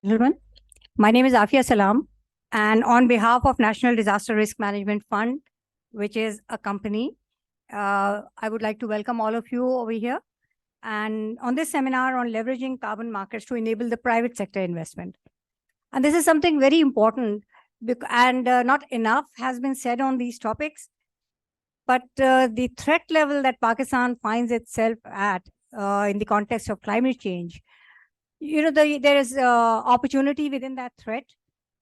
Gentlemen, my name is Afia Salam, and on behalf of National Disaster Risk Management Fund, which is a company, I would like to welcome all of you over here. And on this seminar on leveraging carbon markets to enable the private sector investment. And this is something very important, and not enough has been said on these topics. But the threat level that Pakistan finds itself at in the context of climate change, there is opportunity within that threat.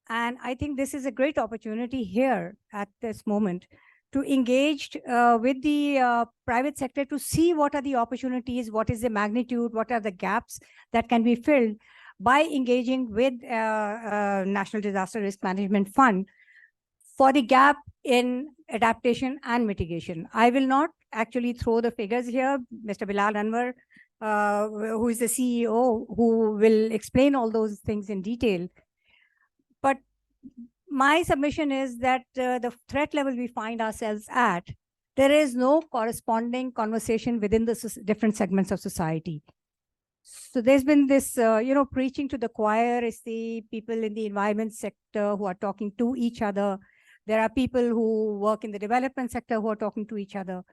And I think this is a great opportunity here at this moment to engage with the private sector to see what are the opportunities, what is the magnitude, what are the gaps that can be filled by engaging with National Disaster Risk Management Fund for the gap in adaptation and mitigation. I will not actually throw the figures here. Mr. Bilal Anwar, who is the CEO, who will explain all those things in detail. But my submission is that the threat level we find ourselves at, there is no corresponding conversation within the different segments of society. So there's been this, preaching to the choir is the people in the environment sector who are talking to each other. There are people who work in the development sector who are talking to each other.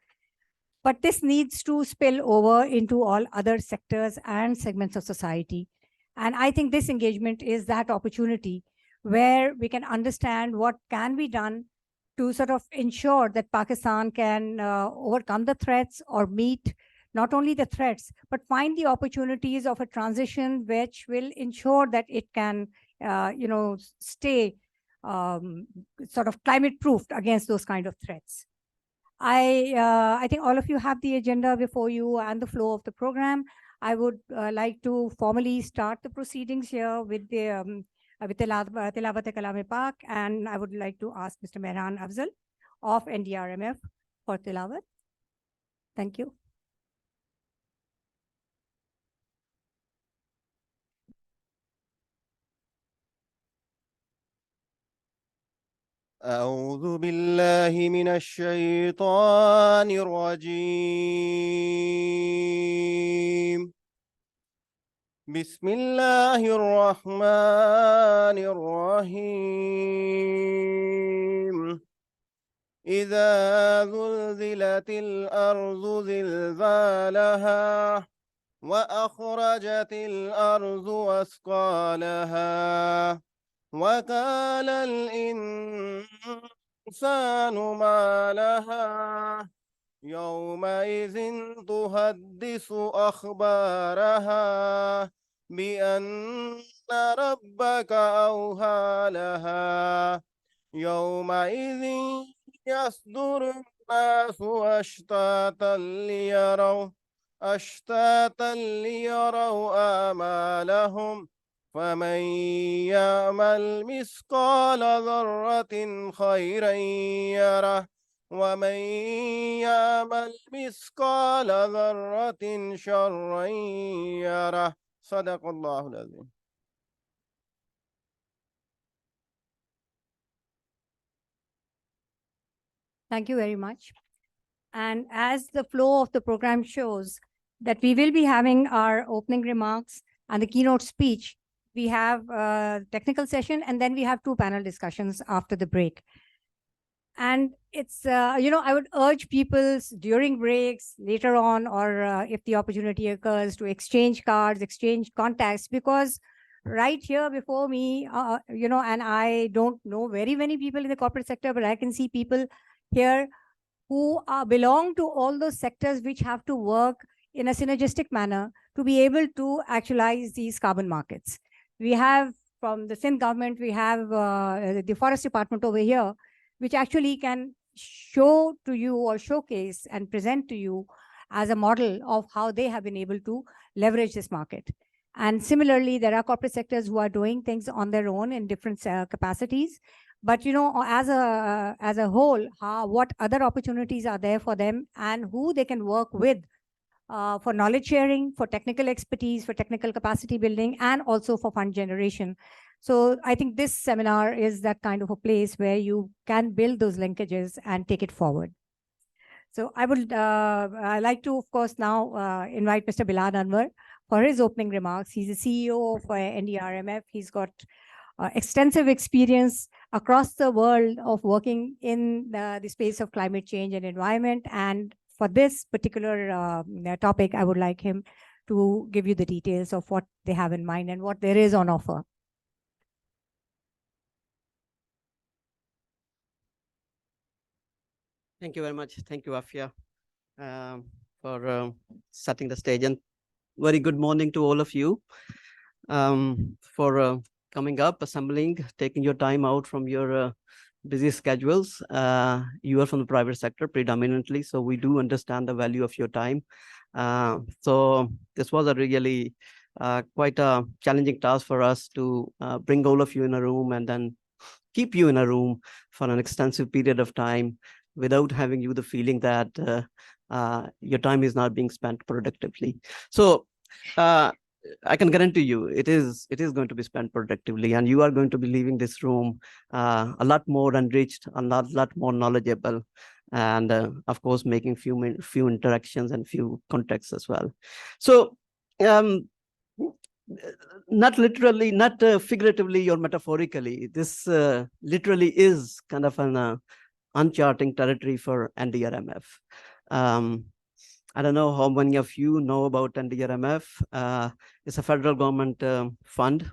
But this needs to spill over into all other sectors and segments of society. And I think this engagement is that opportunity where we can understand what can be done to sort of ensure that Pakistan can overcome the threats or meet not only the threats, but find the opportunities of a transition which will ensure that it can, stay sort of climate-proofed against those kind of threats. I think all of you have the agenda before you and the flow of the program. I would like to formally start the proceedings here with the Tilawat Kalam Pak, and I would like to ask Mr. Mehran Afzal of NDRMF for Tilawat. Thank you. أعوذ بالله من الشيطان الرجيم بسم الله الرحمن الرحيم إذا زلزلت الأرض زلزالها وأخرجت الأرض أثقالها وقال الإنسان ما لها يومئذ تحدث أخبارها بأن ربك أوحى لها يومئذ يصدر الناس أشتاتا ليروا أعمالهم فمن يعمل مثقال ذرة خيرا يره ومن يعمل مثقال ذرة شرا يره صدق الله العظيم. Thank you very much. And as the flow of the program shows, that we will be having our opening remarks and the keynote speech. We have a technical session, and then we have 2 panel discussions after the break. And it's, I would urge people during breaks, later on, or if the opportunity occurs, to exchange cards, exchange contacts, because right here before me, and I don't know very many people in the corporate sector, but I can see people here who belong to all those sectors which have to work in a synergistic manner to be able to actualize these carbon markets. We have, from the Sindh government, we have the Forest Department over here, which actually can show to you or showcase and present to you as a model of how they have been able to leverage this market. And similarly, there are corporate sectors who are doing things on their own in different capacities. But, as a whole, what other opportunities are there for them and who they can work with for knowledge sharing, for technical expertise, for technical capacity building, and also for fund generation. So I think this seminar is that kind of a place where you can build those linkages and take it forward. So I would like to, of course, now invite Mr. Bilal Anwar for his opening remarks. He's the CEO of NDRMF. He's got extensive experience across the world of working in the space of climate change and environment. And for this particular topic, I would like him to give you the details of what they have in mind and what there is on offer. Thank you very much. Thank you, Afia, for setting the stage. And very good morning to all of you for coming up, assembling, taking your time out from your busy schedules. You are from the private sector predominantly, so we do understand the value of your time. So this was a really quite a challenging task for us to bring all of you in a room and then keep you in a room for an extensive period of time without having you the feeling that your time is not being spent productively. So I can guarantee you it is going to be spent productively, and you are going to be leaving this room a lot more enriched, a lot more knowledgeable, and of course making few interactions and few contacts as well. So not literally, not figuratively or metaphorically, this literally is kind of an uncharting territory for NDRMF. I don't know how many of you know about NDRMF. It's a federal government fund.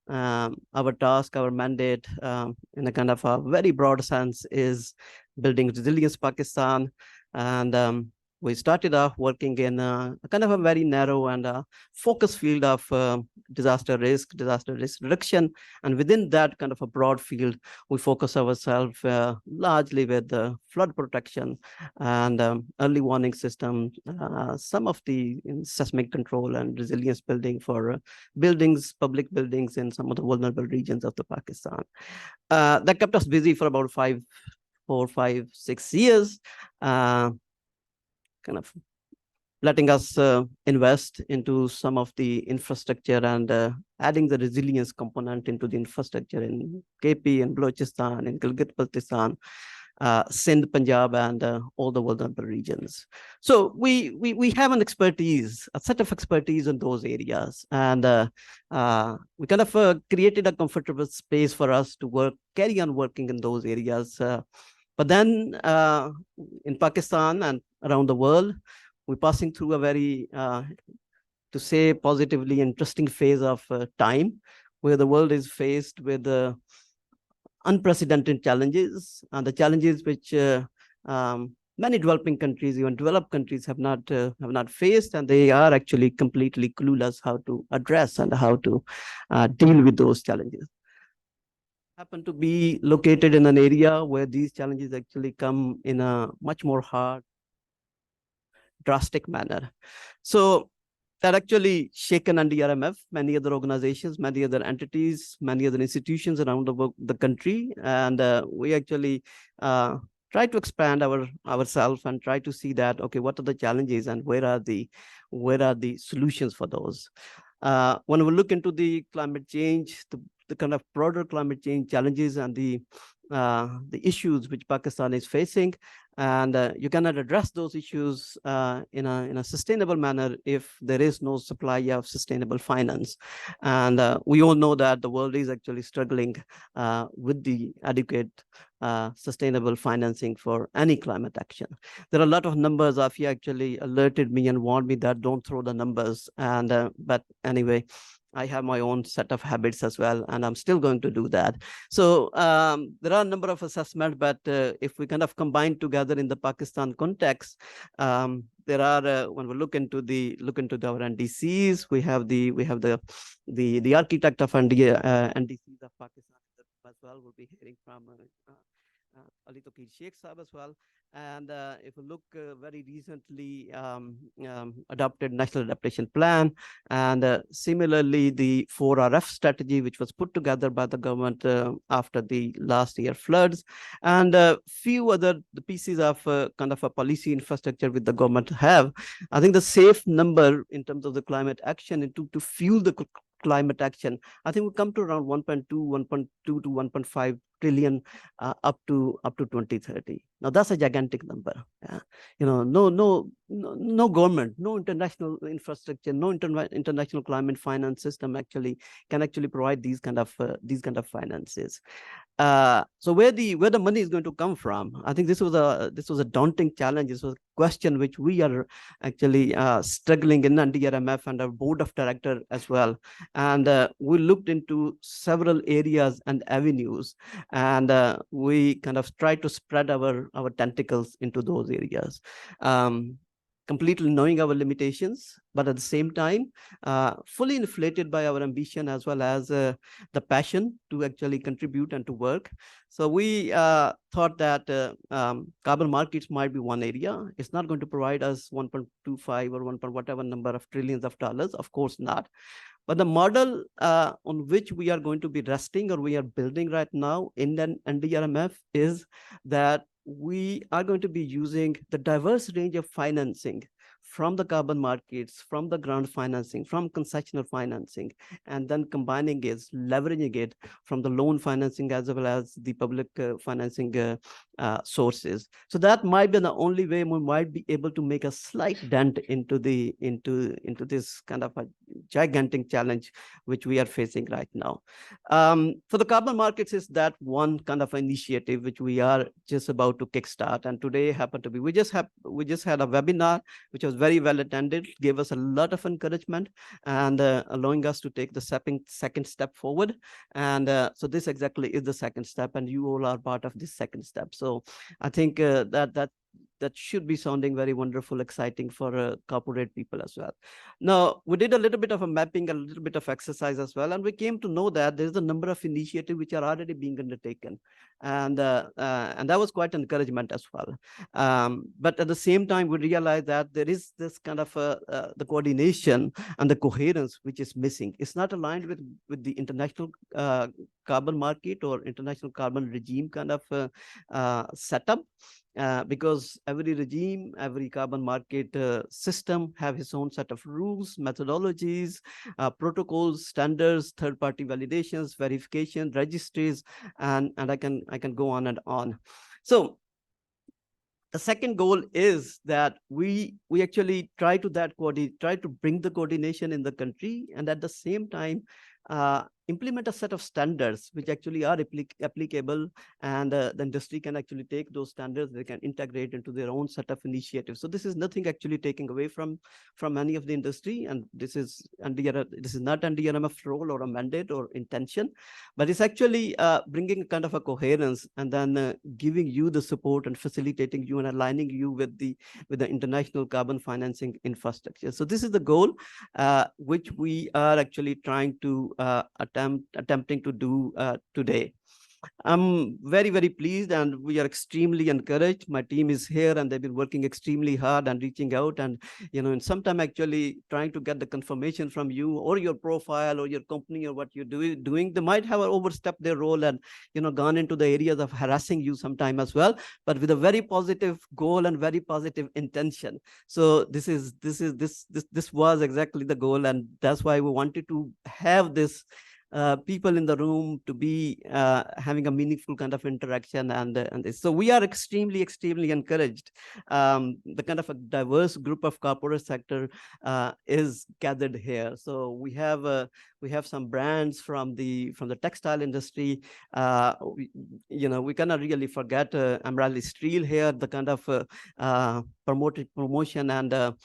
Our task, our mandate, in a kind of a very broad sense, is building resilience Pakistan. And we started off working in a kind of a very narrow and focused field of disaster risk reduction. And within that kind of a broad field, we focus ourselves largely with flood protection and early warning system, some of the seismic control and resilience building for buildings, public buildings in some of the vulnerable regions of the Pakistan. That kept us busy for about 4, 5, 6 years. Kind of letting us invest into some of the infrastructure and adding the resilience component into the infrastructure in KP and Balochistan, in Gilgit-Baltistan, Sindh, Punjab, and all the vulnerable regions. So we have an expertise, a set of expertise in those areas, and we kind of created a comfortable space for us to carry on working in those areas. But then in Pakistan and around the world, we're passing through a very, to say positively, interesting phase of time where the world is faced with unprecedented challenges, and the challenges which many developing countries, even developed countries, have not faced, and they are actually completely clueless how to address and how to deal with those challenges. Happen to be located in an area where these challenges actually come in a much more hard, drastic manner. So that actually shaken NDRMF, many other organizations, many other entities, many other institutions around the country, and we actually try to expand ourselves and try to see that, okay, what are the challenges and where are the solutions for those. When we look into the climate change, the kind of broader climate change challenges and the issues which Pakistan is facing, and you cannot address those issues in a sustainable manner if there is no supply of sustainable finance. And we all know that the world is actually struggling with the adequate sustainable financing for any climate action. There are a lot of numbers. Afia actually alerted me and warned me that don't throw the numbers. And but anyway, I have my own set of habits as well, and I'm still going to do that. So there are a number of assessments, but if we kind of combine together in the Pakistan context, there are when we look into our NDCs, we have the architect of NDCs of Pakistan as well. We'll be hearing from Ali Tokir Sheikh Saab as well. And if you look very recently adopted National Adaptation Plan, and similarly the 4RF strategy, which was put together by the government after the last year floods, and a few other pieces of kind of a policy infrastructure with the government have. I think the safe number in terms of the climate action to fuel the climate action, I think we come to around 1.2 to 1.5 trillion up to 2030. Now that's a gigantic number. Yeah. You know, no government, no international infrastructure, no international climate finance system can actually provide these kind of finances. So where the money is going to come from? I think this was a daunting challenge. This was a question which we are actually struggling in NDRMF and our board of director as well. And we looked into several areas and avenues, and we kind of tried to spread our tentacles into those areas. Completely knowing our limitations, but at the same time, fully inflated by our ambition as well as the passion to actually contribute and to work. So we thought that carbon markets might be one area. It's not going to provide us 1.25 or 1. Whatever number of trillions of dollars, of course not. But the model on which we are going to be resting or we are building right now in the NDRMF is that we are going to be using the diverse range of financing from the carbon markets, from the grant financing, from concessional financing, and then combining it, leveraging it from the loan financing as well as the public financing sources. So that might be the only way we might be able to make a slight dent into this kind of a gigantic challenge which we are facing right now. So the carbon markets is that one kind of initiative which we are just about to kickstart. And today happened to be, we just had a webinar which was very well attended, gave us a lot of encouragement and allowing us to take the second step forward. And so this exactly is the second step, and you all are part of this second step. So I think that should be sounding very wonderful, exciting for corporate people as well. Now, we did a little bit of a mapping, a little bit of exercise as well, and we came to know that there's a number of initiatives which are already being undertaken, and that was quite encouragement as well. But at the same time, we realized that there is this kind of the coordination and the coherence which is missing. It's not aligned with the international carbon market or international carbon regime kind of setup. Because every regime, every carbon market system have its own set of rules, methodologies, protocols, standards, third-party validations, verification, registries, and I can go on and on. So the second goal is that we actually try to bring the coordination in the country, and at the same time implement a set of standards which actually are applicable, and the industry can actually take those standards, they can integrate into their own set of initiatives. So this is nothing actually taking away from any of the industry, and this is not NDRMF role or a mandate or intention, but it's actually bringing a kind of a coherence and then giving you the support and facilitating you and aligning you with the international carbon financing infrastructure. So this is the goal which we are actually trying to attempting to do today. I'm very, very pleased, and we are extremely encouraged. My team is here and they've been working extremely hard and reaching out, and in some time actually trying to get the confirmation from you or your profile or your company or what you're doing. They might have overstepped their role and gone into the areas of harassing you sometime as well, but with a very positive goal and very positive intention. So this was exactly the goal, and that's why we wanted to have this people in the room to be having a meaningful kind of interaction, and so we are extremely encouraged. The kind of a diverse group of corporate sector is gathered here. So we have some brands from the textile industry. We cannot really forget Emerald Steel here, the kind of promotion and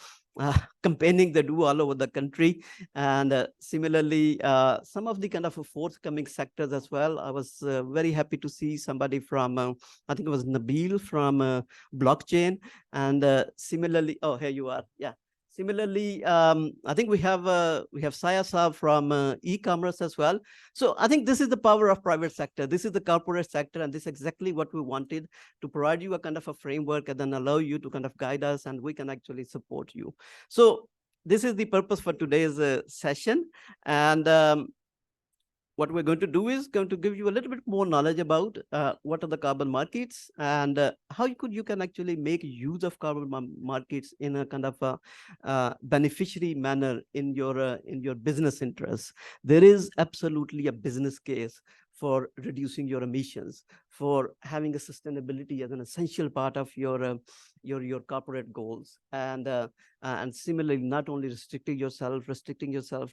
campaigning they do all over the country. And similarly, some of the kind of forthcoming sectors as well. I was very happy to see somebody from, I think it was Nabil from blockchain. And similarly, oh, here you are. Yeah. Similarly, I think we have Saya Saab from e-commerce as well. So I think this is the power of private sector. This is the corporate sector, and this is exactly what we wanted, to provide you a kind of a framework and then allow you to kind of guide us, and we can actually support you. So this is the purpose for today's session. And what we're going to do is going to give you a little bit more knowledge about what are the carbon markets, and how you can actually make use of carbon markets in a kind of a beneficiary manner in your business interests. There is absolutely a business case for reducing your emissions, for having a sustainability as an essential part of your corporate goals. And similarly, not only restricting yourself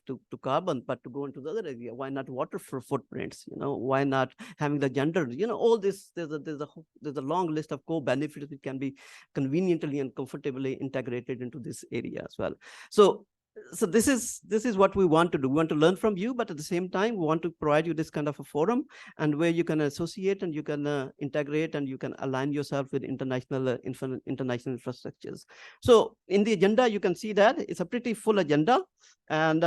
to carbon, but to go into the other area. Why not water for footprints? Why not having the gender? All this, there's a long list of core benefits that can be conveniently and comfortably integrated into this area as well. So this is what we want to do. We want to learn from you, but at the same time, we want to provide you this kind of a forum and where you can associate and you can integrate and you can align yourself with international infrastructures. So in the agenda, you can see that it's a pretty full agenda, and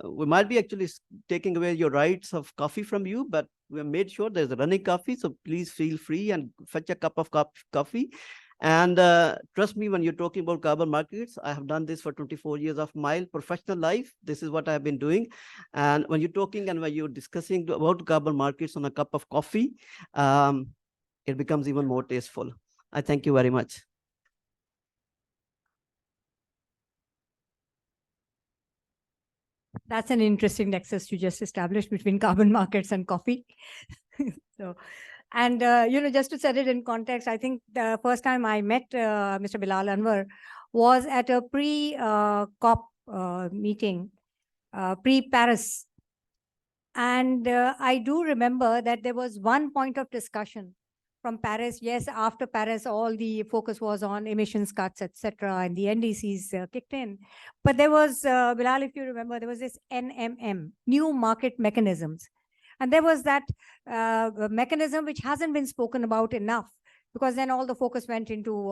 we might be actually taking away your rights of coffee from you, but we have made sure there's a running coffee. So please feel free and fetch a cup of coffee. And trust me, when you're talking about carbon markets, I have done this for 24 years of my professional life. This is what I've been doing. And when you're talking and when you're discussing about carbon markets on a cup of coffee, it becomes even more tasteful. I thank you very much. That's an interesting nexus you just established between carbon markets and coffee. So, and just to set it in context, I think the first time I met Mr. Bilal Anwar was at a pre-COP meeting, pre-Paris. And I do remember that there was one point of discussion from Paris. Yes, after Paris, all the focus was on emissions cuts, etc., and the NDCs kicked in. But there was, Bilal, if you remember, there was this NMM, new market mechanisms. And there was that mechanism which hasn't been spoken about enough, because then all the focus went into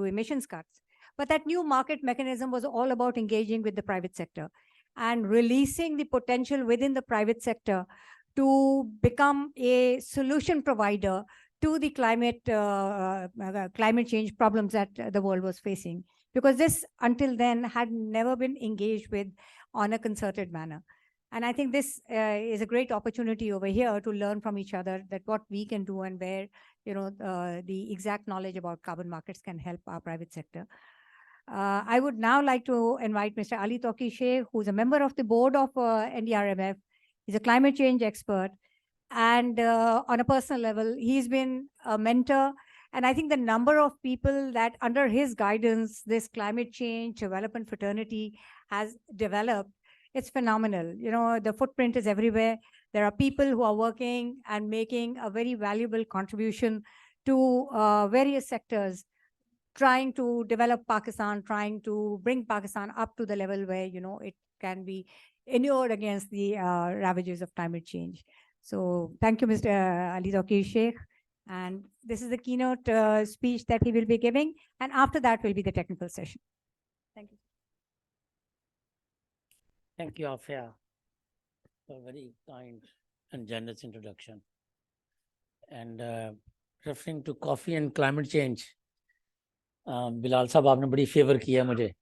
emissions cuts. But that new market mechanism was all about engaging with the private sector and releasing the potential within the private sector to become a solution provider to the climate change problems that the world was facing. Because this, until then, had never been engaged with on a concerted manner. And I think this is a great opportunity over here to learn from each other that what we can do and where, the exact knowledge about carbon markets can help our private sector. I would now like to invite Mr. Ali Tauqi Sheikh, who's a member of the board of NDRMF. He's a climate change expert. And on a personal level, he's been a mentor. And I think the number of people that under his guidance, this climate change development fraternity has developed, it's phenomenal. The footprint is everywhere. There are people who are working and making a very valuable contribution to various sectors, trying to develop Pakistan, trying to bring Pakistan up to the level where, it can be inured against the ravages of climate change. So thank you, Mr. Ali Tauqi Sheikh. And this is the keynote speech that he will be giving. And after that will be the technical session. Thank you. Thank you, Afia, for a very kind and generous introduction. And referring to coffee and climate change, Bilal साहब आपने बड़ी favour किया मुझे,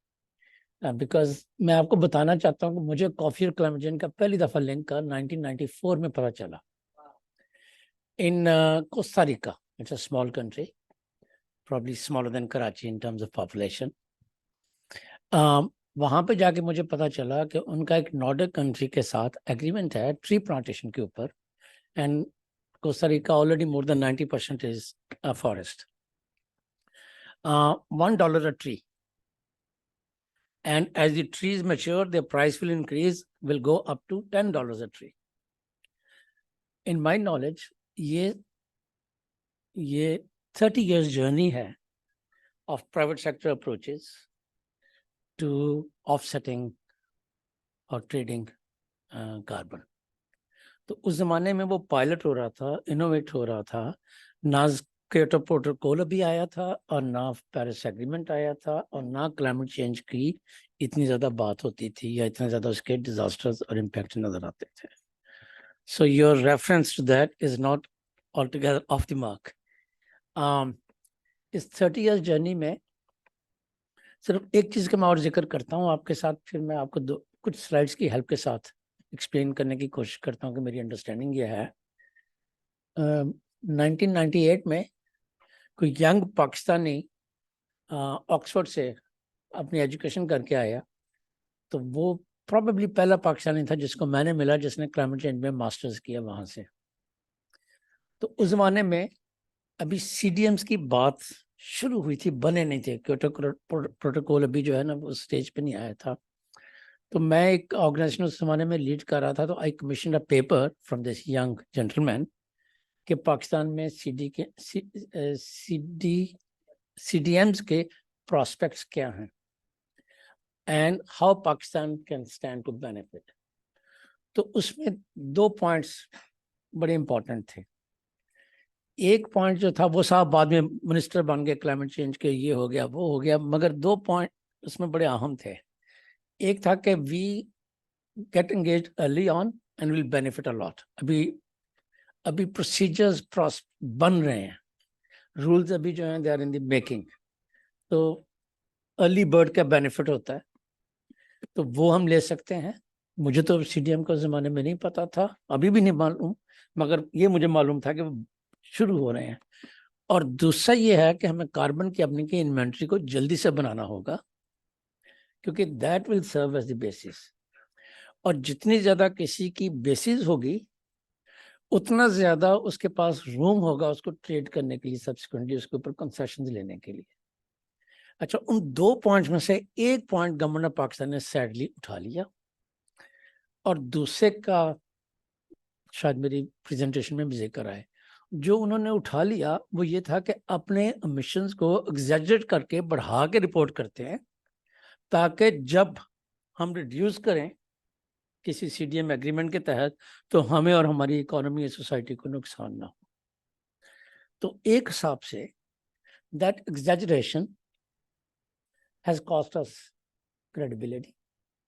because मैं आपको बताना चाहता हूँ कि मुझे कॉफी और क्लाइमेट चेंज का पहली दफा लिंक का 1994 में पता चला in Costa Rica. It's a small country, probably smaller than Karachi in terms of population. वहाँ पे जाके मुझे पता चला कि उनका एक नॉर्डिक कंट्री के साथ एग्रीमेंट है ट्री प्लांटेशन के ऊपर, and Costa Rica already more than 90% is a forest. $1 a tree, and as the trees mature, their price will increase, will go up to $10 a tree. In my knowledge, ये 30 years journey है of private sector approaches to offsetting or trading carbon. तो उस जमाने में वो pilot हो रहा था, इनोवेट हो रहा था, ना क्योटो प्रोटोकॉल भी आया था और ना पेरिस एग्रीमेंट आया था और ना क्लाइमेट चेंज की इतनी ज़्यादा बात होती थी या इतने ज़्यादा उसके डिजास्टर्स और इम्पैक्ट नज़र आते थे. So your reference to that is not altogether off the mark. इस 30 years जर्नी में सिर्फ एक चीज़ का मैं और जिक्र करता हूँ आपके साथ, फिर मैं आपको कुछ स्लाइड्स की हेल्प के साथ एक्सप्लेन करने की कोशिश करता हूँ कि मेरी अंडरस्टैंडिंग ये है. 1998 में कोई यंग पाकिस्तानी ऑक्सफोर्ड से अपनी एजुकेशन करके आया, तो वो प्रॉबेबली पहला पाकिस्तानी था जिसको मैंने मिला जिसने क्लाइमेट चेंज में मास्टर्स किया वहां से। तो उस जमाने में अभी CDMs की बात शुरू हुई थी, बने नहीं थे, क्योटो प्रोटोकॉल अभी जो है ना वो स्टेज पे नहीं आया था। तो मैं एक ऑर्गेनाइजेशन उस जमाने में लीड कर रहा था, तो I commission a paper from this young gentleman कि पाकिस्तान में CDMs के प्रोस्पेक्ट्स क्या हैं and how Pakistan can stand to benefit. तो उसमें 2 पॉइंट्स बड़े इंपॉर्टेंट थे। एक पॉइंट जो था वो साहब बाद में मिनिस्टर बन गए क्लाइमेट चेंज के, ये हो गया वो हो गया, मगर 2 पॉइंट उसमें बड़े अहम थे। एक था कि we get engage early on and will benefit a lot. अभी प्रोसीजर्स बन रहे हैं, रूल्स अभी जो हैं they are in the making. तो अर्ली बर्ड का बेनिफिट होता है, तो वो हम ले सकते हैं। मुझे तो CDM का ज़माने में नहीं पता था, अभी भी नहीं मालूम, मगर ये मुझे मालूम था कि वो शुरू हो रहे हैं। और दूसरा ये है कि हमें कार्बन की अपनी की इन्वेंट्री को जल्दी से बनाना होगा, क्योंकि that will serve as the basis. और जितनी ज़्यादा किसी की बेसिस होगी उतना ज़्यादा उसके पास रूम होगा उसको ट्रेड करने के लिए, सब्सिक्वेंटली उसके ऊपर कंसेशन लेने के लिए। अच्छा, उन 2 पॉइंट्स में से एक पॉइंट गवर्नमेंट ऑफ पाकिस्तान ने सैडली उठा लिया, और दूसरे का शायद मेरी प्रेजेंटेशन में भी जिक्र आए। जो उन्होंने उठा लिया वो ये था कि अपने एमिशंस को एग्जैजरेट करके बढ़ा के रिपोर्ट करते हैं, ताकि जब हम रिड्यूस करें किसी CDM एग्रीमेंट के तहत तो हमें और हमारी इकोनॉमी या सोसाइटी को नुकसान ना हो। तो एक हिसाब say that exaggeration has cost us credibility,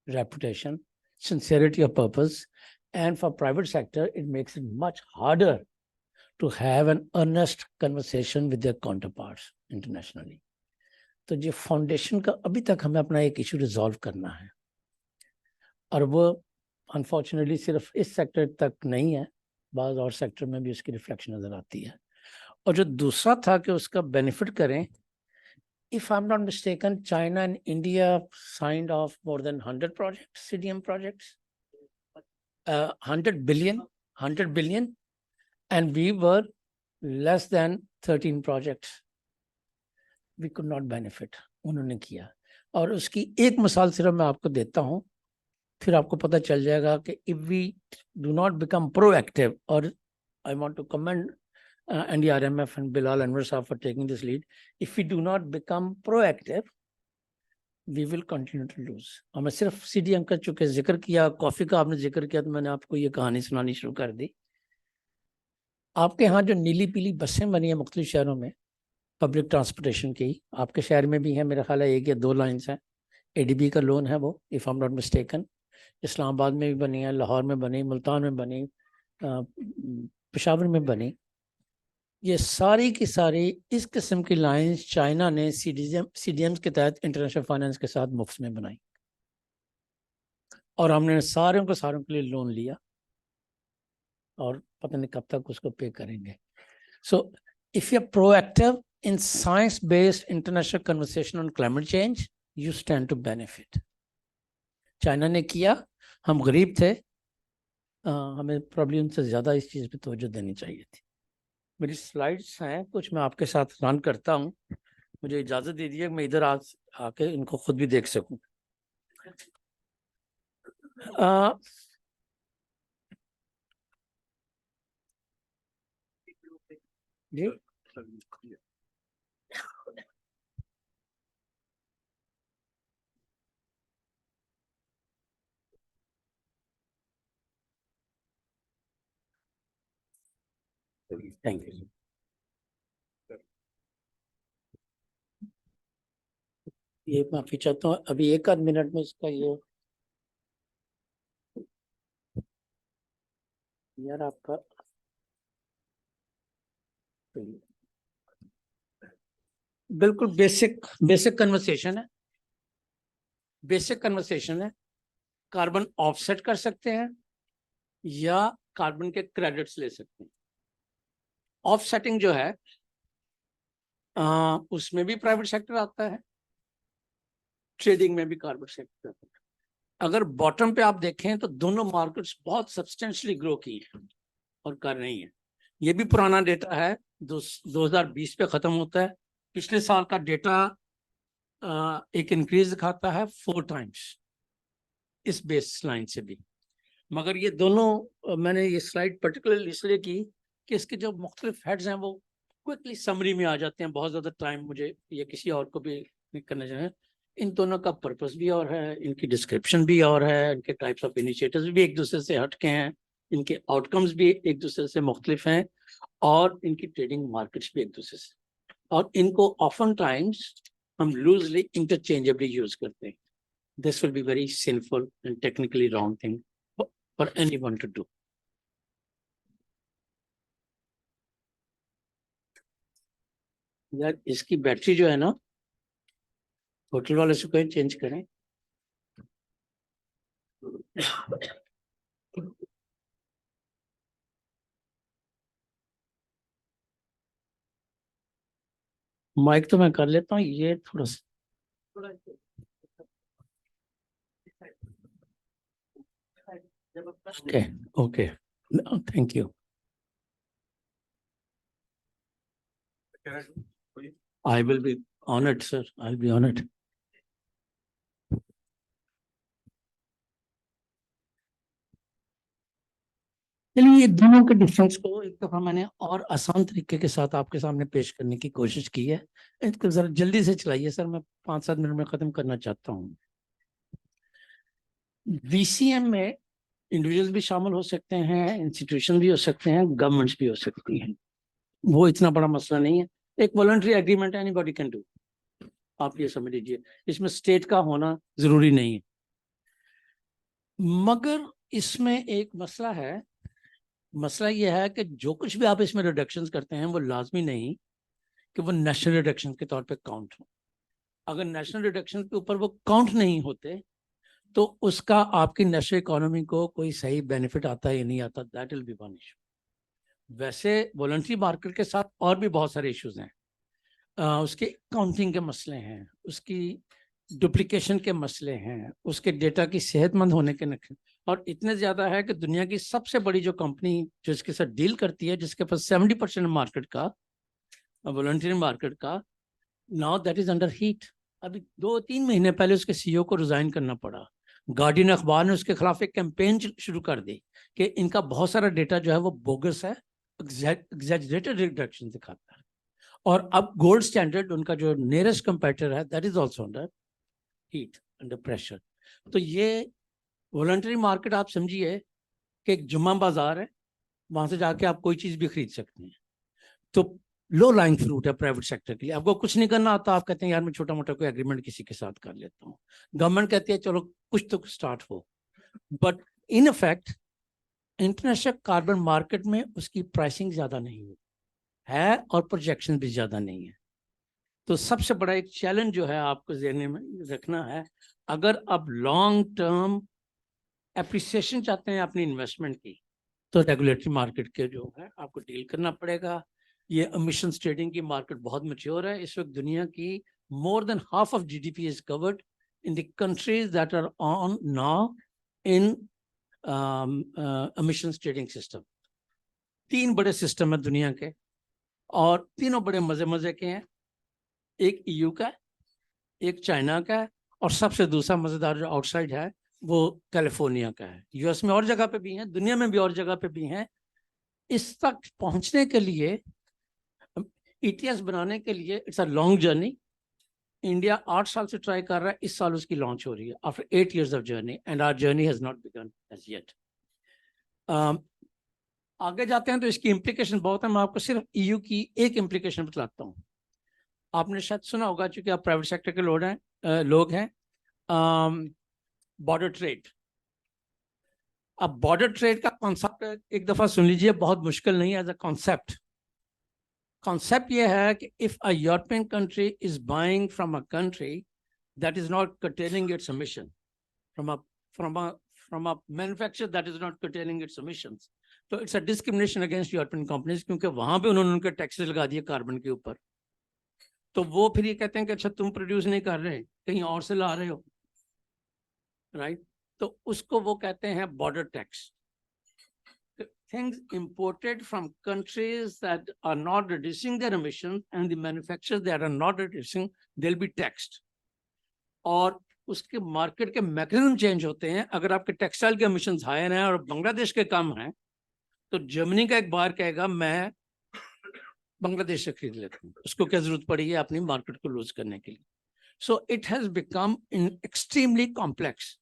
reputation, sincerity of purpose, and for private sector, it makes it much harder to have an earnest conversation with their counterparts internationally. तो ये फाउंडेशन का अभी तक हमें अपना एक इशू रिजॉल्व करना है, और वो अनफॉर्चुनेटली सिर्फ इस सेक्टर तक नहीं है, बाज़ और सेक्टर में भी उसकी रिफ्लेक्शन नज़र आती है। और जो दूसरा था कि उसका बेनिफिट करें, if I'm not mistaken, China and India signed off more than 100 projects, CDM projects, 100 billion, and we were less than 13 projects. We could not benefit. उन्होंने किया। और उसकी एक मिसाल सिर्फ मैं आपको देता हूँ, फिर आपको पता चल जाएगा कि if we do not become proactive, और I want to commend NDRMF and Bilal Anwar Saab for taking this lead. If we do not become proactive, we will continue to lose. और मैं सिर्फ CDM का चूंकि जिक्र किया, coffee का आपने जिक्र किया, तो मैंने आपको ये कहानी सुनानी शुरू कर दी। आपके यहाँ जो नीली पीली बसें बनी है मुख्तलिफ शहरों में पब्लिक ट्रांसपोर्टेशन की, आपके शहर में भी है, मेरा ख्याल है 1 या 2 लाइन्स हैं, ADB का लोन है वो, if I am not mistaken. Islamabad में भी बनी है, लाहौर में बनी, मुल्तान में बनी, पेशावर में बनी। ये सारी की सारी इस किस्म की लाइंस चाइना ने CDMs के तहत इंटरनेशनल फाइनेंस के साथ मुफ्त में बनाई, और हमने सारों के लिए लोन लिया, और पता नहीं कब तक उसको पे करेंगे। So if you are proactive in science based international conversation on climate change, you stand to benefit. China ने किया, हम गरीब थे, हमें प्रॉब्लम उनसे ज़्यादा इस चीज़ पे तवज्जो देनी चाहिए थी। मेरी स्लाइड्स हैं कुछ, मैं आपके साथ रन करता हूँ, मुझे इजाज़त दे दीजिए मैं इधर आके इनको खुद भी देख सकूँ। जी थैंक यू। ये माफी चाहता हूँ, अभी 1 आध मिनट में इसका ये यार आपका बिल्कुल बेसिक कन्वर्सेशन है, कार्बन ऑफसेट कर सकते हैं या कार्बन के क्रेडिट्स ले सकते हैं। ऑफसेटिंग जो है उसमें भी प्राइवेट सेक्टर आता है, ट्रेडिंग में भी कार्बन सेक्टर आता है। अगर बॉटम पे आप देखें तो दोनों मार्केट्स बहुत सब्सटेंशियली ग्रो की है और कर रही हैं। ये भी पुराना डेटा है, 2020 पे खत्म होता है। पिछले साल का डेटा एक इंक्रीज दिखाता है 4 टाइम्स इस बेस लाइन से भी। मगर ये दोनों मैंने ये स्लाइड पर्टिकुलरली इसलिए की कि इसके जो मुख्तलिफ हेड्स हैं वो क्विकली समरी में आ जाते हैं, बहुत ज़्यादा टाइम मुझे या किसी और को भी नहीं करना चाहिए। इन दोनों का पर्पस भी और है, इनकी डिस्क्रिप्शन भी और है, इनके टाइप्स ऑफ इनिशिएटिव्स भी एक दूसरे से हटके हैं, इनके आउटकम्स भी एक दूसरे से मुख्तलिफ हैं, और इनकी ट्रेडिंग मार्केट्स भी एक दूसरे से, और इनको ऑफन टाइम्स हम लूजली इंटरचेंजेबली यूज करते हैं। This will be very sinful and technically wrong thing for anyone to do. यार इसकी बैटरी जो है ना, होटल वाले से कहीं चेंज करें। माइक तो मैं कर लेता हूँ, ये थोड़ा सा okay okay, thank you. I will be honored, sir. I'll be honored. चलिए, ये दोनों के डिफरेंस को एक दफा मैंने और आसान तरीके के साथ आपके सामने पेश करने की कोशिश की है। इसको जरा जल्दी से चलाइए सर, मैं 5-7 मिनट में खत्म करना चाहता हूँ। VCM में इंडिविजुअल्स भी शामिल हो सकते हैं, इंस्टीट्यूशन भी हो सकते हैं, गवर्नमेंट्स भी हो सकती हैं। वो इतना बड़ा मसला नहीं है, एक वॉलंटरी एग्रीमेंट है, एनीबॉडी कैन डू। आप ये समझ लीजिए, इसमें स्टेट का होना जरूरी नहीं है। मगर इसमें एक मसला है, मसला यह है कि जो कुछ भी आप इसमें रिडक्शंस करते हैं वो लाजमी नहीं कि वो नेशनल रिडक्शन के तौर पे काउंट हो। अगर नेशनल रिडक्शन के ऊपर वो काउंट नहीं होते तो उसका आपकी नेशनल इकोनॉमी को कोई सही बेनिफिट आता है या नहीं आता, that will be one issue. वैसे वॉलंटरी मार्केट के साथ और भी बहुत सारे इश्यूज हैं, उसके काउंटिंग के मसले हैं, उसकी डुप्लीकेशन के मसले हैं, उसके डेटा की सेहतमंद होने के नक्शे, और इतने ज्यादा है कि दुनिया की सबसे बड़ी जो कंपनी जो इसके साथ डील करती है, जिसके पास 70% मार्केट का, वॉलंटरी मार्केट का, now that is under heat. अभी 2-3 महीने पहले उसके CEO को रिजाइन करना पड़ा। गार्डियन अखबार ने उसके खिलाफ एक कैंपेन शुरू कर दी कि इनका बहुत सारा डेटा जो है वो बोगस है, एग्जैजरेटेड रिडक्शन दिखाता है। और अब गोल्ड स्टैंडर्ड, उनका जो नियरेस्ट कंपेटिटर है, that is also under heat, under pressure. तो ये वॉलंटरी मार्केट आप समझिए कि एक जुम्मा बाजार है, वहां से जाके आप कोई चीज भी खरीद सकते हैं। तो लो लाइंग फ्रूट है प्राइवेट सेक्टर के लिए। आपको कुछ नहीं करना आता, आप कहते हैं यार मैं छोटा मोटा कोई एग्रीमेंट किसी के साथ कर लेता हूँ, गवर्नमेंट कहती है चलो कुछ तो स्टार्ट हो, but in effect international carbon market में उसकी प्राइसिंग ज्यादा नहीं है और प्रोजेक्शन भी ज्यादा नहीं है। तो सबसे बड़ा एक चैलेंज जो है आपको ज़हन में रखना है, अगर आप लॉन्ग टर्म एप्रिसिएशन चाहते हैं अपनी इन्वेस्टमेंट की, तो रेगुलेटरी मार्केट के जो है आपको डील करना पड़ेगा। ये एमिशन ट्रेडिंग की मार्केट बहुत मैच्योर है इस वक्त। दुनिया की more than half of GDP is covered in the countries that are on now in emission trading system. 3 बड़े सिस्टम है दुनिया के, और तीनों बड़े मजे मजे के हैं। एक EU का है, एक चाइना का है, और सबसे दूसरा मजेदार जो आउटसाइड है वो कैलिफोर्निया का है। US में और जगह पे भी हैं, दुनिया में भी और जगह पे भी हैं। इस तक पहुंचने के लिए, ETS बनाने के लिए, it's a long journey. India 8 साल से ट्राई कर रहा है, इस साल उसकी लॉन्च हो रही है after 8 years of journey, and our journey has not begun as yet. आगे जाते हैं तो इसकी इम्प्लीकेशन बहुत है। मैं आपको सिर्फ EU की एक इम्प्लीकेशन बतलाता हूँ। आपने शायद सुना होगा, चूंकि आप प्राइवेट सेक्टर के लोग हैं, बॉर्डर ट्रेड। अब बॉर्डर ट्रेड का कॉन्सेप्ट एक दफा सुन लीजिए, बहुत मुश्किल नहीं है एज अ कॉन्सेप्ट। कॉन्सेप्ट ये है कि if a European country is buying from a country that is not curtailing its emission, from a manufacturer that is not curtailing its emissions, तो it's a discrimination against European companies, क्योंकि वहां पे उन्होंने उनके taxes लगा दिए carbon के ऊपर। तो वो फिर ये कहते हैं कि अच्छा तुम प्रोड्यूस नहीं कर रहे, कहीं और से ला रहे हो, राइट? तो उसको वो कहते हैं border tax. Things imported from countries that are not reducing their emissions and the manufacturers that are not reducing, they'll be taxed. और उसके मार्केट के मैकेनिज्म चेंज होते हैं। अगर आपके टेक्सटाइल के emissions हायर हैं और बांग्लादेश के कम हैं, तो जर्मनी का एक बार कहेगा मैं बांग्लादेश से खरीद लेता हूँ, उसको क्या जरूरत पड़ी है अपनी मार्केट को लूज करने के लिए। So it has become extremely complex.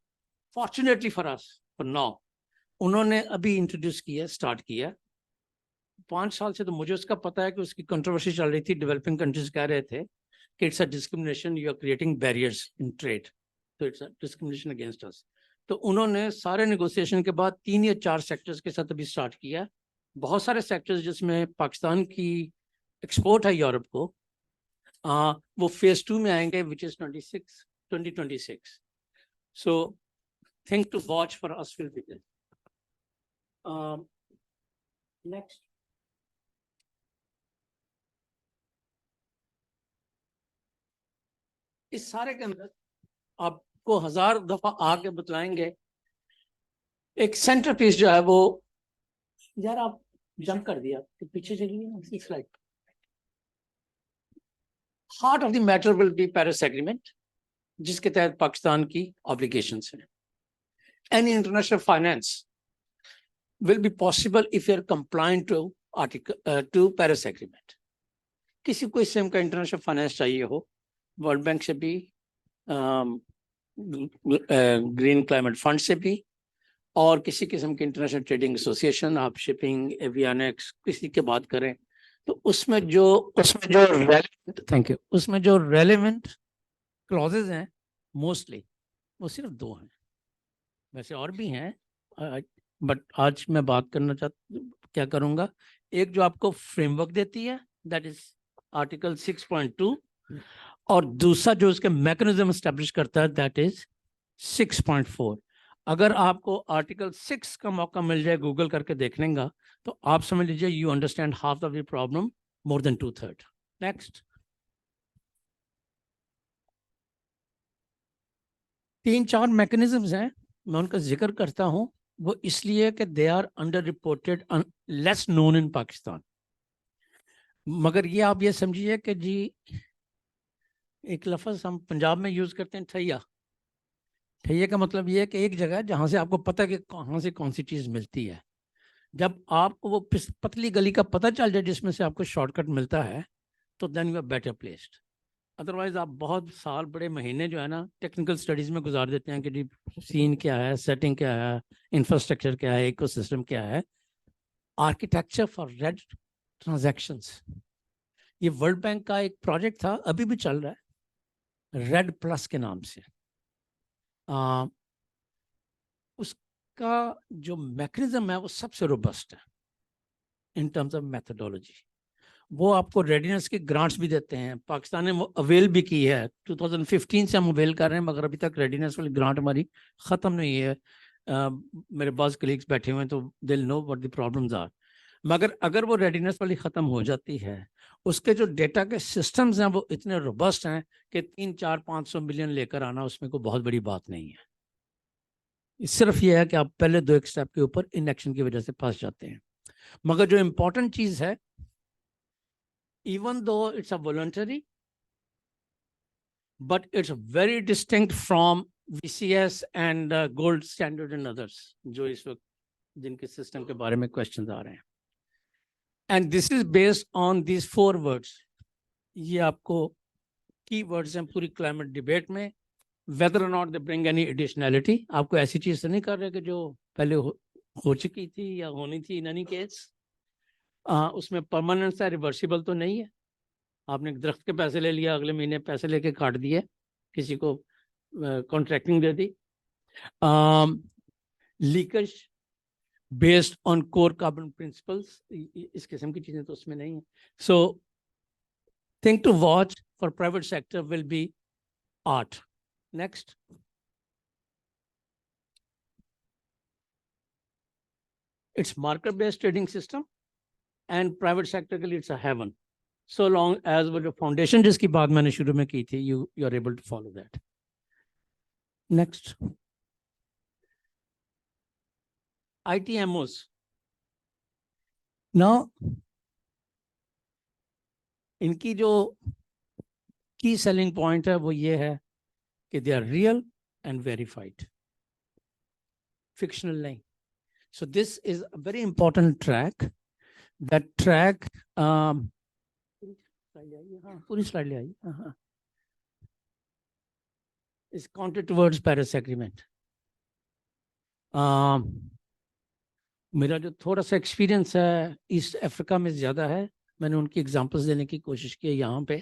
Fortunately for us for now उन्होंने अभी इंट्रोड्यूस किया, स्टार्ट किया। 5 साल से तो मुझे उसका पता है कि उसकी कंट्रोवर्सी चल रही थी। डेवलपिंग कंट्रीज कह रहे थे कि it's a discrimination, you are creating barriers in trade, तो it's a discrimination against us. तो उन्होंने सारे नेगोशिएशन के बाद 3 या 4 सेक्टर्स के साथ अभी स्टार्ट किया। बहुत सारे सेक्टर्स जिसमें पाकिस्तान की एक्सपोर्ट है यूरोप को, वो फेज 2 में आएंगे, which is 2026। So thing to watch for us will be there. Next, इस सारे के अंदर आपको 1000 दफा आके बतलाएंगे। एक सेंटर पीस जो है वो, यार आप जंप कर दिया तो पीछे चलिए ना इस slide. Heart of the matter will be Paris agreement, जिसके तहत पाकिस्तान की ऑब्लिगेशंस हैं। Any international finance will be possible if you are compliant to Paris Agreement. किसी को इस सेम का इंटरनेशनल फाइनेंस चाहिए हो, वर्ल्ड बैंक से भी, ग्रीन क्लाइमेट फंड से भी, और किसी किस्म की इंटरनेशनल ट्रेडिंग एसोसिएशन, आप शिपिंग, एवियनिक्स किसी के बात करें, तो उसमें जो थैंक यू, उसमें जो रेलेवेंट क्लॉजेज हैं मोस्टली वो सिर्फ 2 हैं, वैसे और भी हैं, बट आज मैं बात करना क्या करूंगा, एक जो आपको फ्रेमवर्क देती है दैट इज आर्टिकल 6.2, और दूसरा जो उसके मैकेनिज्म एस्टेब्लिश करता है दैट इज 6.4। अगर आपको आर्टिकल 6 का मौका मिल जाए गूगल करके देखने का, तो आप समझ लीजिए you understand half of the problem, more than 2/3। Next, 3-4 mechanisms हैं, मैं उनका जिक्र करता हूं, वो इसलिए कि they are under reported, less known in Pakistan. मगर ये आप ये समझिए कि जी एक लफ्ज़ हम पंजाब में यूज करते हैं ठैया। ठैया का मतलब ये है कि एक जगह जहां से आपको पता है कि कहाँ से कौन सी चीज मिलती है। जब आपको वो पतली गली का पता चल जाए जिसमें से आपको शॉर्टकट मिलता है, तो then you are better placed. Otherwise आप बहुत साल, बड़े महीने जो है ना टेक्निकल स्टडीज में गुजार देते हैं कि जी सीन क्या है, सेटिंग क्या है, इंफ्रास्ट्रक्चर क्या है, इकोसिस्टम क्या है। आर्किटेक्चर फॉर रेड ट्रांजैक्शंस, ये वर्ल्ड बैंक का एक प्रोजेक्ट था, अभी भी चल रहा है, रेड प्लस के नाम से। उसका जो मैकेनिज्म है वो सबसे रोबस्ट है इन टर्म्स ऑफ मेथोडोलॉजी। वो आपको रेडीनेस की ग्रांट्स भी देते हैं, पाकिस्तान ने वो अवेल भी की है। 2015 से हम अवेल कर रहे हैं, मगर अभी तक रेडीनेस वाली ग्रांट हमारी ख़त्म नहीं है। मेरे पास कलीग्स बैठे हुए हैं तो they will know what the problems are. मगर अगर वो रेडीनेस वाली ख़त्म हो जाती है, उसके जो डेटा के सिस्टम्स हैं वो इतने रोबस्ट हैं कि 300-400-500 मिलियन लेकर आना उसमें कोई बहुत बड़ी बात नहीं है। सिर्फ ये है कि आप पहले 2 स्टेप के ऊपर इनएक्शन की वजह से फंस जाते हैं। मगर जो इम्पोर्टेंट चीज़ है, even though it's a voluntary, but it's very distinct from VCS and gold standard and others, जो इस वक्त जिनके सिस्टम के बारे में क्वेश्चन आ रहे हैं। And this is based on these 4 words. ये आपको की वर्ड्स हैं पूरी क्लाइमेट डिबेट में, whether or not they bring any additionality। आपको ऐसी चीज नहीं कर रहे कि जो पहले हो चुकी थी या होनी थी, इन एनी केस उसमें परमानेंट है, रिवर्सिबल तो नहीं है। आपने एक दरख्त के पैसे ले लिया, अगले महीने पैसे लेके काट दिए, किसी को कॉन्ट्रैक्टिंग दे दी। Leakage based on core carbon principles, इस किस्म की चीजें तो उसमें नहीं है। So thing to watch for private sector will be art. Next, it's market based trading system and private sector के लिए it's a haven, so long as वो जो फाउंडेशन जिसकी बात मैंने शुरू में की थी, you are able to follow that. Next, ITMOs. Now, इनकी जो की सेलिंग पॉइंट है वो ये है कि they are real and verified, fictional नहीं. So this is a very important track. That track, पूरी स्लाइड ले आई, हाँ, is counted towards Paris Agreement. मेरा जो थोड़ा सा एक्सपीरियंस है ईस्ट अफ्रीका में ज़्यादा है, मैंने उनकी एग्जांपल्स देने की कोशिश की है यहाँ पे.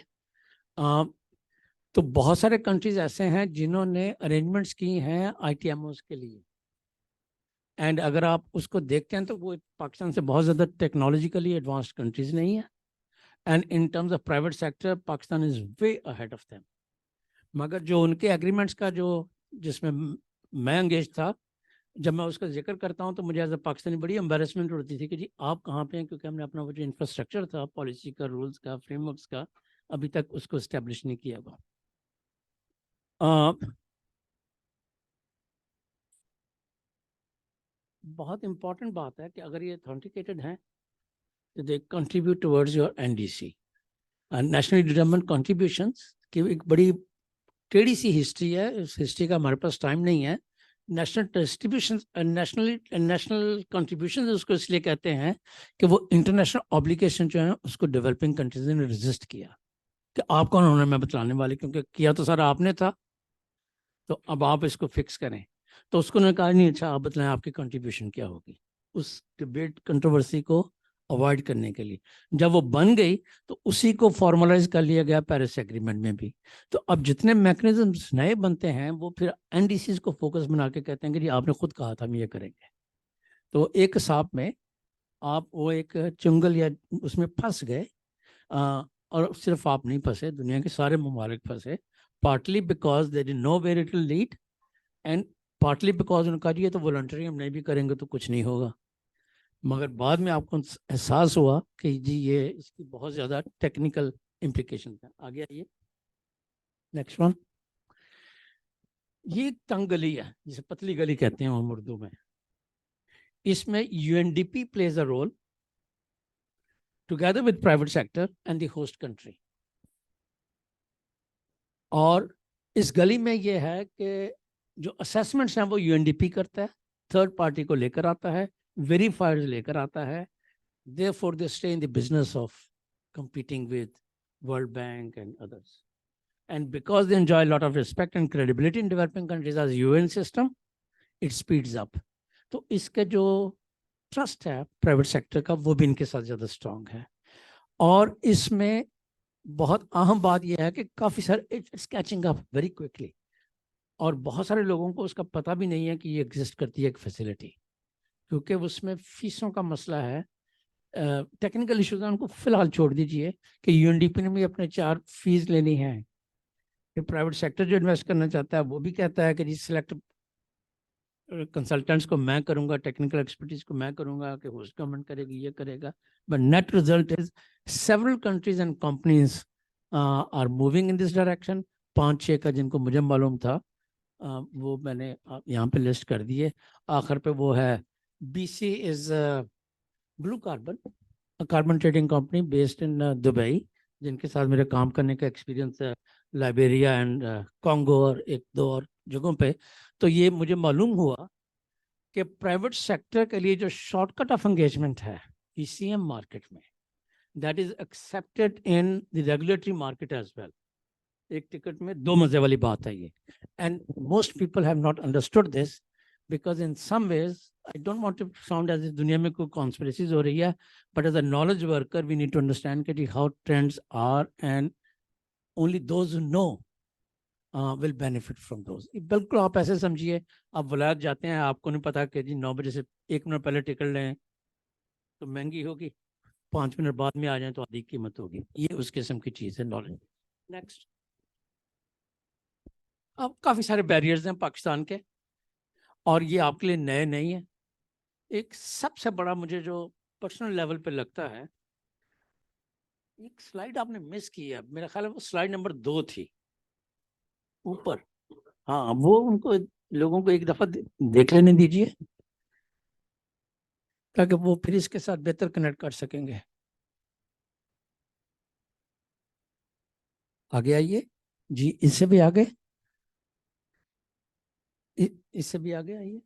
तो बहुत सारे कंट्रीज ऐसे हैं जिन्होंने अरेंजमेंट्स की हैं ITMOs के लिए. एंड अगर आप उसको देखते हैं तो वो पाकिस्तान से बहुत ज़्यादा टेक्नोलॉजिकली एडवांस्ड कंट्रीज नहीं है. And in terms of private sector Pakistan is way ahead of them. मगर जो उनके एग्रीमेंट्स का जो जिसमें मैं एंगेज था, जब मैं उसका जिक्र करता हूं तो मुझे एज अ पाकिस्तानी बड़ी एम्बेरसमेंट होती थी कि जी आप कहाँ पे हैं, क्योंकि हमने अपना वो जो इंफ्रास्ट्रक्चर था पॉलिसी का, रूल्स का, फ्रेमवर्क्स का, अभी तक उसको इस्टेब्लिश नहीं किया हुआ. बहुत इंपॉर्टेंट बात है कि अगर ये ऑथेंटिकेटेड हैं तो they contribute towards your NDC, nationally determined contributions की एक बड़ी टेढ़ी सी हिस्ट्री है. इस हिस्ट्री का हमारे पास टाइम नहीं है. नेशनल डिस्ट्रीब्यूशन, नेशनल कंट्रीब्यूशन उसको इसलिए कहते हैं कि वो इंटरनेशनल ऑब्लिगेशन जो है उसको डेवलपिंग कंट्रीज ने रेजिस्ट किया कि आप कौन होने में बतलाने वाले, क्योंकि किया तो सारा आपने था, तो अब आप इसको फिक्स करें. तो उसको ने कहा नहीं, अच्छा आप बतलाएं आपकी कंट्रीब्यूशन क्या होगी. उस डिबेट कंट्रोवर्सी को अवॉइड करने के लिए जब वो बन गई तो उसी को फॉर्मलाइज कर लिया गया पेरिस एग्रीमेंट में भी. तो अब जितने मैकेनिज्म्स नए बनते हैं वो फिर NDCs को फोकस बना के कहते हैं कि जी आपने खुद कहा था हम ये करेंगे. तो एक हिसाब में आप वो एक चुंगल या उसमें फंस गए, और सिर्फ आप नहीं फंसे, दुनिया के सारे ममालिक फंसे. Partly because they didn't know where it will lead, and partly because उन्होंने कहा जी ये तो वॉलंटरी, हम नहीं भी करेंगे तो कुछ नहीं होगा. मगर बाद में आपको एहसास हुआ कि जी ये इसकी बहुत ज़्यादा टेक्निकल इम्प्लीकेशन है. आगे आइए, नेक्स्ट वन. ये तंग गली है जिसे पतली गली कहते हैं हम उर्दू में. इसमें UNDP plays a role together with private sector and the host country. और इस गली में ये है कि जो असेसमेंट्स हैं वो UNDP करता है, थर्ड पार्टी को लेकर आता है, वेरीफायर्स लेकर आता है. Therefore, they stay in the business of competing with World Bank and others. And because they enjoy a lot of respect and credibility in developing countries as UN system, it speeds up. तो इसका जो trust है private sector का वो भी इनके साथ ज़्यादा स्ट्रांग है. और इसमें बहुत अहम बात यह है कि काफ़ी सारे it's catching up very quickly, और बहुत सारे लोगों को उसका पता भी नहीं है कि ये एग्जिस्ट करती है एक फैसिलिटी, क्योंकि उसमें फीसों का मसला है. टेक्निकल इश्यूज हैं उनको फिलहाल छोड़ दीजिए कि UNDP ने भी अपने 4 फीस लेनी है. फिर प्राइवेट सेक्टर जो इन्वेस्ट करना चाहता है वो भी कहता है कि जी सिलेक्ट कंसल्टेंट्स को मैं करूंगा, टेक्निकल एक्सपर्टीज को मैं करूंगा, कि होस्ट गवर्नमेंट करेगी, ये करेगा. But net result is several countries and companies are moving in this direction. 5-6 का जिनको मुझे मालूम था वो मैंने यहाँ पे लिस्ट कर दिए. आखिर पे वो है BC is blue carbon, carbon trading company based in Dubai, जिनके साथ मेरे काम करने का एक्सपीरियंस है लाइबेरिया एंड कॉन्गो और 1-2 और जगहों पे. तो ये मुझे मालूम हुआ कि प्राइवेट सेक्टर के लिए जो शॉर्टकट ऑफ एंगेजमेंट है ECM मार्केट में, that is accepted in the regulatory market as well. एक टिकट में 2 मजे वाली बात है ये. And most people have not understood this, because in some ways I don't want to sound as if दुनिया में कोई conspiracies हो रही है, but as a knowledge worker we need to understand कि how trends are, and only those who know will benefit from those. बिल्कुल आप ऐसे समझिए, आप वलायत जाते हैं, आपको नहीं पता कि जी 9 बजे से 1 मिनट पहले टिकट लें तो महंगी होगी, 5 मिनट बाद में आ जाए तो आधी कीमत होगी. ये उस किस्म की चीज़ है नॉलेज. नेक्स्ट. अब काफ़ी सारे बैरियर्स हैं पाकिस्तान के, और ये आपके लिए नए नहीं है. एक सबसे बड़ा मुझे जो पर्सनल लेवल पे लगता है, एक स्लाइड आपने मिस की है, मेरा ख्याल है वो स्लाइड नंबर 2 थी ऊपर. हाँ, वो उनको लोगों को एक दफा देख लेने दीजिए. ताकि वो फिर इसके साथ बेहतर कनेक्ट कर सकेंगे। आगे आइए जी, इससे भी आगे, इससे भी आगे आइए,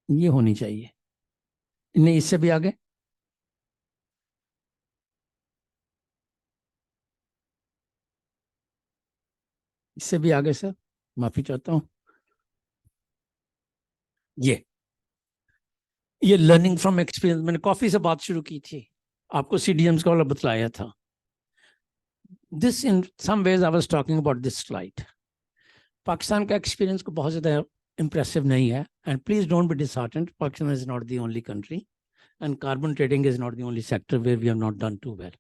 ये होनी चाहिए, नहीं इससे भी आगे, इससे भी आगे सर, माफी चाहता हूँ। ये लर्निंग फ्रॉम एक्सपीरियंस, मैंने कॉफी से बात शुरू की थी, आपको सीडीएम्स का वाला बतलाया था। This in some ways I was talking about this slide. Pakistan का एक्सपीरियंस को बहुत ज़्यादा impressive नहीं है, and please don't be disheartened, Pakistan is not the only country and carbon trading is not the only sector where we have not done too well,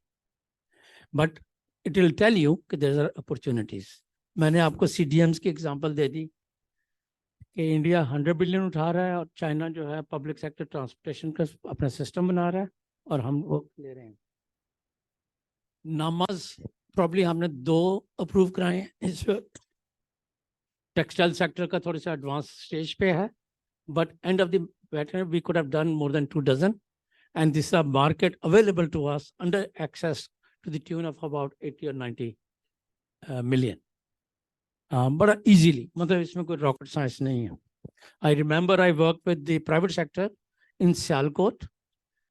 but it will tell you कि there are opportunities। मैंने आपको CDMs की example दे दी कि India 100 billion उठा रहा है और China जो है पब्लिक सेक्टर ट्रांसपोर्टेशन का अपना सिस्टम बना रहा है और हम वो ले रहे हैं। नामाज प्रॉब्ली हमने 2 अप्रूव कराए हैं, इस टेक्सटाइल सेक्टर का थोड़ा सा एडवांस स्टेज पे है, but end of the matter we could have done more than 2 dozen, and this is a market available to us under access to the tune of about 80 or 90 million, but easily, मतलब इसमें कोई rocket science नहीं है। I remember I worked with the private sector in Sialkot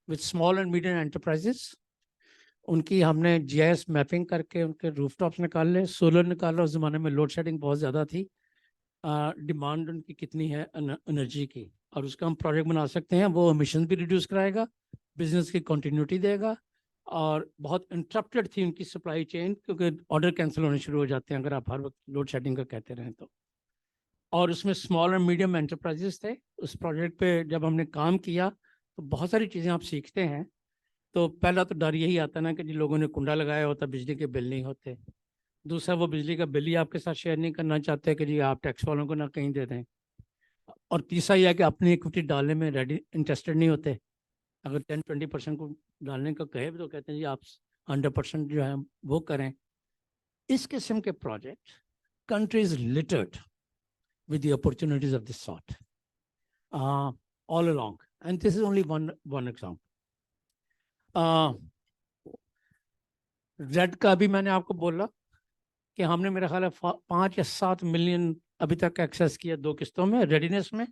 with small and medium enterprises। उनकी हमने GIS mapping करके उनके rooftops निकाल ले, सोलर निकाला, उस जमाने में लोड शेडिंग बहुत ज़्यादा थी, डिमांड उनकी कितनी है एनर्जी की, और उसका हम प्रोजेक्ट बना सकते हैं। वो एमिशन भी रिड्यूस कराएगा, बिजनेस की कंटिन्यूटी देगा, और बहुत इंटरप्टेड थी उनकी सप्लाई चेन, क्योंकि ऑर्डर कैंसिल होने शुरू हो जाते हैं अगर आप हर वक्त लोड शेडिंग का कहते रहें तो। और उसमें स्मॉल एंड मीडियम एंटरप्राइजेस थे। उस प्रोजेक्ट पे जब हमने काम किया तो बहुत सारी चीज़ें आप सीखते हैं। तो पहला तो डर यही आता ना कि जिन लोगों ने कुंडा लगाया होता बिजली के बिल नहीं होते। दूसरा, वो बिजली का बिल ही आपके साथ शेयर नहीं करना चाहते कि जी आप टैक्स वालों को ना कहीं दे दें। और तीसरा यह है कि अपनी इक्विटी डालने में रेडी इंटरेस्टेड नहीं होते। अगर 10-20% को डालने का कहे तो कहते हैं जी आप 100% जो है वो करें। इस किस्म के project country is littered with the opportunities of this sort all along, and this is only one example। Red का भी मैंने आपको बोला कि हमने मेरा ख्याल है 5 या 7 मिलियन अभी तक एक्सेस किया 2 किस्तों में रेडीनेस में,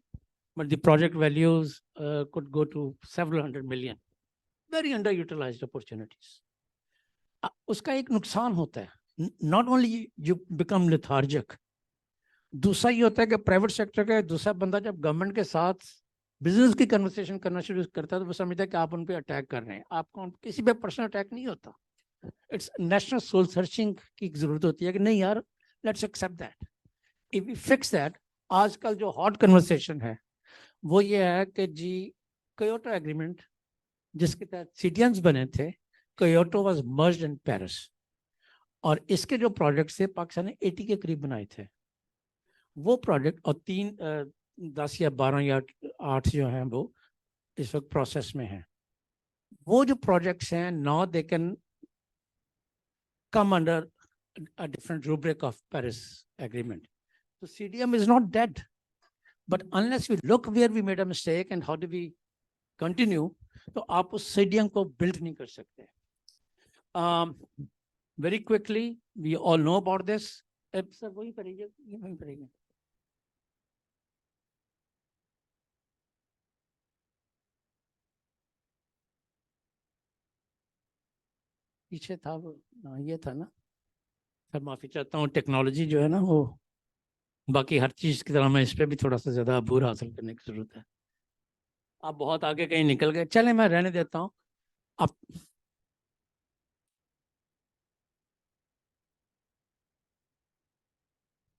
but the project values could go to several hundred million, very under utilised opportunities. उसका एक नुकसान होता है, not only you become lethargic, दूसरा ये होता है कि प्राइवेट सेक्टर का दूसरा बंदा जब गवर्नमेंट के साथ बिजनेस की कन्वर्सेशन करना शुरू करता है तो वो समझता है कि आप उन पर अटैक कर रहे हैं। आपको किसी पे पर्सनल अटैक नहीं होता, इट्स नेशनल सोल सर्चिंग की जरूरत होती है कि नहीं यार, let's accept that, if we fix that. आजकल जो हॉट कन्वर्सेशन है वो ये है कि जी क्योटो एग्रीमेंट जिसके तहत सीटीएम्स बने थे, Kyoto was merged in Paris, और इसके जो प्रोजेक्ट्स थे पाकिस्तान ने 80 के करीब बनाए थे। वो प्रोजेक्ट और 10 या 12 या 8 जो हैं वो इस वक्त प्रोसेस में हैं। वो जो प्रोजेक्ट्स हैं now they can come under a different rubric of Paris Agreement. So CDM is not dead, but unless we look where we made a mistake and how do we continue, तो आप उस CDM को build नहीं कर सकते। Very quickly, we all know about this। Sir वही करेंगे, ये वही करेंगे। पीछे था वो, ये था ना सर, माफी चाहता हूँ, टेक्नोलॉजी जो है ना वो बाकी हर चीज की तरह मैं इस पे भी थोड़ा सा ज्यादा अबूर हासिल करने की जरूरत है। आप बहुत आगे कहीं निकल गए, चले मैं रहने देता हूँ। आप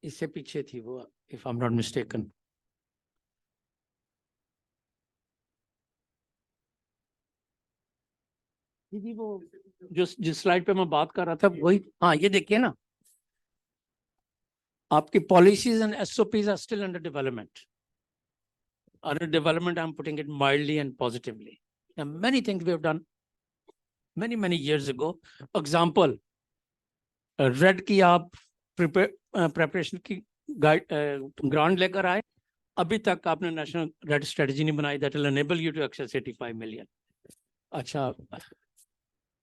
इससे पीछे थी वो, if I am not mistaken. जी वो जो जिस स्लाइड पे मैं बात कर रहा था वही, हाँ ये देखिए ना, आपकी policies and SOPs are still under development. Under development, I'm putting it mildly and positively. And many things we have done many years ago. Example, red की आप प्रिपरेशन की ग्रांट लेकर आए, अभी तक आपने नेशनल रेड स्ट्रेटजी नहीं बनाई that will enable you to access 85 million. अच्छा,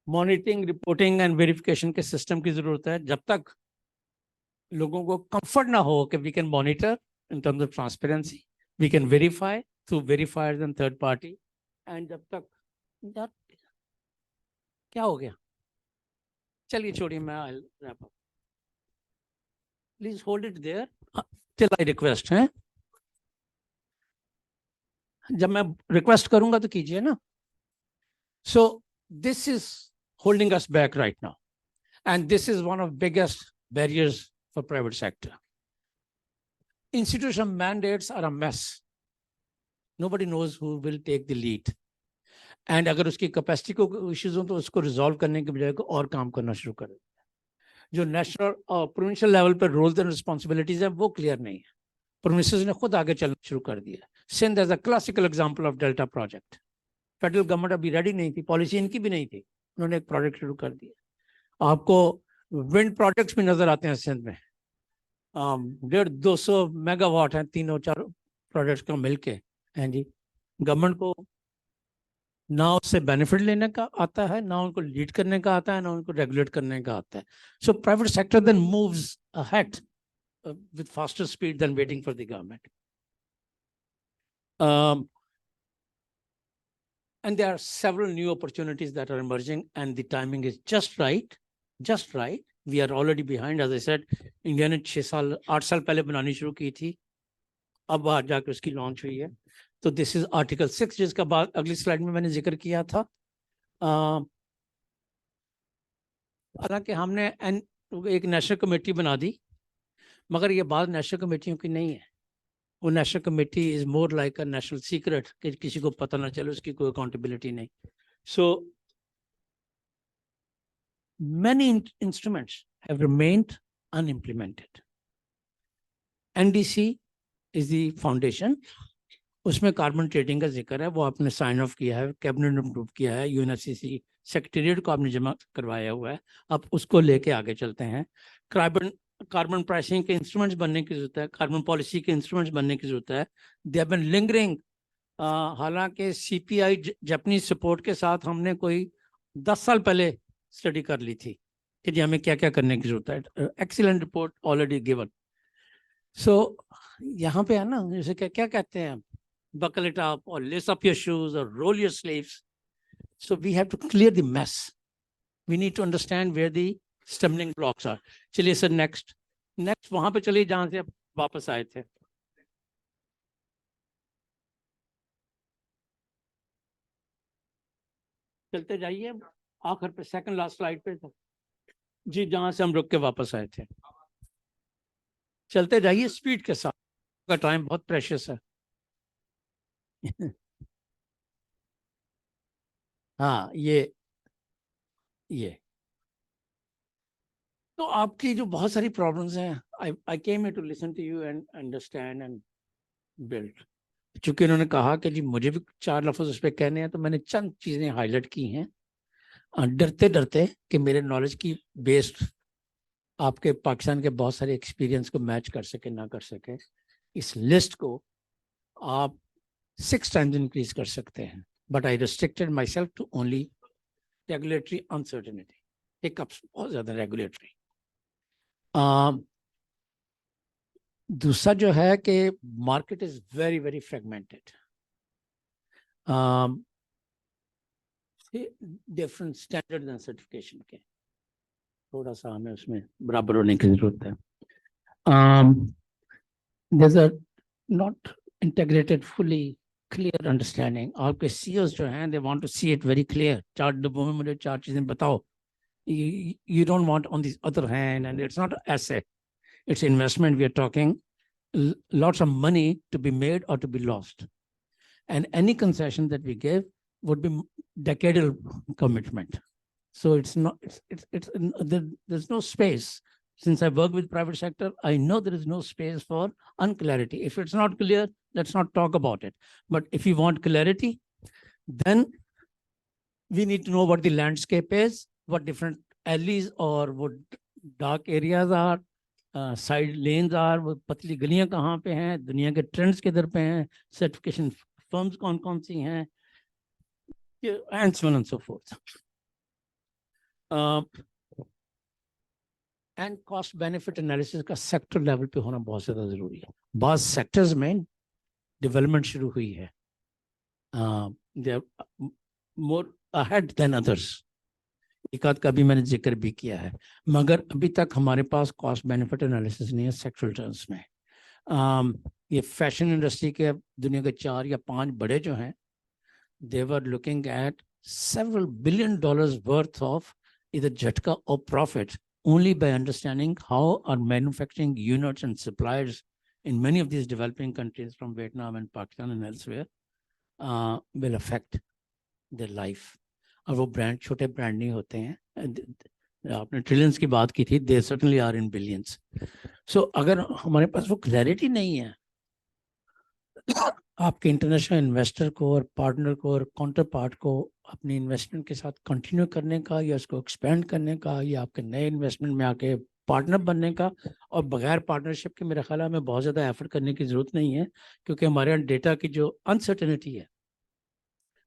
मॉनिटरिंग, रिपोर्टिंग एंड वेरिफिकेशन के सिस्टम की जरूरत है। जब तक लोगों को कंफर्ट ना हो कि we can monitor in terms of transparency, we can verify through verifiers and third party, and जब तक यार क्या हो गया, चलिए छोड़िए, मैं I wrap up, please hold it there till I request है। जब मैं रिक्वेस्ट करूंगा तो कीजिए ना। So this is holding us back right now, and this is one of biggest barriers for private sector. Institutional mandates are a mess. Nobody knows who will take the lead. And अगर उसकी capacity को issues हो तो उसको resolve करने के बजाय और काम करना शुरू करे। जो नेशनल और प्रोविंशियल लेवल पर रोल्स एंड रिस्पॉन्सिबिलिटीज है वो क्लियर नहीं है। प्रोविंसेस ने खुद आगे चलना शुरू कर दिया। Sindh as a classical example of delta project. Federal government अभी रेडी नहीं थी, पॉलिसी इनकी भी नहीं थी, उन्होंने एक प्रोजेक्ट शुरू कर दिया। आपको विंड प्रोजेक्ट्स भी नजर आते हैं सिंध में, 150-200 मेगावाट हैं, तीनों चारों प्रोजेक्ट्स को मिलके हैं जी। गवर्नमेंट को ना उससे बेनिफिट लेने का आता है, ना उनको लीड करने का आता है, ना उनको रेगुलेट करने का आता है। So private sector then moves ahead with faster speed than waiting for the government. And there are several new opportunities that are emerging, and the timing is just right. Just right. We are already behind. As I said, India ने 6-8 साल पहले बनानी शुरू की थी, अब आज जाकर उसकी लॉन्च हुई है। तो दिस इज आर्टिकल 6, जिसका बाद अगली स्लाइड में मैंने जिक्र किया था। हालांकि हमने एक नेशनल कमेटी बना दी, मगर ये बात नेशनल कमेटियों की नहीं है। वो national committee is more like a national secret, कि किसी को पता ना चले, उसकी कोई अकाउंटेबिलिटी नहीं। सो many instruments have remained unimplemented. NDC is the foundation. उसमें कार्बन ट्रेडिंग का जिक्र है, वो आपने साइन ऑफ किया है, कैबिनेट ने अप्रूव किया है, यूएनएफसीसी सेक्रेटेरिएट को आपने जमा करवाया हुआ है। अब उसको लेके आगे चलते हैं। कार्बन प्राइसिंग के इंस्ट्रूमेंट्स बनने की जरूरत है, कार्बन पॉलिसी के इंस्ट्रूमेंट्स बनने की जरूरत है। They have been lingering. हालांकि सीपीआई जापानीज सपोर्ट के साथ हमने कोई 10 साल पहले स्टडी कर ली थी कि जी हमें क्या क्या करने की जरूरत है। Excellent report already given. So यहाँ पे है ना, जैसे क्या क्या कहते हैं, buckle it up or lace up your shoes or roll your sleeves. So we have to clear the mess. We need to understand where the stumbling blocks are. चलिए सर next वहां पे चलिए जहां से आप वापस आए थे। चलते जाइए आखिर पे, सेकंड लास्ट स्लाइड पे था जी, जहां से हम रुक के वापस आए थे। चलते जाइए स्पीड के साथ, का टाइम बहुत प्रेशियस है। हाँ, ये तो आपकी जो बहुत सारी प्रॉब्लम्स हैं, I came here to listen to you and understand and build. चूंकि उन्होंने कहा कि जी मुझे भी 4 लफ्ज उस पर कहने हैं, तो मैंने चंद चीजें हाईलाइट की हैं, डरते डरते कि मेरे नॉलेज की बेस्ड आपके पाकिस्तान के बहुत सारे एक्सपीरियंस को मैच कर सके ना कर सके। इस लिस्ट को आप 6 टाइम्स इंक्रीज कर सकते हैं, but I restricted myself to only regulatory uncertainty, hiccups बहुत ज्यादा रेगुलेटरी। दूसरा जो है कि market is very very fragmented, different standard and certification के, थोड़ा सा हमें उसमें बराबर होने की जरूरत है। there's a not integrated fully clear understanding. आपके CEOs जो हैं, they want to see it very clear. 4 डब्बों में मुझे 4 चीजें बताओ। You don't want on the other hand, and it's not asset, it's investment. We are talking lots of money to be made or to be lost, and any concession that we give would be decadal commitment. So it's not, there's no space. Since I work with private sector, I know there is no space for unclarity. If it's not clear, let's not talk about it. But if you want clarity, then we need to know what the landscape is, what different alleys or what dark areas are, side lanes are, वो पतली गलियां कहाँ पे हैं, दुनिया के trends किधर पे हैं, सर्टिफिकेशन फर्म्स कौन कौन सी हैं, and so on and so fourth. And cost benefit analysis का सेक्टर लेवल पे होना बहुत ज़्यादा ज़रूरी है। बहुत सेक्टर्स में डेवलपमेंट शुरू हुई है, they are more ahead than others, एक आध का भी मैंने जिक्र भी किया है, मगर अभी तक हमारे पास कॉस्ट बेनिफिट एनालिसिस नहीं है सेक्टरल टर्म्स में। ये फैशन इंडस्ट्री के दुनिया के 4 या 5 बड़े जो हैं, they were looking at several $billion worth of either jhatka or profit only by understanding how our manufacturing units and suppliers in many of these developing countries from Vietnam and Pakistan and elsewhere will affect their life. और वो brand छोटे brand नहीं होते हैं, आपने trillions की बात की थी, they certainly are in billions. So अगर हमारे पास वो क्लैरिटी नहीं है आपके इंटरनेशनल इन्वेस्टर को और पार्टनर को और काउंटर पार्ट को अपनी इन्वेस्टमेंट के साथ कंटिन्यू करने का या उसको एक्सपेंड करने का या आपके नए इन्वेस्टमेंट में आके पार्टनर बनने का, और बगैर पार्टनरशिप के मेरे ख्याल में बहुत ज़्यादा एफर्ट करने की ज़रूरत नहीं है, क्योंकि हमारे यहाँ डेटा की जो अनसर्टेनिटी है,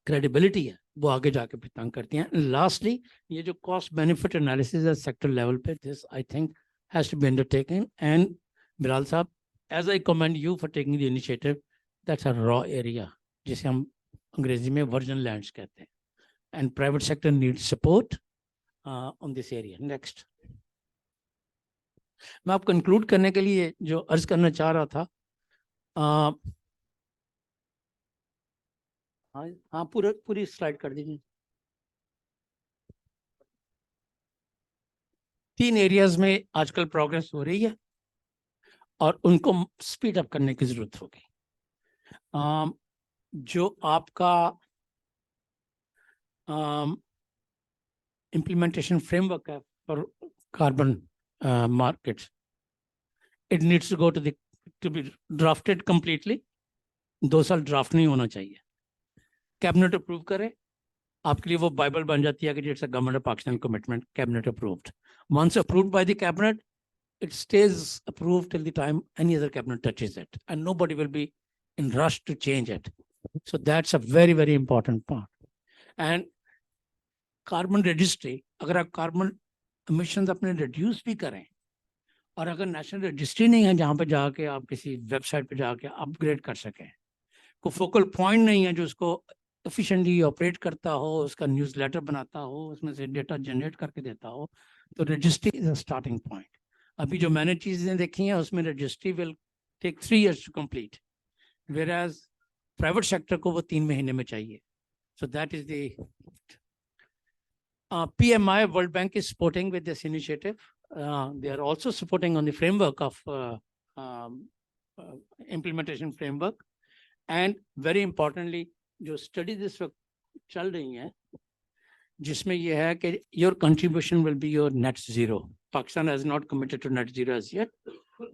क्रेडिबिलिटी है, वो आगे जाके फिर तंग करती हैं। लास्टली, ये जो कॉस्ट बेनिफिट एनालिसिस है सेक्टर लेवल पे, this I think has to be undertaken, and Bilal साहब, as I commend you for taking the initiative, that's a raw area जिसे हम अंग्रेजी में वर्जन लैंड्स कहते हैं, and private sector needs support on this area. Next, मैं आप conclude करने के लिए जो अर्ज करना चाह रहा था, हाँ पूरी स्लाइड कर दीजिए। 3 एरियाज में आजकल प्रोग्रेस हो रही है और उनको स्पीड अप करने की जरूरत होगी। जो आपका इम्प्लीमेंटेशन फ्रेमवर्क है for carbon markets, it needs to be drafted completely. 2 साल ड्राफ्ट नहीं होना चाहिए, कैबिनेट अप्रूव करे, आपके लिए वो बाइबल बन जाती है कि it's a government of Pakistan commitment, cabinet approved. Once approved by the cabinet, it stays approved till the time any other cabinet touches it, and nobody will be in rush to change it. So that's a very, very important part. And carbon registry, अगर आप carbon emissions अपने reduce भी करें, और अगर national registry नहीं है जहाँ पे जाके आप किसी वेबसाइट पे जाके अपग्रेड कर सकें, कोई फोकल पॉइंट नहीं है जो उसको एफिशिएंटली ऑपरेट करता हो, उसका न्यूज़लेटर बनाता हो, उसमें से डेटा जनरेट करके देता हो, तो registry is a starting point. अभी जो मैंने चीजें देखी हैं उसमें registry will take 3 years to complete, whereas private sector को वो 3 महीने में चाहिए। So that is the PMI, World Bank is supporting with this initiative. They are also supporting on the framework of implementation framework, and very importantly जो studies इस वक्त चल रही हैं जिसमें यह है कि your contribution will be your net zero. Pakistan has not committed to net zero as yet.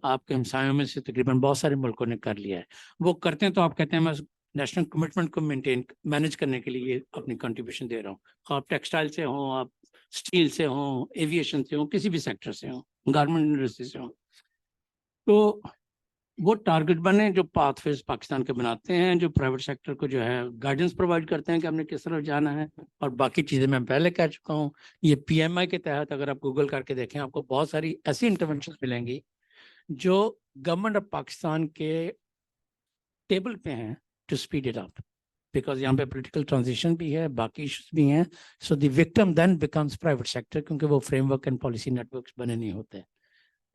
आपके हमसायों में से तकरीबन बहुत सारे मुल्कों ने कर लिया है, वो करते हैं तो आप कहते हैं मैं नेशनल कमिटमेंट को मैनेज करने के लिए अपनी कंट्रीब्यूशन दे रहा हूँ। आप टेक्सटाइल से हों, आप स्टील से हों, एविएशन से हों, किसी भी सेक्टर से हों, गारमेंट इंडस्ट्री से हों, तो वो टारगेट बने जो पाथवेज पाकिस्तान के बनाते हैं, जो प्राइवेट सेक्टर को जो है गाइडेंस प्रोवाइड करते हैं कि हमने किस तरफ जाना है। और बाकी चीज़ें मैं पहले कह चुका हूँ। ये PMI के तहत अगर आप गूगल करके देखें, आपको बहुत सारी ऐसी इंटरवेंशन मिलेंगी जो गवर्नमेंट ऑफ पाकिस्तान के टेबल पे हैं to speed it up, because यहाँ पे पोलिटिकल ट्रांजिशन भी है, बाकी इश्यूज भी हैं। So the victim then becomes private sector, क्योंकि वो फ्रेमवर्क एंड पॉलिसी नेटवर्क्स बने नहीं होते।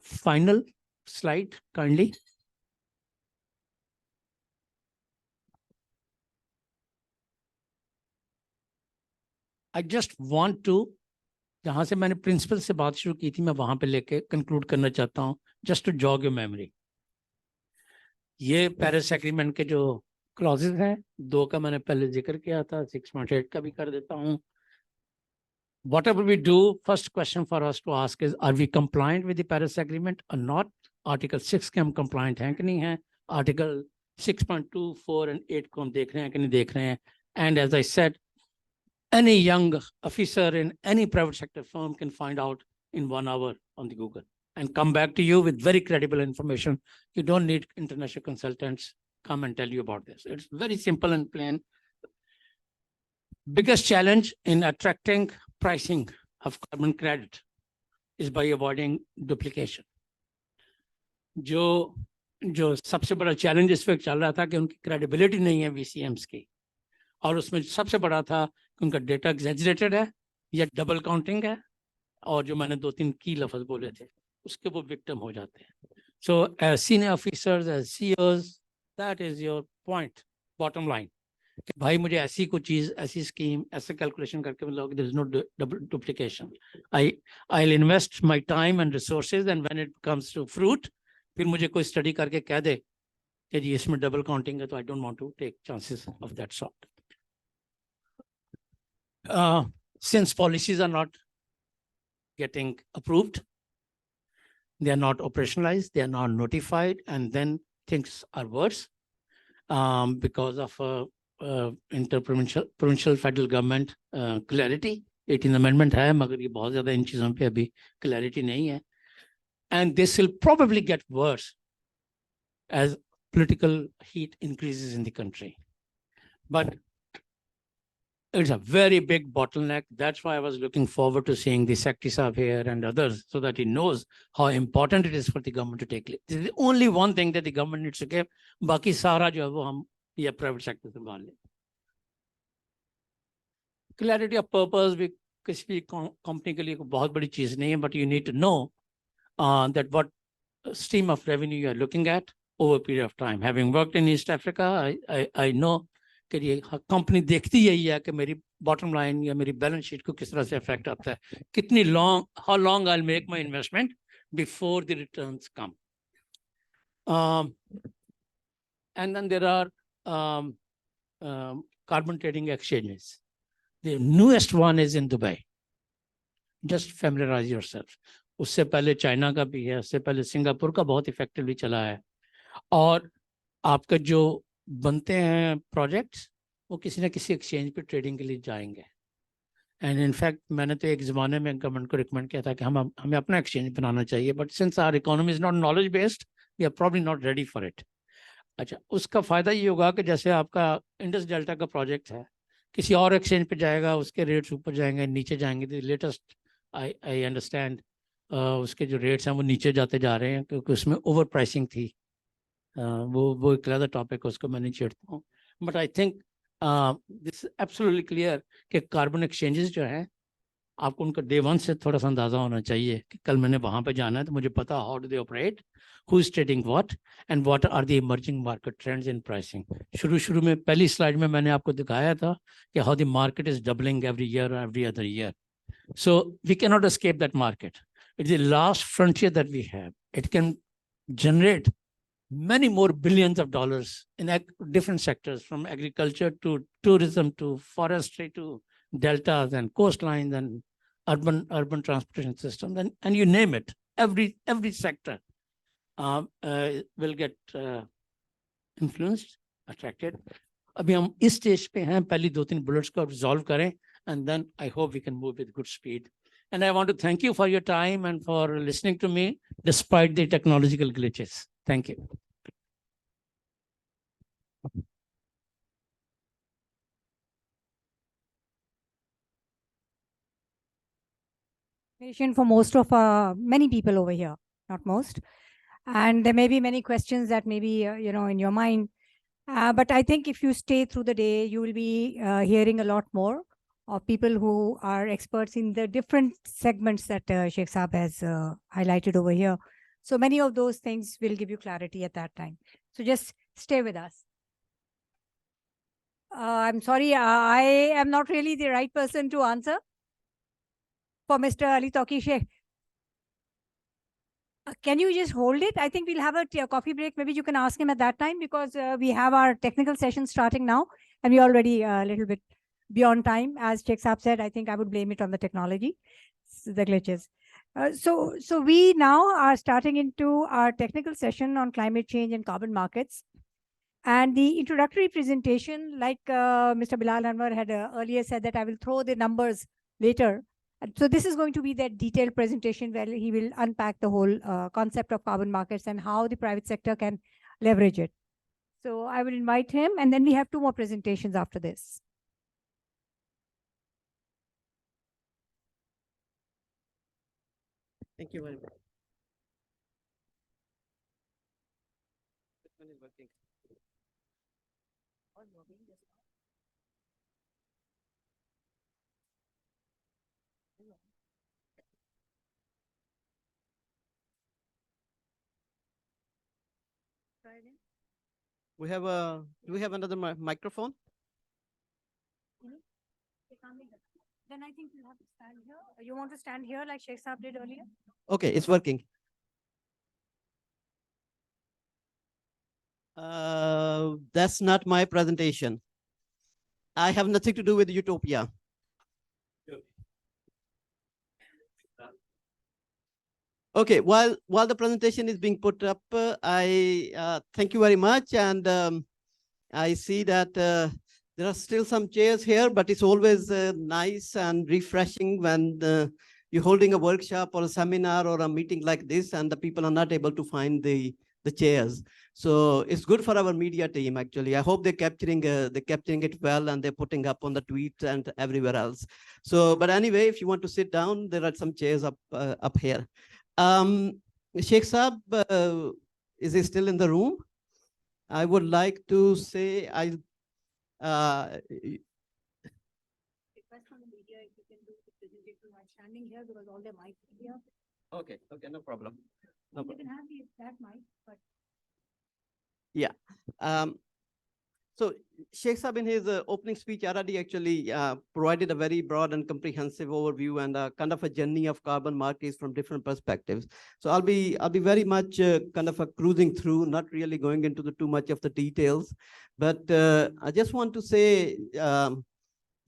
Final slide kindly. I just want to, जहाँ से मैंने प्रिंसिपल से बात शुरू की थी, मैं वहां पे लेके कंक्लूड करना चाहता हूँ, just to jog your memory. ये पेरिस एग्रीमेंट के जो क्लॉजेज हैं, 2 का मैंने पहले जिक्र किया था, 6.8 का भी कर देता हूँ। Whatever we do, first question for us to ask is, are we compliant with the Paris Agreement or not? Article 6 के हम compliant हैं कि नहीं हैं? Article 6.2, 4 and 8 को हम देख रहे हैं कि नहीं देख रहे हैं? And as I said, any young officer in any private sector firm can find out in 1 hour on the Google and come back to you with very credible information. You don't need international consultants come and tell you about this. It's very simple and plain. Biggest challenge in attracting pricing of carbon credit is by avoiding duplication. जो सबसे बड़ा challenge इस वक्त चल रहा था कि उनकी क्रेडिबिलिटी नहीं है वीसीएम्स की, और उसमें सबसे बड़ा था कि उनका डेटा एग्जैजरेटेड है या डबल काउंटिंग है, और जो मैंने 2-3 की लफ्ज बोले थे उसके वो विक्टिम हो जाते हैं. So as senior officers, as CEOs, that is your point, bottom line, कि भाई मुझे ऐसी कोई चीज, ऐसी स्कीम, ऐसे कैलकुलेशन करके मतलब there is no duplication. I will invest my time and resources, and when it comes to fruit, फिर मुझे कोई स्टडी करके कह दे कि जी इसमें डबल काउंटिंग है, तो I don't want to take chances of that sort. Since policies are not getting approved, they are not operationalized, they are not notified, and then things are worse because of provincial federal government clarity. 18th amendment है, मगर ये बहुत ज़्यादा इन चीज़ों पे अभी clarity नहीं है. And this will probably get worse as political heat increases in the country. But it's a very big bottleneck. That's why I was looking forward to seeing the Secretary Saab here and others, so that he knows how important it is for the government to take lead. This is the only one thing that the government needs to give. Baki sara jo hai wo hum ya private sector se संभाल ले. Clarity of purpose भी किसी भी company के लिए कोई बहुत बड़ी चीज नहीं है, but you need to know that what stream of revenue you are looking at over a period of time. Having worked in East Africa, I know कि ये कंपनी देखती यही है कि मेरी बॉटम लाइन या मेरी बैलेंस शीट को किस तरह से अफेक्ट आता है, कितनी how long I'll make my investment before the returns come. And then there are carbon trading exchanges. The newest one is in Dubai. Just familiarize yourself. उससे पहले चाइना का भी है, उससे पहले सिंगापुर का बहुत इफेक्टिवली चला है, और आपका जो बनते हैं प्रोजेक्ट्स वो किसी न किसी एक्सचेंज पे ट्रेडिंग के लिए जाएंगे. एंड इनफैक्ट मैंने तो एक ज़माने में गवर्नमेंट को रिकमेंड किया था कि हमें अपना एक्सचेंज बनाना चाहिए, but since our economy is not knowledge based, we are probably not ready for it. अच्छा, उसका फ़ायदा ये होगा कि जैसे आपका इंडस डेल्टा का प्रोजेक्ट है, किसी और एक्सचेंज पे जाएगा, उसके रेट्स ऊपर जाएंगे, नीचे जाएंगे. तो लेटेस्ट आई अंडरस्टैंड उसके जो रेट्स हैं वो नीचे जाते जा रहे हैं, क्योंकि उसमें ओवर प्राइसिंग थी. वो एक अलग टॉपिक है, उसको मैं नहीं छेड़ता हूँ. But I think this absolutely clear कि कार्बन एक्सचेंजेस जो हैं, आपको उनका डे वन से थोड़ा सा अंदाजा होना चाहिए कि कल मैंने वहाँ पे जाना है तो मुझे पता how do they operate, who is trading what, and what are the emerging market trends in pricing. शुरू में पहली स्लाइड में मैंने आपको दिखाया था कि how the market is doubling every year, every other year. So we can not escape that market. It's the last frontier that we have. It can generate many more billions of dollars in different sectors, from agriculture to tourism to forestry to deltas and coastlines and urban transportation systems, and you name it. Every sector will get influenced, attracted. अभी हम इस stage पे हैं, पहली 2-3 bullets को resolve करें, and then I hope we can move with good speed. And I want to thank you for your time and for listening to me despite the technological glitches. Thank you. For most of many people over here, not most, and there may be many questions that may be in your mind. But I think if you stay through the day, you will be hearing a lot more of people who are experts in the different segments that Sheikh Saab has highlighted over here. So many of those things will give you clarity at that time. So just stay with us. I'm sorry, I am not really the right person to answer for Mr. Ali Tauqi Sheikh. Can you just hold it? I think we'll have a coffee break. Maybe you can ask him at that time, because we have our technical session starting now, and we're already a little bit beyond time. As Sheikh Saab said, I think I would blame it on the technology, the glitches. So we now are starting into our technical session on climate change and carbon markets. And the introductory presentation, like Mr. Bilal Anwar had earlier said, that I will throw the numbers later. And so this is going to be that detailed presentation where he will unpack the whole concept of carbon markets and how the private sector can leverage it. So I will invite him, and then we have 2 more presentations after this. Thank you very much. Which one is working? We have a, do we have another microphone? Then I think you have to stand here. You want to stand here like Sheikh Saab did earlier? Okay, it's working. That's not my presentation. I have nothing to do with utopia. Okay, while the presentation is being put up, I thank you very much, and I see that there are still some chairs here, but it's always nice and refreshing when you're holding a workshop or a seminar or a meeting like this, and the people are not able to find the chairs. So it's good for our media team, actually. I hope they're capturing it well, and they're putting up on the tweet and everywhere else. So, but anyway, if you want to sit down, there are some chairs up here. Sheikh Saab, is he still in the room? I would like to say, Request from the media if you can do the presentation while standing here, because all the mics are here. okay, no problem. No You problem. can have that mic, but So Sheikh Saab, in his opening speech already actually provided a very broad and comprehensive overview and kind of a journey of carbon markets from different perspectives. So I'll be very much kind of cruising through, not really going into too much of the details. But I just want to say,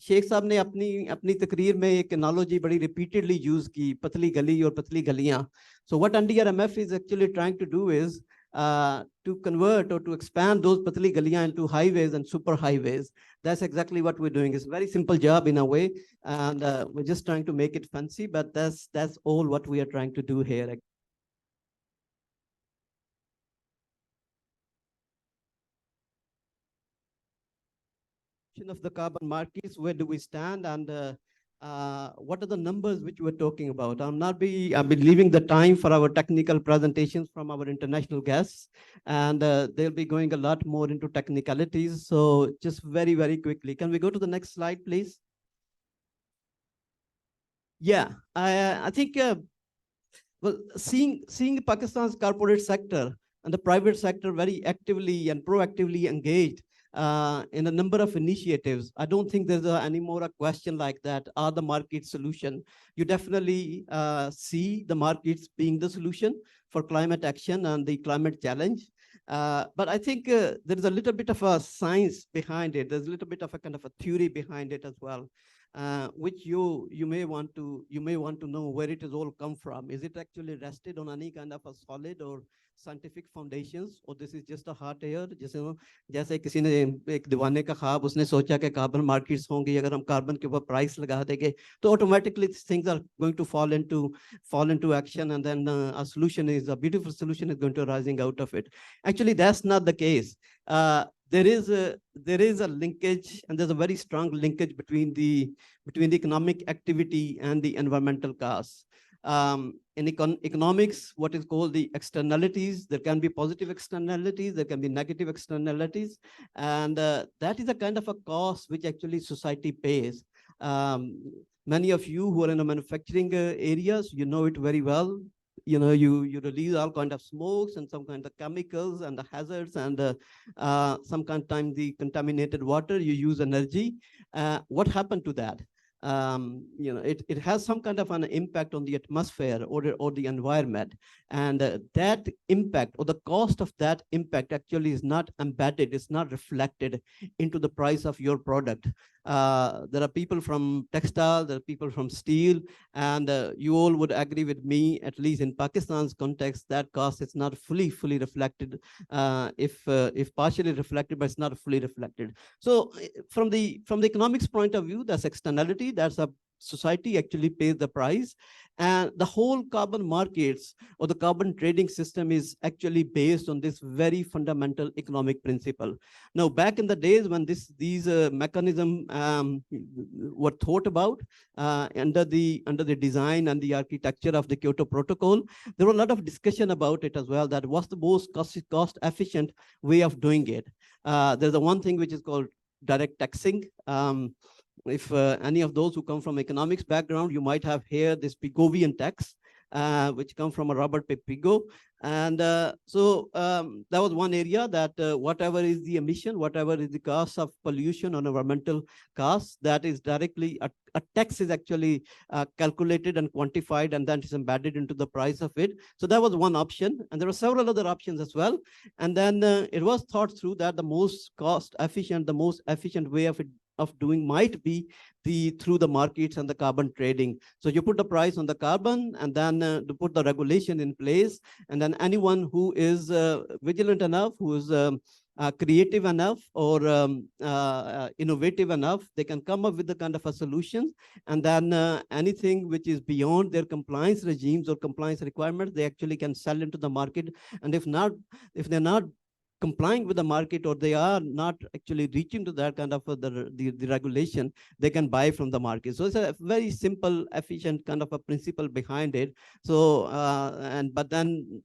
Sheikh साहब ने अपनी तकरीर में एक analogy बड़ी repeatedly use की, पतली गली और पतली गलियां. So what NDRMF is actually trying to do is to convert or to expand those patli galiyan into highways and super highways. That's exactly what we're doing. It's a very simple job in a way, and we're just trying to make it fancy, but that's all what we are trying to do here. Of the carbon markets, where do we stand, and what are the numbers which we're talking about? I'll be leaving the time for our technical presentations from our international guests, and they'll be going a lot more into technicalities. So just very, very quickly, can we go to the next slide, please? Yeah, I think, well, seeing Pakistan's corporate sector and the private sector very actively and proactively engaged in a number of initiatives, I don't think there's any more a question like that. Are the market solution? You definitely see the markets being the solution for climate action and the climate challenge. But I think there is a little bit of a science behind it. There's a little bit of a kind of a theory behind it as well, which you may want to know where it has all come from. Is it actually rested on any kind of a solid or scientific foundations, or this is just a hot air? जैसे किसी ने एक दीवाने का ख्वाब, उसने सोचा कि कार्बन मार्केट्स होंगी, अगर हम कार्बन के ऊपर प्राइस लगा देंगे तो automatically things are going to fall into action, and then a beautiful solution is going to rising out of it. Actually, that's not the case. There is a linkage, and there's a very strong linkage between the economic activity and the environmental costs. In economics, what is called the externalities, there can be positive externalities, there can be negative externalities, and that is a kind of a cost which actually society pays. Many of you who are in the manufacturing areas, you know it very well. You know, you release all kind of smokes and some kind of chemicals and the hazards, and sometimes the contaminated water, you use energy. What happened to that? You know, it has some kind of an impact on the atmosphere or the environment, and that impact or the cost of that impact actually is not embedded, it's not reflected into the price of your product. There are people from textile, there are people from steel, and you all would agree with me, at least in Pakistan's context, that cost is not fully reflected. If partially reflected, but it's not fully reflected. So from the economics point of view, that's externality. That's a society actually pays the price. And the whole carbon markets or the carbon trading system is actually based on this very fundamental economic principle. Now, back in the days when these mechanisms were thought about under the design and the architecture of the Kyoto Protocol, there were a lot of discussion about it as well, that what's the most cost efficient way of doing it. There's the one thing which is called direct taxing. If any of those who come from economics background, you might have heard this Pigovian tax, which come from a Robert Pigo. And so that was one area that whatever is the emission, whatever is the cost of pollution or environmental costs, that is directly, a tax is actually calculated and quantified, and then it's embedded into the price of it. So that was one option. And there were several other options as well. And then it was thought through that the most cost efficient, the most efficient way of doing might be through the markets and the carbon trading. So you put the price on the carbon, and then to put the regulation in place, and then anyone who is vigilant enough, who is creative enough or innovative enough, they can come up with the kind of a solution. And then anything which is beyond their compliance regimes or compliance requirements, they actually can sell into the market. And if they're not complying with the market, or they are not actually reaching to that kind of the regulation, they can buy from the market. So it's a very simple, efficient kind of a principle behind it. So but then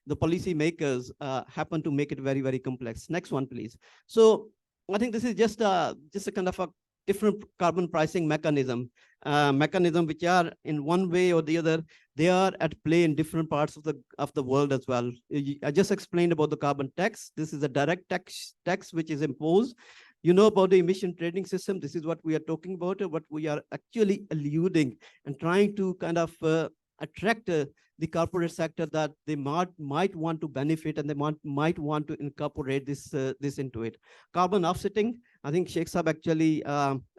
the policy makers happen to make it very, very complex. Next one, please. So I think this is just a kind of a different carbon pricing mechanism which are in one way or the other, they are at play in different parts of the world as well. I just explained about the carbon tax. This is a direct tax which is imposed. You know about the emission trading system. This is what we are talking about, what we are actually alluding and trying to kind of attract the corporate sector, that they might want to benefit, and they might want to incorporate this into it. Carbon offsetting, I think Sheikh Saab actually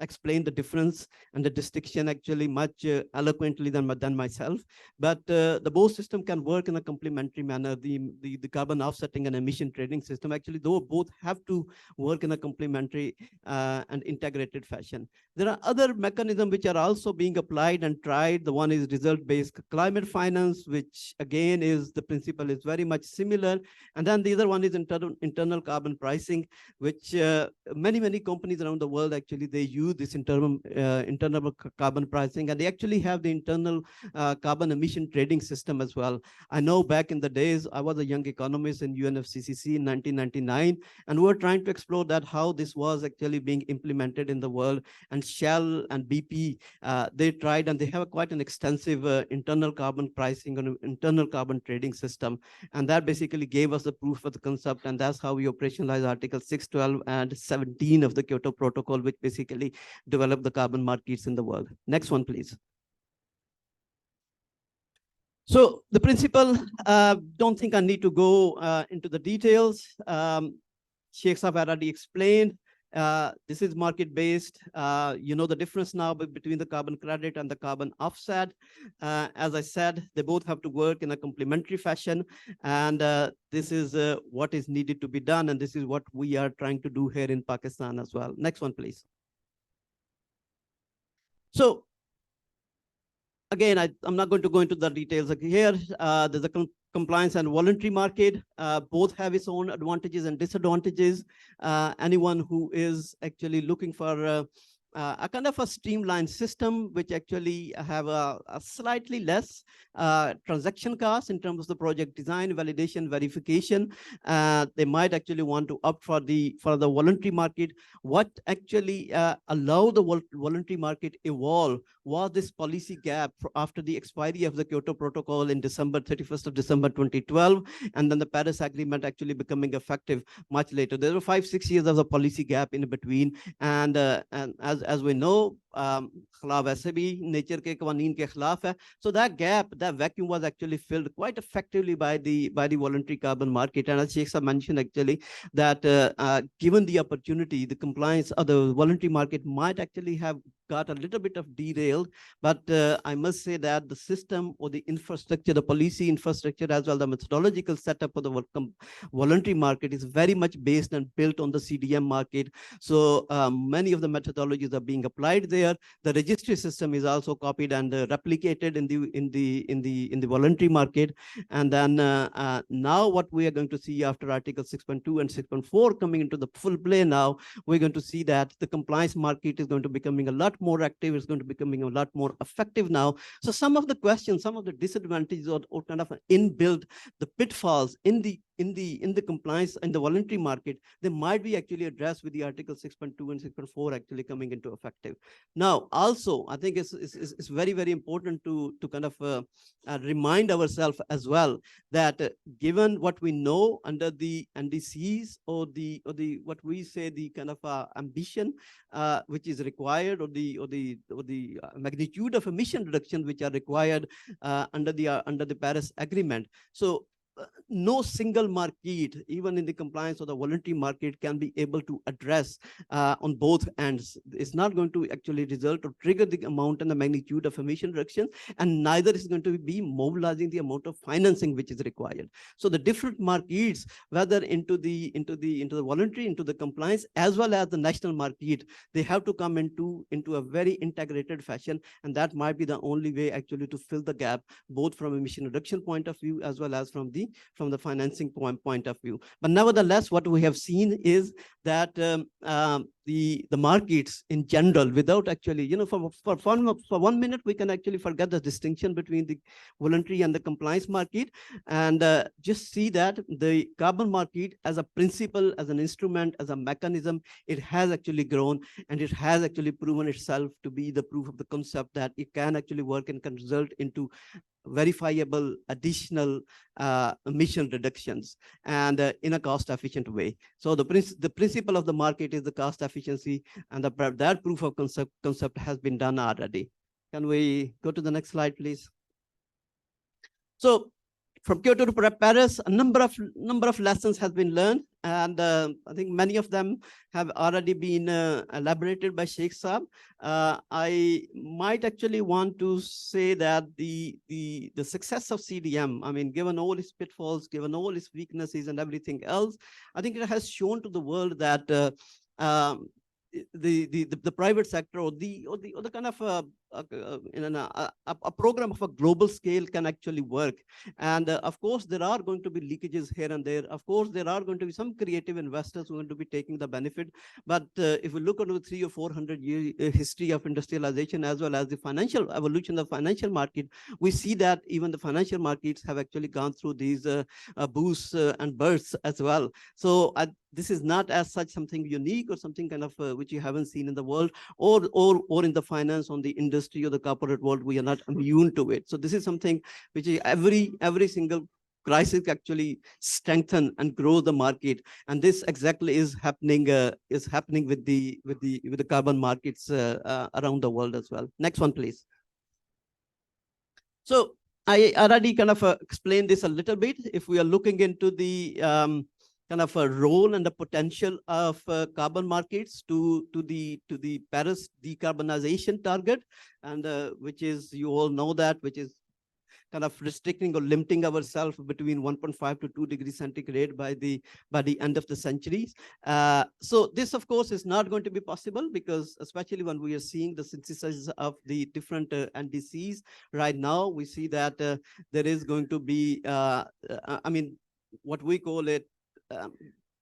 explained the difference and the distinction actually much eloquently than myself. But the both system can work in a complementary manner. The carbon offsetting and emission trading system, actually, though both have to work in a complementary and integrated fashion. There are other mechanisms which are also being applied and tried. The one is result-based climate finance, which again is the principle is very much similar. And then the other one is internal carbon pricing, which many companies around the world actually they use this internal carbon pricing, and they actually have the internal carbon emission trading system as well. I know back in the days, I was a young economist in UNFCCC in 1999, and we were trying to explore that how this was actually being implemented in the world. And Shell and BP, they tried, and they have quite an extensive internal carbon pricing and internal carbon trading system. And that basically gave us the proof of the concept. And that's how we operationalize Article 6, 12, and 17 of the Kyoto Protocol, which basically developed the carbon markets in the world. Next one, please. So the principle, don't think I need to go into the details. Sheikh Saab already explained. This is market-based. You know the difference now between the carbon credit and the carbon offset. As I said, they both have to work in a complementary fashion. And this is what is needed to be done. And this is what we are trying to do here in Pakistan as well. Next one, please. So again, I'm not going to go into the details here. There's a compliance and voluntary market. Both have its own advantages and disadvantages. Anyone who is actually looking for a kind of a streamlined system, which actually have a slightly less transaction cost in terms of the project design, validation, verification, they might actually want to opt for the voluntary market. What actually allowed the voluntary market evolve was this policy gap after the expiry of the Kyoto Protocol in December 2012, and then the Paris Agreement actually becoming effective much later. There were 5-6 years of a policy gap in between, and as we know, खिलाफ वैसे भी nature के कानून के खिलाफ है. So that gap, that vacuum was actually filled quite effectively by the voluntary carbon market. And as Sheikh Saab mentioned actually that given the opportunity, the compliance of the voluntary market might actually have got a little bit of derailed, but I must say that the system or the infrastructure, the policy infrastructure, as well the methodological setup of the voluntary market is very much based and built on the CDM market. So many of the methodologies are being applied there. The registry system is also copied and replicated in the voluntary market. And then now what we are going to see after Article 6.2 and 6.4 coming into the full play now, we're going to see that the compliance market is going to becoming a lot more active. It's going to becoming a lot more effective now. So some of the questions, some of the disadvantages or kind of inbuilt the pitfalls in the compliance in the voluntary market, they might be actually addressed with the Article 6.2 and 6.4 actually coming into effective. Now, also, I think it's very, very important to kind of remind ourselves as well that given what we know under the NDCs or the what we say the kind of ambition which is required or the magnitude of emission reduction which are required under the Paris Agreement. So no single market, even in the compliance of the voluntary market, can be able to address on both ends. It's not going to actually result or trigger the amount and the magnitude of emission reduction, and neither is going to be mobilizing the amount of financing which is required. So the different markets, whether into the voluntary, into the compliance, as well as the national market, they have to come into a very integrated fashion, and that might be the only way actually to fill the gap, both from emission reduction point of view as well as from the financing point of view. But nevertheless, what we have seen is that the markets in general, without actually, for 1 minute, we can actually forget the distinction between the voluntary and the compliance market, and just see that the carbon market as a principle, as an instrument, as a mechanism, it has actually grown, and it has actually proven itself to be the proof of the concept that it can actually work and can result into verifiable additional emission reductions and in a cost efficient way. So the principle of the market is the cost efficiency, and that proof of concept has been done already. Can we go to the next slide, please? So from Kyoto to Paris, a number of lessons has been learned, and I think many of them have already been elaborated by Sheikh Saab. I might actually want to say that the success of CDM, I mean, given all its pitfalls, given all its weaknesses and everything else, I think it has shown to the world that the private sector or the kind of a program of a global scale can actually work. And of course, there are going to be leakages here and there. Of course, there are going to be some creative investors who are going to be taking the benefit. But if we look into the 300 or 400 year history of industrialization, as well as the financial evolution of financial market, we see that even the financial markets have actually gone through these boosts and bursts as well. So this is not as such something unique or something kind of which you haven't seen in the world or in the finance, on the industry or the corporate world. We are not immune to it. So this is something which is every single crisis actually strengthen and grow the market, and this exactly is happening with the carbon markets around the world as well. Next one, please. So I already kind of explained this a little bit. If we are looking into the kind of a role and the potential of carbon markets to the Paris decarbonization target, and which is, you all know that, which is kind of restricting or limiting ourselves between 1.5 to 2 degrees centigrade by the end of the century. So this, of course, is not going to be possible, because especially when we are seeing the synthesis of the different NDCs right now, we see that there is going to be, I mean, what we call it,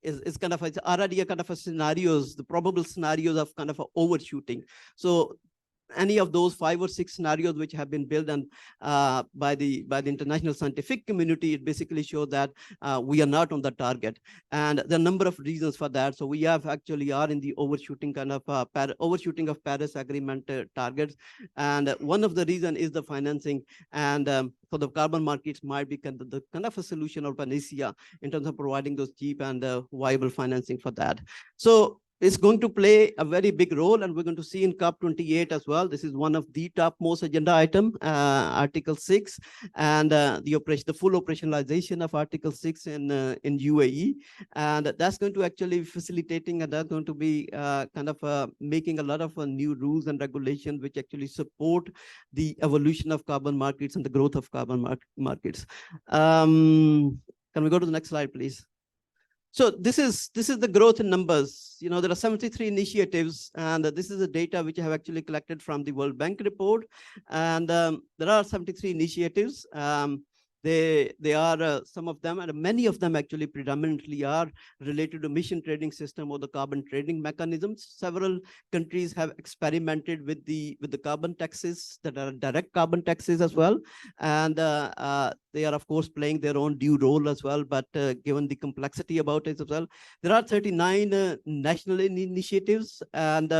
is kind of, it's already a kind of a scenarios, the probable scenarios of kind of a overshooting. So any of those 5 or 6 scenarios which have been built and by the international scientific community, it basically shows that we are not on the target, and there are a number of reasons for that. So we have actually are in the overshooting kind of overshooting of Paris Agreement targets, and one of the reason is the financing, and so the carbon markets might be kind of a solution or panacea in terms of providing those cheap and viable financing for that. So is going to play a very big role, and we're going to see in COP28 as well. This is one of the topmost agenda item, Article 6, and the full operationalization of Article 6 in UAE, and that's going to actually facilitating, and that's going to be making a lot of new rules and regulations which actually support the evolution of carbon markets and the growth of carbon markets. Can we go to the next slide, please? So this is the growth in numbers. You know, there are 73 initiatives, and this is the data which I have actually collected from the World Bank report. And there are 73 initiatives. They are some of them, and many of them actually predominantly are related to emission trading system or the carbon trading mechanisms. Several countries have experimented with the carbon taxes that are direct carbon taxes as well, and they are of course playing their own due role as well. But given the complexity about it as well, there are 39 national initiatives, and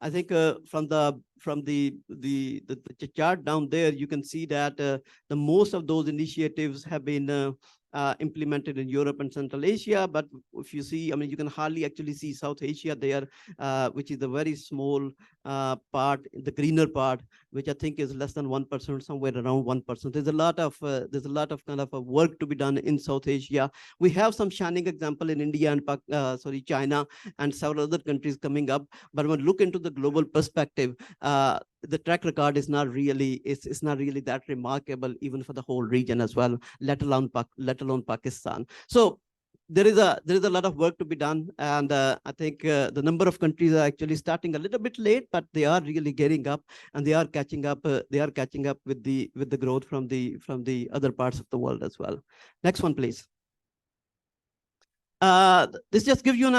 I think from the chart down there, you can see that the most of those initiatives have been implemented in Europe and Central Asia. But if you see, I mean, you can hardly actually see South Asia there, which is a very small part, the greener part, which I think is less than 1%, somewhere around 1%. There's a lot of kind of work to be done in South Asia. We have some shining example in India and China and several other countries coming up. But when we look into the global perspective, the track record is not really that remarkable, even for the whole region as well, let alone Pakistan. So there is a lot of work to be done, and I think the number of countries are actually starting a little bit late, but they are really getting up, and they are catching up. They are catching up with the growth from the other parts of the world as well. Next one, please. This just gives you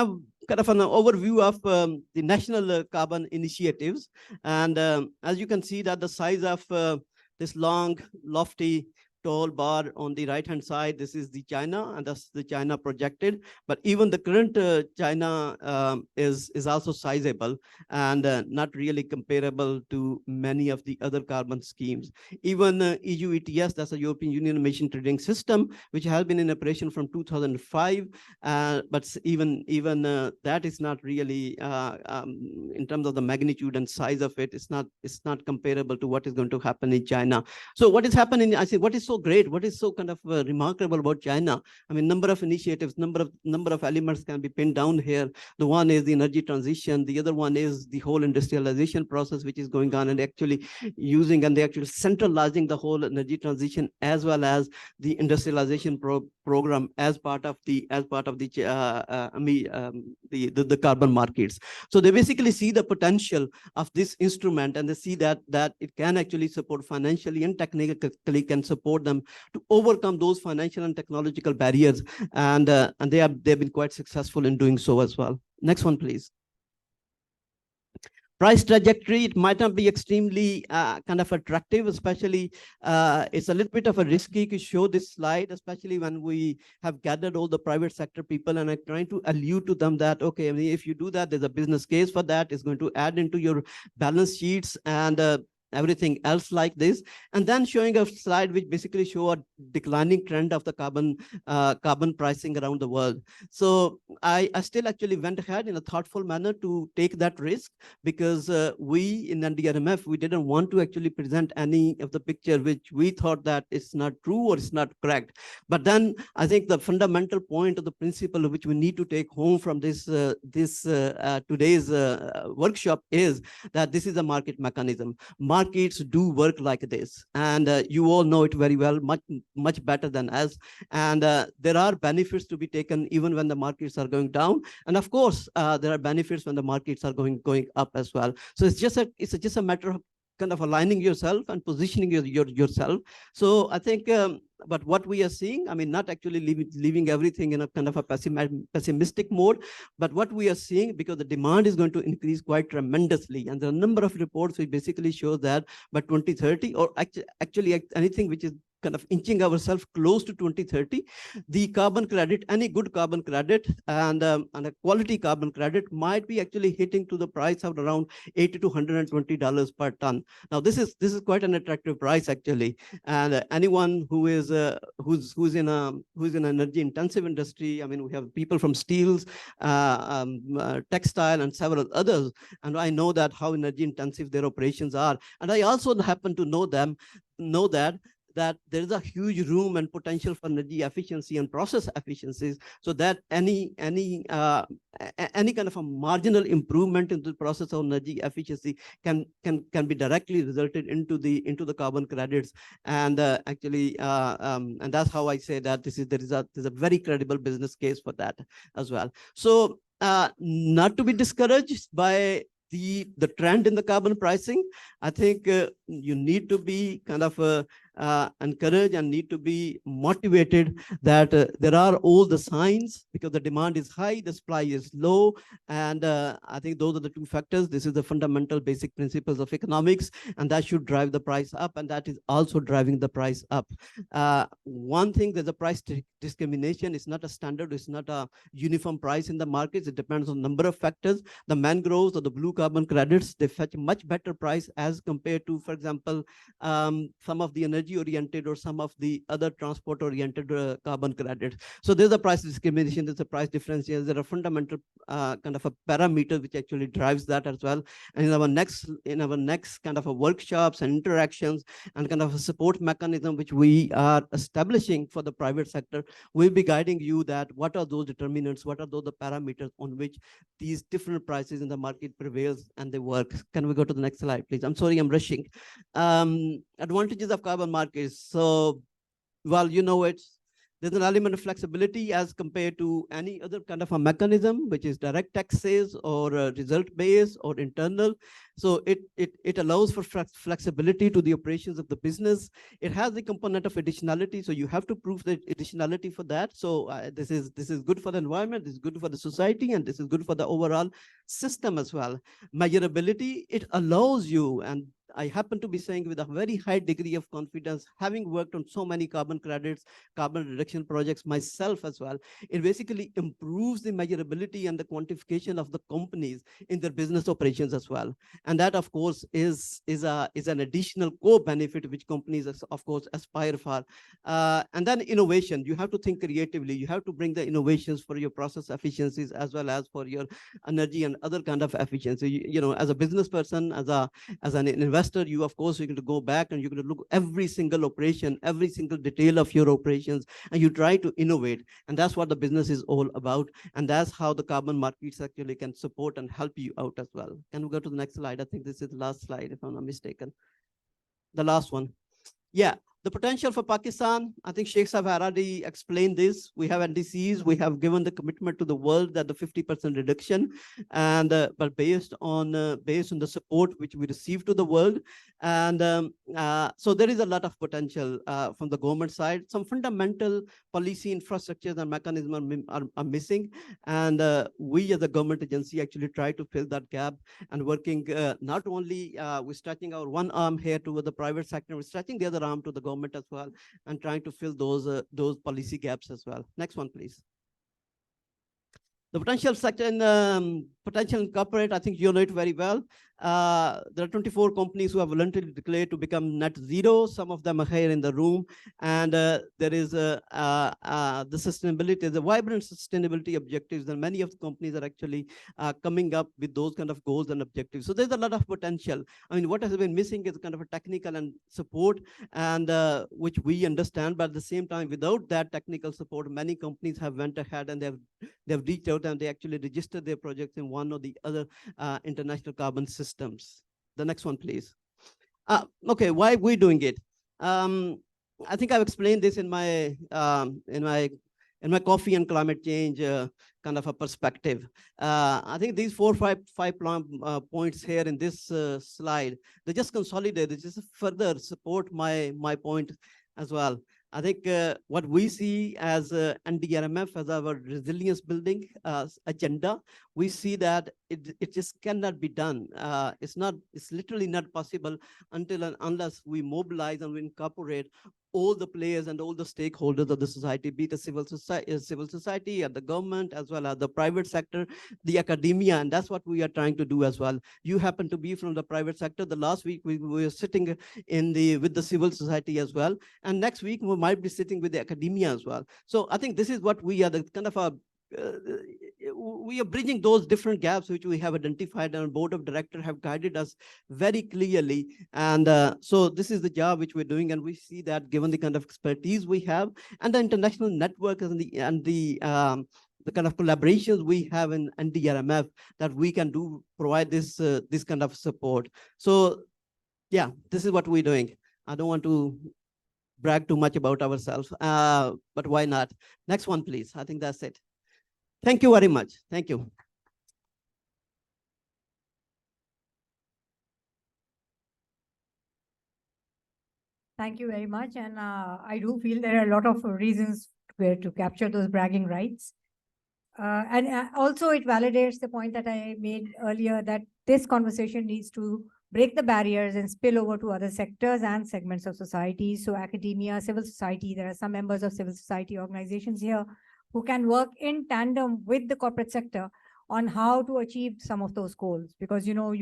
kind of an overview of the national carbon initiatives. And as you can see that the size of this long, lofty, tall bar on the right-hand side, this is the China, and that's the China projected. But even the current China is also sizable and not really comparable to many of the other carbon schemes. Even EU ETS, that's a European Union emission trading system, which has been in operation from 2005. But even that is not really, in terms of the magnitude and size of it, it's not comparable to what is going to happen in China. So what is happening? I say, what is so great? What is so kind of remarkable about China? I mean, number of initiatives, number of elements can be pinned down here. The one is the energy transition. The other one is the whole industrialization process, which is going on, and actually using and they actually centralizing the whole energy transition as well as the industrialization program as part of the carbon markets. So they basically see the potential of this instrument, and they see that it can actually support financially and technically can support them to overcome those financial and technological barriers, and they've been quite successful in doing so as well. Next one, please. Price trajectory, it might not be extremely kind of attractive, especially it's a little bit of a risky to show this slide, especially when we have gathered all the private sector people, and I'm trying to allude to them that, okay, I mean, if you do that, there's a business case for that. It's going to add into your balance sheets and everything else like this, and then showing a slide which basically show a declining trend of the carbon pricing around the world. So I still actually went ahead in a thoughtful manner to take that risk, because we in NDRMF, we didn't want to actually present any of the picture which we thought that it's not true or it's not correct. But then I think the fundamental point of the principle which we need to take home from this today's workshop is that this is a market mechanism. Markets do work like this, and you all know it very well, much better than us. And there are benefits to be taken even when the markets are going down, and of course there are benefits when the markets are going up as well. So it's just a matter of kind of aligning yourself and positioning yourself. So I think, but what we are seeing, I mean, not actually leaving everything in a kind of a pessimistic mode, but what we are seeing, because the demand is going to increase quite tremendously, and there are a number of reports which basically show that by 2030, or actually anything which is kind of inching ourselves close to 2030, the carbon credit, any good carbon credit and a quality carbon credit might be actually hitting to the price of around $80 to $120 per ton. Now, this is quite an attractive price actually, and anyone who is who's in an energy intensive industry. I mean, we have people from steels, textile, and several others, and I know that how energy intensive their operations are, and I also happen to know that there is a huge room and potential for energy efficiency and process efficiencies, so that any kind of a marginal improvement in the process of energy efficiency can be directly resulted into the carbon credits. And actually, and that's how I say that there's a very credible business case for that as well. So not to be discouraged by the trend in the carbon pricing. I think you need to be kind of encouraged and need to be motivated that there are all the signs, because the demand is high, the supply is low, and I think those are the two factors. This is the fundamental basic principles of economics, and that should drive the price up, and that is also driving the price up. One thing, there's a price discrimination. It's not a standard, it's not a uniform price in the markets. It depends on a number of factors. The mangroves or the blue carbon credits, they fetch much better price as compared to, for example, some of the energy oriented or some of the other transport oriented carbon credits. So there's a price discrimination, there's a price differentiation, there are fundamental kind of a parameter which actually drives that as well. And in our next kind of a workshops and interactions and kind of a support mechanism which we are establishing for the private sector, we'll be guiding you that what are those determinants, what are those the parameters on which these different prices in the market prevails and they work. Can we go to the next slide, please? I'm sorry, I'm rushing. Advantages of carbon markets. So, well, you know it. There's an element of flexibility as compared to any other kind of a mechanism, which is direct taxes or result-based or internal. So it allows for flexibility to the operations of the business. It has the component of additionality, so you have to prove the additionality for that. So this is good for the environment, this is good for the society, and this is good for the overall system as well. Measurability, it allows you, and I happen to be saying with a very high degree of confidence, having worked on so many carbon credits, carbon reduction projects myself as well, it basically improves the measurability and the quantification of the companies in their business operations as well. And that, of course, is an additional core benefit which companies, of course, aspire for. And then innovation, you have to think creatively. You have to bring the innovations for your process efficiencies as well as for your energy and other kind of efficiency. You know, as a business person, as an investor, you, of course, you're going to go back and you're going to look every single operation, every single detail of your operations, and you try to innovate. And that's what the business is all about. And that's how the carbon markets actually can support and help you out as well. Can we go to the next slide? I think this is the last slide, if I'm not mistaken. The last one. Yeah. The potential for Pakistan, I think Sheikh Saab already explained this. We have NDCs, we have given the commitment to the world that the 50% reduction, and but based on the support which we receive to the world. And so there is a lot of potential from the government side. Some fundamental policy infrastructures and mechanisms are missing. And we as a government agency actually try to fill that gap and working not only we're stretching our one arm here to the private sector, we're stretching the other arm to the government as well, and trying to fill those policy gaps as well. Next one, please. The potential sector in potential in corporate, I think you know it very well. There are 24 companies who have voluntarily declared to become net zero. Some of them are here in the room. And there is the sustainability, the vibrant sustainability objectives, and many of the companies are actually coming up with those kind of goals and objectives. So there's a lot of potential. I mean, what has been missing is kind of a technical and support, and which we understand, but at the same time, without that technical support, many companies have went ahead and they've reached out and they actually registered their projects in one or the other international carbon systems. The next one, please. Okay, why are we doing it? I think I've explained this in my coffee and climate change kind of a perspective. I think these five points here in this slide, they just consolidate, they just further support my point as well. I think what we see as NDRMF as our resilience building agenda, we see that it just cannot be done. It's literally not possible until and unless we mobilize and we incorporate all the players and all the stakeholders of the society, be it the civil society and the government, as well as the private sector, the academia, and that's what we are trying to do as well. You happen to be from the private sector. The last week we were sitting with the civil society as well, and next week we might be sitting with the academia as well. So I think this is what we are, the kind of we are bridging those different gaps which we have identified, and our board of directors have guided us very clearly. And so this is the job which we're doing, and we see that given the kind of expertise we have and the international network and the kind of collaborations we have in NDRMF, that we can provide this kind of support. So yeah, this is what we're doing. I don't want to brag too much about ourselves, but why not? Next one, please. I think that's it. Thank you very much. Thank you. Thank you very much. And I do feel there are a lot of reasons to capture those bragging rights. And also it validates the point that I made earlier, that this conversation needs to break the barriers and spill over to other sectors and segments of society. So academia, civil society, there are some members of civil society organizations here who can work in tandem with the corporate sector on how to achieve some of those goals. Because, you know,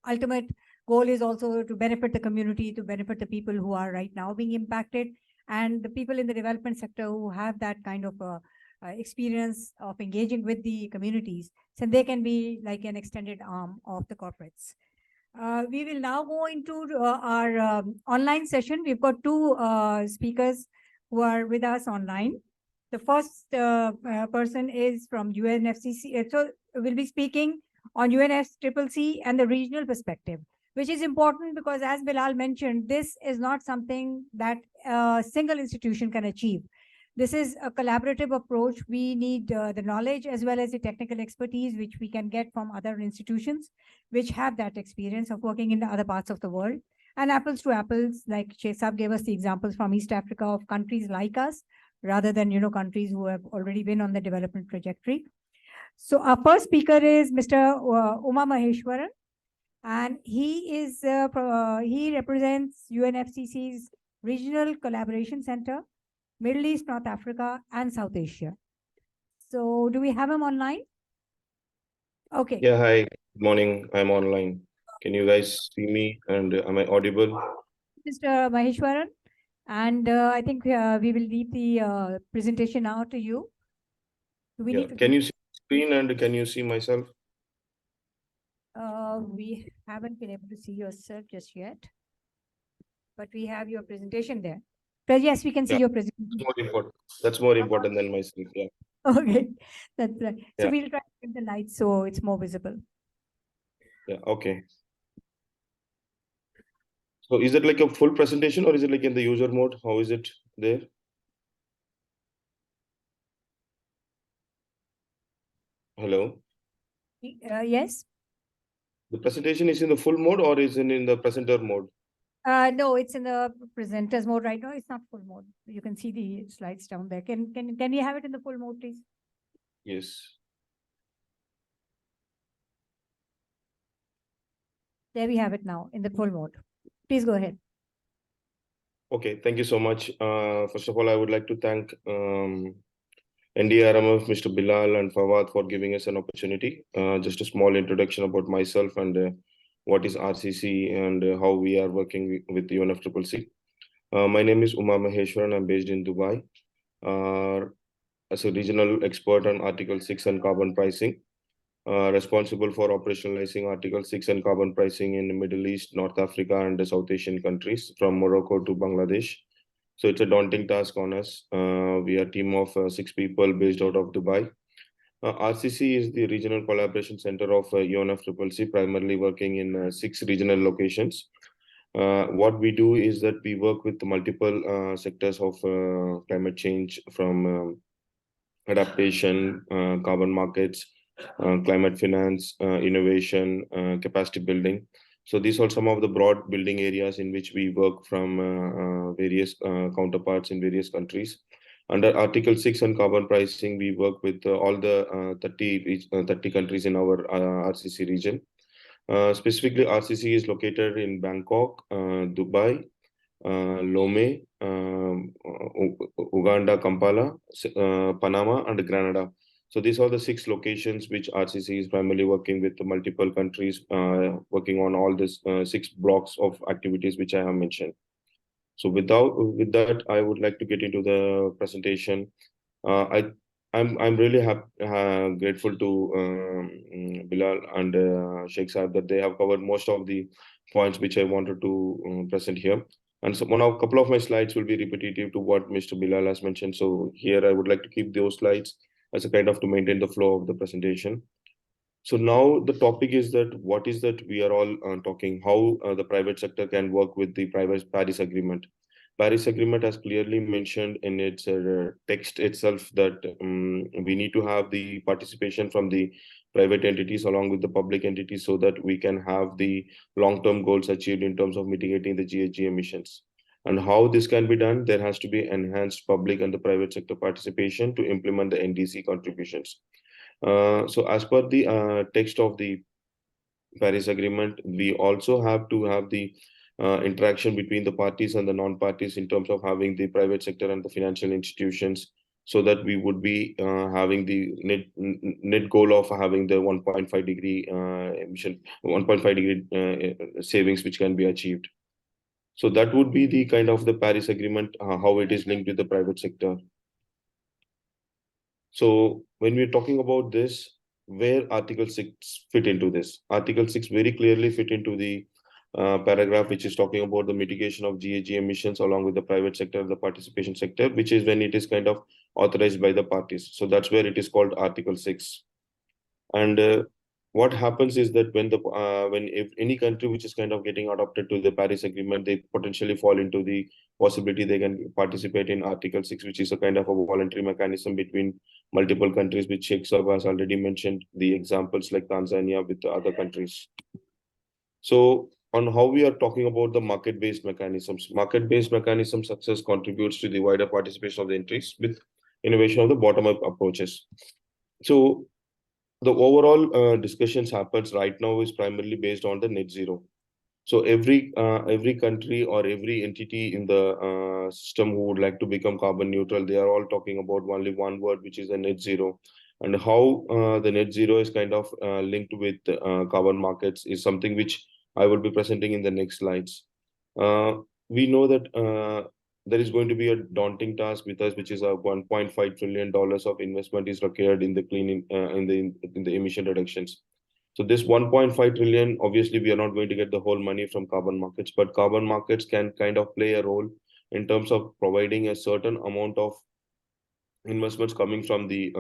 ultimate goal is also to benefit the community, to benefit the people who are right now being impacted, and the people in the development sector who have that kind of experience of engaging with the communities. So they can be like an extended arm of the corporates. We will now go into our online session. We've got two speakers who are with us online. The first person is from UNFCC. So we'll be speaking on UNFCCC and the regional perspective, which is important because, as Bilal mentioned, this is not something that a single institution can achieve. This is a collaborative approach. We need the knowledge as well as the technical expertise, which we can get from other institutions, which have that experience of working in the other parts of the world. And apples to apples, like Sheikh Saab gave us the examples from East Africa of countries like us, rather than, you know, countries who have already been on the development trajectory. So our first speaker is Mr. Uma Maheshwaran, and he represents UNFCCC's Regional Collaboration Center, Middle East, North Africa, and South Asia. So do we have him online? Okay. Yeah, hi, good morning. I'm online. Can you guys see me, and am I audible? Mr. Maheshwaran, and I think we will leave the presentation now to you. Do we need to Can you see the screen, and can you see myself? We haven't been able to see yourself just yet, but we have your presentation there. But yes, we can see your presentation. That's more important. That's more important than myself. Yeah. Okay, that's right. So Yeah. we'll try to get the light so it's more visible. Yeah. Okay. So is it like a full presentation, or is it like in the user mode? How is it there? Hello. Yes. The presentation is in the full mode, or is it in the presenter mode? No, it's in the presenters mode right now. It's not full mode. You can see the slides down there. Can we have it in the full mode, please? Yes. There we have it now in the full mode. Please go ahead. Okay. Thank you so much. First of all, I would like to thank NDRMF, Mr. Bilal and Fawad for giving us an opportunity. Just a small introduction about myself and what is RCC and how we are working with UNFCCC. My name is Uma Maheshwaran. I'm based in Dubai as a regional expert on Article 6 and carbon pricing, responsible for operationalizing Article 6 and carbon pricing in the Middle East, North Africa, and the South Asian countries from Morocco to Bangladesh. So it's a daunting task on us. We are a team of 6 people based out of Dubai. RCC is the regional collaboration center of UNFCCC, primarily working in 6 regional locations. What we do is that we work with multiple sectors of climate change, from adaptation, carbon markets, climate finance, innovation, capacity building. So these are some of the broad building areas in which we work from various counterparts in various countries. Under Article 6 on carbon pricing, we work with all the 30 countries in our RCC region. Specifically, RCC is located in Bangkok, Dubai, Lome, Uganda, Kampala, Panama, and Grenada. So these are the 6 locations which RCC is primarily working with multiple countries, working on all these 6 blocks of activities which I have mentioned. So with that, I would like to get into the presentation. I'm really grateful to Bilal and Sheikh Saab that they have covered most of the points which I wanted to present here. And so a couple of my slides will be repetitive to what Mr. Bilal has mentioned. So here I would like to keep those slides as a kind of to maintain the flow of the presentation. So now the topic is that what is that we are all talking, how the private sector can work with the private Paris Agreement. Paris Agreement has clearly mentioned in its text itself that we need to have the participation from the private entities along with the public entities so that we can have the long-term goals achieved in terms of mitigating the GHG emissions. And how this can be done, there has to be enhanced public and the private sector participation to implement the NDC contributions. So as per the text of the Paris Agreement, we also have to have the interaction between the parties and the non-parties in terms of having the private sector and the financial institutions, so that we would be having the net goal of having the 1.5 degree emission, 1.5 degree savings which can be achieved. So that would be the kind of the Paris Agreement, how it is linked with the private sector. So when we're talking about this, where Article 6 fit into this? Article 6 very clearly fit into the paragraph which is talking about the mitigation of GHG emissions along with the private sector, the participation sector, which is when it is kind of authorized by the parties. So that's where it is called Article 6. And what happens is that when if any country which is kind of getting adopted to the Paris Agreement, they potentially fall into the possibility they can participate in Article 6, which is a kind of a voluntary mechanism between multiple countries, which Sheikh Saab has already mentioned the examples like Tanzania with the other countries. So on how we are talking about the market-based mechanisms. Market-based mechanism success contributes to the wider participation of the entities with innovation of the bottom-up approaches. So the overall discussions happens right now is primarily based on the net zero. So every country or every entity in the system who would like to become carbon neutral, they are all talking about only one word, which is the net zero. And how the net zero is kind of linked with carbon markets is something which I will be presenting in the next slides. We know that there is going to be a daunting task with us, which is a $1.5 trillion of investment is required in the cleaning in the emission reductions. So this 1.5 trillion, obviously, we are not going to get the whole money from carbon markets, but carbon markets can kind of play a role in terms of providing a certain amount of investments coming from the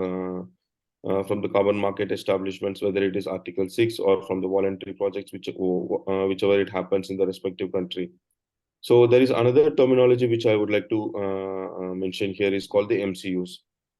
carbon market establishments, whether it is Article 6 or from the voluntary projects, whichever it happens in the respective country. So there is another terminology which I would like to mention here is called the MCUs.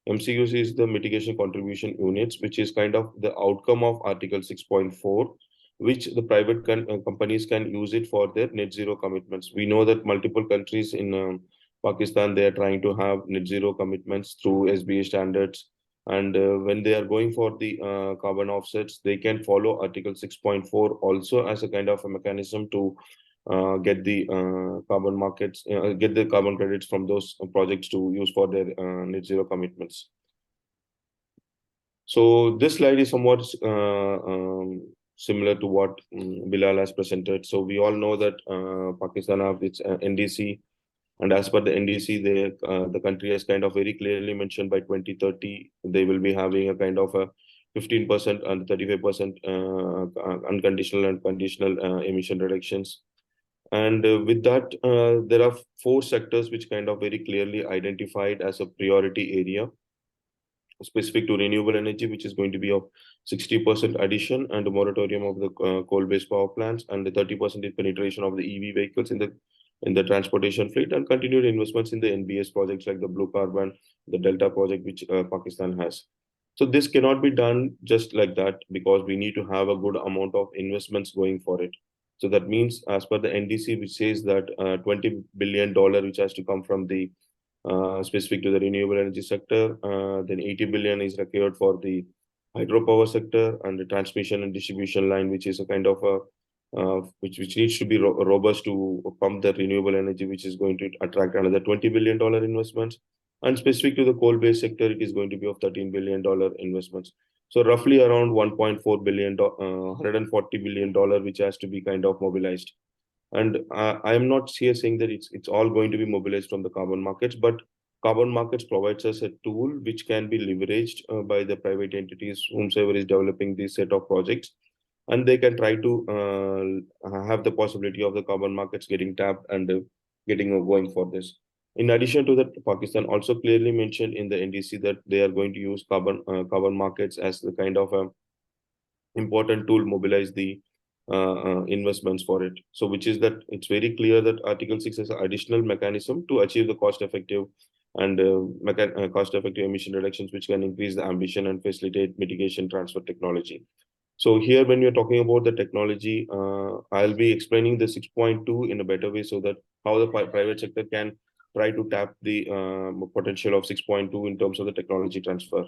MCUs is the mitigation contribution units, which is kind of the outcome of Article 6.4, which the private companies can use it for their net zero commitments. We know that multiple countries in Pakistan, they are trying to have net zero commitments through SBA standards. And when they are going for the carbon offsets, they can follow Article 6.4 also as a kind of a mechanism to get the carbon markets, get the carbon credits from those projects to use for their net zero commitments. So this slide is somewhat similar to what Bilal has presented. So we all know that Pakistan have its NDC, and as per the NDC, the country has kind of very clearly mentioned by 2030 they will be having a kind of a 15% and 35% unconditional and conditional emission reductions. And with that, there are 4 sectors which kind of very clearly identified as a priority area, specific to renewable energy, which is going to be of 60% addition and a moratorium of the coal-based power plants, and the 30% penetration of the EV vehicles in the transportation fleet, and continued investments in the NBS projects like the Blue Carbon, the Delta project, which Pakistan has. So this cannot be done just like that, because we need to have a good amount of investments going for it. So that means, as per the NDC, which says that $20 billion, which has to come from the specific to the renewable energy sector. Then 80 billion is required for the hydropower sector and the transmission and distribution line, which is a kind of a which needs to be robust to pump the renewable energy, which is going to attract another $20 billion investments. And specific to the coal-based sector, it is going to be of $13 billion investments. So roughly around 1.4 billion, $140 billion, which has to be kind of mobilized. And I am not here saying that it's all going to be mobilized from the carbon markets, but carbon markets provides us a tool which can be leveraged by the private entities, whomsoever is developing this set of projects, and they can try to have the possibility of the carbon markets getting tapped and getting going for this. In addition to that, Pakistan also clearly mentioned in the NDC that they are going to use carbon markets as the kind of important tool mobilize the investments for it. So which is that it's very clear that Article 6 is an additional mechanism to achieve the cost-effective and cost-effective emission reductions, which can increase the ambition and facilitate mitigation transfer technology. So here, when we're talking about the technology, I'll be explaining the 6.2 in a better way, so that how the private sector can try to tap the potential of 6.2 in terms of the technology transfer.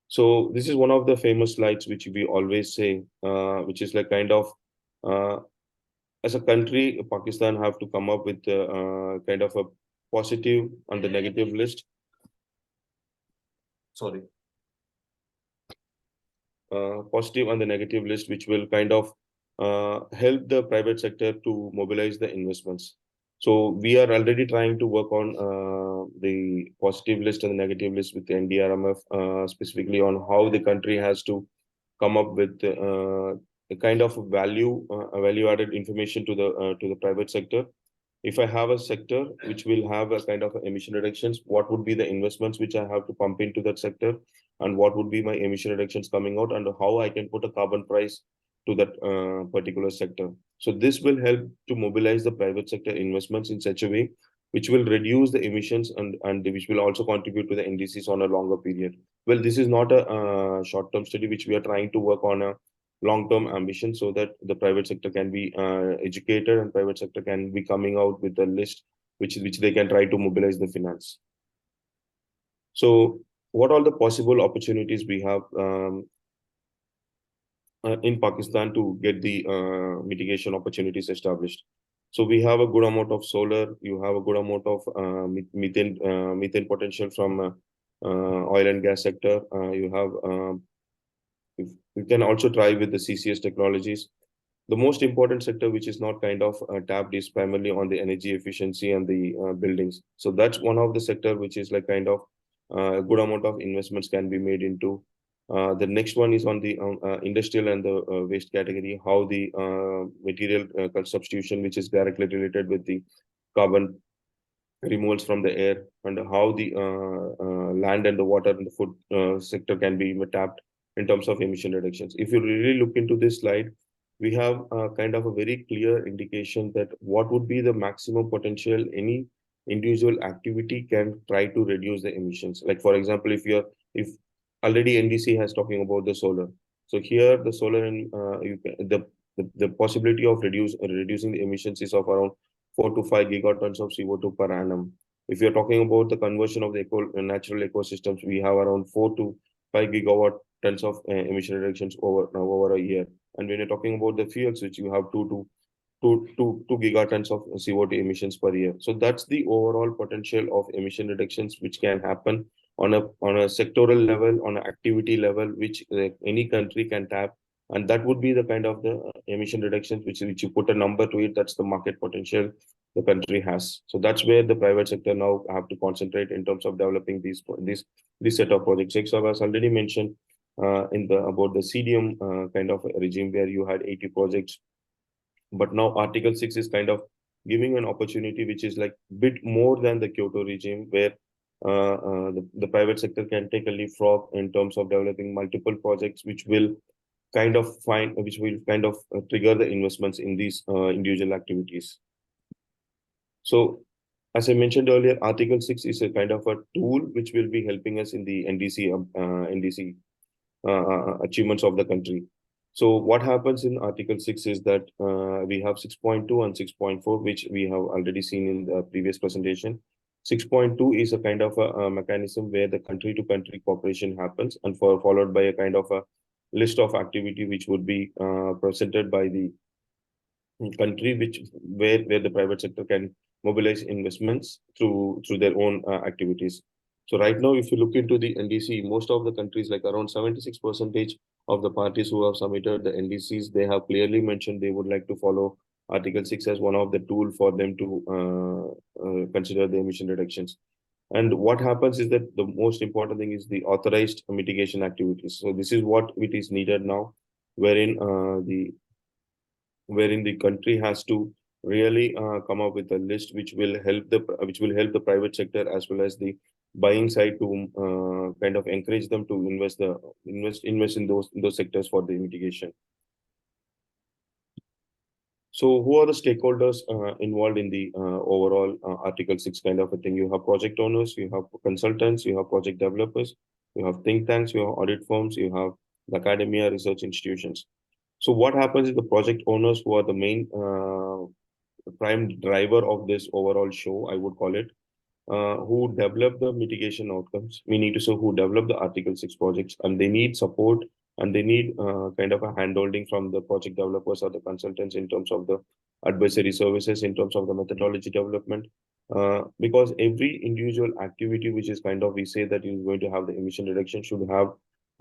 So this is one of the famous slides which we always say, which is like kind of, as a country, Pakistan have to come up with kind of a positive and the negative list. Sorry. Positive and the negative list, which will kind of help the private sector to mobilize the investments. So we are already trying to work on the positive list and the negative list with the NDRMF, specifically on how the country has to come up with a kind of value-added information to the private sector. If I have a sector which will have a kind of emission reductions, what would be the investments which I have to pump into that sector, and what would be my emission reductions coming out, and how I can put a carbon price to that particular sector. So this will help to mobilize the private sector investments in such a way which will reduce the emissions and which will also contribute to the NDCs on a longer period. Well, this is not a short-term study which we are trying to work on a long-term ambition, so that the private sector can be educated and private sector can be coming out with a list which they can try to mobilize the finance. So what are the possible opportunities we have in Pakistan to get the mitigation opportunities established? So we have a good amount of solar. You have a good amount of methane potential from oil and gas sector. You can also try with the CCS technologies. The most important sector which is not kind of tapped is primarily on the energy efficiency and the buildings. So that's one of the sector which is like kind of a good amount of investments can be made into. The next one is on the industrial and the waste category, how the material substitution, which is directly related with the carbon removals from the air, and how the land and the water and the food sector can be tapped in terms of emission reductions. If you really look into this slide, we have kind of a very clear indication that what would be the maximum potential any individual activity can try to reduce the emissions. Like for example, if already NDC has talking about the solar. So here the solar and the possibility of reducing the emissions is of around 4 to 5 gigatons of CO2 per annum. If you're talking about the conversion of the natural ecosystems, we have around 4 to 5 gigawatt tons of emission reductions over a year. And when you're talking about the fuels, which you have 2 gigatons of CO2 emissions per year. So that's the overall potential of emission reductions which can happen on a sectoral level, on an activity level, which any country can tap. And that would be the kind of the emission reductions which you put a number to it. That's the market potential the country has. So that's where the private sector now have to concentrate in terms of developing this set of projects. So I was already mentioned about the CDM kind of regime where you had 80 projects. But now Article 6 is kind of giving an opportunity which is like a bit more than the Kyoto regime, where the private sector can take a leapfrog in terms of developing multiple projects which will kind of trigger the investments in these individual activities. So as I mentioned earlier, Article 6 is a kind of a tool which will be helping us in the NDC achievements of the country. So what happens in Article 6 is that we have 6.2 and 6.4, which we have already seen in the previous presentation. 6.2 is a kind of a mechanism where the country to country cooperation happens, and followed by a kind of a list of activity which would be presented by the country, where the private sector can mobilize investments through their own activities. So right now, if you look into the NDC, most of the countries, like around 76% of the parties who have submitted the NDCs, they have clearly mentioned they would like to follow Article 6 as one of the tool for them to consider the emission reductions. And what happens is that the most important thing is the authorized mitigation activities. So this is what it is needed now, wherein the country has to really come up with a list which will help the private sector as well as the buying side to kind of encourage them to invest in those sectors for the mitigation. So who are the stakeholders involved in the overall Article 6 kind of a thing? You have project owners, you have consultants, you have project developers, you have think tanks, you have audit firms, you have the academia, research institutions. So what happens is the project owners, who are the main prime driver of this overall show, I would call it, who develop the mitigation outcomes. We need to say who develop the Article 6 projects, and they need support, and they need kind of a handholding from the project developers or the consultants in terms of the advisory services, in terms of the methodology development. Because every individual activity which is kind of, we say that is going to have the emission reduction, should have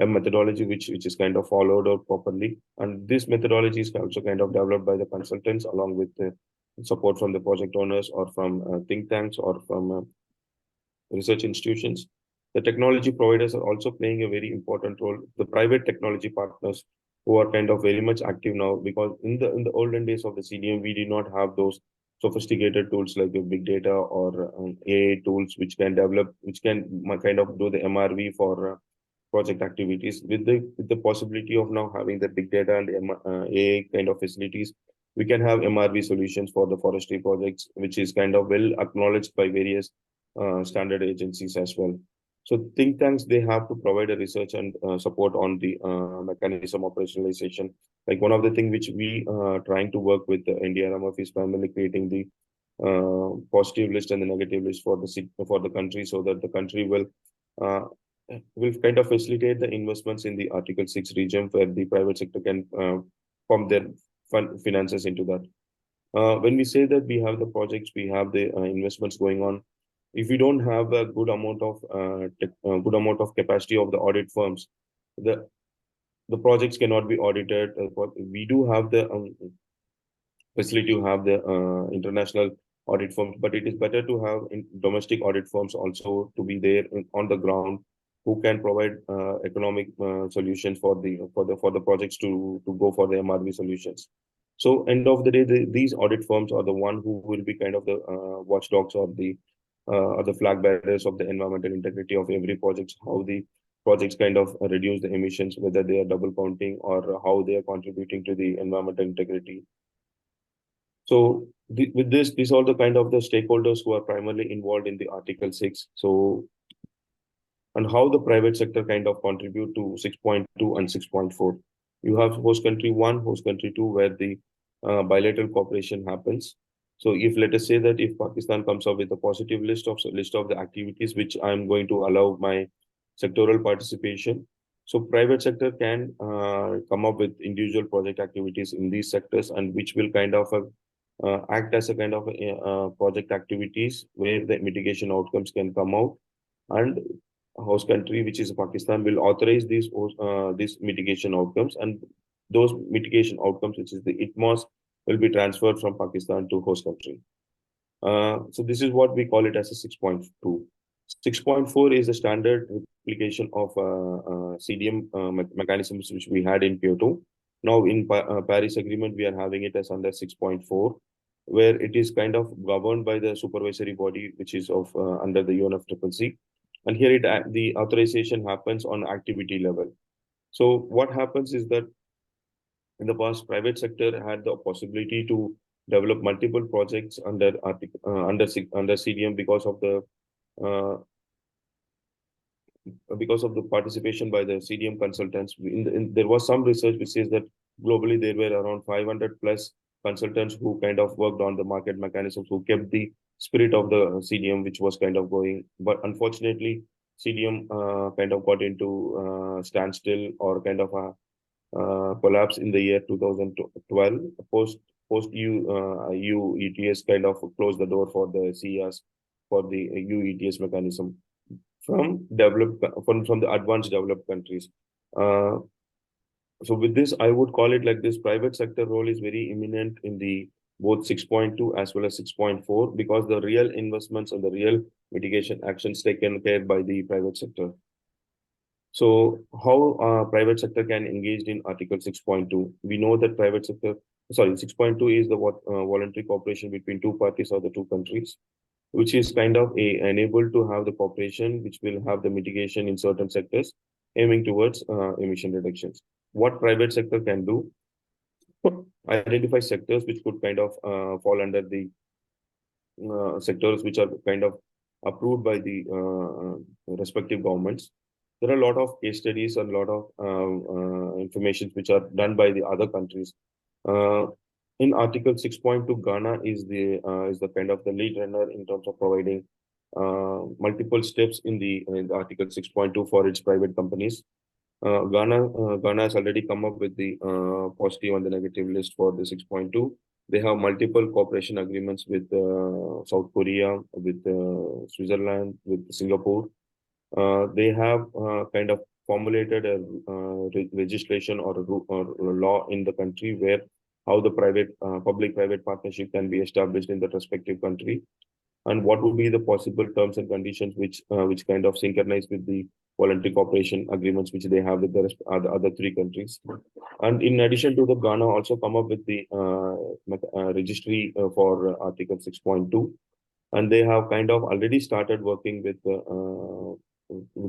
a methodology which is kind of followed out properly. And this methodology is also kind of developed by the consultants along with the support from the project owners or from think tanks or from research institutions. The technology providers are also playing a very important role. The private technology partners, who are kind of very much active now, because in the olden days of the CDM, we did not have those sophisticated tools like the big data or AI tools which can kind of do the MRV for project activities. With the possibility of now having the big data and AI kind of facilities, we can have MRV solutions for the forestry projects, which is kind of well acknowledged by various standard agencies as well. So think tanks, they have to provide a research and support on the mechanism operationalization. Like one of the things which we trying to work with the NDRMF is primarily creating the positive list and the negative list for the country, so that the country will kind of facilitate the investments in the Article 6 region, where the private sector can pump their finances into that. When we say that we have the projects, we have the investments going on, if we don't have a good amount of capacity of the audit firms, the projects cannot be audited. We do have the facility to have the international audit firms, but it is better to have domestic audit firms also to be there on the ground, who can provide economic solutions for the projects to go for the MRV solutions. So end of the day, these audit firms are the one who will be kind of the watchdogs or the flag bearers of the environmental integrity of every project, how the projects kind of reduce the emissions, whether they are double counting or how they are contributing to the environmental integrity. So with this, these are the kind of the stakeholders who are primarily involved in the Article 6. So, and how the private sector kind of contribute to 6.2 and 6.4. You have host country 1, host country 2, where the bilateral cooperation happens. So if let us say that if Pakistan comes up with a positive list of the activities which I'm going to allow my sectoral participation, so private sector can come up with individual project activities in these sectors, and which will kind of act as a kind of project activities where the mitigation outcomes can come out, and host country, which is Pakistan, will authorize these mitigation outcomes, and those mitigation outcomes, which is the ITMOS, will be transferred from Pakistan to host country. So this is what we call it as a 6.2. 6.4 is the standard replication of CDM mechanisms which we had in Kyoto. Now in Paris Agreement, we are having it as under 6.4, where it is kind of governed by the supervisory body, which is of under the UNFCCC. And here the authorization happens on activity level. So what happens is that in the past, private sector had the possibility to develop multiple projects under CDM because of the participation by the CDM consultants. There was some research which says that globally there were around 500 plus consultants who kind of worked on the market mechanisms, who kept the spirit of the CDM, which was kind of going. But unfortunately, CDM kind of got into standstill or kind of a collapse in the year 2012. Post EU ETS kind of closed the door for the CERs for the EU ETS mechanism from the advanced developed countries. So with this, I would call it like this: private sector role is very imminent in the both 6.2 as well as 6.4, because the real investments and the real mitigation actions taken care by the private sector. So how private sector can engage in Article 6.2? We know that 6.2 is the voluntary cooperation between two parties or the two countries, which is kind of enabled to have the cooperation, which will have the mitigation in certain sectors, aiming towards emission reductions. What private sector can do: identify sectors which could kind of fall under the sectors which are kind of approved by the respective governments. There are a lot of case studies and a lot of information which are done by the other countries. In Article 6.2, Ghana is the kind of the lead runner in terms of providing multiple steps in the Article 6.2 for its private companies. Ghana has already come up with the positive and the negative list for the 6.2. They have multiple cooperation agreements with South Korea, with Switzerland, with Singapore. They have kind of formulated a legislation or a law in the country where how the public-private partnership can be established in the respective country, and what would be the possible terms and conditions which kind of synchronize with the voluntary cooperation agreements which they have with the other three countries. And in addition to the, Ghana also come up with the registry for Article 6.2, and they have kind of already started working with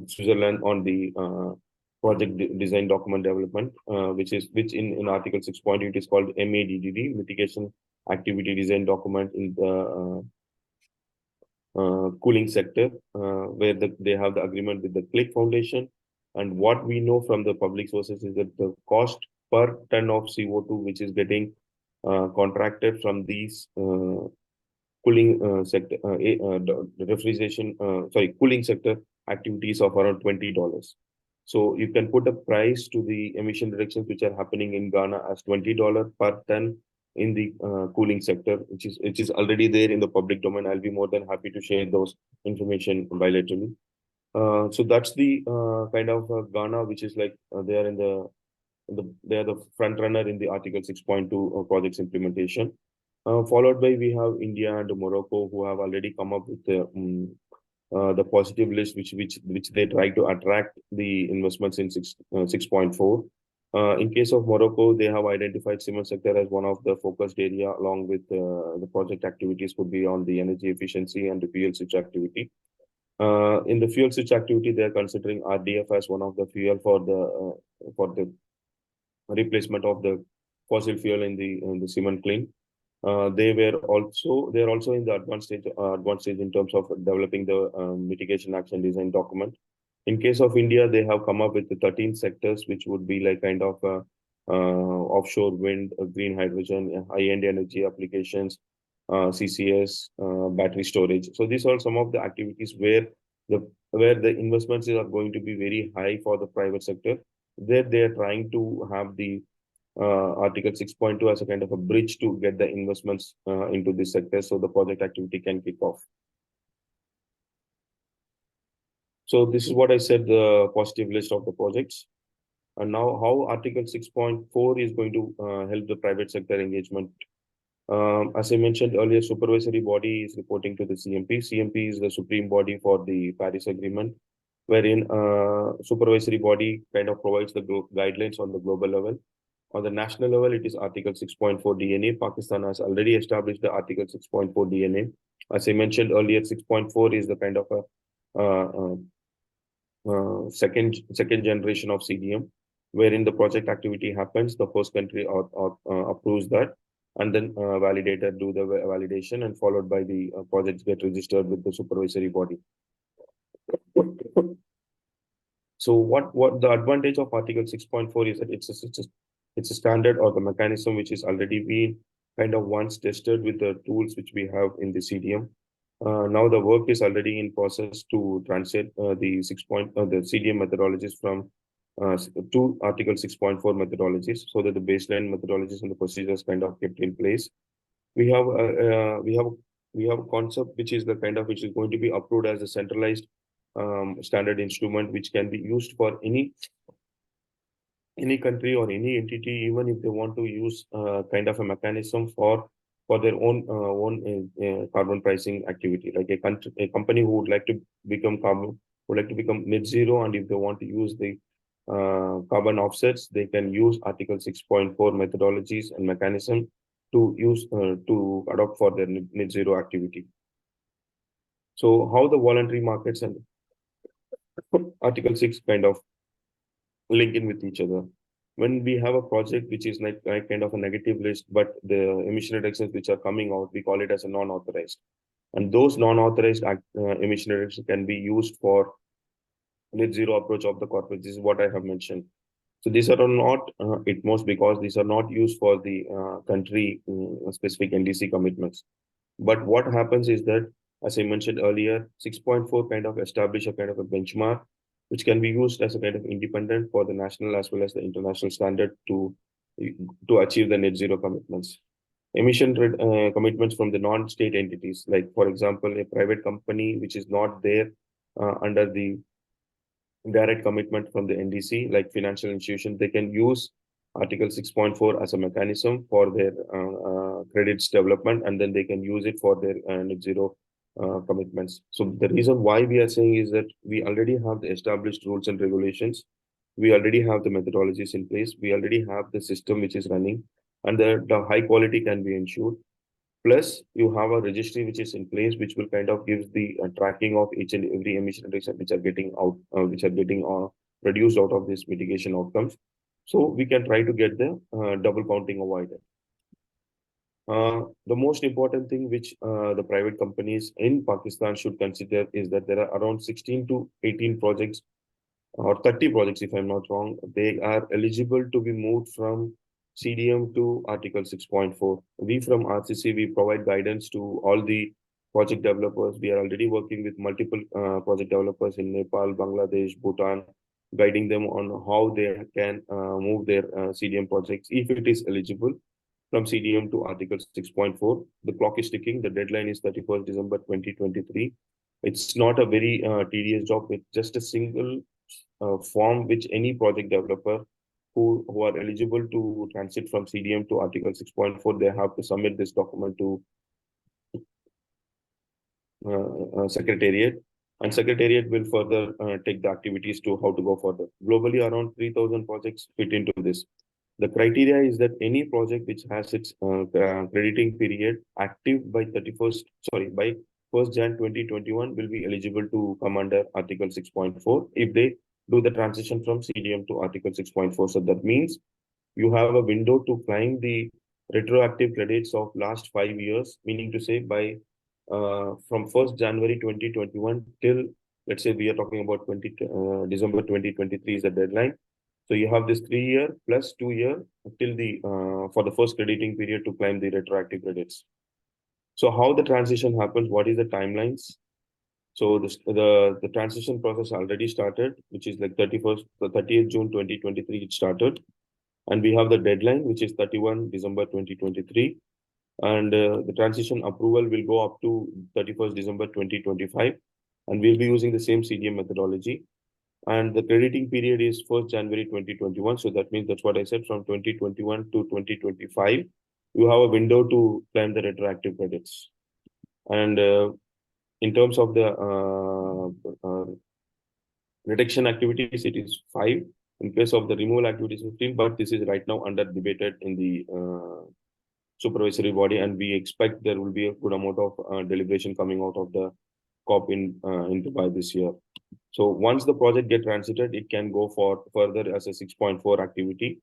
Switzerland on the project design document development, which in Article 6.2 it is called MADDD, Mitigation Activity Design Document in the cooling sector, where they have the agreement with the Click Foundation. And what we know from the public sources is that the cost per ton of CO2 which is getting contracted from these cooling sector, cooling sector activities of around $20. So you can put a price to the emission reductions which are happening in Ghana as $20 per ton in the cooling sector, which is already there in the public domain. I'll be more than happy to share those information bilaterally. So that's the kind of Ghana, which is like they are the front runner in the Article 6.2 projects implementation. Followed by we have India and Morocco, who have already come up with the positive list, which they try to attract the investments in 6.4. In case of Morocco, they have identified cement sector as one of the focused area, along with the project activities could be on the energy efficiency and the fuel switch activity. In the fuel switch activity, they are considering RDF as one of the fuel for the replacement of the fossil fuel in the cement kiln. They are also in the advanced stage in terms of developing the mitigation action design document. In case of India, they have come up with the 13 sectors, which would be like kind of offshore wind, green hydrogen, high-end energy applications, CCS, battery storage. So these are some of the activities where the investments are going to be very high for the private sector. There they are trying to have the Article 6.2 as a kind of a bridge to get the investments into this sector, so the project activity can kick off. So this is what I said, the positive list of the projects. And now how Article 6.4 is going to help the private sector engagement. As I mentioned earlier, supervisory body is reporting to the CMP. CMP is the supreme body for the Paris Agreement, wherein supervisory body kind of provides the guidelines on the global level. On the national level, it is Article 6.4 DNA. Pakistan has already established the Article 6.4 DNA. As I mentioned earlier, 6.4 is the kind of a second generation of CDM, wherein the project activity happens, the host country approves that, and then validator do the validation, and followed by the projects get registered with the supervisory body. So what the advantage of Article 6.4 is that it's a standard or the mechanism which is already been kind of once tested with the tools which we have in the CDM. Now the work is already in process to translate the CDM methodologies from to Article 6.4 methodologies, so that the baseline methodologies and the procedures kind of kept in place. We have a concept which is which is going to be approved as a centralized standard instrument, which can be used for any country or any entity, even if they want to use kind of a mechanism for their own carbon pricing activity. Like a company who would like to become net zero, and if they want to use the carbon offsets, they can use Article 6.4 methodologies and mechanism to use to adopt for their net zero activity. So how the voluntary markets and Article 6 kind of link in with each other? When we have a project which is like kind of a negative list, but the emission reductions which are coming out, we call it as a non-authorized. And those non-authorized emission reductions can be used for net zero approach of the corporate. This is what I have mentioned. So these are not it most because these are not used for the country specific NDC commitments. But what happens is that, as I mentioned earlier, 6.4 kind of establish a kind of a benchmark, which can be used as a kind of independent for the national as well as the international standard to achieve the net zero commitments. Emission commitments from the non-state entities, like for example, a private company which is not there under the direct commitment from the NDC, like financial institutions, they can use Article 6.4 as a mechanism for their credits development, and then they can use it for their net zero commitments. So the reason why we are saying is that we already have the established rules and regulations. We already have the methodologies in place. We already have the system which is running, and the high quality can be ensured. Plus, you have a registry which is in place, which will kind of give the tracking of each and every emission reduction which are getting out, reduced out of this mitigation outcomes. So we can try to get the double counting avoided. The most important thing which the private companies in Pakistan should consider is that there are around 16 to 18 projects or 30 projects, if I'm not wrong. They are eligible to be moved from CDM to Article 6.4. We from RCC, we provide guidance to all the project developers. We are already working with multiple project developers in Nepal, Bangladesh, Bhutan, guiding them on how they can move their CDM projects if it is eligible from CDM to Article 6.4. The clock is ticking. The deadline is 31st December 2023. It's not a very tedious job. It's just a single form which any project developer who are eligible to transit from CDM to Article 6.4, they have to submit this document to Secretariat, and Secretariat will further take the activities to how to go further. Globally, around 3,000 projects fit into this. The criteria is that any project which has its crediting period active by 1st Jan 2021 will be eligible to come under Article 6.4 if they do the transition from CDM to Article 6.4. So that means you have a window to claim the retroactive credits of last 5 years, meaning to say by from 1st January 2021 till, let's say we are talking about December 2023 is the deadline. So you have this 3 year plus 2 year till the for the first crediting period to claim the retroactive credits. So how the transition happens, what is the timelines? So the transition process already started, which is like 30th June 2023 it started. And we have the deadline, which is 31 December 2023. And the transition approval will go up to 31st December 2025. And we'll be using the same CDM methodology. And the crediting period is 1st January 2021. So that means that's what I said, from 2021 to 2025, you have a window to claim the retroactive credits. And in terms of the reduction activities, it is 5. In case of the removal activities, 15. But this is right now under debated in the supervisory body, and we expect there will be a good amount of deliberation coming out of the COP in Dubai this year. So once the project get transited, it can go for further as a 6.4 activity,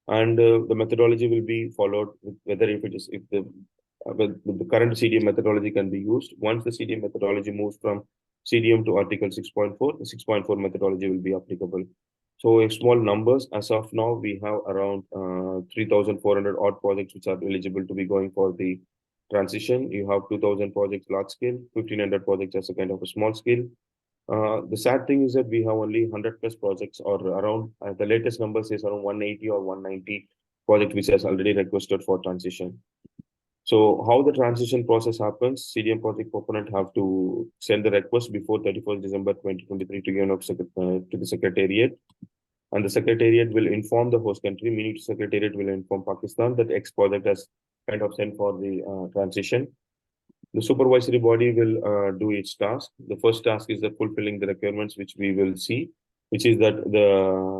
and the methodology will be followed. Whether if the current CDM methodology can be used. Once the CDM methodology moves from CDM to Article 6.4, the 6.4 methodology will be applicable. So in small numbers, as of now, we have around 3,400 odd projects which are eligible to be going for the transition. You have 2,000 projects large scale, 1,500 projects as a kind of a small scale. The sad thing is that we have only 100 plus projects, or around the latest number says around 180 or 190 project which has already requested for transition. So how the transition process happens, CDM project proponent have to send the request before 31st December 2023 to to the Secretariat. And the Secretariat will inform the host country, meaning the Secretariat will inform Pakistan that X project has kind of sent for the transition. The supervisory body will do its task. The first task is that fulfilling the requirements, which we will see, which is that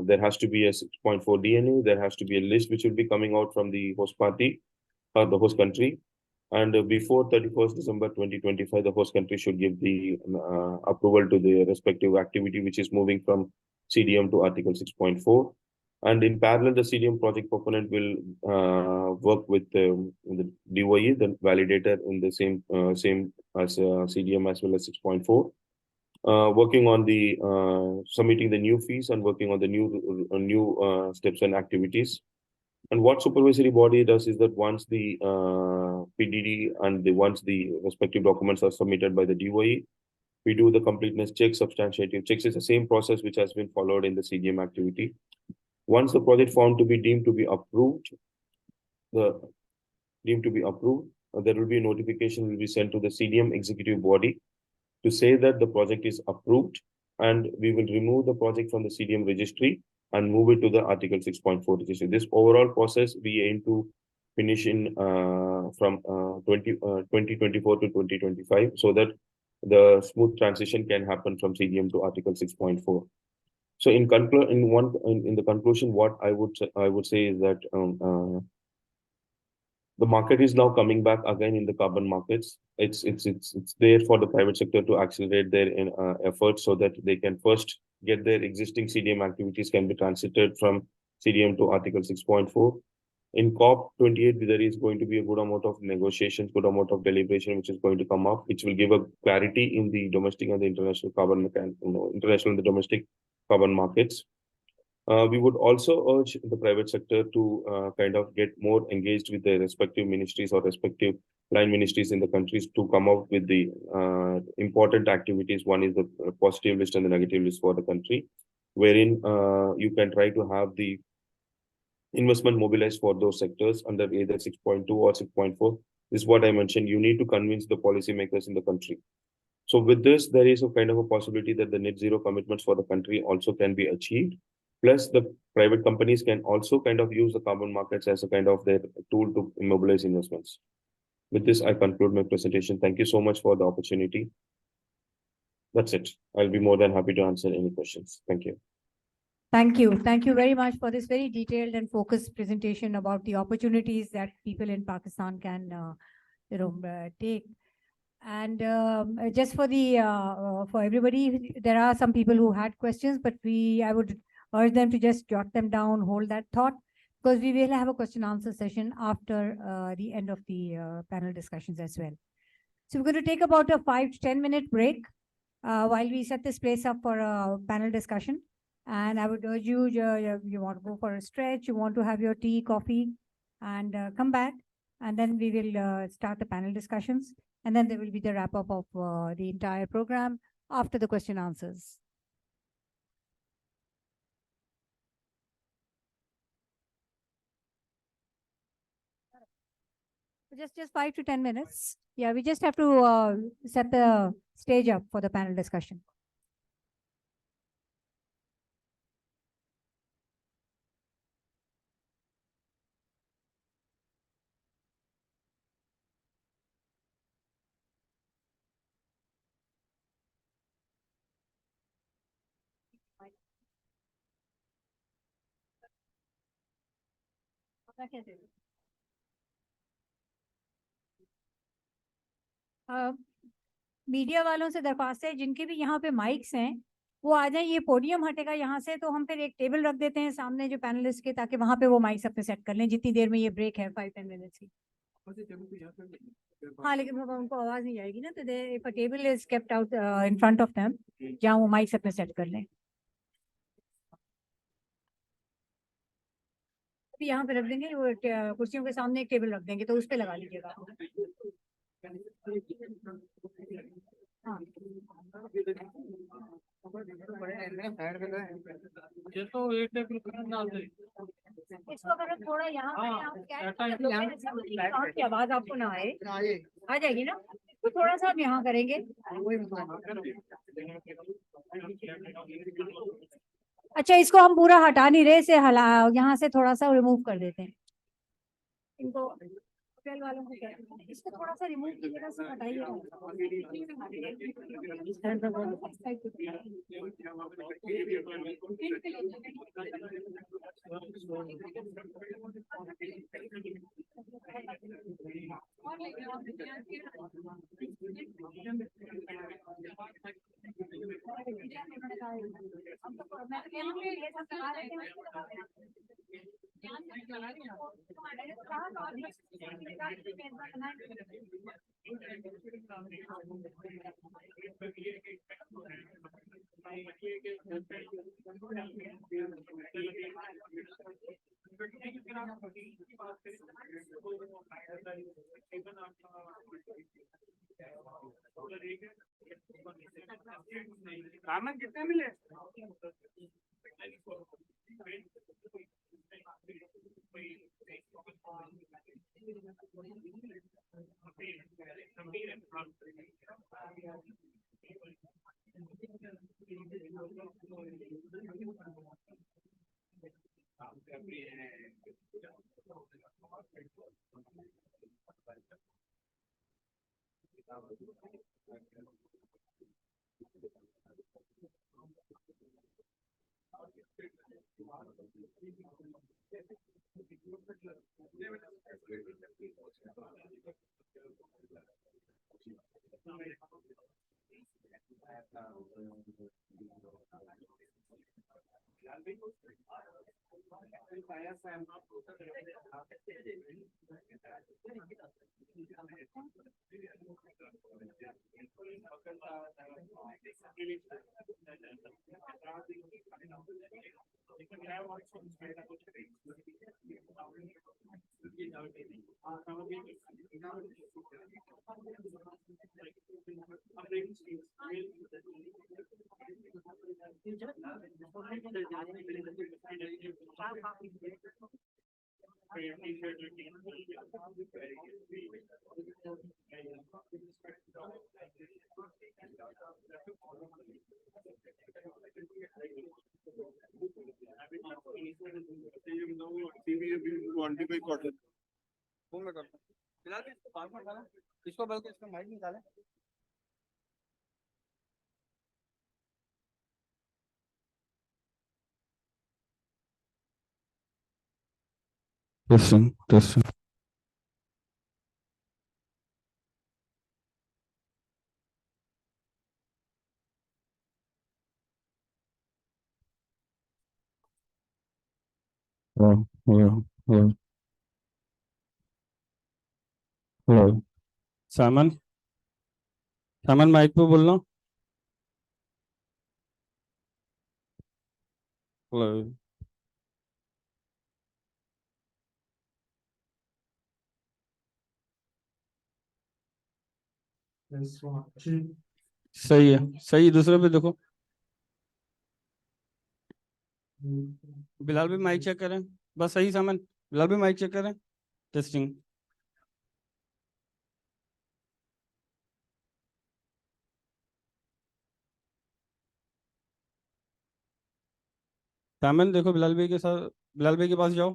there has to be a 6.4 DNA, there has to be a list which will be coming out from the host party or the host country. And before 31st December 2025, the host country should give the approval to the respective activity, which is moving from CDM to Article 6.4. And in parallel, the CDM project proponent will work with the DOE, the validator, in the same as CDM as well as 6.4. Working on the submitting the new fees and working on the new steps and activities. And what supervisory body does is that once the PDD and once the respective documents are submitted by the DOE, we do the completeness check, substantiative checks. It's the same process which has been followed in the CDM activity. Once the project found to be deemed to be approved, there will be a notification will be sent to the CDM executive body to say that the project is approved, and we will remove the project from the CDM registry and move it to the Article 6.4 registry. This overall process we aim to finish in from 2024 to 2025, so that the smooth transition can happen from CDM to Article 6.4. So in the conclusion, what I would say is that the market is now coming back again in the carbon markets. It's there for the private sector to accelerate their efforts so that they can first get their existing CDM activities can be transited from CDM to Article 6.4. In COP28, there is going to be a good amount of negotiations, good amount of deliberation, which is going to come up, which will give a clarity in the domestic and the international carbon, international and the domestic carbon markets. We would also urge the private sector to kind of get more engaged with their respective ministries or respective line ministries in the countries to come up with the important activities. One is the positive list and the negative list for the country, wherein you can try to have the investment mobilized for those sectors under either 6.2 or 6.4. This is what I mentioned. You need to convince the policymakers in the country. So with this, there is a kind of a possibility that the net zero commitments for the country also can be achieved. Plus, the private companies can also kind of use the carbon markets as a kind of their tool to immobilize investments. With this, I conclude my presentation. Thank you so much for the opportunity. That's it. I'll be more than happy to answer any questions. Thank you. Thank you. Thank you very much for this very detailed and focused presentation about the opportunities that people in Pakistan can, take. And just for for everybody, there are some people who had questions, but I would urge them to just jot them down, hold that thought, because we will have a question answer session after the end of the panel discussions as well. So we're going to take about a 5 to 10 minute break while we set this place up for a panel discussion. And I would urge you, you want to go for a stretch, you want to have your tea, coffee, and come back. And then we will start the panel discussions. And then there will be the wrap up of the entire program after the question answers. Just 5 to 10 minutes. Yeah, we just have to set the stage up for the panel discussion. Media वालों से दरख्वास्त है जिनके भी यहाँ पे mics हैं वो आ जाए, ये पोडियम हटेगा यहाँ से, तो हम फिर एक टेबल रख देते हैं सामने जो पैनलिस्ट के, ताकि वहाँ पे वो माइक्स अपने सेट कर लें जितनी देर में ये ब्रेक है 5-10 मिनट्स की। हाँ, लेकिन उनको आवाज नहीं आएगी ना, तो if a table is kept out in front of them, जहाँ वो माइक्स अपने सेट कर लें। यहाँ पे रख देंगे, वो कुर्सियों के सामने एक टेबल रख देंगे, तो उस पे लगा लीजिएगा। हाँ। इसको अगर हम थोड़ा यहाँ की आवाज आपको ना आए, आ जाएगी ना, तो थोड़ा सा आप यहाँ करेंगे। अच्छा, इसको हम पूरा हटा नहीं रहे, इसे हला यहाँ से थोड़ा सा रिमूव कर देते हैं इनको। होटल वालों को क्या, इसको थोड़ा सा रिमूव कीजिएगा, इसको हटाइएगा। कितने मिले? फिलहाल इसको बाहर मत डालें, इसको बल्कि इसका माइक निकालें। Testing. Hello. Hello. Simon mic पे बोलना। Hello. सही है, दूसरे पे देखो। बिलाल भी माइक चेक करें, बस सही सामान। बिलाल भी माइक चेक करें। टेस्टिंग। सामान देखो, बिलाल भाई के साथ, बिलाल भाई के पास जाओ।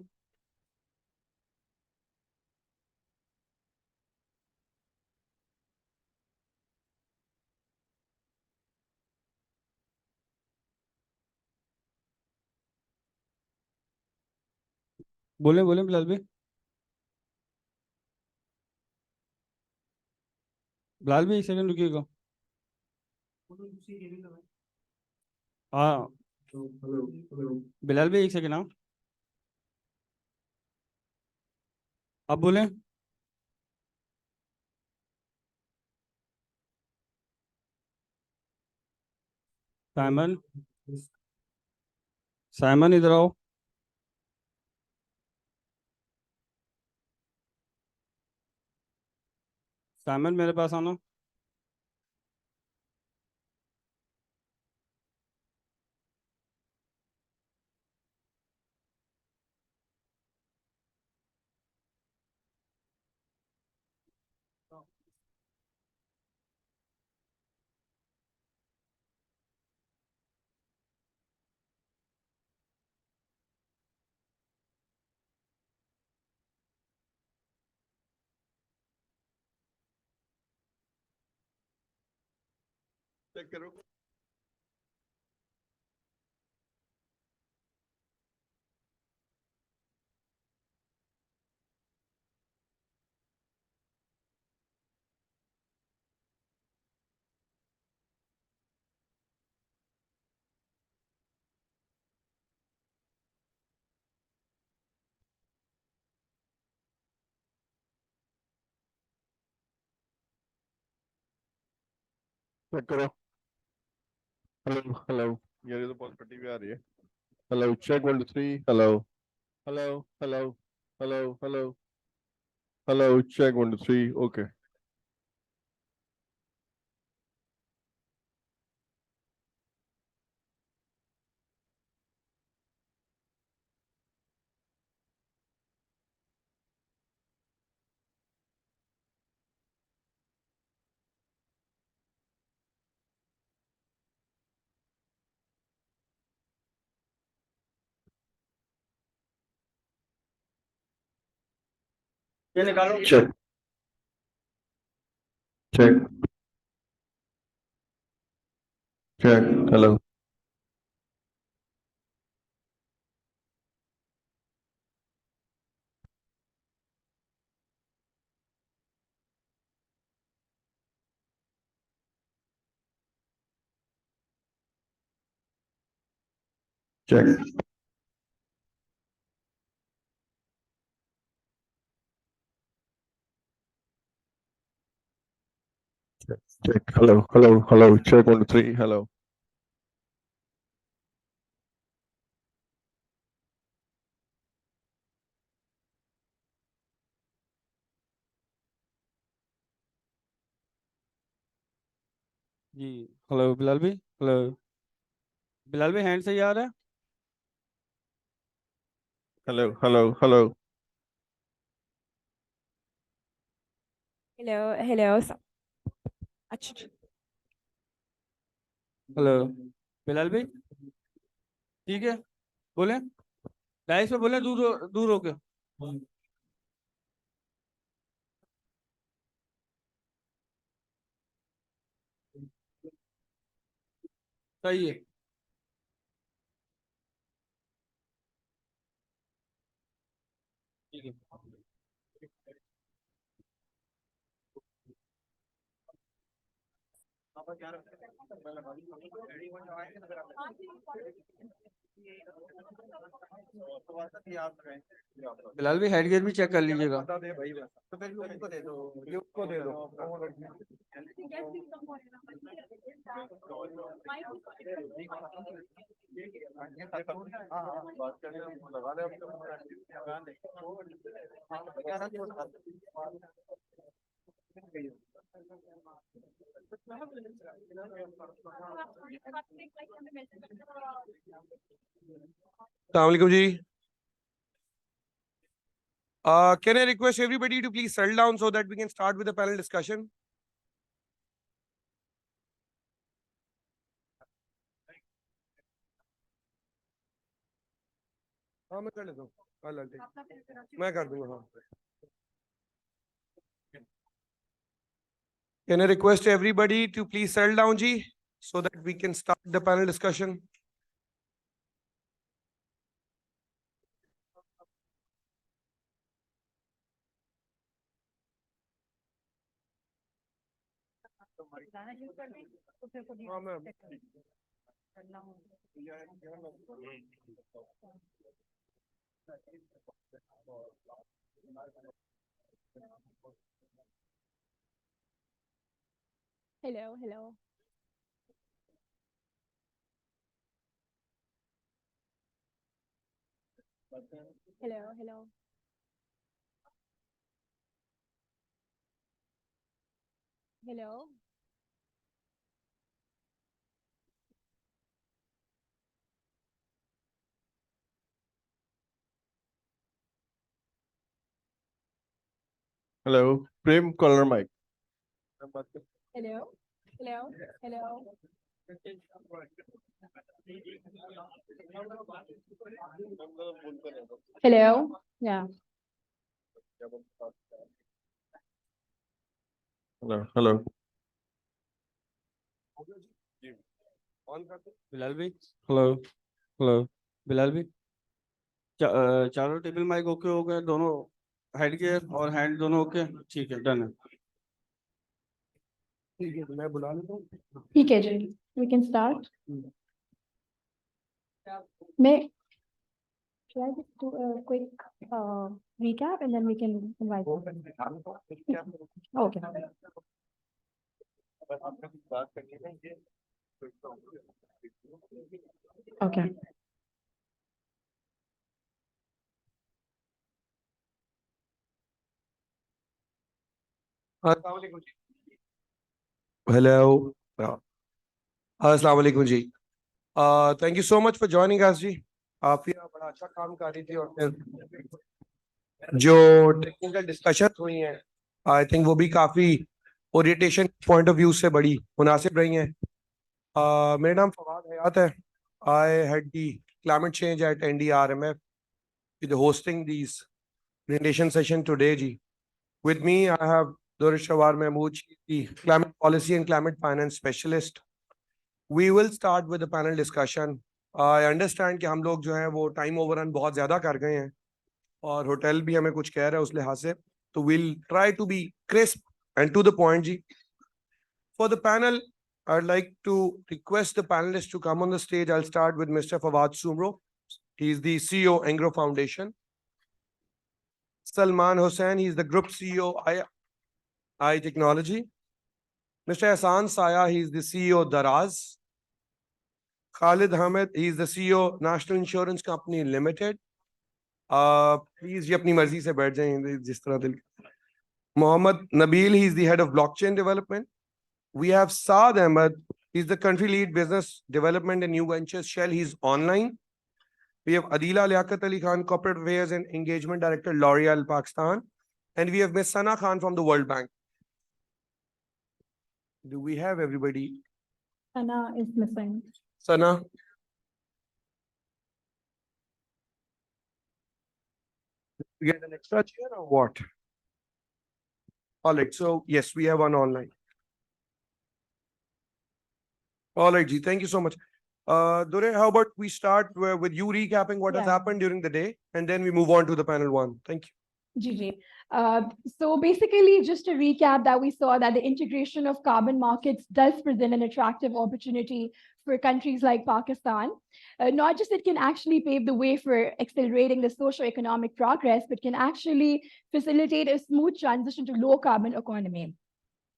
बोले बिलाल भाई। बिलाल भाई एक सेकंड रुकिएगा। हाँ बिलाल भाई एक सेकंड। हाँ अब बोले। साइमन इधर आओ। साइमन मेरे पास आना। चेक करो। चेक करो। हेलो हेलो, ये तो बहुत पट्टी भी आ रही है। Hello, check 1 2 3। Hello hello hello hello hello hello, check 1 2 3। Okay. ये निकालो। Check check check. Hello check check. Hello hello hello, check 1 2 3। Hello जी। हेलो बिलाल भाई। हेलो बिलाल भाई, हैंड सही आ रहा है? Hello hello hello hello hello अच्छा हेलो बिलाल भाई, ठीक है, बोले डाइस पे बोले, दूर दूर होके। सही है। ठीक है। बिलाल भी हेड गियर भी चेक कर लीजिएगा। Assalamualaikum ji. Can I request everybody to please settle down so that we can start with the panel discussion? हाँ मैं कर लेता हूँ, मैं कर दूंगा हाँ. Can I request everybody to please settle down ji so that we can start the panel discussion? हाँ मैं hello hello hello hello Hello. Hello. Prem, caller mic. Hello. Hello. Hello. Hello. Yeah. Hello. Hello. Bilal भाई Hello. Hello. Bilal भाई चारों table mic okay हो गए दोनों head के और हैंड दोनों ओके ठीक है डन है ठीक है तो मैं बुला लेता हूँ Mitigation. We can start. May should I just do a quick recap and then we can invite. Okay. Okay. Hello. Assalamu alaikum ji. Thank you so much for joining us जी. आप यहाँ बड़ा अच्छा काम कर रही थी और फिर जो टेक्निकल डिस्कशन हुई हैं, आई थिंक वो भी काफी ओरिएंटेशन पॉइंट ऑफ व्यू से बड़ी मुनासिब रही हैं. मेरा नाम फवाद हयात है. I had the climate change at NDRMF with hosting these presentation session today ji. With me I have Durishawar Mahmood, the climate policy and climate finance specialist. We will start with the panel discussion. I understand कि हम लोग जो हैं वो time overrun बहुत ज्यादा कर गए हैं और होटल भी हमें कुछ कह रहा है उस लिहाज से, तो we'll try to be crisp and to the point ji. For the panel, I'd like to request the panelists to come on the stage. I'll start with Mr. Fawad Sumro. He is the CEO Engro Foundation. Salman Hussain, he is the Group CEO I Technology. Mr. Hassan Saya, he is the CEO Daraz. Khalid Ahmed, he is the CEO National Insurance Company Limited. Please ये अपनी मर्जी से बैठ जाएं जिस तरह दिल. Mohammad Nabil, he is the head of blockchain development. We have Saad Ahmed, he's the country lead business development and new ventures Shell, he's online. We have Adila Liaquat Ali Khan, corporate affairs and engagement director L'Oreal Pakistan. And we have Ms. Sana Khan from the World Bank. Do we have everybody? Anna is missing. Sana? You get an extra chair or what? All right, so yes, we have one online. All right, Ji, thank you so much. Dore, how about we start with you recapping what has Yeah. happened during the day, and then we move on to the panel one. Thank you. Gigi. So basically, just to recap that we saw that the integration of carbon markets does present an attractive opportunity for countries like Pakistan. Not just it can actually pave the way for accelerating the socio-economic progress, but can actually facilitate a smooth transition to low carbon economy.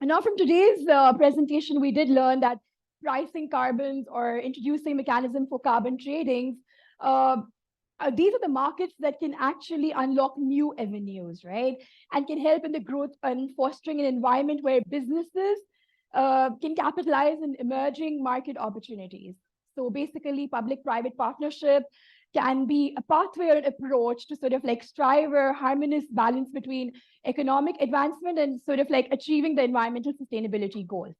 And now from today's presentation, we did learn that pricing carbons or introducing mechanism for carbon trading these are the markets that can actually unlock new avenues, right? And can help in the growth and fostering an environment where businesses can capitalize on emerging market opportunities. So basically, public-private partnership can be a pathway or an approach to sort of like strive a harmonious balance between economic advancement and sort of like achieving the environmental sustainability goals.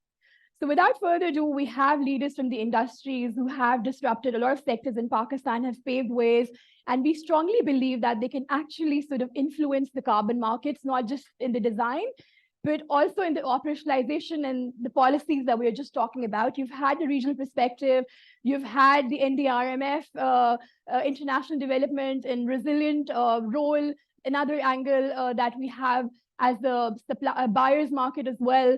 So without further ado, we have leaders from the industries who have disrupted a lot of sectors in Pakistan, have paved ways, and we strongly believe that they can actually sort of influence the carbon markets, not just in the design, but also in the operationalization and the policies that we are just talking about. You've had the regional perspective, you've had the NDRMF, international development and resilient role, another angle that we have as the buyer's market as well,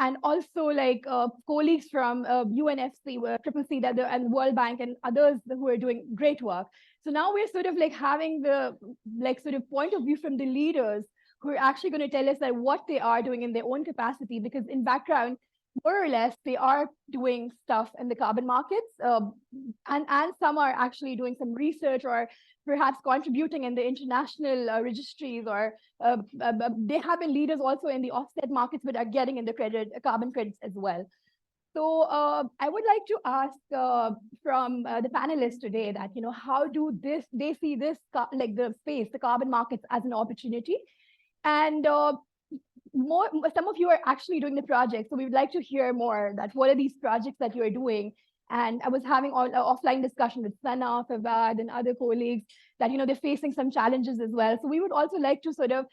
and also like colleagues from UNFC, CCC, and World Bank and others who are doing great work. So now we're sort of like having the like sort of point of view from the leaders who are actually going to tell us that what they are doing in their own capacity, because in background, more or less, they are doing stuff in the carbon markets, and some are actually doing some research or perhaps contributing in the international registries, or they have been leaders also in the offset markets, but are getting in the carbon credits as well. So I would like to ask from the panelists today that, how do they see this, like the space, the carbon markets as an opportunity? And some of you are actually doing the project. So we would like to hear more that what are these projects that you're doing? And I was having offline discussion with Sana, Fawad, and other colleagues that, they're facing some challenges as well. So we would also like to sort of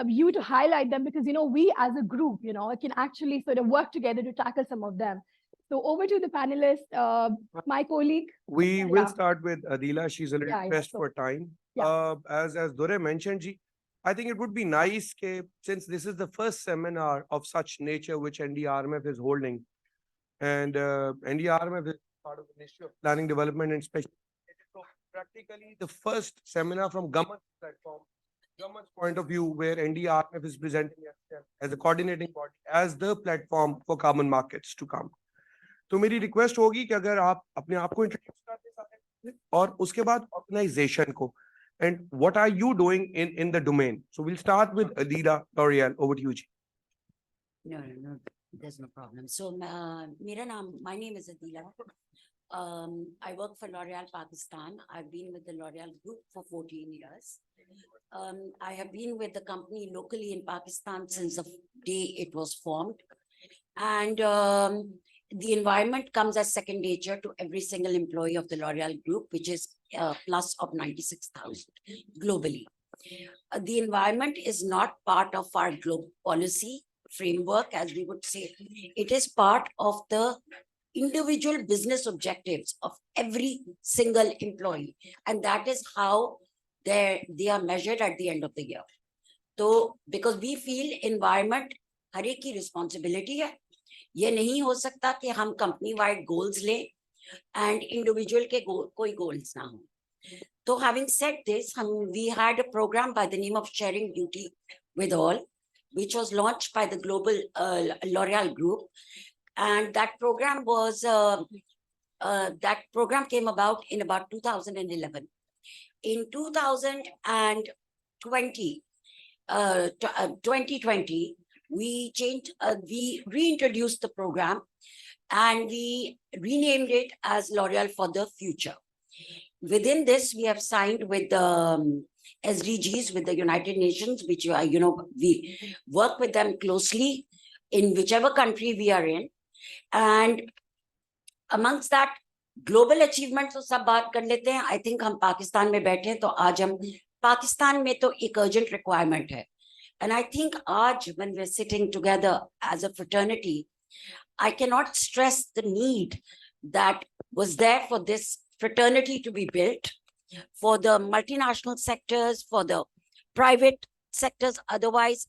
you to highlight them, because, we as a group, can actually sort of work together to tackle some of them. So over to the panelists, my colleague. We will start with Adila. She's a little Yeah, pressed so- for time. Yeah. As Dore mentioned, Ji, I think it would be nice, since this is the first seminar of such nature which NDRMF is holding, and NDRMF is part of the Ministry of Planning, Development and Special. So practically the first seminar from government's platform, government's point of view, where NDRMF is presenting as a coordinating body, as the platform for carbon markets to come. तो मेरी request होगी कि अगर आप अपने आप को introduce करते साथ और उसके बाद ऑर्गेनाइजेशन को, and what are you doing in the domain? So we'll start with Adila L'Oreal. Over to you, Ji. No, there's no problem. So, my name is Adila. I work for L'Oreal Pakistan. I've been with the L'Oreal Group for 14 years. I have been with the company locally in Pakistan since the day it was formed. And the environment comes as second nature to every single employee of the L'Oreal Group, which is plus of 96,000 globally. The environment is not part of our global policy framework, as we would say. It is part of the individual business objectives of every single employee. And that is how they are measured at the end of the year. So, because we feel environment हर एक की responsibility है. ये नहीं हो सकता कि हम company wide goals लें and individual के कोई goals ना हो. So having said this, we had a program by the name of Sharing Duty with All, which was launched by the global L'Oreal Group. And that program was, came about in about 2011. In 2020, we reintroduced the program and we renamed it as L'Oreal for the Future. Within this, we have signed with the SDGs, with the United Nations, which, we work with them closely in whichever country we are in. And amongst that, global achievements, so sab baat kar lete hain. I think hum Pakistan mein baithe hain, to aaj hum Pakistan mein to ek urgent requirement hai. And I think aaj, when we're sitting together as a fraternity, I cannot stress the need that was there for this fraternity to be built, for the multinational sectors, for the private sectors, otherwise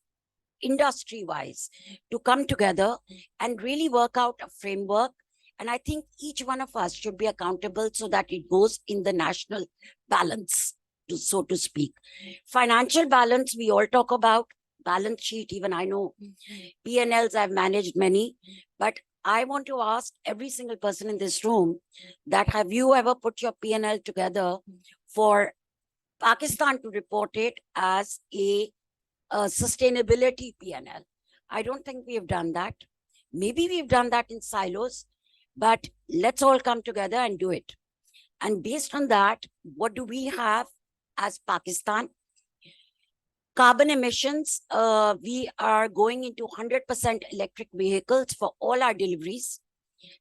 industry-wise, to come together and really work out a framework. And I think each one of us should be accountable so that it goes in the national balance, so to speak. Financial balance, we all talk about. Balance sheet, even I know P&Ls, I've managed many, but I want to ask every single person in this room that have you ever put your P&L together for Pakistan to report it as a sustainability P&L? I don't think we have done that. Maybe we've done that in silos, but let's all come together and do it. And based on that, what do we have as Pakistan? Carbon emissions, we are going into 100% electric vehicles for all our deliveries.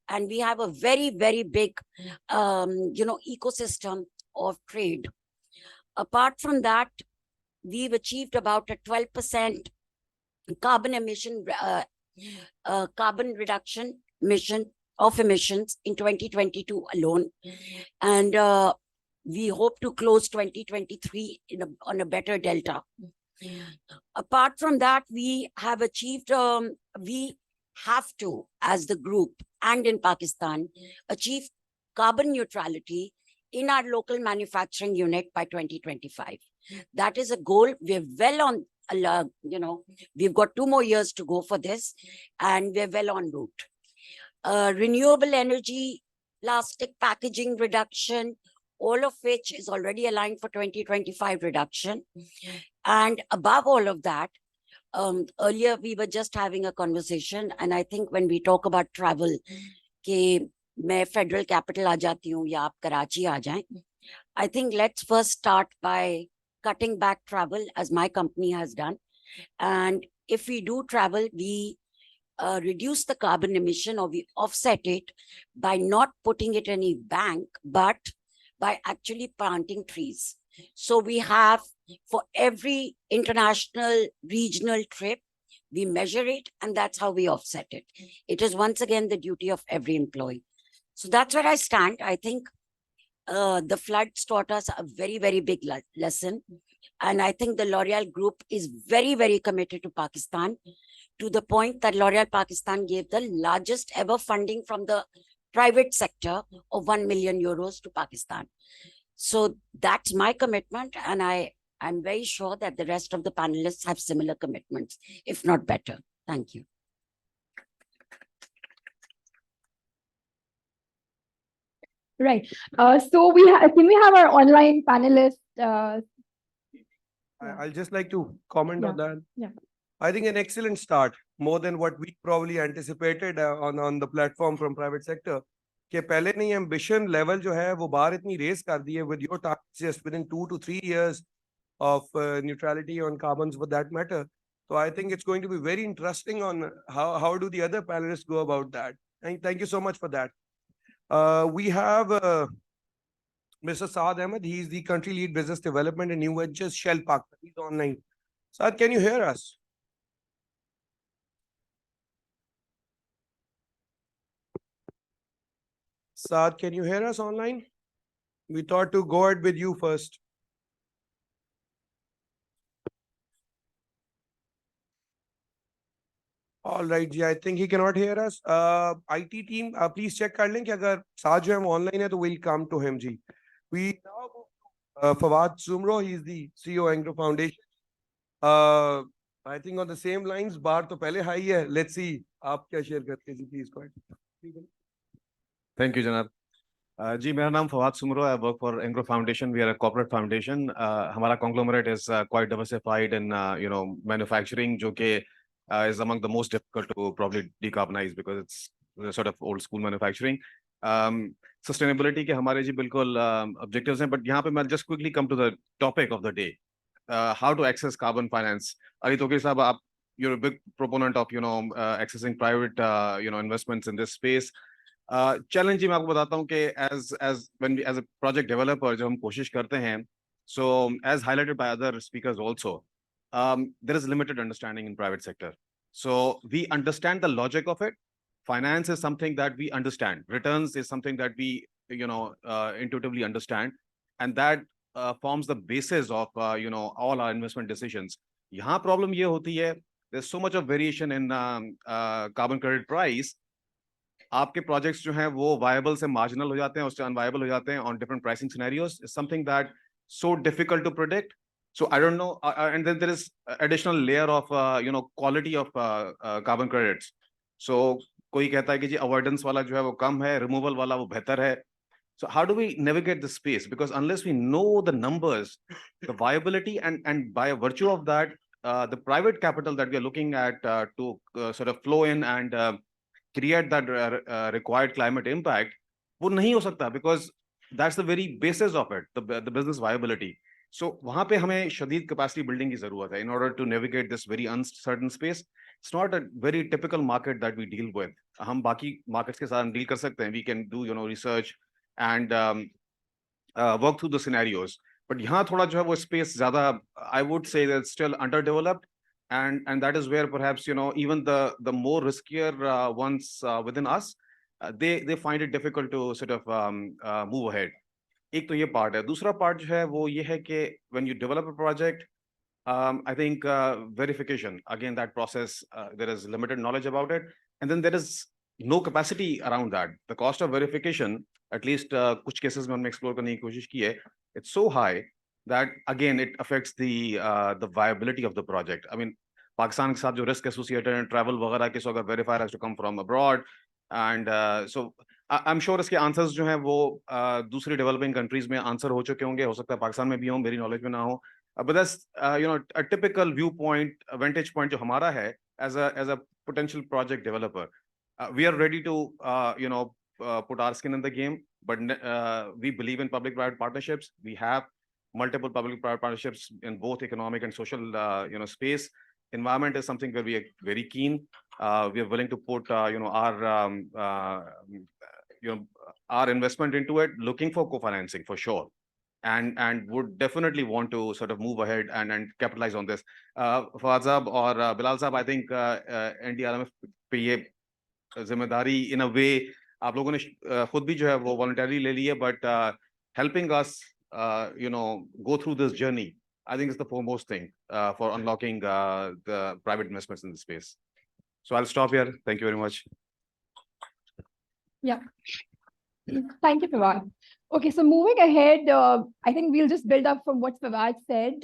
And we have a very, very big, ecosystem of trade. Apart from that, we've achieved about a 12% carbon reduction of emissions in 2022 alone. And we hope to close 2023 on a better delta. Apart from that, we have achieved, we have to, as the group and in Pakistan, achieve carbon neutrality in our local manufacturing unit by 2025. That is a goal. We're well on we've got 2 more years to go for this, and we're well en route. Renewable energy, plastic packaging reduction, all of which is already aligned for 2025 reduction. And above all of that, earlier we were just having a conversation, and I think when we talk about travel, कि मैं federal capital आ जाती हूँ या आप कराची आ जाएं, I think let's first start by cutting back travel, as my company has done. And if we do travel, we reduce the carbon emission, or we offset it by not putting it in a bank, but by actually planting trees. So we have, for every international regional trip, we measure it, and that's how we offset it. It is once again the duty of every employee. So that's where I stand. I think the floods taught us a very, very big lesson. And I think the L'Oreal Group is very, very committed to Pakistan, to the point that L'Oreal Pakistan gave the largest ever funding from the private sector of 1 million euros to Pakistan. So that's my commitment, and I'm very sure that the rest of the panelists have similar commitments, if not better. Thank you. Right. So can we have our online panelists? I'll just like to comment on that. Yeah. I think an excellent start, more than what we probably anticipated on the platform from private sector. कि पहले नहीं ambition level जो है वो बाहर इतनी raise कर दी है with your targets just within 2 to 3 years of neutrality on carbons for that matter. So I think it's going to be very interesting on how do the other panelists go about that. And thank you so much for that. We have Mr. Saad Ahmed. He's the country lead business development and new ventures Shell Park. He's online. Saad, can you hear us? Saad, can you hear us online? We thought to go ahead with you first. All right, ji, I think he cannot hear us. IT team, please check कर लें कि अगर साथ जो है वो online है तो we'll come to him, ji. We now go to Fawad Sumro. He is the CEO Anglo Foundation. I think on the same lines, बार तो पहले हाई है. Let's see आप क्या share करते हैं जी, please go ahead. Thank you, Janab. जी, मेरा नाम Fawad Soomro. I work for Anglo Foundation. We are a corporate foundation. हमारा conglomerate is quite diversified in manufacturing, जो कि is among the most difficult to probably decarbonize because it's sort of old school manufacturing. Sustainability के हमारे जी बिल्कुल objectives हैं, but यहाँ पे मैं just quickly come to the topic of the day. How to access carbon finance. Ali Toki sahab, you're a big proponent of accessing private investments in this space. Challenge मैं आपको बताता हूँ कि as a project developer जब हम कोशिश करते हैं, so as highlighted by other speakers also, there is limited understanding in private sector. So we understand the logic of it. Finance is something that we understand. Returns is something that we intuitively understand, and that forms the basis of all our investment decisions. यहाँ problem ये होती है, there's so much of variation in carbon credit price. आपके projects जो हैं वो viable से marginal हो जाते हैं, उससे unviable हो जाते हैं on different pricing scenarios. It's something that so difficult to predict. So I don't know, and then there is additional layer of quality of carbon credits. So कोई कहता है कि जी avoidance वाला जो है वो कम है, removal वाला वो बेहतर है. So how do we navigate the space? Because unless we know the numbers, the viability, and by virtue of that, the private capital that we are looking at to sort of flow in and create that required climate impact, वो नहीं हो सकता, because that's the very basis of it, the business viability. So वहाँ पे हमें शदीद capacity building की ज़रूरत है in order to navigate this very uncertain space. It's not a very typical market that we deal with. हम बाकी markets के साथ deal कर सकते हैं. We can do research and work through the scenarios. But यहाँ थोड़ा जो है वो space ज़्यादा, I would say that it's still underdeveloped, and that is where perhaps even the more riskier ones within us, they find it difficult to sort of move ahead. एक तो ये part है. दूसरा part जो है वो ये है कि when you develop a project, I think verification, again, that process, there is limited knowledge about it, and then there is no capacity around that. The cost of verification, at least कुछ cases में हमने explore करने की कोशिश की है, it's so high that again it affects the viability of the project. I mean, Pakistan के साथ जो risk associated and travel वगैरह के, so अगर verifier has to come from abroad, and so I'm sure इसके answers जो हैं वो दूसरी developing countries में answer हो चुके होंगे, हो सकता है पाकिस्तान में भी हों, मेरी knowledge में ना हो. But that's a typical viewpoint, a vantage point जो हमारा है as a potential project developer. We are ready to put our skin in the game, but we believe in public-private partnerships. We have multiple public-private partnerships in both economic and social space. Environment is something where we are very keen. We are willing to put our investment into it, looking for co-financing for sure, and would definitely want to sort of move ahead and capitalize on this. Fawad Saab or Bilal Saab, I think NDRMF पे ये जिम्मेदारी in a way आप लोगों ने खुद भी जो है वो voluntarily ले ली है, but helping us go through this journey, I think is the foremost thing for unlocking the private investments in the space. So I'll stop here. Thank you very much. Yeah. Thank you, Fawad. Okay, so moving ahead, I think we'll just build up from what Fawad said.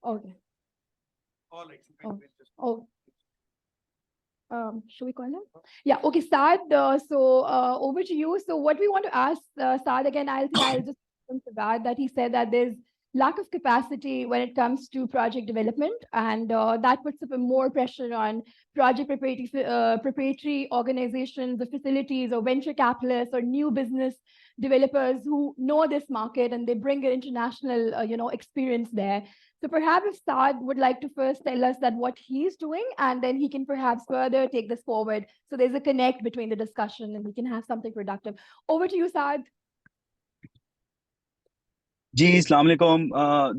Okay. Should we call him? Yeah, okay, Saad, so over to you. So what we want to ask Saad again, I'll just Fawad that he said that there's lack of capacity when it comes to project development, and that puts up more pressure on project preparatory organizations, the facilities or venture capitalists or new business developers who know this market and they bring an international experience there. So perhaps if Saad would like to first tell us that what he's doing, and then he can perhaps further take this forward. So there's a connect between the discussion and we can have something productive. Over to you, Saad. Ji, Assalamu alaikum.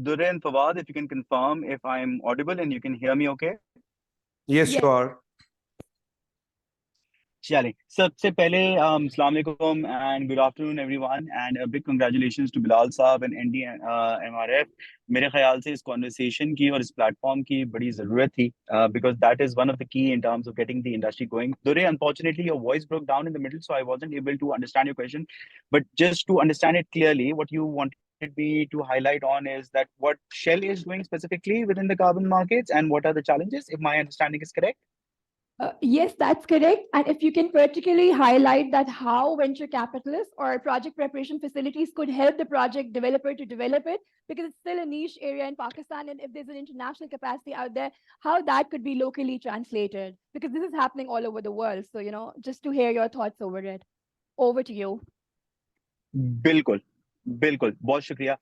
Durre and Fawad, if you can confirm if I'm audible and you can hear me okay? Yes, you are. Chale. सबसे पहले Assalamu alaikum and good afternoon everyone, and a big congratulations to Bilal Saab and NDRMF. मेरे ख्याल से इस conversation की और इस platform की बड़ी ज़रूरत थी, because that is one of the key in terms of getting the industry going. Durre, unfortunately your voice broke down in the middle, so I wasn't able to understand your question. But just to understand it clearly, what you wanted me to highlight on is that what Shell is doing specifically within the carbon markets and what are the challenges, if my understanding is correct? Yes, that's correct. And if you can particularly highlight that how venture capitalists or project preparation facilities could help the project developer to develop it, because it's still a niche area in Pakistan. And if there's an international capacity out there, how that could be locally translated, because this is happening all over the world. So, just to hear your thoughts over it. Over to you. बिल्कुल बिल्कुल बहुत शुक्रिया.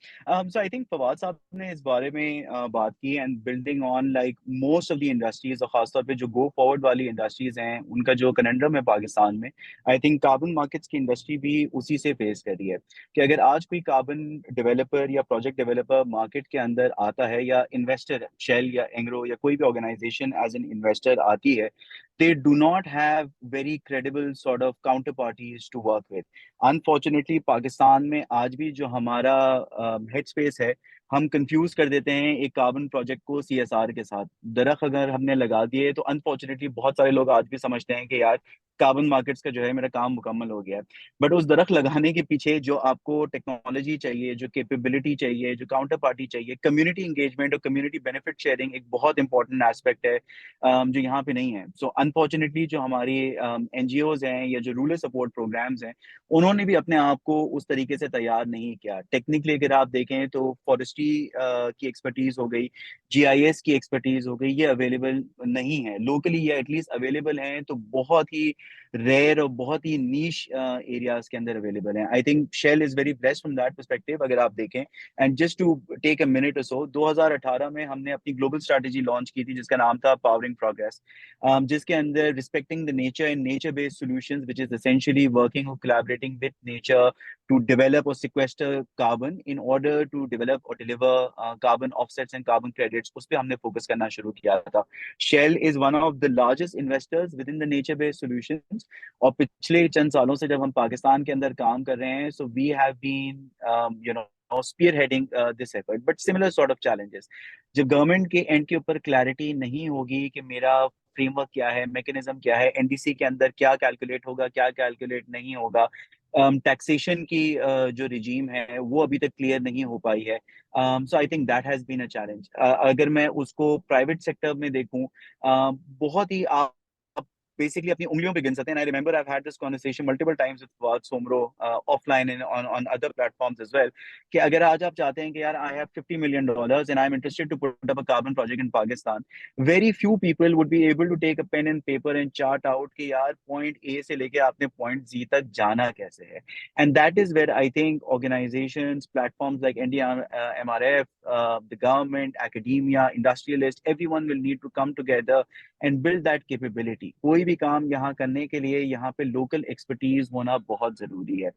So I think Fawad साहब ने इस बारे में बात की, and building on like most of the industries और खासतौर पे जो go forward वाली industries हैं उनका जो conundrum है पाकिस्तान में, I think carbon markets की industry भी उसी से face कर रही है कि अगर आज कोई carbon developer या project developer market के अंदर आता है या investor Shell या Engro या कोई भी organization as an investor आती है, they do not have very credible sort of counterparties to work with. Unfortunately, Pakistan में आज भी जो हमारा हेड स्पेस है, हम कंफ्यूज कर देते हैं एक कार्बन प्रोजेक्ट को सीएसआर के साथ. दरख्त अगर हमने लगा दिए तो अनफॉर्चुनेटली बहुत सारे लोग आज भी समझते हैं कि यार कार्बन मार्केट्स का जो है मेरा काम मुकम्मल हो गया है. बट उस दरख्त लगाने के पीछे जो आपको टेक्नोलॉजी चाहिए, जो कैपेबिलिटी चाहिए, जो काउंटर पार्टी चाहिए, कम्युनिटी इंगेजमेंट और कम्युनिटी बेनिफिट शेयरिंग एक बहुत इंपॉर्टेंट एस्पेक्ट है जो यहाँ पे नहीं है. सो अनफॉर्चुनेटली जो हमारी एनजीओज हैं या जो रूरल सपोर्ट प्रोग्राम्स हैं, उन्होंने भी अपने आप को उस तरीके से तैयार नहीं किया. टेक्निकली अगर आप देखें तो फॉरेस्ट्री की एक्सपर्टीज हो गई, जीआईएस की एक्सपर्टीज हो गई, ये अवेलेबल नहीं है लोकली, या एटलीस्ट अवेलेबल हैं तो बहुत ही रेयर और बहुत ही नीश एरियाज के अंदर अवेलेबल हैं. I think Shell is very blessed from that perspective अगर आप देखें. And just to take a minute और सो, 2018 में हमने अपनी ग्लोबल स्ट्रैटेजी लॉन्च की थी जिसका नाम था पावरिंग प्रोग्रेस, जिसके अंदर respecting the nature and nature based solutions, which is essentially working और collaborating with nature to develop or sequester carbon in order to develop or deliver carbon offsets and carbon credits. उस पे हमने focus करना शुरू किया था. Shell is one of the largest investors within the nature-based solutions. और पिछले चंद सालों से जब हम पाकिस्तान के अंदर काम कर रहे हैं, so we have been spearheading this effort, but similar sort of challenges. जब गवर्नमेंट के एंड के ऊपर क्लैरिटी नहीं होगी कि मेरा फ्रेमवर्क क्या है, मैकेनिज्म क्या है, एनडीसी के अंदर क्या कैलकुलेट होगा, क्या कैलकुलेट नहीं होगा, टैक्सेशन की जो रिजीम है वो अभी तक क्लियर नहीं हो पाई है. So I think that has been a challenge. अगर मैं उसको प्राइवेट सेक्टर में देखूं, बहुत ही आप basically अपनी उंगलियों पे गिन सकते हैं. I remember I've had this conversation multiple times with Fawad Somro offline and on other platforms as well. कि अगर आज आप चाहते हैं कि यार I have $50 million and I'm interested to put up a carbon project in Pakistan, very few people would be able to take a pen and paper and chart out कि यार point A से लेके आपने point Z तक जाना कैसे है. And that is where I think organizations, platforms like NDRMF, the government, academia, industrialists, everyone will need to come together and build that capability. कोई भी काम यहाँ करने के लिए यहाँ पे local expertise होना बहुत जरूरी है.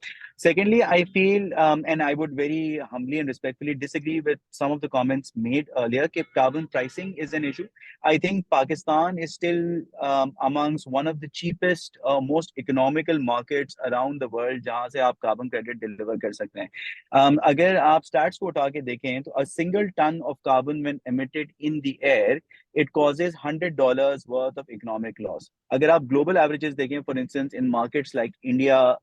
Secondly, I feel and I would very humbly and respectfully disagree with some of the comments made earlier that carbon pricing is an issue. I think Pakistan is still amongst one of the cheapest, most economical markets around the world जहाँ से आप carbon credit deliver कर सकते हैं. अगर आप stats को उठा के देखें तो a single ton of carbon when emitted in the air, it causes $100 worth of economic loss. अगर आप global averages देखें, for instance, in markets like India,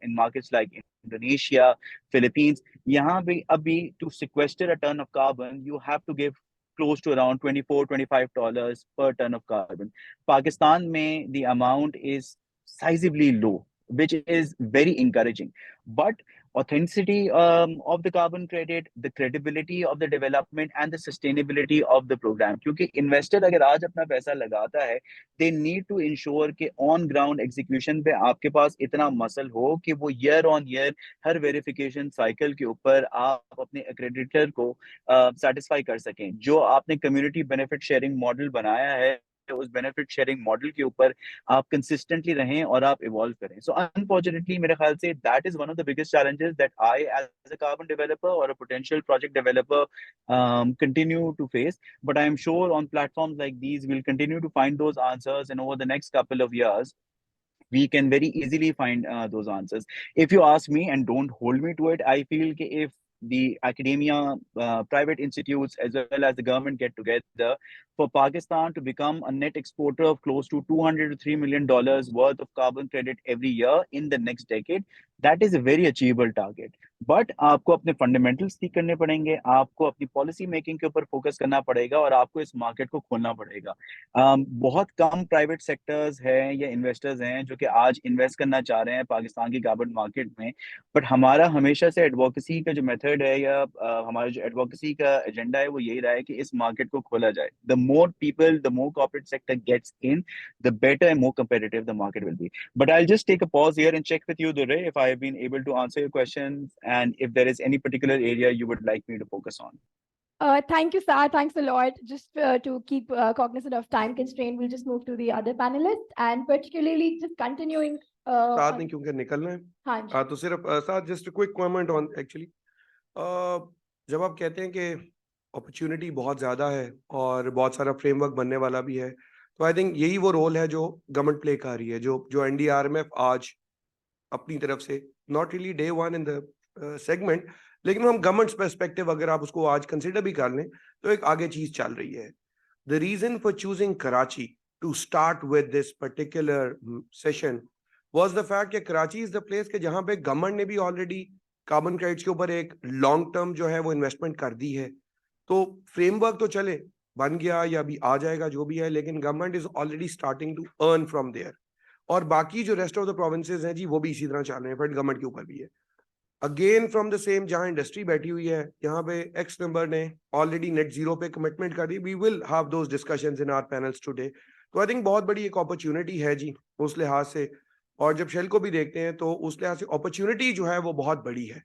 in markets like Indonesia, Philippines, यहाँ पे अभी to sequester a ton of carbon, you have to give close to around $24-25 per ton of carbon. Pakistan में the amount is sizably low, which is very encouraging. But authenticity of the carbon credit, the credibility of the development and the sustainability of the program. क्योंकि investor अगर आज अपना पैसा लगाता है, they need to ensure कि on ground execution पे आपके पास इतना muscle हो कि वो year on year her verification cycle के ऊपर आप अपने accreditor को satisfy कर सकें. जो आपने community benefit sharing model बनाया है, उस बेनिफिट शेयरिंग मॉडल के ऊपर आप कंसिस्टेंटली रहें और आप इवॉल्व करें. सो अनफॉर्चुनेटली मेरे ख्याल से that is one of the biggest challenges that I as a carbon developer और a potential project developer continue to face. But I am sure on platforms like these we'll continue to find those answers, and over the next couple of years we can very easily find those answers. If you ask me, and don't hold me to it, I feel that if the academia, private institutes, as well as the government get together for Pakistan to become a net exporter of close to $200 to $3 million worth of carbon credit every year in the next decade, that is a very achievable target. But आपको अपने fundamentals ठीक करने पड़ेंगे, आपको अपनी policy making के ऊपर focus करना पड़ेगा और आपको इस market को खोलना पड़ेगा. बहुत कम private sectors हैं या investors हैं जो कि आज invest करना चाह रहे हैं पाकिस्तान की carbon market में. But हमारा हमेशा से advocacy का जो method है या हमारा जो advocacy का agenda है वो यही रहा है कि इस market को खोला जाए. The more people, the more corporate sector gets in, the better and more competitive the market will be. But I'll just take a pause here and check with you, Durre, if I have been able to answer your questions and if there is any particular area you would like me to focus on. Thank you, Sir. Thanks a lot. Just to keep cognizant of time constraint, we'll just move to the other panelists and particularly just continuing. साथ नहीं क्योंकि निकलना है. हाँ जी. तो सिर्फ साथ just a quick comment on actually. जब आप कहते हैं कि अपॉर्चुनिटी बहुत ज़्यादा है और बहुत सारा फ्रेमवर्क बनने वाला भी है, तो आई थिंक यही वो रोल है जो गवर्नमेंट प्ले कर रही है, जो एनडीआरएमएफ आज अपनी तरफ से not really day one in the segment, लेकिन हम गवर्नमेंट्स पर्सपेक्टिव अगर आप उसको आज कंसिडर भी कर लें तो एक आगे चीज चल रही है. The reason for choosing Karachi to start with this particular session was the fact कि कराची इज द प्लेस के जहां पे गवर्नमेंट ने भी ऑलरेडी कार्बन क्रेडिट्स के ऊपर एक लॉन्ग टर्म जो है वो इन्वेस्टमेंट कर दी है. तो फ्रेमवर्क तो चले बन गया या अभी आ जाएगा जो भी है, लेकिन government is already starting to earn from there. और बाकी जो रेस्ट ऑफ द प्रोविंसेस हैं जी वो भी इसी तरह चल रहे हैं, फेडरल गवर्नमेंट के ऊपर भी है. अगेन फ्रॉम द सेम, जहां इंडस्ट्री बैठी हुई है, यहाँ पे एक्स नंबर ने ऑलरेडी नेट जीरो पे कमिटमेंट कर दी. We will have those discussions in our panels today. तो आई थिंक बहुत बड़ी एक अपॉर्चुनिटी है जी उस लिहाज से. और जब शेल को भी देखते हैं तो उस लिहाज से अपॉर्चुनिटी जो है वो बहुत बड़ी है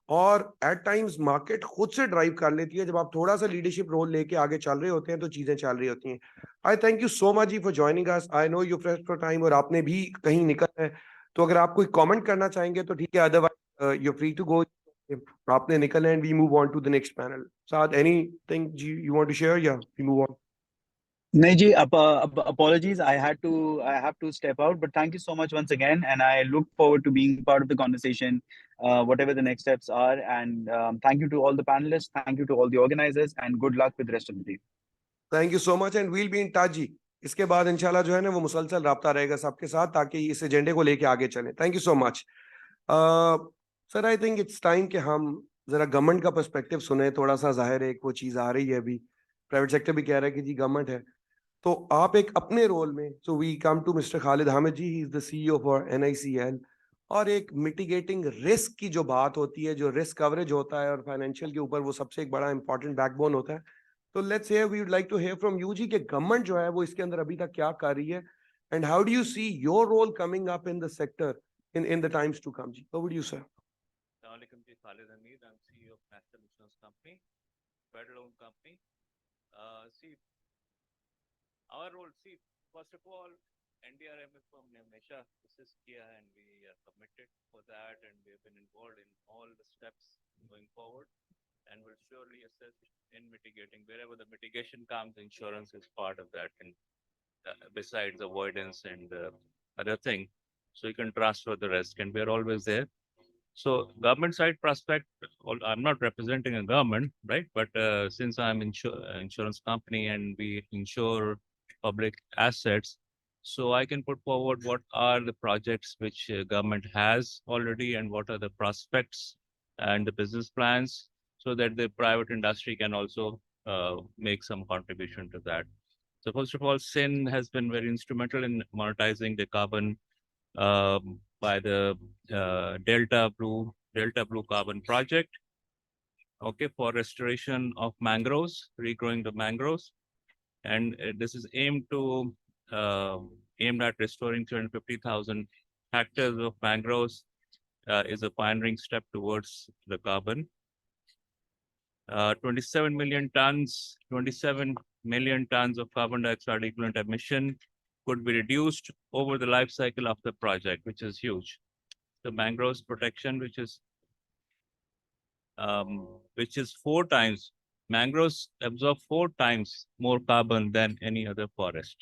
और एट टाइम्स मार्केट खुद से ड्राइव कर लेती है. जब आप थोड़ा सा लीडरशिप रोल लेके आगे चल रहे होते हैं तो चीजें चल रही होती हैं. I thank you so much जी for joining us. I know you pressed for time और आपने भी कहीं निकलना है, तो अगर आप कोई कमेंट करना चाहेंगे तो ठीक है, otherwise you free to go. आपने निकलना है and we move on to the next panel. साथ एनीथिंग जी यू वांट टू शेयर या वी मूव ऑन? नहीं जी, apologies, I have to step out, but thank you so much once again, and I look forward to being part of the conversation, whatever the next steps are. And thank you to all the panelists, thank you to all the organizers, and good luck with the rest of the day. Thank you so much and we'll be in touch जी. इसके बाद इंशाल्लाह जो है ना वो मुसलसल रब्ता रहेगा सबके साथ ताकि इस एजेंडे को लेके आगे चले. Thank you so much. Sir I think it's time कि हम जरा गवर्नमेंट का पर्सपेक्टिव सुने, थोड़ा सा जाहिर है एक वो चीज आ रही है अभी, प्राइवेट सेक्टर भी कह रहा है कि जी गवर्नमेंट है, तो आप एक अपने रोल में, so we come to mister Khalid Hamid ji, he is the CEO for NICL, और एक मिटिगेटिंग रिस्क की जो बात होती है, जो रिस्क कवरेज होता है और फाइनेंशियल के ऊपर वो सबसे एक बड़ा इंपॉर्टेंट बैकबोन होता है, तो let's say we would like to hear from you जी कि गवर्नमेंट जो है वो इसके अंदर अभी तक क्या कर रही है, and how do you see your role coming up in the sector in the times to come. Ji, what would you say? Assalamualaikum ji, Khalid Hamid. I'm CEO of National Insurance Company, federal owned company. See, our role, see, first of all, NDRMF हमने हमेशा assist किया है, and we are committed for that, and we have been involved in all the steps going forward, and will surely assist in mitigating wherever the mitigation comes. Insurance is part of that, and besides avoidance and other thing, so you can transfer the risk, and we are always there. So government side prospect, I'm not representing a government, right? But since I'm insurance company and we insure public assets, so I can put forward what are the projects which government has already and what are the prospects and the business plans, so that the private industry can also make some contribution to that. So first of all, SIN has been very instrumental in monetizing the carbon by the Delta Blue Carbon Project, okay, for restoration of mangroves, regrowing the mangroves, and this is aimed at restoring 250,000 hectares of mangroves. Is a pioneering step towards the carbon. 27 million tons of carbon dioxide equivalent emission could be reduced over the life cycle of the project, which is huge. The mangroves protection, which is 4 times, mangroves absorb 4 times more carbon than any other forest.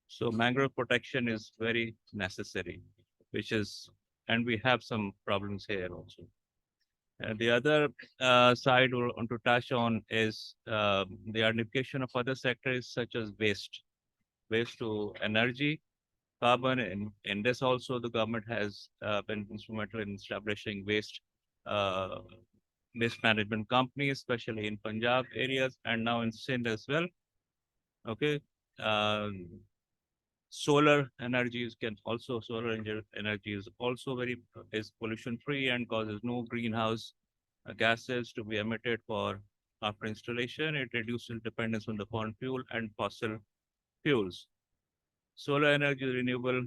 So mangrove protection is very necessary, and we have some problems here also. And the other side we want to touch on is the identification of other sectors such as waste to energy, carbon. In this also, the government has been instrumental in establishing waste management companies, especially in Punjab areas and now in Sindh as well. Okay. Solar energy is also is pollution free and causes no greenhouse gases to be emitted after installation. It reduces dependence on the foreign fuel and fossil fuels. Solar energy is renewable,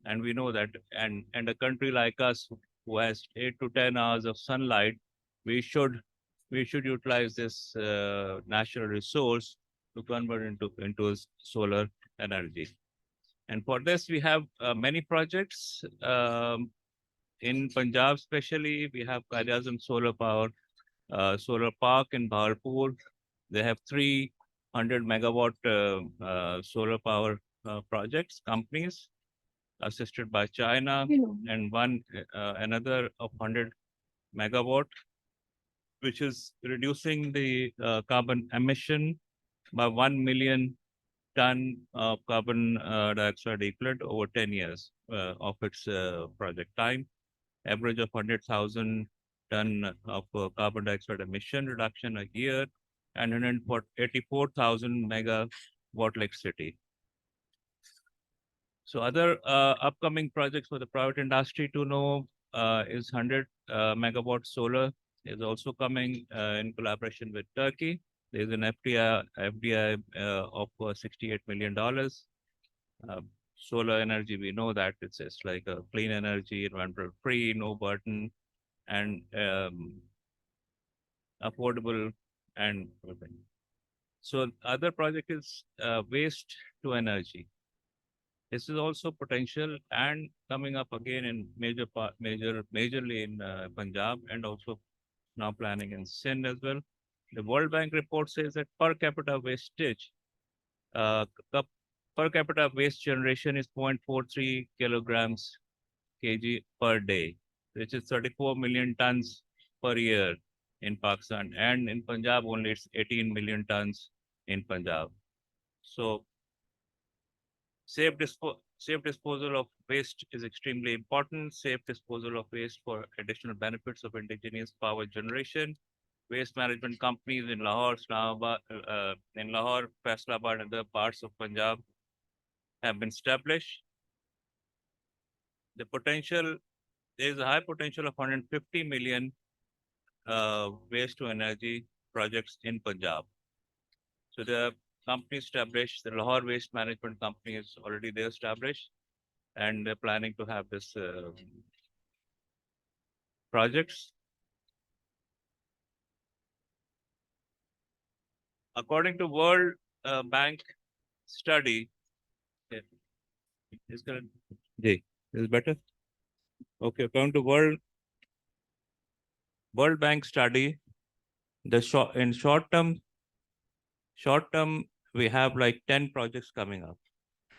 and we know that, and a country like us who has 8 to 10 hours of sunlight, we should utilize this natural resource to convert into solar energy. And for this, we have many projects. In Punjab, especially, we have Qaidazam Solar Park in Bhawarpur. They have 300 megawatt solar power projects, companies assisted by China, and another of 100 megawatt, which is reducing the carbon emission by 1 million ton of carbon dioxide equivalent over 10 years of its project time. Average of 100,000 ton of carbon dioxide emission reduction a year, and 184,000 megawatt electricity. So other upcoming projects for the private industry to know is 100 megawatt solar is also coming in collaboration with Turkey. There's an FDI of $68 million. Solar energy, we know that it's like a clean energy, environmental free, no burden, and affordable and everything. So other project is waste to energy. This is also potential and coming up again in majorly in Punjab, and also now planning in Sindh as well. The World Bank report says that per capita wastage, per capita waste generation is 0.43 kilograms kg per day, which is 34 million tons per year in Pakistan, and in Punjab only it's 18 million tons in Punjab. So Safe disposal of waste is extremely important. Safe disposal of waste for additional benefits of indigenous power generation. Waste management companies in Lahore, Faisalabad, and other parts of Punjab have been established. The potential, there is a high potential of 150 million waste to energy projects in Punjab. So the company established, the Lahore Waste Management Company is already there established, and they're planning to have this projects. According to World Bank study, is better? Okay, according to World Bank study, the short term, we have like 10 projects coming up,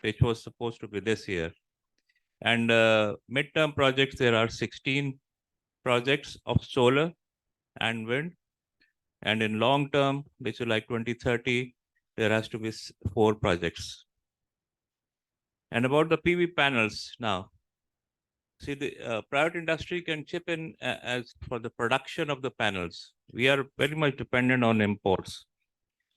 which was supposed to be this year. And midterm projects, there are 16 projects of solar and wind. And in long term, which is like 2030, there has to be 4 projects. And about the PV panels now, see, the private industry can chip in as for the production of the panels. We are very much dependent on imports.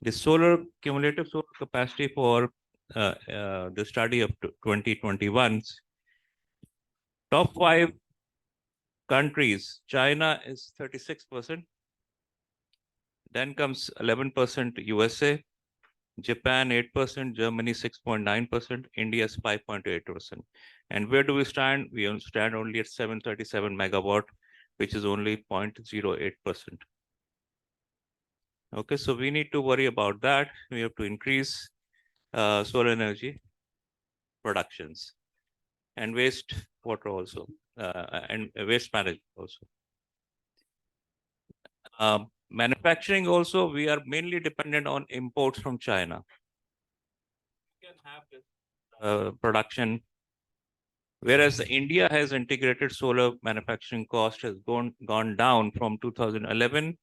The cumulative solar capacity for the study of 2021, top 5 countries, China is 36%. Then comes 11% USA, Japan 8%, Germany 6.9%, India is 5.8%. And where do we stand? We stand only at 737 megawatt, which is only 0.08%. Okay, so we need to worry about that. We have to increase solar energy productions and waste water also, and waste management also. Manufacturing also, we are mainly dependent on imports from China. We can have this production, whereas India has integrated solar manufacturing cost has gone down from 2011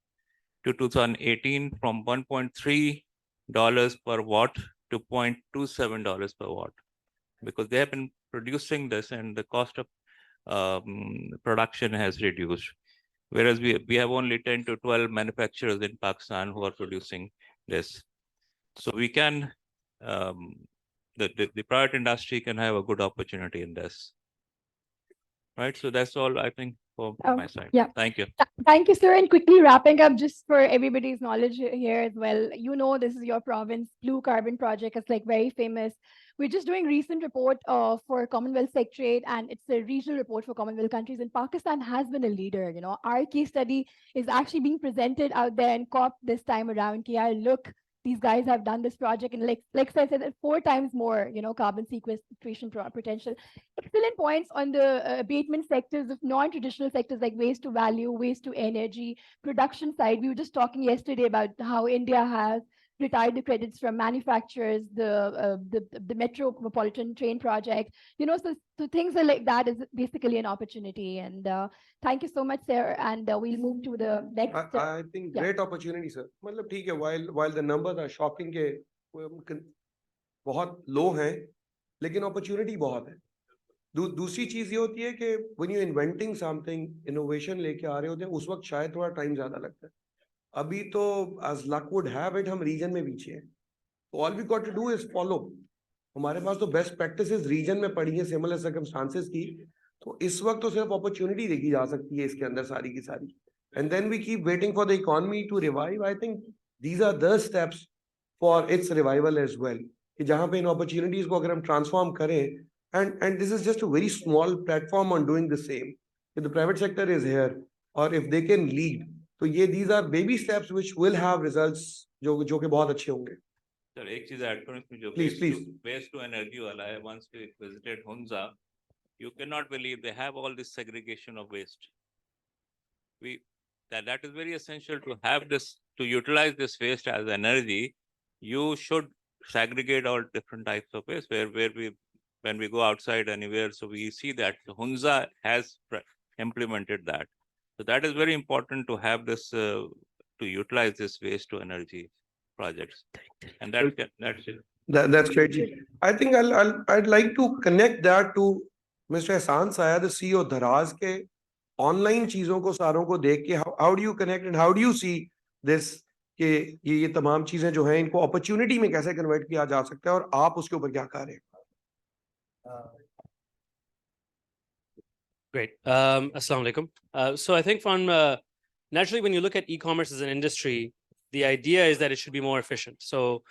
to 2018 from $1.3 per watt to $0.27 per watt, because they have been producing this and the cost of production has reduced. Whereas we have only 10 to 12 manufacturers in Pakistan who are producing this. So we can, the private industry can have a good opportunity in this. Right, so that's all I think for my side. Yeah. Thank you. Thank you, sir. And quickly wrapping up, just for everybody's knowledge here as well, you know, this is your province, Blue Carbon Project is like very famous. We're just doing recent report for Commonwealth Secretariat, and it's a regional report for Commonwealth countries. And Pakistan has been a leader. You know, our case study is actually being presented out there in COP this time around. Look, these guys have done this project, and like I said, 4 times more, you know, carbon sequestration potential. Excellent points on the abatement sectors of non-traditional sectors like waste to value, waste to energy, production side. We were just talking yesterday about how India has retired the credits from manufacturers, the metropolitan train project, you know, so things are like that is basically an opportunity. And thank you so much, sir. And we'll move to the next. I think great opportunity, sir. मतलब ठीक है, while the numbers are shocking के बहुत low हैं, लेकिन opportunity बहुत है. दूसरी चीज ये होती है कि when you inventing something, innovation लेके आ रहे होते हैं, उस वक्त शायद थोड़ा time ज्यादा लगता है. अभी तो as luck would have it, हम region में पीछे हैं. All we got to do is follow. हमारे पास तो best practices region में पड़ी हैं similar circumstances की, तो इस वक्त तो सिर्फ opportunity देखी जा सकती है इसके अंदर सारी की सारी. And then we keep waiting for the economy to revive. I think these are the steps for its revival as well. कि जहाँ पे इन opportunities को अगर हम transform करें, and this is just a very small platform on doing the same. If the private sector is here, or if they can lead, तो ये these are baby steps which will have results जो के बहुत अच्छे होंगे. Sir, एक चीज add करूं इसमें जो waste to energy वाला है. Once we visited Hunza, you cannot believe they have all this segregation of waste. That is very essential to have this, to utilize this waste as energy. You should segregate all different types of waste when we go outside anywhere. So we see that Hunza has implemented that. So that is very important to have this, to utilize this waste to energy projects. And that's it. That's great. Ji. I think I'd like to connect that to Mr. Ehsan Saya, the CEO Dharaz के online चीजों को सारों को देख के how do you connect and how do you see this कि ये तमाम चीजें जो हैं इनको opportunity में कैसे convert किया जा सकता है और आप उसके ऊपर क्या कह रहे हैं? Great. Assalamu alaikum. So I think from naturally, when you look at e-commerce as an industry, the idea is that it should be more efficient. So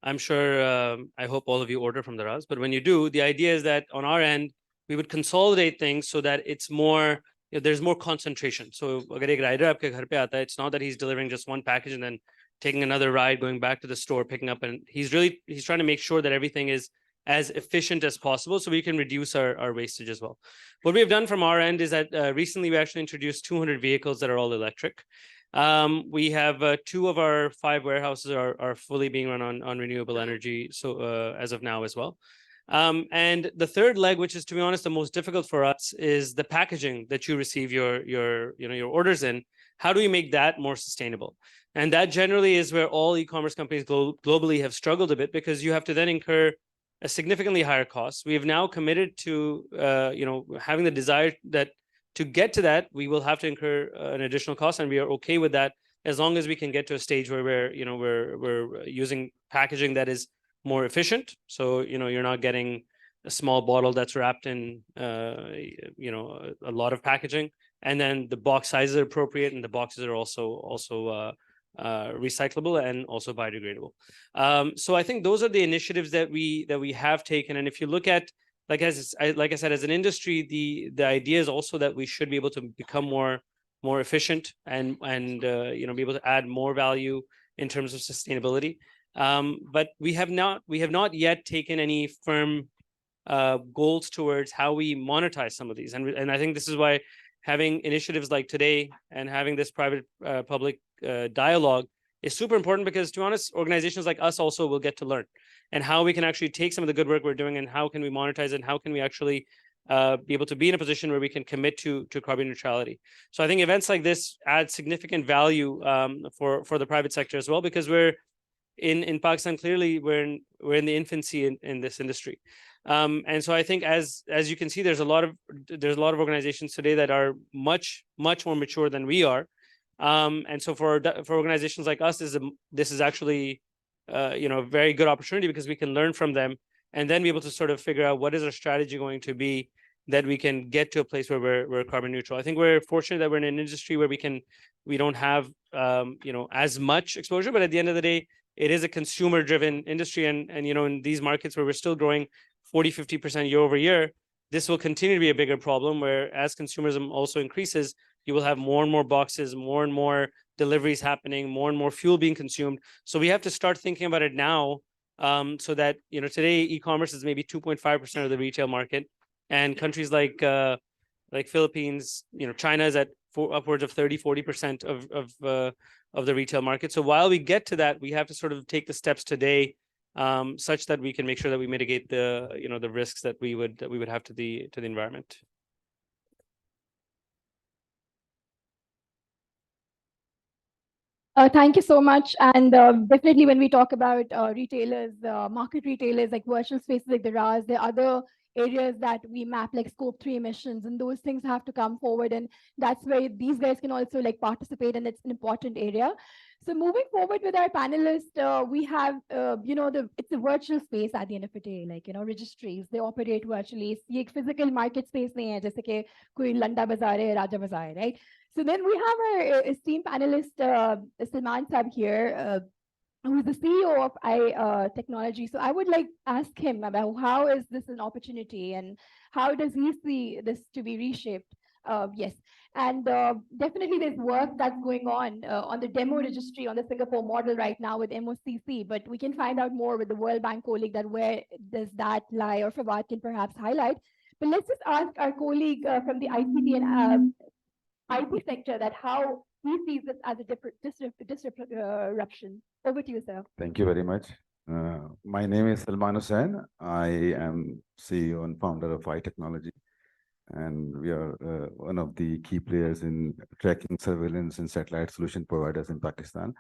I'm sure, I hope all of you order from Dharaz, but when you do, the idea is that on our end, we would consolidate things so that it's more, there's more concentration. So agar ek rider aapke ghar pe aata hai, it's not that he's delivering just one package and then taking another ride, going back to the store, picking up, and he's trying to make sure that everything is as efficient as possible so we can reduce our wastage as well. What we've done from our end is that recently we actually introduced 200 vehicles that are all electric. We have 2 of our 5 warehouses are fully being run on renewable energy, so as of now as well. And the third leg, which is, to be honest, the most difficult for us, is the packaging that you receive your orders in. How do we make that more sustainable? And that generally is where all e-commerce companies globally have struggled a bit, because you have to then incur a significantly higher cost. We have now committed to having the desire that to get to that, we will have to incur an additional cost, and we are okay with that as long as we can get to a stage where we're using packaging that is more efficient. So you're not getting a small bottle that's wrapped in a lot of packaging, and then the box sizes are appropriate, and the boxes are also recyclable and also biodegradable. So I think those are the initiatives that we have taken. And if you look at, like I said, as an industry, the idea is also that we should be able to become more efficient and be able to add more value in terms of sustainability. But we have not yet taken any firm goals towards how we monetize some of these. And I think this is why having initiatives like today and having this private public dialogue is super important, because, to be honest, organizations like us also will get to learn and how we can actually take some of the good work we're doing and how can we monetize it, and how can we actually be able to be in a position where we can commit to carbon neutrality. So I think events like this add significant value for the private sector as well, because we're in Pakistan, clearly we're in the infancy in this industry. And so I think as you can see, there's a lot of organizations today that are much more mature than we are. And so for organizations like us, this is actually a very good opportunity, because we can learn from them and then be able to sort of figure out what is our strategy going to be, that we can get to a place where we're carbon neutral. I think we're fortunate that we're in an industry where we don't have as much exposure, but at the end of the day, it is a consumer driven industry, and in these markets where we're still growing 40-50% year over year, this will continue to be a bigger problem, where as consumerism also increases, you will have more and more boxes, more and more deliveries happening, more and more fuel being consumed. So we have to start thinking about it now, so that today e-commerce is maybe 2.5% of the retail market, and countries like Philippines, China is at upwards of 30-40% of the retail market. So while we get to that, we have to sort of take the steps today, such that we can make sure that we mitigate the risks that we would have to the environment. Thank you so much. And definitely when we talk about retailers, market retailers like virtual spaces like the RAS, there are other areas that we map, like scope 3 emissions, and those things have to come forward. And that's where these guys can also participate, and it's an important area. So moving forward with our panelists, we have, it's a virtual space at the end of the day, registries, they operate virtually. ये physical market space नहीं है, जैसे कि कोई लंडा बाजार है, राजा बाजार है, right? So then we have our esteemed panelist, Salman Saab here, who is the CEO of iTechnology. So I would like to ask him about how is this an opportunity and how does he see this to be reshaped? Yes, and definitely there's work that's going on the demo registry on the Singapore model right now with MOCC, but we can find out more with the World Bank colleague that where does that lie, or Fawad can perhaps highlight. But let's just ask our colleague from the ICT and IT sector that how he sees this as a disruption. Over to you, sir. Thank you very much. My name is Salman Hussain. I am CEO and founder of iTechnology, and we are one of the key players in tracking, surveillance, and satellite solution providers in Pakistan.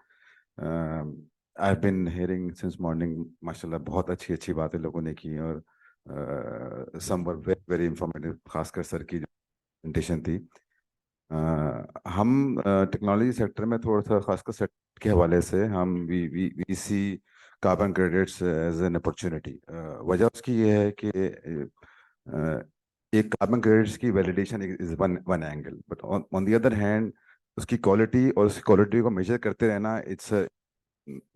I've been hearing since morning, माशाल्लाह बहुत अच्छी बातें लोगों ने की और some were very very informative, खासकर sir की presentation थी. हम टेक्नोलॉजी सेक्टर में थोड़ा सा खासकर सेट के हवाले से हम we see carbon credits as an opportunity. वजह उसकी ये है कि एक कार्बन क्रेडिट्स की validation is one angle, but on the other hand उसकी क्वालिटी और उसकी क्वालिटी को मेजर करते रहना इट्स अ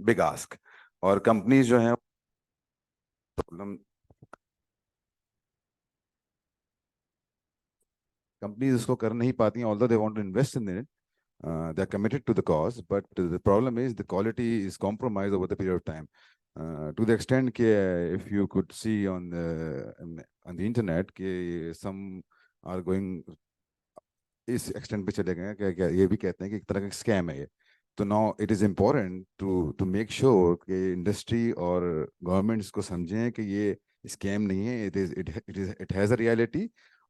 बिग आस्क. और कंपनीज जो हैं कंपनीज इसको कर नहीं पाती हैं, although they want to invest in it. They are committed to the cause, but the problem is the quality is compromised over the period of time. To the extent that if you could see on the internet, some are going इस extent पे चले गए हैं क्या ये भी कहते हैं कि एक तरह का scam है ये. तो now it is important to make sure कि industry और governments को समझें कि ये scam नहीं है, it has a reality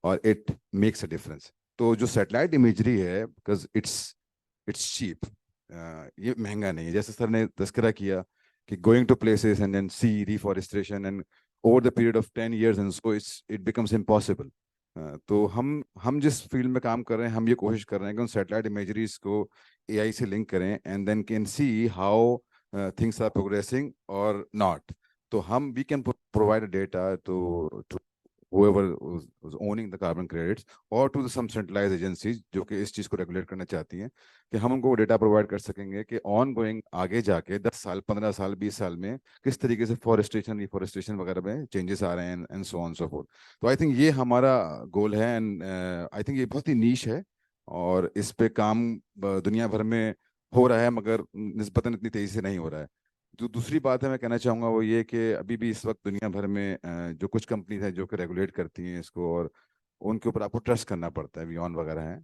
और it makes a difference. तो जो satellite imagery है, because it's cheap, ये महंगा नहीं है. जैसे सर ने तस्करा किया कि going to places and then see reforestation and over the period of 10 years and so it becomes impossible. तो हम जिस फील्ड में काम कर रहे हैं हम ये कोशिश कर रहे हैं कि उन सैटेलाइट इमेजरीज को AI से लिंक करें and then can see how things are progressing और नॉट. तो हम we can provide data to whoever was owning the carbon credits or to some centralized agencies जो कि इस चीज को रेगुलेट करना चाहती हैं, कि हम उनको डेटा प्रोवाइड कर सकेंगे कि ऑन गोइंग आगे जाके 10 साल 15 साल 20 साल में किस तरीके से रिफॉरेस्टेशन वगैरह में चेंजेस आ रहे हैं and so on so fourth. तो आई थिंक ये हमारा गोल है एंड आई थिंक ये बहुत ही नीश है और इस पे काम दुनिया भर में हो रहा है मगर निस्बतन इतनी तेजी से नहीं हो रहा है. जो दूसरी बात है मैं कहना चाहूँगा वो ये कि अभी भी इस वक्त दुनिया भर में जो कुछ कंपनीज हैं जो कि रेगुलेट करती हैं इसको और उनके ऊपर आपको ट्रस्ट करना पड़ता है. वियॉन वगैरह है,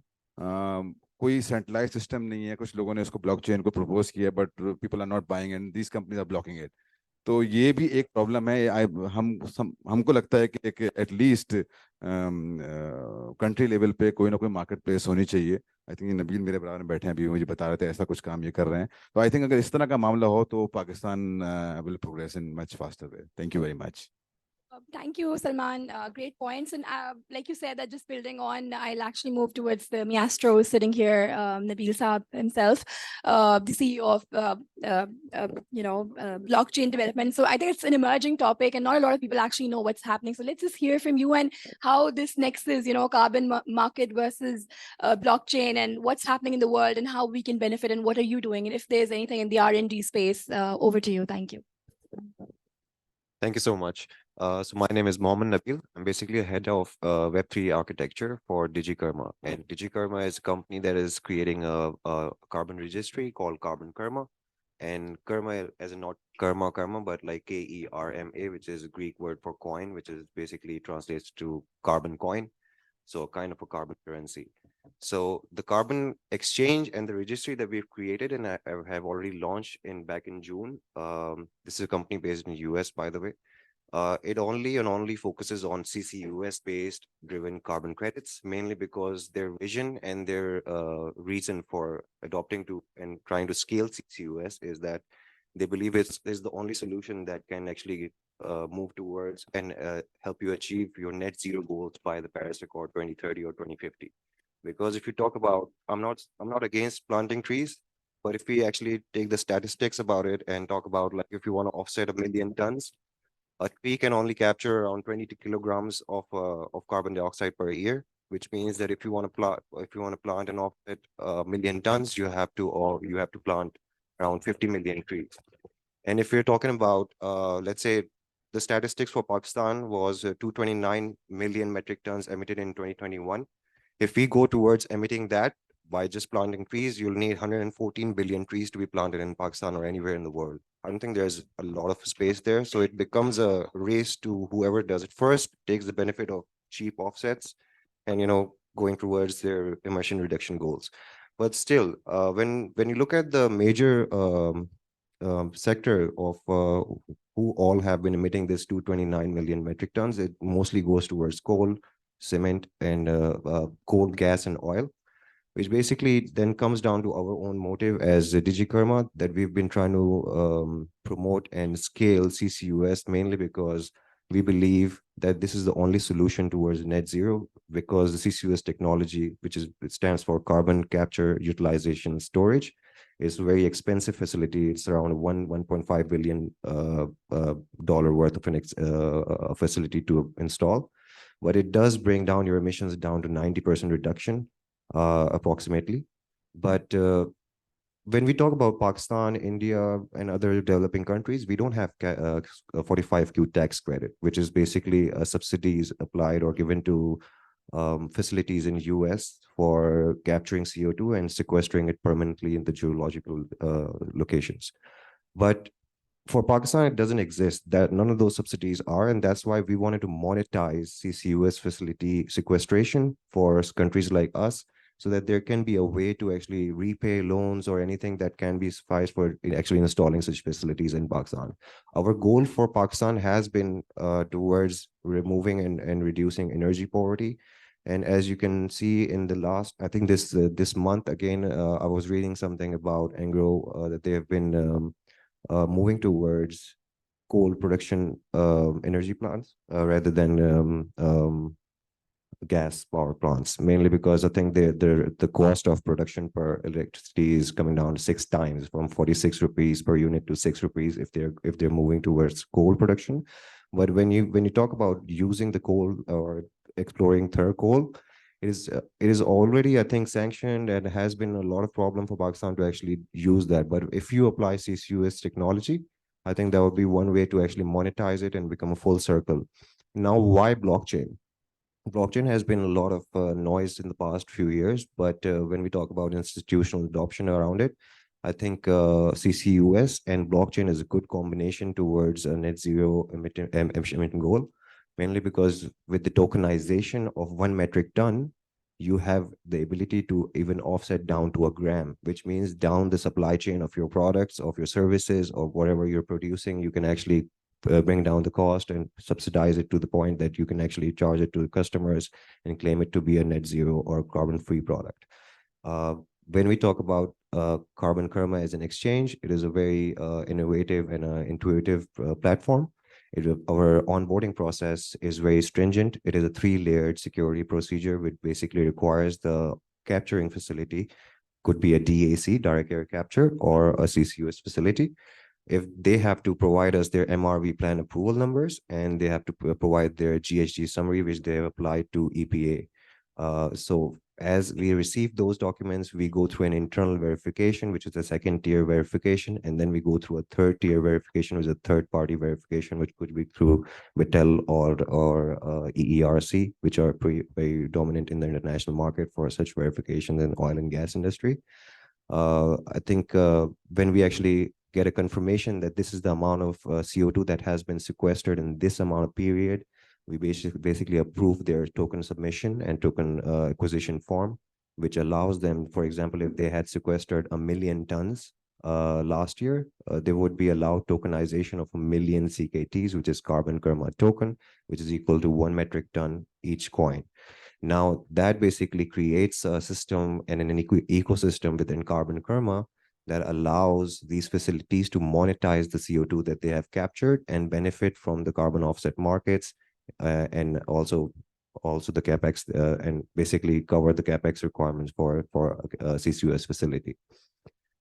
कोई सेंट्रलाइज सिस्टम नहीं है. कुछ लोगों ने उसको ब्लॉकचेन को प्रपोज किया but people are not buying and these companies are blocking it. तो ये भी एक प्रॉब्लम है. हमको लगता है कि एटलीस्ट कंट्री लेवल पे कोई ना कोई मार्केट प्लेस होनी चाहिए. आई थिंक नबील मेरे बराबर में बैठे हैं अभी, मुझे बता रहे थे ऐसा कुछ काम ये कर रहे हैं. तो आई थिंक अगर इस तरह का मामला हो तो Pakistan will progress in much faster way. Thank you very much. Thank you, Salman. Great points. And like you said, that just building on, I'll actually move towards the Miastro sitting here, Nabil Saab himself, the CEO of, blockchain development. So I think it's an emerging topic and not a lot of people actually know what's happening. So let's just hear from you and how this nexus, carbon market versus blockchain and what's happening in the world and how we can benefit and what are you doing? And if there's anything in the R&D space, over to you. Thank you. Thank you so much. So my name is Mohammed Nabil. I'm basically a head of Web3 architecture for DigiKarma. And DigiKarma is a company that is creating a carbon registry called Carbon Karma. And Karma as in not Karma, but like KERMA, which is a Greek word for coin, which is basically translates to carbon coin. So kind of a carbon currency. So the carbon exchange and the registry that we've created and I have already launched back in June. This is a company based in the US, by the way. It only focuses on CCUS based driven carbon credits, mainly because their vision and their reason for adopting to and trying to scale CCUS is that they believe it's the only solution that can actually move towards and help you achieve your net zero goals by the Paris Accord 2030 or 2050. Because if you talk about, I'm not against planting trees, but if we actually take the statistics about it and talk about like if you want to offset 1 million tons, a tree can only capture around 22 kilograms of carbon dioxide per year, which means that if you want to plant and offset 1 million tons, you have to plant around 50 million trees. And if we're talking about, let's say, the statistics for Pakistan was 229 million metric tons emitted in 2021. If we go towards emitting that by just planting trees, you'll need 114 billion trees to be planted in Pakistan or anywhere in the world. I don't think there's a lot of space there. So it becomes a race to whoever does it first, takes the benefit of cheap offsets and, going towards their emission reduction goals. But still, when you look at the major sector of who all have been emitting this 229 million metric tons, it mostly goes towards coal, cement, and coal, gas, and oil. which basically then comes down to our own motive as DigiKarma, that we've been trying to promote and scale CCUS mainly because we believe that this is the only solution towards net zero, because the CCUS technology, it stands for carbon capture, utilization, storage, is a very expensive facility. It's around $1.5 billion worth of a facility to install, but it does bring down your emissions down to 90% reduction approximately. But when we talk about Pakistan, India, and other developing countries, we don't have a 45Q tax credit, which is basically subsidies applied or given to facilities in US for capturing CO2 and sequestering it permanently in the geological locations. But for Pakistan, it doesn't exist. That none of those subsidies are, and that's why we wanted to monetize CCUS facility sequestration for countries like us, so that there can be a way to actually repay loans or anything that can be sufficed for actually installing such facilities in Pakistan. Our goal for Pakistan has been towards removing and reducing energy poverty. And as you can see in the last, I think this month again, I was reading something about Angro that they have been moving towards coal production energy plants rather than gas power plants, mainly because I think the cost of production per electricity is coming down 6 times, from 46 rupees per unit to 6 rupees if they're moving towards coal production. But when you talk about using the coal or exploring third coal, it is already, I think, sanctioned, and has been a lot of problem for Pakistan to actually use that. But if you apply CCUS technology, I think that would be one way to actually monetize it and become a full circle. Now, why blockchain? Blockchain has been a lot of noise in the past few years, but when we talk about institutional adoption around it, I think CCUS and blockchain is a good combination towards a net zero emission goal, mainly because with the tokenization of 1 metric ton, you have the ability to even offset down to a gram, which means down the supply chain of your products, of your services, or whatever you're producing, you can actually bring down the cost and subsidize it to the point that you can actually charge it to the customers and claim it to be a net zero or carbon-free product. When we talk about Carbon Karma as an exchange, it is a very innovative and intuitive platform. Our onboarding process is very stringent. It is a 3-layered security procedure, which basically requires the capturing facility, could be a DAC, direct air capture, or a CCUS facility. If they have to provide us their MRV plan approval numbers, and they have to provide their GHG summary, which they have applied to EPA. So as we receive those documents, we go through an internal verification, which is a 2nd-tier verification, and then we go through a 3rd-tier verification, which is a third-party verification, which could be through Vittel or EERC, which are very dominant in the international market for such verifications in oil and gas industry. I think when we actually get a confirmation that this is the amount of CO2 that has been sequestered in this amount of period, we basically approve their token submission and token acquisition form, which allows them, for example, if they had sequestered 1 million tons last year, they would be allowed tokenization of 1 million CKTs, which is Carbon Karma token, which is equal to 1 metric ton each coin. Now, that basically creates a system and an ecosystem within Carbon Karma that allows these facilities to monetize the CO2 that they have captured and benefit from the carbon offset markets, and also the capex, and basically cover the capex requirements for a CCUS facility.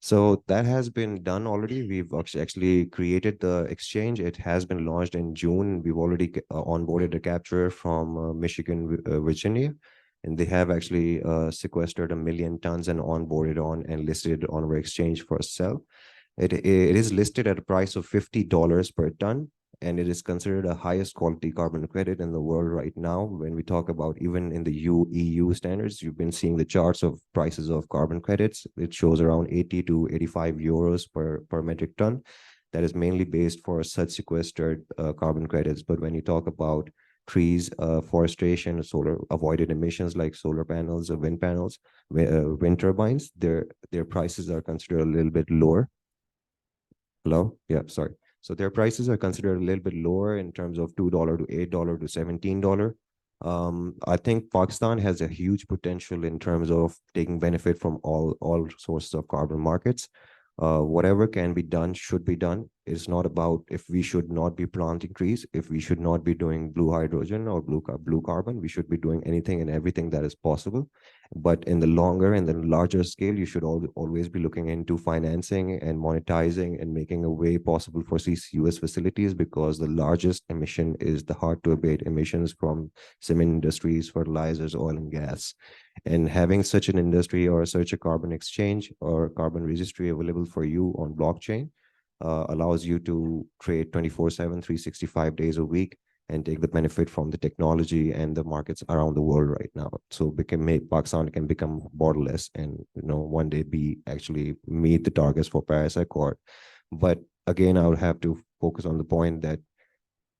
So that has been done already. We've actually created the exchange. It has been launched in June. We've already onboarded a capturer from Michigan, Virginia, and they have actually sequestered 1 million tons and onboarded on and listed on our exchange for sale. It is listed at a price of $50 per ton, and it is considered the highest quality carbon credit in the world right now. When we talk about even in the EU standards, you've been seeing the charts of prices of carbon credits. It shows around 80 to 85 euros per metric ton. That is mainly based for such sequestered carbon credits. But when you talk about trees, forestation, solar avoided emissions like solar panels or wind panels, wind turbines, their prices are considered a little bit lower. Hello? Yeah, sorry. So their prices are considered a little bit lower in terms of $2 to $8 to $17 I think Pakistan has a huge potential in terms of taking benefit from all sources of carbon markets. Whatever can be done should be done. It's not about if we should not be planting trees, if we should not be doing blue hydrogen or blue carbon. We should be doing anything and everything that is possible. But in the longer and the larger scale, you should always be looking into financing and monetizing and making a way possible for CCUS facilities, because the largest emission is the hard to abate emissions from cement industries, fertilizers, oil and gas. And having such an industry or such a carbon exchange or carbon registry available for you on blockchain allows you to trade 24/7, 365 days a week, and take the benefit from the technology and the markets around the world right now. So Pakistan can become borderless and one day actually meet the targets for Paris Accord. But again, I would have to focus on the point that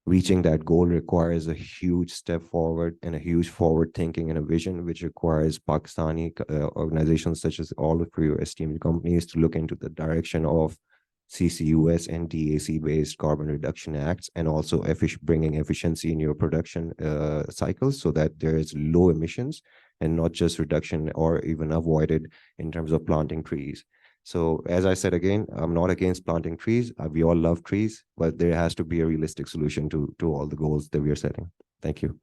reaching that goal requires a huge step forward and a huge forward thinking and a vision, which requires Pakistani organizations such as all of your esteemed companies to look into the direction of CCUS and DAC-based carbon reduction acts, and also bringing efficiency in your production cycles so that there is low emissions and not just reduction or even avoided in terms of planting trees. So as I said, again, I'm not against planting trees. We all love trees, but there has to be a realistic solution to all the goals that we are setting. Thank you.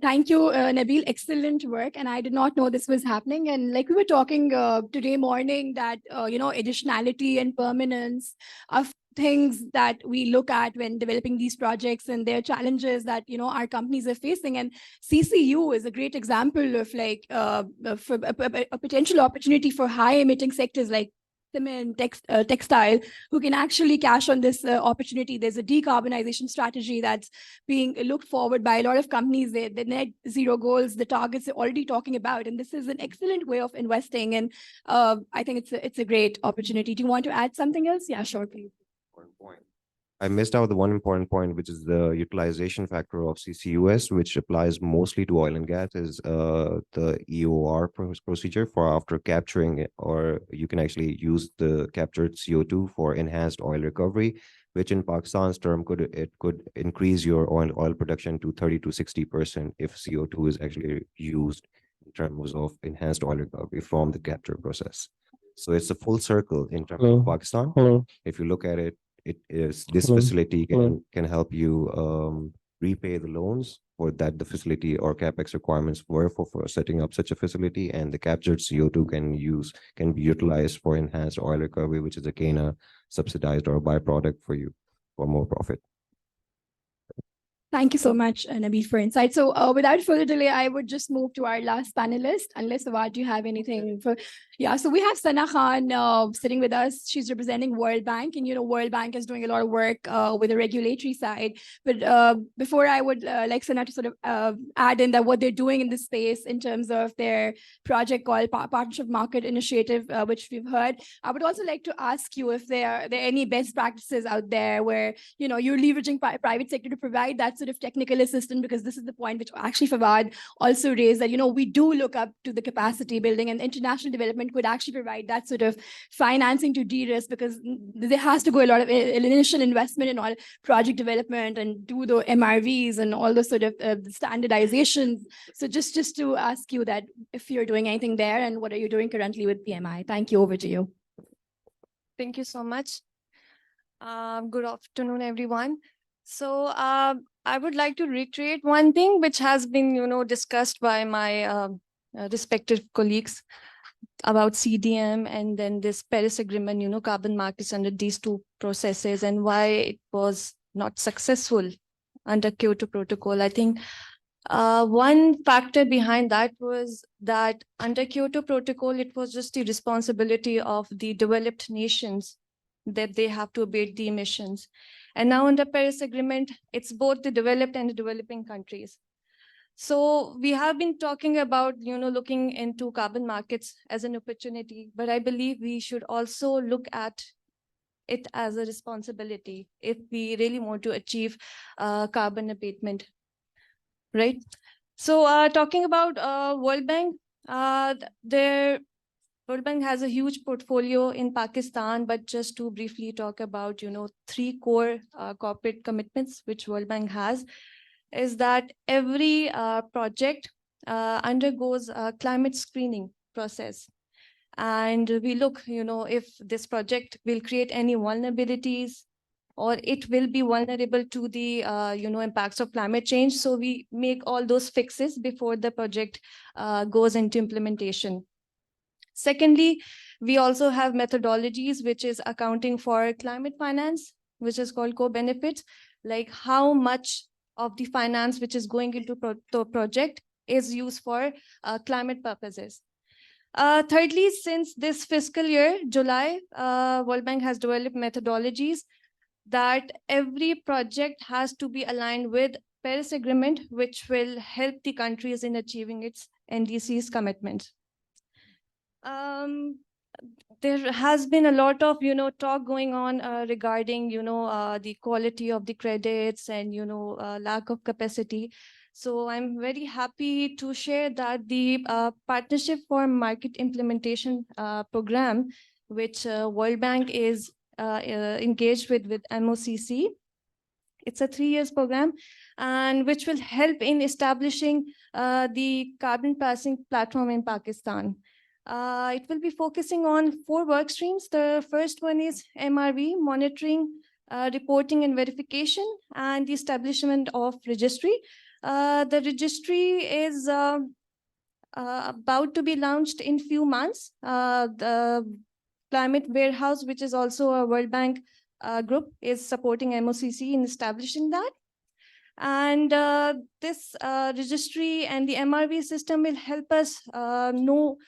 Thank you, Nabil. Excellent work. And I did not know this was happening. And like we were talking today morning that, additionality and permanence are things that we look at when developing these projects, and their challenges that, our companies are facing. And CCU is a great example of like for a potential opportunity for high emitting sectors like cement, textile, who can actually cash on this opportunity. There's a decarbonization strategy that's being looked forward by a lot of companies. The net zero goals, the targets are already talking about, and this is an excellent way of investing. And I think it's a great opportunity. Do you want to add something else? Yeah, sure, please. I missed out the one important point, which is the utilization factor of CCUS, which applies mostly to oil and gas, is the EOR procedure for after capturing it, or you can actually use the captured CO2 for enhanced oil recovery, which in Pakistan's term could increase your oil production to 30 to 60% if CO2 is actually used in terms of enhanced oil recovery from the capture process. So it's a full circle in terms of Pakistan. If you look at it, this facility can help you repay the loans for that the facility or capex requirements were for setting up such a facility, and the captured CO2 can be utilized for enhanced oil recovery, which is again a subsidized or a byproduct for you for more profit. Thank you so much, Nabil, for insight. So without further delay, I would just move to our last panelist, unless Awad, do you have anything for? Yeah, so we have Sana Khan sitting with us. She's representing World Bank, and World Bank is doing a lot of work with the regulatory side. But before I would like Sana to sort of add in that what they're doing in this space in terms of their project called Partnership Market Initiative, which we've heard. I would also like to ask you if there are any best practices out there where you're leveraging private sector to provide that sort of technical assistance, because this is the point which actually Fawad also raised, that we do look up to the capacity building, and international development could actually provide that sort of financing to de-risk, because there has to go a lot of initial investment in all project development and do the MRVs and all the sort of standardizations. So just to ask you that if you're doing anything there, and what are you doing currently with PMI? Thank you. Over to you. Thank you so much. Good afternoon, everyone. So I would like to reiterate one thing which has been, discussed by my respective colleagues about CDM and then this Paris Agreement, carbon markets under these two processes, and why it was not successful under Kyoto Protocol. I think one factor behind that was that under Kyoto Protocol, it was just the responsibility of the developed nations that they have to abate the emissions. And now under Paris Agreement, it's both the developed and the developing countries. So we have been talking about, looking into carbon markets as an opportunity, but I believe we should also look at it as a responsibility if we really want to achieve carbon abatement, right? So talking about World Bank, their World Bank has a huge portfolio in Pakistan, but just to briefly talk about, three core corporate commitments which World Bank has, is that every project undergoes a climate screening process. And we look, if this project will create any vulnerabilities or it will be vulnerable to the, impacts of climate change. So we make all those fixes before the project goes into implementation. Secondly, we also have methodologies, which is accounting for climate finance, which is called co-benefits, like how much of the finance which is going into the project is used for climate purposes. Thirdly, since this fiscal year, July, World Bank has developed methodologies that every project has to be aligned with Paris Agreement, which will help the countries in achieving its NDCs commitments. There has been a lot of, talk going on regarding, the quality of the credits and, lack of capacity. So I'm very happy to share that the Partnership for Market Implementation program, which World Bank is engaged with MOCC. It's a 3 years program, and which will help in establishing the carbon pricing platform in Pakistan. It will be focusing on 4 work streams. The first one is MRV, monitoring, reporting and verification, and the establishment of registry. The registry is about to be launched in few months. The Climate Warehouse, which is also a World Bank group, is supporting MOCC in establishing that. And this registry and the MRV system will help us know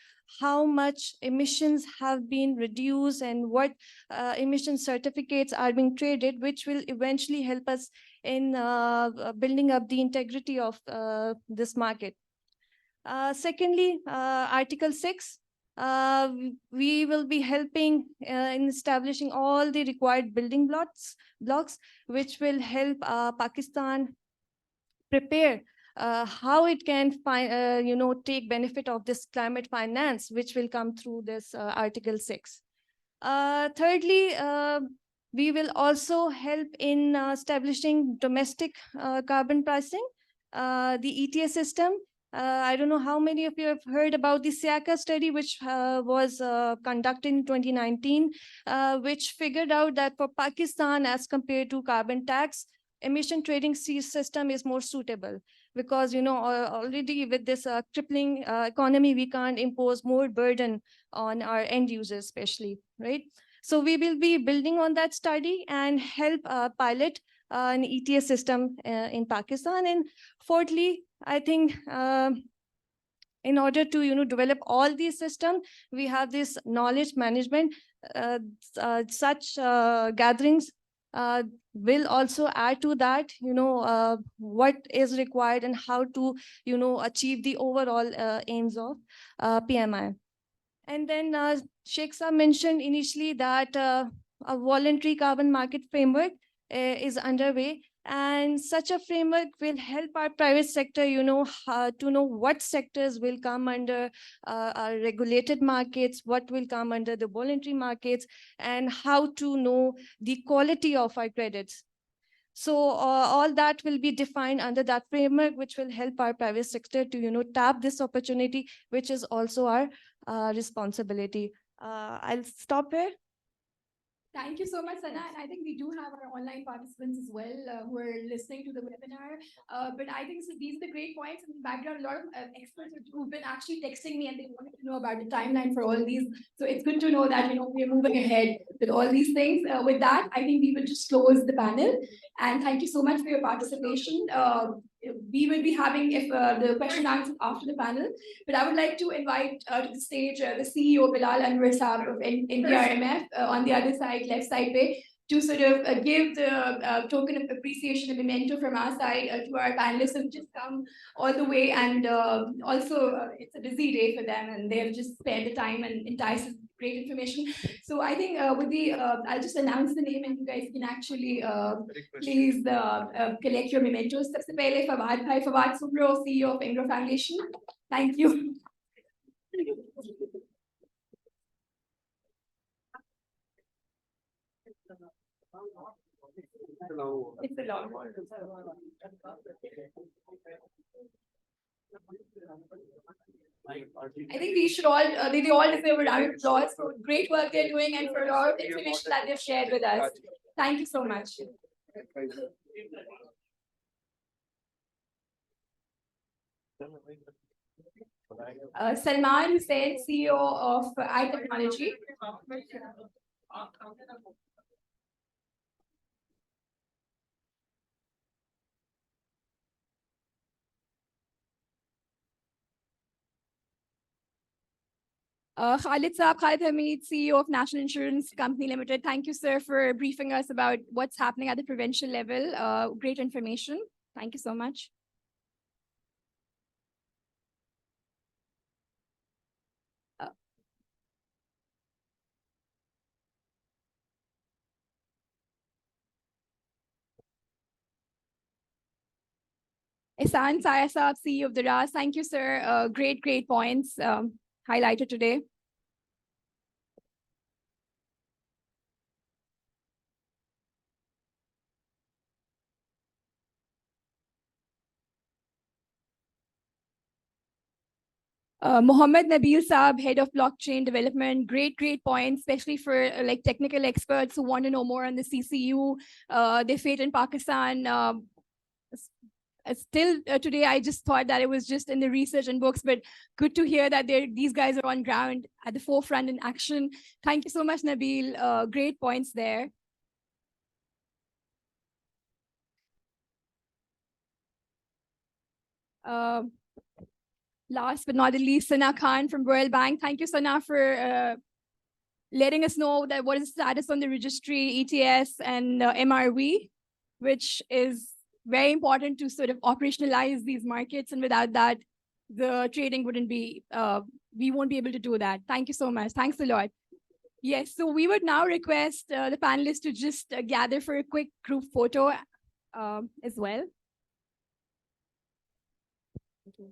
how much emissions have been reduced and what emission certificates are being traded, which will eventually help us in building up the integrity of this market. Secondly, Article 6, we will be helping in establishing all the required building blocks, which will help Pakistan prepare how it can take benefit of this climate finance, which will come through this Article 6. Thirdly, we will also help in establishing domestic carbon pricing, the ETS system. I don't know how many of you have heard about the SIACA study, which was conducted in 2019, which figured out that for Pakistan, as compared to carbon tax, emission trading system is more suitable, because already with this crippling economy, we can't impose more burden on our end users, especially, right? So we will be building on that study and help pilot an ETS system in Pakistan. And fourthly, I think in order to develop all these systems, we have this knowledge management. Such gatherings will also add to that, what is required and how to, achieve the overall aims of PMI. And then Sheikh Saab mentioned initially that a voluntary carbon market framework is underway. And such a framework will help our private sector, to know what sectors will come under our regulated markets, what will come under the voluntary markets, and how to know the quality of our credits. So all that will be defined under that framework, which will help our private sector to, tap this opportunity, which is also our responsibility. I'll stop here. Thank you so much, Sana. And I think we do have our online participants as well who are listening to the webinar. But I think these are the great points in the background. A lot of experts who've been actually texting me and they wanted to know about the timeline for all these. So it's good to know that, we're moving ahead with all these things. With that, I think we will just close the panel. And thank you so much for your participation. We will be having the question and answer after the panel. But I would like to invite to the stage the CEO Bilal Anwar Saab of NDRMF on the other side, left side way, to sort of give the token of appreciation and memento from our side to our panelists who've just come all the way. And also, it's a busy day for them, and they have just spared the time and enticed us with great information. So I think with the, I'll just announce the name and you guys can actually please collect your mementos. Sabse pehle Fawad Bhai, Fawad Sumro, CEO of Engro Foundation. Thank you. It's a long one. I think we should all, they all deserve a round of applause for great work they're doing and for all the information that they've shared with us. Thank you so much. Salman Hussain, CEO of iTechnology. Khalid Hamid, CEO of National Insurance Company Limited. Thank you, sir, for briefing us about what's happening at the provincial level. Great information. Thank you so much. Ihsan Saya Saab, CEO of the RAS. Thank you, sir. Great points highlighted today. Mohammed Nabil Saab, Head of Blockchain Development. Great points, especially for like technical experts who want to know more on the CCU, their fate in Pakistan. Still today, I just thought that it was just in the research and books, but good to hear that these guys are on ground at the forefront in action. Thank you so much, Nabil. Great points there. Last but not the least, Sana Khan from Royal Bank. Thank you, Sana, for letting us know that what is the status on the registry, ETS, and MRV, which is very important to sort of operationalize these markets. And without that, the trading wouldn't be, we won't be able to do that. Thank you so much. Thanks a lot. Yes, so we would now request the panelists to just gather for a quick group photo as well. Thank you.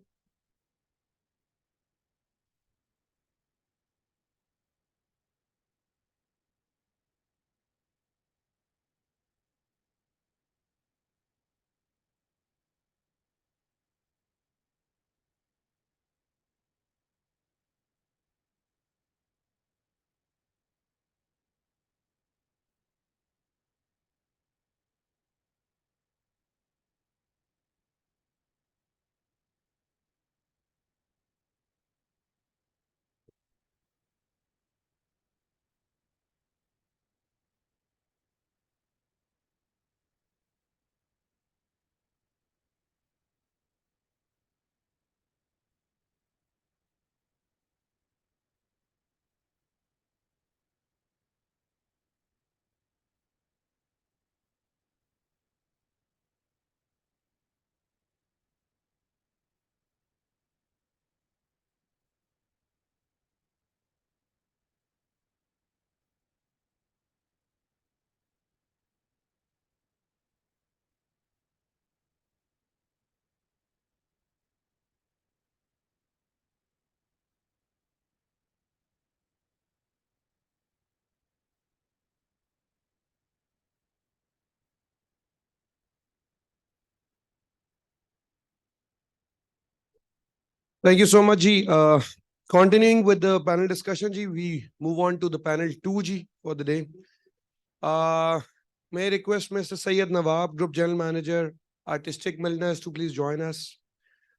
Thank you so much, Ji. Continuing with the panel discussion, Ji, we move on to the panel 2, Ji, for the day. May I request Mr. Syed Nawab, Group General Manager, Artistic Millionaires, to please join us.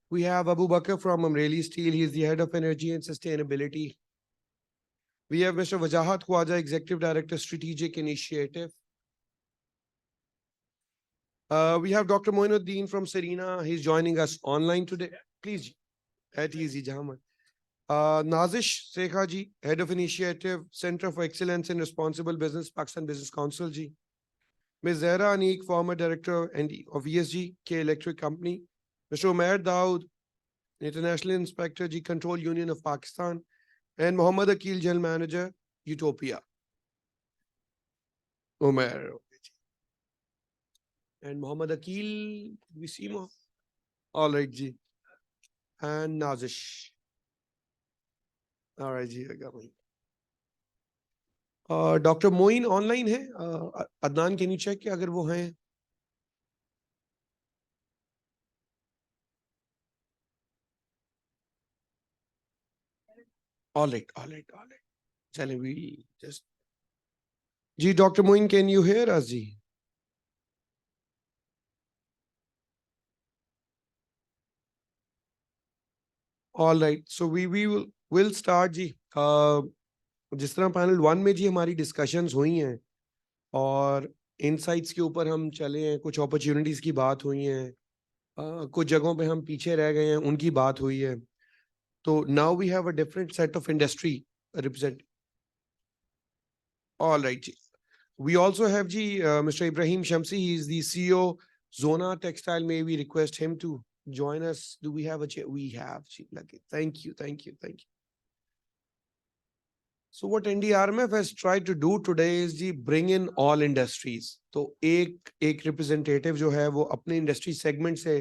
We have Abu Bakr from Amreli Steel. He is the Head of Energy and Sustainability. We have Mr. Wajahat Khwaja, Executive Director, Strategic Initiative. We have Dr. Moinuddin from Serena. He's joining us online today. Please, Ji. At easy, Jahamad. Nazish Sekha Ji, Head of Initiative, Center for Excellence in Responsible Business, Pakistan Business Council Ji. Ms. Zahra Anik, former Director of ESG, K Electric Company. Mr. Umair Dawood, International Inspector, Ji, Control Union of Pakistan. And Muhammad Akil, General Manager, Utopia. Umair. And Muhammad Akil, we see more. All right, Ji. And Nazish. All right, Ji, I got one. Doctor Moin online है? Adnan can you check कि अगर वो हैं? All right. चलें, we just ji doctor Moin, can you hear us ji? All right, so we will start ji. जिस तरह panel 1 में जी हमारी डिस्कशंस हुई हैं और इनसाइट्स के ऊपर हम चले हैं, कुछ अपॉर्चुनिटीज की बात हुई हैं, कुछ जगहों पे हम पीछे रह गए हैं, उनकी बात हुई है. तो now we have a different set of industry represent. All right ji. We also have ji Mr. Ibrahim Shamsi. He is the CEO Zona Textile. May we request him to join us? Do we have a chair? We have. Ji, lucky. Thank you. So what NDRMF has tried to do today is ji bring in all industries. तो एक representative जो है वो अपने industry segment से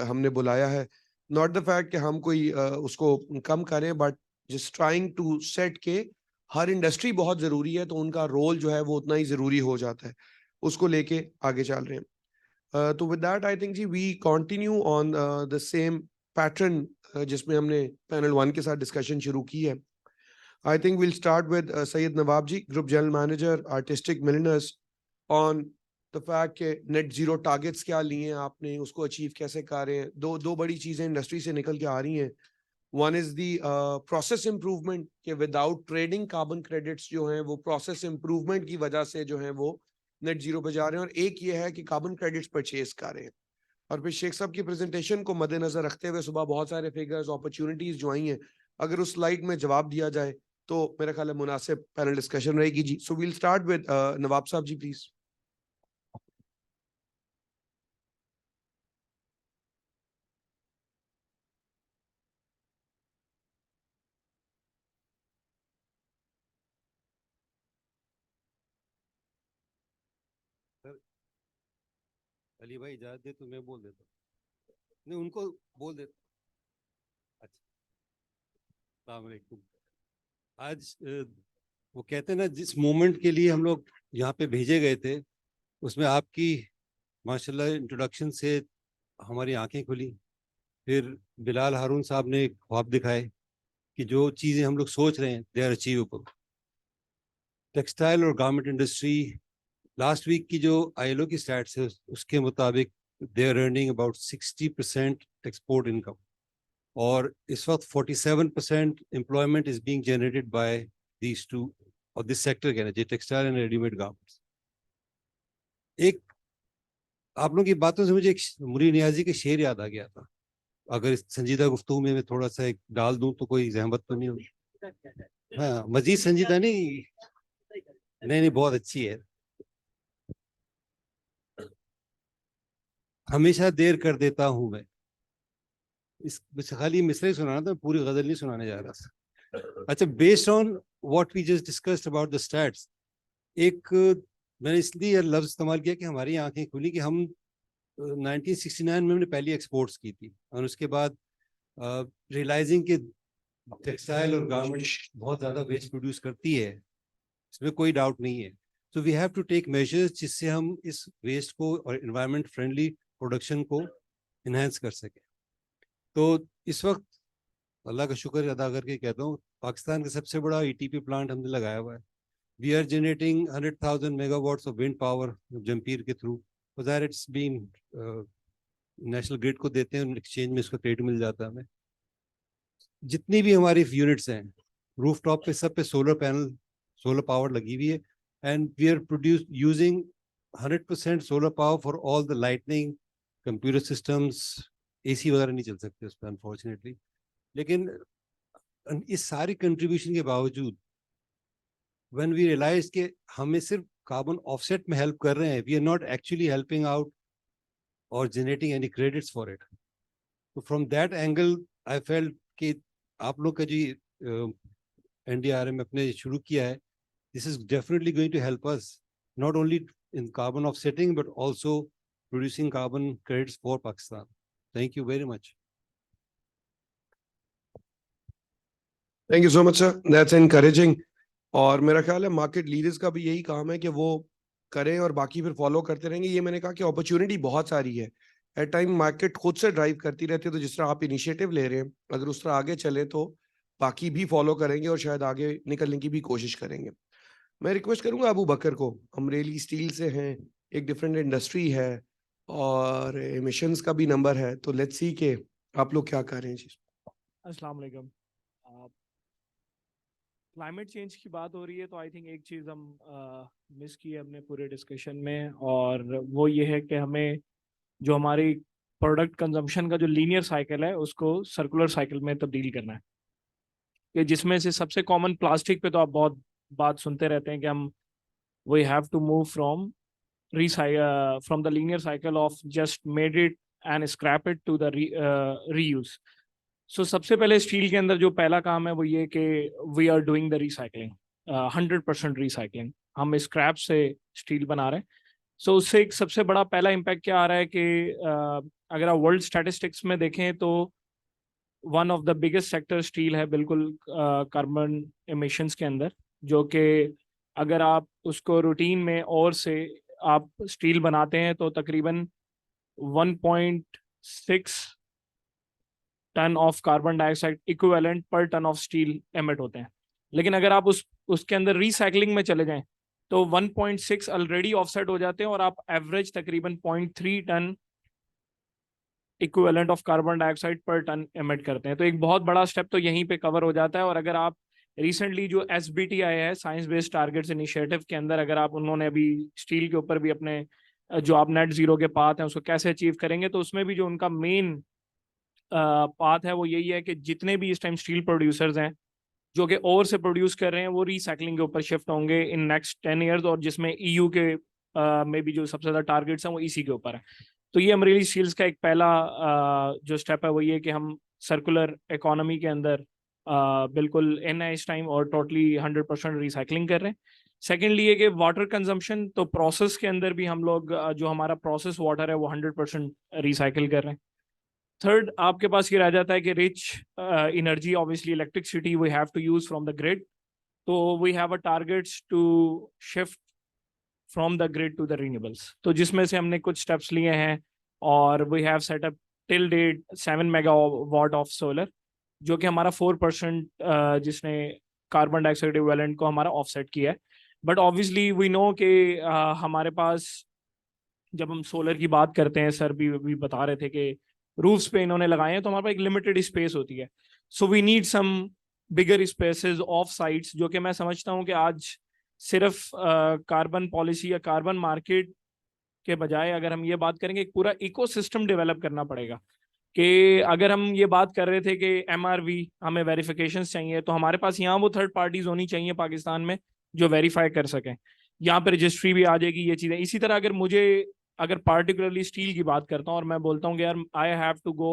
हमने बुलाया है. Not the fact कि हम कोई उसको कम करें, but just trying to set के हर इंडस्ट्री बहुत जरूरी है, तो उनका रोल जो है वो उतना ही जरूरी हो जाता है, उसको लेके आगे चल रहे हैं. तो with that I think ji we continue on the same pattern जिसमें हमने पैनल 1 के साथ डिस्कशन शुरू की है. I think will start with Sayyed Nawab ji, group general manager Artistic Milliners, on the fact के नेट जीरो टारगेट्स क्या लिए हैं आपने, उसको अचीव कैसे कर रहे हैं. दो बड़ी चीजें इंडस्ट्री से निकल के आ रही हैं. One is the process improvement के without trading carbon credits जो हैं वो process improvement की वजह से जो हैं वो net zero पे जा रहे हैं, और एक ये है कि carbon credits purchase कर रहे हैं. और फिर शेख साहब की प्रेजेंटेशन को मद्देनजर रखते हुए सुबह बहुत सारे फिगर्स अपॉर्चुनिटीज जो आई हैं, अगर उस स्लाइड में जवाब दिया जाए तो मेरा ख्याल है मुनासिब पैनल डिस्कशन रहेगी जी. सो वील स्टार्ट विद नवाब साहब जी, प्लीज. अली भाई इजाजत दे तो मैं बोल देता हूँ, नहीं उनको बोल देता. अच्छा, अस्सलाम वालेकुम. आज वो कहते हैं ना, जिस मोमेंट के लिए हम लोग यहाँ पे भेजे गए थे, उसमें आपकी माशाल्लाह इंट्रोडक्शन से हमारी आंखें खुली. फिर बिलाल हारून साहब ने एक ख्वाब दिखाए कि जो चीज़ें हम लोग सोच रहे हैं दे आर अचीवेबल. टेक्सटाइल और गारमेंट इंडस्ट्री लास्ट वीक की जो आईएलओ की स्टैट्स है उसके मुताबिक they are earning about 60% export income, और इस वक्त 47% employment is being generated by these two और दिस सेक्टर कहना चाहिए, टेक्सटाइल एंड रेडीमेड गारमेंट्स. एक आप लोगों की बातों से मुझे एक मुरी नियाजी के शेर याद आ गया था. अगर इस संजीदा गुफ्तगू में मैं थोड़ा सा एक डाल दूं तो कोई जहमत तो नहीं होगी? हाँ, मजीद संजीदा नहीं, नहीं बहुत अच्छी है. हमेशा देर कर देता हूं मैं. इस खाली मिसरे सुनाना था, पूरी गजल नहीं सुनाने जा रहा था. अच्छा, based on what we just discussed about the stats, एक मैंने इसलिए लफ्ज इस्तेमाल किया कि हमारी आंखें खुली कि हम 1969 में हमने पहली एक्सपोर्ट्स की थी, और उसके बाद रियलाइजिंग कि टेक्सटाइल और गारमेंट बहुत ज़्यादा वेस्ट प्रोड्यूस करती है, इसमें कोई डाउट नहीं है. So we have to take measures जिससे हम इस वेस्ट को और इन्वायरमेंट फ्रेंडली प्रोडक्शन को इन्हेंस कर सकें. तो इस वक्त अल्लाह का शुक्र अदा करके कहता हूँ, पाकिस्तान का सबसे बड़ा ईटीपी प्लांट हमने लगाया हुआ है. We are generating 100,000 megawatts of wind power Jhimpir के through. That it's being national grid को देते हैं, एक्सचेंज में इसका क्रेडिट मिल जाता है हमें. जितनी भी हमारी यूनिट्स हैं रूफ टॉप पे, सब पे सोलर पैनल, सोलर पावर लगी हुई है, and we are produce using 100% solar power for all the lightning, computer systems. AC वगैरह नहीं चल सकते उस पर अनफॉर्चुनेटली. लेकिन इस सारी कंट्रीब्यूशन के बावजूद व्हेन वी रियलाइज कि हमें सिर्फ कार्बन ऑफसेट में हेल्प कर रहे हैं, we are not actually helping out और generating any credits for it. तो from that angle I felt कि आप लोग का जी NDRMF ने शुरू किया है, this is definitely going to help us not only in carbon offsetting but also producing carbon credits for Pakistan. Thank you very much. Thank you so much, sir. That's encouraging. और मेरा ख्याल है market leaders का भी यही काम है कि वो करें और बाकी फिर फॉलो करते रहेंगे। ये मैंने कहा कि अपॉर्चुनिटी बहुत सारी है, एट टाइम मार्केट खुद से ड्राइव करती रहती है, तो जिस तरह आप इनिशिएटिव ले रहे हैं अगर उस तरह आगे चले तो बाकी भी फॉलो करेंगे और शायद आगे निकलने की भी कोशिश करेंगे। मैं रिक्वेस्ट करूंगा अबू बकर को, अमरेली स्टील से हैं, एक डिफरेंट इंडस्ट्री है और एमिशंस का भी नंबर है, तो लेट्स सी के आप लोग क्या कर रहे हैं। जी अस्सलाम वालेकुम। क्लाइमेट चेंज की बात हो रही है तो आई थिंक एक चीज़ हम मिस की है अपने पूरे डिस्कशन में, और वो ये है कि हमें जो हमारी प्रोडक्ट कंजम्पशन का जो लीनियर साइकिल है उसको सर्कुलर साइकिल में तब्दील करना है, कि जिसमें से सबसे कॉमन प्लास्टिक पे तो आप बहुत बात सुनते रहते हैं कि हम we have to move from from the linear cycle of just made it and scrap it to the reuse. So सबसे पहले स्टील के अंदर जो पहला काम है वो ये कि we are doing the recycling, 100% recycling. हम स्क्रैप से स्टील बना रहे हैं। सो उससे एक सबसे बड़ा पहला इम्पैक्ट क्या आ रहा है कि अगर आप वर्ल्ड स्टैटिस्टिक्स में देखें तो one of the biggest sector steel है बिल्कुल कार्बन एमिशंस के अंदर, जो कि अगर आप उसको रूटीन में और से आप स्टील बनाते हैं तो तकरीबन 1.6 ton of carbon dioxide equivalent per ton of steel emit होते हैं। लेकिन अगर आप उसके अंदर रिसाइकलिंग में चले जाएं तो 1.6 ऑलरेडी ऑफसेट हो जाते हैं और आप एवरेज तकरीबन 0.3 ton equivalent of carbon dioxide per ton emit करते हैं। तो एक बहुत बड़ा स्टेप तो यहीं पे कवर हो जाता है। और अगर आप रिसेंटली जो SBT आया है, साइंस बेस्ड टारगेट्स इनिशिएटिव के अंदर, अगर आप उन्होंने अभी स्टील के ऊपर भी अपने जो आप नेट जीरो के पाथ हैं उसको कैसे अचीव करेंगे, तो उसमें भी जो उनका मेन पाथ है वो यही है कि जितने भी इस टाइम स्टील प्रोड्यूसर्स हैं जो कि ओवर से प्रोड्यूस कर रहे हैं वो रिसाइकलिंग के ऊपर शिफ्ट होंगे इन नेक्स्ट 10 ईयर्स, और जिसमें EU के में भी जो सबसे ज़्यादा टारगेट्स हैं वो इसी के ऊपर है। तो ये अमरेली स्टील्स का एक पहला जो स्टेप है वो ये कि हम सर्कुलर इकोनॉमी के अंदर बिल्कुल इन इस टाइम और टोटली 100% रिसाइकलिंग कर रहे हैं। सेकेंडली ये कि वाटर कंजम्पशन, तो प्रोसेस के अंदर भी हम लोग जो हमारा प्रोसेस वाटर है वो 100% रिसाइकिल कर रहे हैं। थर्ड, आपके पास ये रह जाता है कि rich energy, obviously electricity we have to use from the grid, तो we have a targets to shift from the grid to the renewables, तो जिसमें से हमने कुछ स्टेप्स लिए हैं और we have set up till date 7 megawatt of solar, जो कि हमारा 4% जिसने कार्बन डाइऑक्साइड इक्विवेलेंट को हमारा ऑफसेट किया है। बट ऑब्वियसली वी नो कि हमारे पास जब हम सोलर की बात करते हैं, सर भी बता रहे थे कि रूफ्स पे इन्होंने लगाए हैं, तो हमारे पास एक लिमिटेड स्पेस होती है। So we need some bigger spaces of sites, जो कि मैं समझता हूँ कि आज सिर्फ कार्बन पॉलिसी या कार्बन मार्केट के बजाय अगर हम ये बात करेंगे एक पूरा इकोसिस्टम डेवलप करना पड़ेगा। कि अगर हम ये बात कर रहे थे कि MRV हमें वेरिफिकेशंस चाहिए, तो हमारे पास यहाँ वो थर्ड पार्टीज होनी चाहिए पाकिस्तान में जो वेरीफाई कर सकें, यहाँ पे रजिस्ट्री भी आ जाएगी ये चीज़ें। इसी तरह अगर पार्टिकुलरली स्टील की बात करता हूँ और मैं बोलता हूँ कि यार I have to go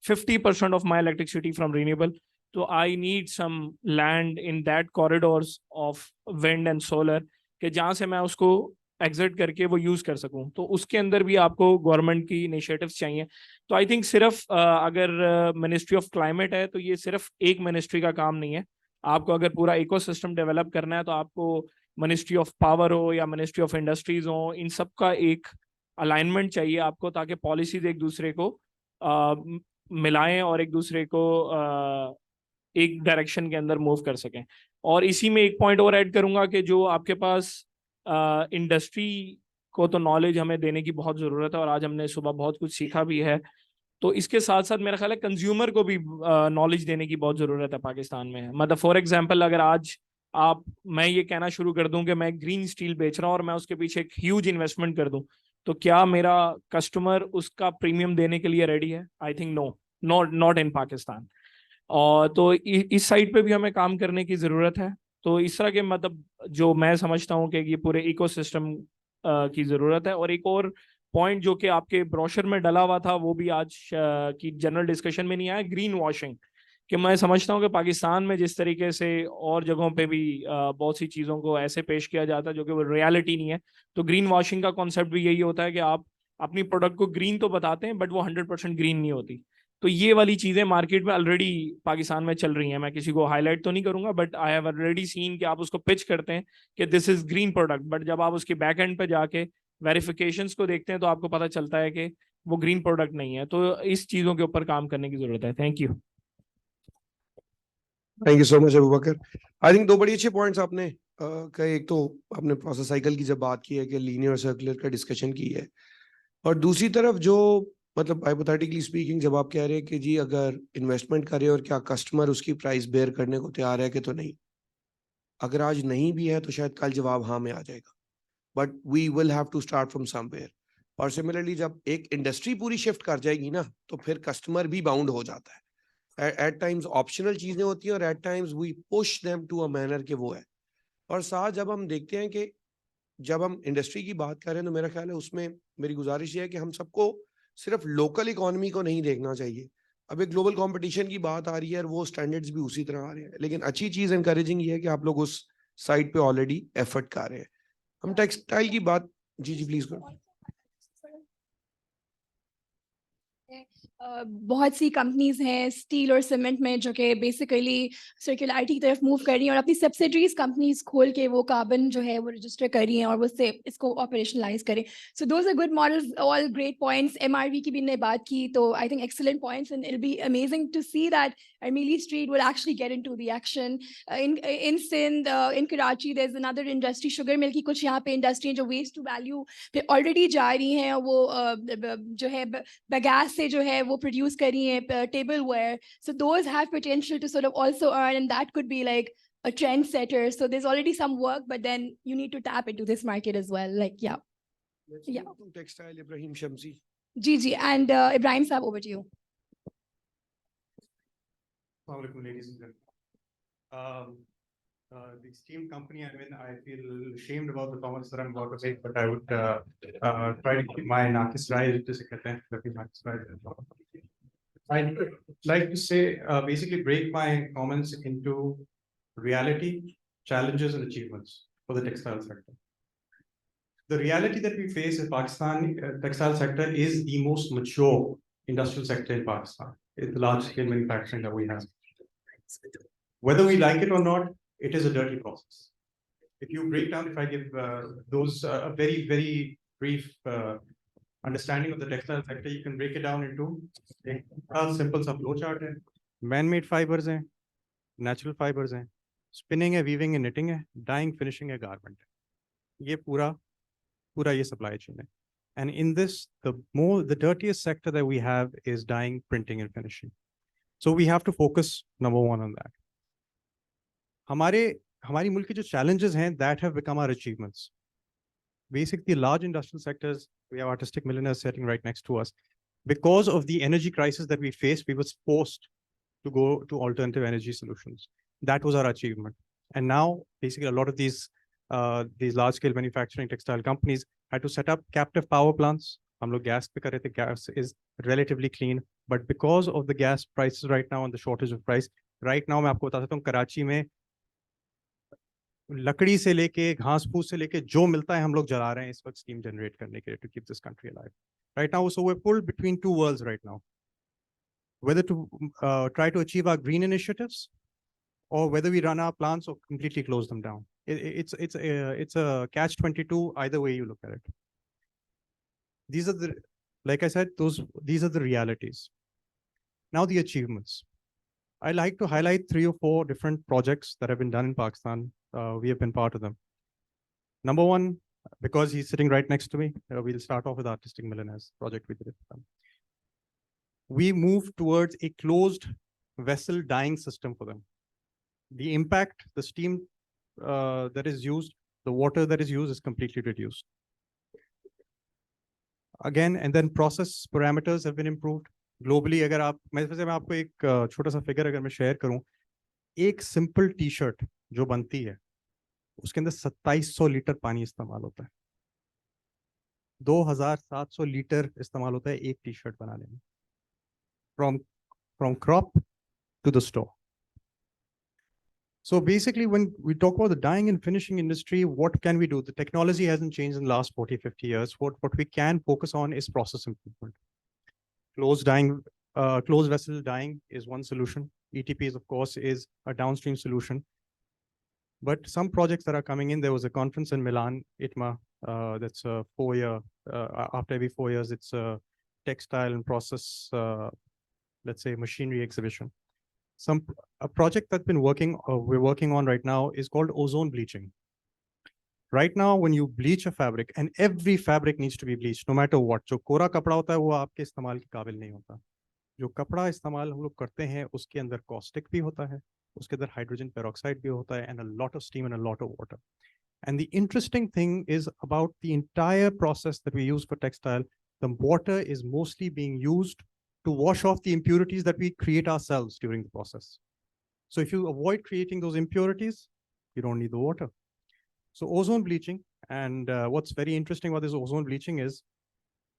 50% of my electricity from renewable, तो I need some land in that corridors of wind and solar, कि जहाँ से मैं उसको एग्जिट करके वो यूज कर सकूं। तो उसके अंदर भी आपको गवर्नमेंट की इनिशिएटिव्स चाहिए। तो आई थिंक सिर्फ अगर मिनिस्ट्री ऑफ क्लाइमेट है तो ये सिर्फ एक मिनिस्ट्री का काम नहीं है। आपको अगर पूरा इकोसिस्टम डेवलप करना है तो आपको मिनिस्ट्री ऑफ पावर हो या मिनिस्ट्री ऑफ इंडस्ट्रीज हो, इन सब का एक अलाइनमेंट चाहिए आपको, ताकि पॉलिसीज एक दूसरे को मिलाएं और एक दूसरे को एक डायरेक्शन के अंदर मूव कर सकें। और इसी में एक पॉइंट और ऐड करूंगा कि जो आपके पास इंडस्ट्री को तो नॉलेज हमें देने की बहुत ज़रूरत है, और आज हमने सुबह बहुत कुछ सीखा भी है, तो इसके साथ साथ मेरा ख्याल है कंज्यूमर को भी नॉलेज देने की बहुत ज़रूरत है पाकिस्तान में। मतलब फॉर एग्जांपल अगर आज मैं ये कहना शुरू कर दूं कि मैं ग्रीन स्टील बेच रहा हूं और मैं उसके पीछे एक ह्यूज इन्वेस्टमेंट कर दूं, तो क्या मेरा कस्टमर उसका प्रीमियम देने के लिए रेडी है? I think no, not in Pakistan. और तो इस साइड पे भी हमें काम करने की ज़रूरत है। तो इस तरह के मतलब जो मैं समझता हूँ कि ये पूरे इकोसिस्टम की ज़रूरत है। और एक और पॉइंट जो कि आपके ब्रोशर में डला हुआ था वो भी आज की जनरल डिस्कशन में नहीं आया, ग्रीन वॉशिंग। कि मैं समझता हूँ कि पाकिस्तान में जिस तरीके से और जगहों पे भी बहुत सी चीज़ों को ऐसे पेश किया जाता है जो कि वो रियलिटी नहीं है, तो ग्रीन वॉशिंग का कॉन्सेप्ट भी यही होता है कि आप अपनी प्रोडक्ट को ग्रीन तो बताते हैं बट वो 100% ग्रीन नहीं होती। तो ये वाली चीजें मार्केट में ऑलरेडी पाकिस्तान में चल रही हैं। मैं किसी को हाईलाइट तो नहीं करूंगा, but I have already seen कि आप उसको पिच करते हैं कि this is green product, but जब आप उसके बैक एंड पे जाके वेरिफिकेशंस को देखते हैं तो आपको पता चलता है कि वो ग्रीन प्रोडक्ट नहीं है। तो इस चीजों के ऊपर काम करने की जरूरत है। Thank you. Thank you so much Abu Bakar. I think दो बड़ी अच्छे पॉइंट्स आपने कहे। एक तो आपने प्रोसेस साइकिल की जब बात की है कि लीनियर और सर्कुलर का डिस्कशन की है, और दूसरी तरफ जो मतलब हाइपोथेटिकली स्पीकिंग जब आप कह रहे हैं कि जी अगर इन्वेस्टमेंट करे और क्या कस्टमर उसकी प्राइस बेयर करने को तैयार है कि तो नहीं, अगर आज नहीं भी है तो शायद कल जवाब हाँ में आ जाएगा, but we will have to start from somewhere. और सिमिलरली जब एक इंडस्ट्री पूरी शिफ्ट कर जाएगी ना तो फिर कस्टमर भी बाउंड हो जाता है। एट टाइम्स ऑप्शनल चीजें होती हैं और at times we push them to a manner के वो है। और साथ जब हम देखते हैं कि जब हम इंडस्ट्री की बात कर रहे हैं तो मेरा ख्याल है उसमें मेरी गुजारिश ये है कि हम सबको सिर्फ लोकल इकोनॉमी को नहीं देखना चाहिए। अब एक ग्लोबल कंपटीशन की बात आ रही है और वो स्टैंडर्ड्स भी उसी तरह आ रहे हैं, लेकिन अच्छी चीज एनकरेजिंग ये है कि आप लोग उस साइड पे ऑलरेडी एफर्ट कर रहे हैं। हम टेक्सटाइल की बात, जी जी प्लीज करो। बहुत सी कंपनीज हैं स्टील और सीमेंट में जो कि बेसिकली सर्कुलरिटी की तरफ मूव कर रही हैं और अपनी सब्सिडरीज कंपनीज खोल के वो कार्बन जो है वो रजिस्टर कर रही हैं और वो से इसको ऑपरेशनलाइज करें। So those are good models, all great points. MRV की भी ने बात की तो I think excellent points and it will be amazing to see that Armili Street will actually get into the action. In Sindh, in Karachi, there's another industry, sugar mill की कुछ यहाँ पे industry जो waste to value पे already जा रही हैं। वो जो है bagasse से जो है वो produce कर रही हैं tableware. So those have potential to sort of also earn, and that could be like a trendsetter. So there's already some work, but then you need to tap into this market as well. Like, yeah. Yeah. Textile, Ibrahim Shamsi. Gigi, and Ibrahim Saab, over to you. Assalamualaikum, ladies and gentlemen. The esteemed company I'm in, I feel ashamed about the comments that I'm about to make, but I would try to keep my nakis rai to second. I'd like to say, basically break my comments into reality, challenges, and achievements for the textile sector. The reality that we face in Pakistan textile sector is the most mature industrial sector in Pakistan. It's the large scale manufacturing that we have. Whether we like it or not, it is a dirty process. If you break down, if I give those a very, very brief understanding of the textile sector, you can break it down into a simple flow chart. Man-made fibers हैं, natural fibers हैं, spinning है, weaving है, knitting है, dyeing, finishing है, garment है. ये पूरा ये supply chain है. And in this, the dirtiest sector that we have is dyeing, printing, and finishing. So we have to focus number one on that. हमारी मुल्क के जो challenges हैं, that have become our achievements. Basically, large industrial sectors, we have artistic millionaires sitting right next to us. Because of the energy crisis that we faced, we were forced to go to alternative energy solutions. That was our achievement. And now, basically, a lot of these large-scale manufacturing textile companies had to set up captive power plants. हम लोग gas पे कर रहे थे. Gas is relatively clean, but because of the gas prices right now and the shortage of price, right now मैं आपको बता सकता हूँ कराची में लकड़ी से लेके घास फूस से लेके जो मिलता है हम लोग जला रहे हैं इस वक्त steam generate करने के लिए to keep this country alive. Right now, so we're pulled between two worlds right now. Whether to try to achieve our green initiatives, or whether we run our plants or completely close them down. It's a catch-22 either way you look at it. These are the, like I said, these are the realities. Now the achievements. I like to highlight 3 or 4 different projects that have been done in Pakistan. We have been part of them. Number one, because he's sitting right next to me, we'll start off with Artistic Millionaires project we did. We moved towards a closed vessel dyeing system for them. The impact, the steam that is used, the water that is used is completely reduced. Again, and then process parameters have been improved. Globally, अगर आप मैं आपको एक छोटा सा figure अगर मैं share करूं, एक सिंपल टी शर्ट जो बनती है उसके अंदर 2700 लीटर पानी इस्तेमाल होता है. 2700 लीटर इस्तेमाल होता है एक टी शर्ट बनाने में. From crop to the store. So basically, when we talk about the dyeing and finishing industry, what can we do? The technology hasn't changed in the last 40, 50 years. What we can focus on is process improvement. Closed dyeing closed vessel dyeing is one solution. ETPs, of course, is a downstream solution. But some projects that are coming in, there was a conference in Milan, ITMA, that's a 4-year, after every 4 years, it's a textile and process, let's say, machinery exhibition. A project that's been we're working on right now is called ozone bleaching. Right now, when you bleach a fabric, and every fabric needs to be bleached, no matter what, जो कोरा कपड़ा होता है वो आपके इस्तेमाल के काबिल नहीं होता. जो कपड़ा इस्तेमाल हम लोग करते हैं उसके अंदर caustic भी होता है, उसके अंदर hydrogen peroxide भी होता है, and a lot of steam and a lot of water. And the interesting thing is about the entire process that we use for textile, the water is mostly being used to wash off the impurities that we create ourselves during the process. So if you avoid creating those impurities, you don't need the water. So ozone bleaching, and what's very interesting about this ozone bleaching is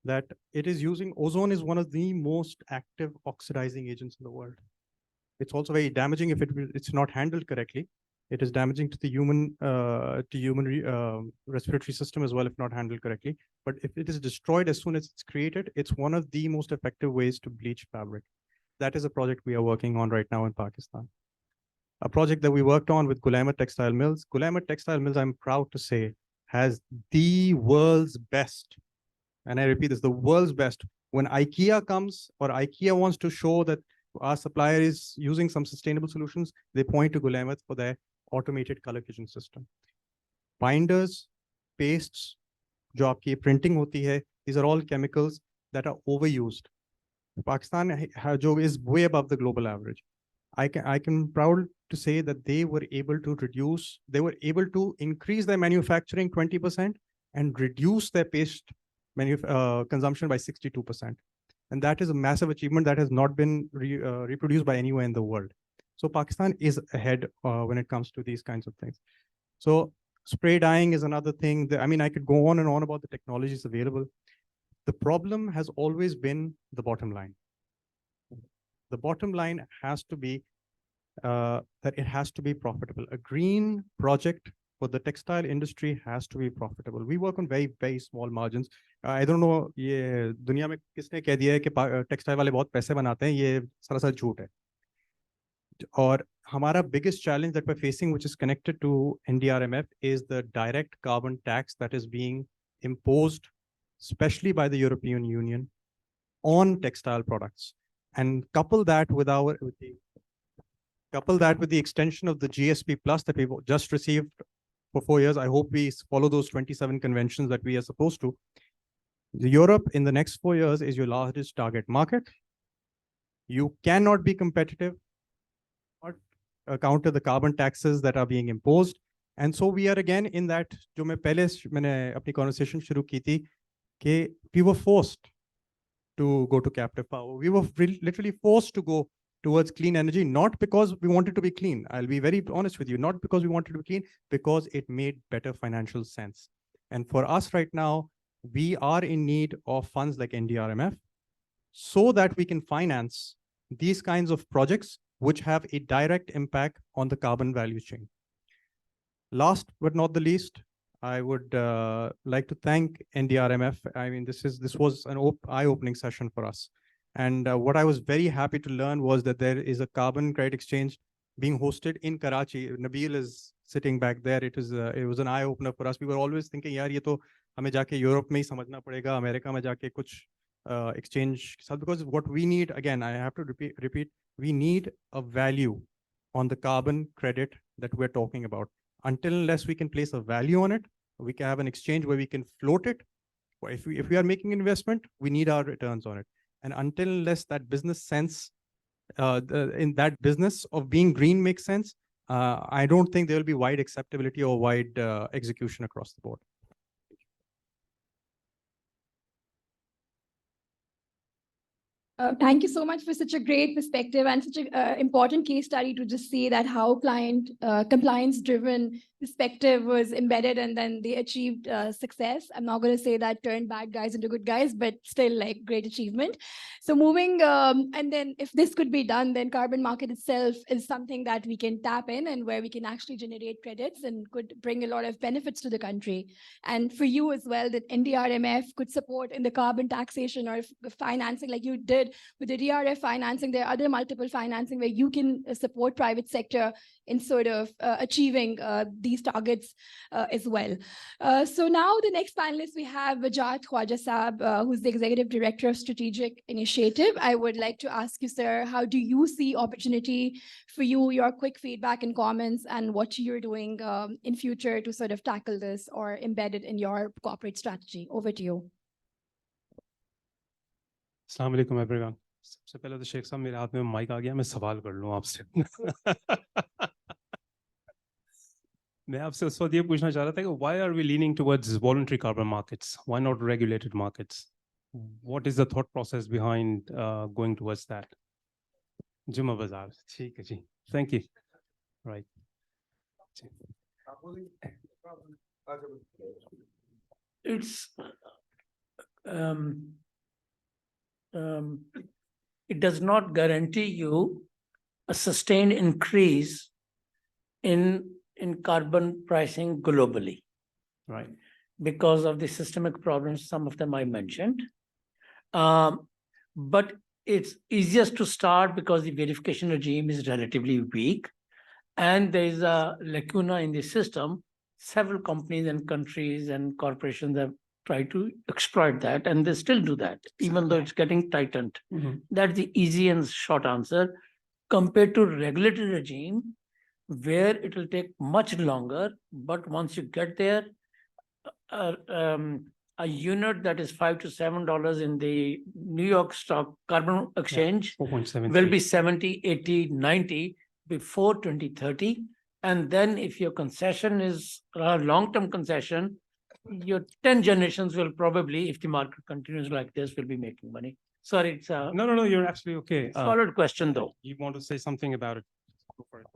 that it is using, ozone is one of the most active oxidizing agents in the world. It's also very damaging if it's not handled correctly. It is damaging to the human respiratory system as well if not handled correctly. But if it is destroyed as soon as it's created, it's one of the most effective ways to bleach fabric. That is a project we are working on right now in Pakistan. A project that we worked on with Gulaimat Textile Mills. Gulaimat Textile Mills, I'm proud to say, has the world's best, and I repeat this, the world's best. When IKEA comes or IKEA wants to show that our supplier is using some sustainable solutions, they point to Gulaimat for their automated color kitchen system. Binders, pastes, जो आपकी printing होती है, these are all chemicals that are overused. Pakistan is way above the global average. I can proud to say that they were able to increase their manufacturing 20% and reduce their paste consumption by 62%. And that is a massive achievement that has not been reproduced by anywhere in the world. So Pakistan is ahead when it comes to these kinds of things. So spray dyeing is another thing. I mean, I could go on and on about the technologies available. The problem has always been the bottom line. The bottom line has to be that it has to be profitable. A green project for the textile industry has to be profitable. We work on very, very small margins. I don't know, ये दुनिया में किसने कह दिया है कि textile वाले बहुत पैसे बनाते हैं, ये सरासर झूठ है. और हमारा biggest challenge that we're facing, which is connected to NDRMF, is the direct carbon tax that is being imposed, especially by the European Union, on textile products. And couple that with the extension of the GSP Plus that we've just received for 4 years. I hope we follow those 27 conventions that we are supposed to. Europe in the next 4 years is your largest target market. You cannot be competitive or counter the carbon taxes that are being imposed. And so we are again in that, जो मैंने अपनी conversation शुरू की थी, कि we were forced to go to captive power. We were literally forced to go towards clean energy, not because we wanted to be clean. I'll be very honest with you, not because we wanted to be clean, because it made better financial sense. And for us right now, we are in need of funds like NDRMF so that we can finance these kinds of projects which have a direct impact on the carbon value chain. Last but not the least, I would like to thank NDRMF. I mean, this was an eye-opening session for us. And what I was very happy to learn was that there is a carbon credit exchange being hosted in Karachi. Nabil is sitting back there. It was an eye-opener for us. We were always thinking, यार ये तो हमें जाके Europe में ही समझना पड़ेगा, America में जाके कुछ exchange, because what we need, again, I have to repeat, we need a value on the carbon credit that we're talking about. Until unless we can place a value on it, we can have an exchange where we can float it. If we are making investment, we need our returns on it. And until unless that business sense, in that business of being green makes sense, I don't think there will be wide acceptability or wide execution across the board. Thank you so much for such a great perspective and such an important case study to just see that how compliance-driven perspective was embedded and then they achieved success. I'm not going to say that turned bad guys into good guys, but still like great achievement. So moving, and then if this could be done, then carbon market itself is something that we can tap in and where we can actually generate credits and could bring a lot of benefits to the country. And for you as well, that NDRMF could support in the carbon taxation or financing like you did said, with the DRF financing, there are other multiple financing where you can support private sector in sort of achieving these targets as well. So now the next panelist, we have Vajat Khwaja Saab, who's the Executive Director of Strategic Initiative. I would like to ask you, sir, how do you see opportunity for you, your quick feedback and comments, and what you're doing in future to sort of tackle this or embed it in your corporate strategy? Over to you. Assalamu alaikum everyone. सबसे पहले तो शेख साहब मेरे हाथ में mic आ गया, मैं सवाल कर लूं आपसे. मैं आपसे उस वक्त ये पूछना चाह रहा था कि why are we leaning towards voluntary carbon markets? Why not regulated markets? What is the thought process behind going towards that? Juma Bazaar. ठीक है जी. Thank you. Right. It's it does not guarantee you a sustained increase in carbon pricing globally, right? Because of the systemic problems, some of them I mentioned. But it's easiest to start because the verification regime is relatively weak, and there is a lacuna in the system. Several companies and countries and corporations have tried to exploit that, and they still do that, even though it's getting tightened. That's the easy and short answer. Compared to regulatory regime, where it will take much longer, but once you get there, a unit that is $5 to $7 in the New York Stock Carbon Exchange will be 70, 80, 90 before 2030. And then if your concession is a long-term concession, your 10 generations will probably, if the market continues like this, will be making money. Sorry, it's a No, you're absolutely okay. solid question though. You want to say something about it? Go for it.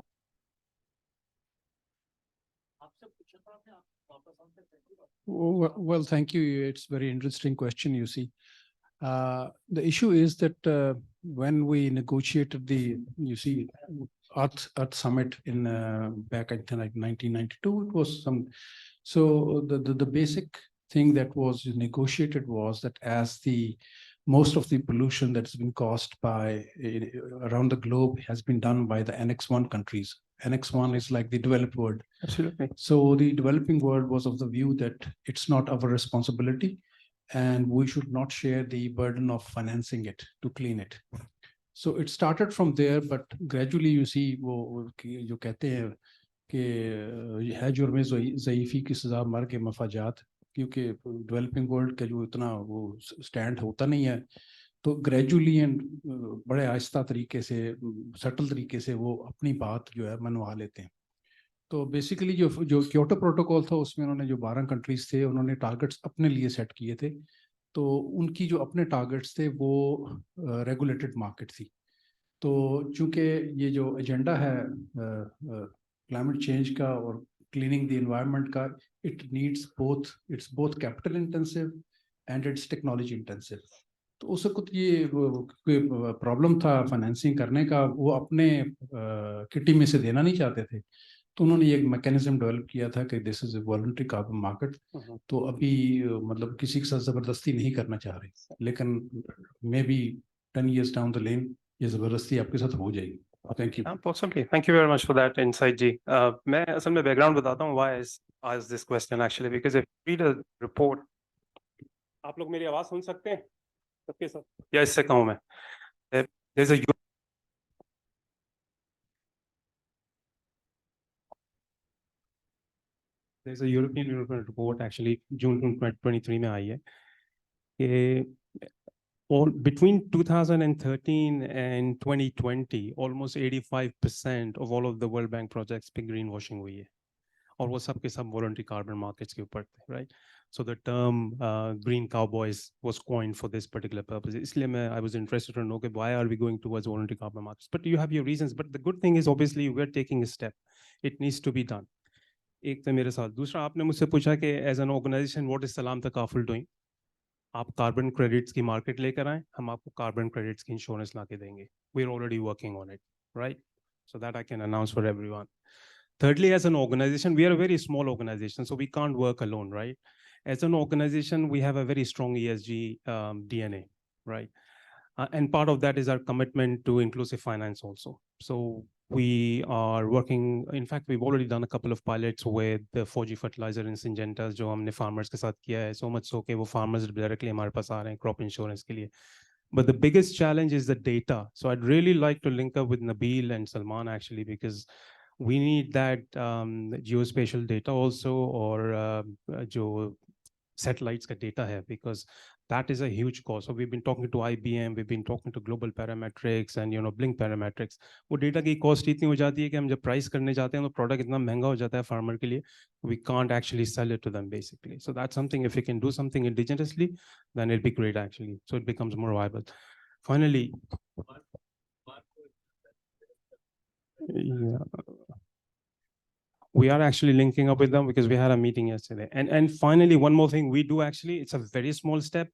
Well, thank you. It's a very interesting question, you see. The issue is that when we negotiated the, Earth Summit in back in like 1992, it was some. So the basic thing that was negotiated was that as the most of the pollution that's been caused by around the globe has been done by the Annex 1 countries. Annex 1 is like the developed world. Absolutely. So the developing world was of the view that it's not our responsibility and we should not share the burden of financing it to clean it. So it started from there, but gradually you see वो जो कहते हैं कि है जुर्म ज़ईफ़ी की सज़ा मर के मफाजात, क्योंकि डेवलपिंग वर्ल्ड का जो इतना वो स्टैंड होता नहीं है, तो ग्रेजुअली एंड बड़े आहिस्ता तरीके से, सटल तरीके से वो अपनी बात जो है मनवा लेते हैं. तो बेसिकली जो क्योटो प्रोटोकॉल था उसमें उन्होंने जो 12 कंट्रीज थे उन्होंने टारगेट्स अपने लिए सेट किए थे. तो उनकी जो अपने टारगेट्स थे वो रेगुलेटेड मार्केट थी. तो चूंकि ये जो एजेंडा है क्लाइमेट चेंज का और क्लीनिंग द एनवायरनमेंट का, it's both capital intensive and it's technology intensive. तो उस वक्त ये कोई प्रॉब्लम था फाइनेंसिंग करने का, वो अपने किटी में से देना नहीं चाहते थे. तो उन्होंने एक मैकेनिज्म डेवलप किया था कि this is a voluntary carbon market. तो अभी मतलब किसी के साथ जबरदस्ती नहीं करना चाह रहे, लेकिन may be 10 years down the lane ये जबरदस्ती आपके साथ हो जाएगी. Thank you. Possibly. Thank you very much for that insight, Ji. मैं असल में background बताता हूँ why I asked this question actually, because if you read a report, आप लोग मेरी आवाज सुन सकते हैं सबके साथ या इससे कहूँ मैं, there's a European report actually June 2023 में आई है कि between 2013 and 2020 almost 85% of all of the World Bank projects पे greenwashing हुई है, और वो सब के सब voluntary carbon markets के ऊपर थे, right? So the term green cowboys was coined for this particular purpose. इसलिए मैं I was interested to know कि why are we going towards voluntary carbon markets? But you have your reasons. But the good thing is obviously we're taking a step. It needs to be done. एक तो मेरे साथ, दूसरा आपने मुझसे पूछा कि as an organization what is Salam Takaful doing? आप कार्बन क्रेडिट्स की मार्केट लेकर आए, हम आपको कार्बन क्रेडिट्स की इंश्योरेंस ला के देंगे. We're already working on it, right? So that I can announce for everyone. Thirdly, as an organization, we are a very small organization, so we can't work alone, right? As an organization, we have a very strong ESG DNA, right? And part of that is our commitment to inclusive finance also. So we are working, in fact, we've already done a couple of pilots with the 4G fertilizer and Syngentas, जो हमने farmers के साथ किया है, so much so कि वो farmers directly हमारे पास आ रहे हैं crop insurance के लिए. But the biggest challenge is the data. So I'd really like to link up with Nabil and Salman actually, because we need that geospatial data also, or जो satellites ka data hai, because that is a huge cost. So we've been talking to IBM, we've been talking to Global Parametrics and Blink Parametrics. वो data की cost इतनी हो जाती है कि हम जब price करने जाते हैं तो product इतना महंगा हो जाता है farmer के लिए, we can't actually sell it to them basically. So that's something, if we can do something indigenously, then it'd be great actually. So it becomes more viable. Finally, yeah. We are actually linking up with them because we had a meeting yesterday. And finally, one more thing we do actually, it's a very small step.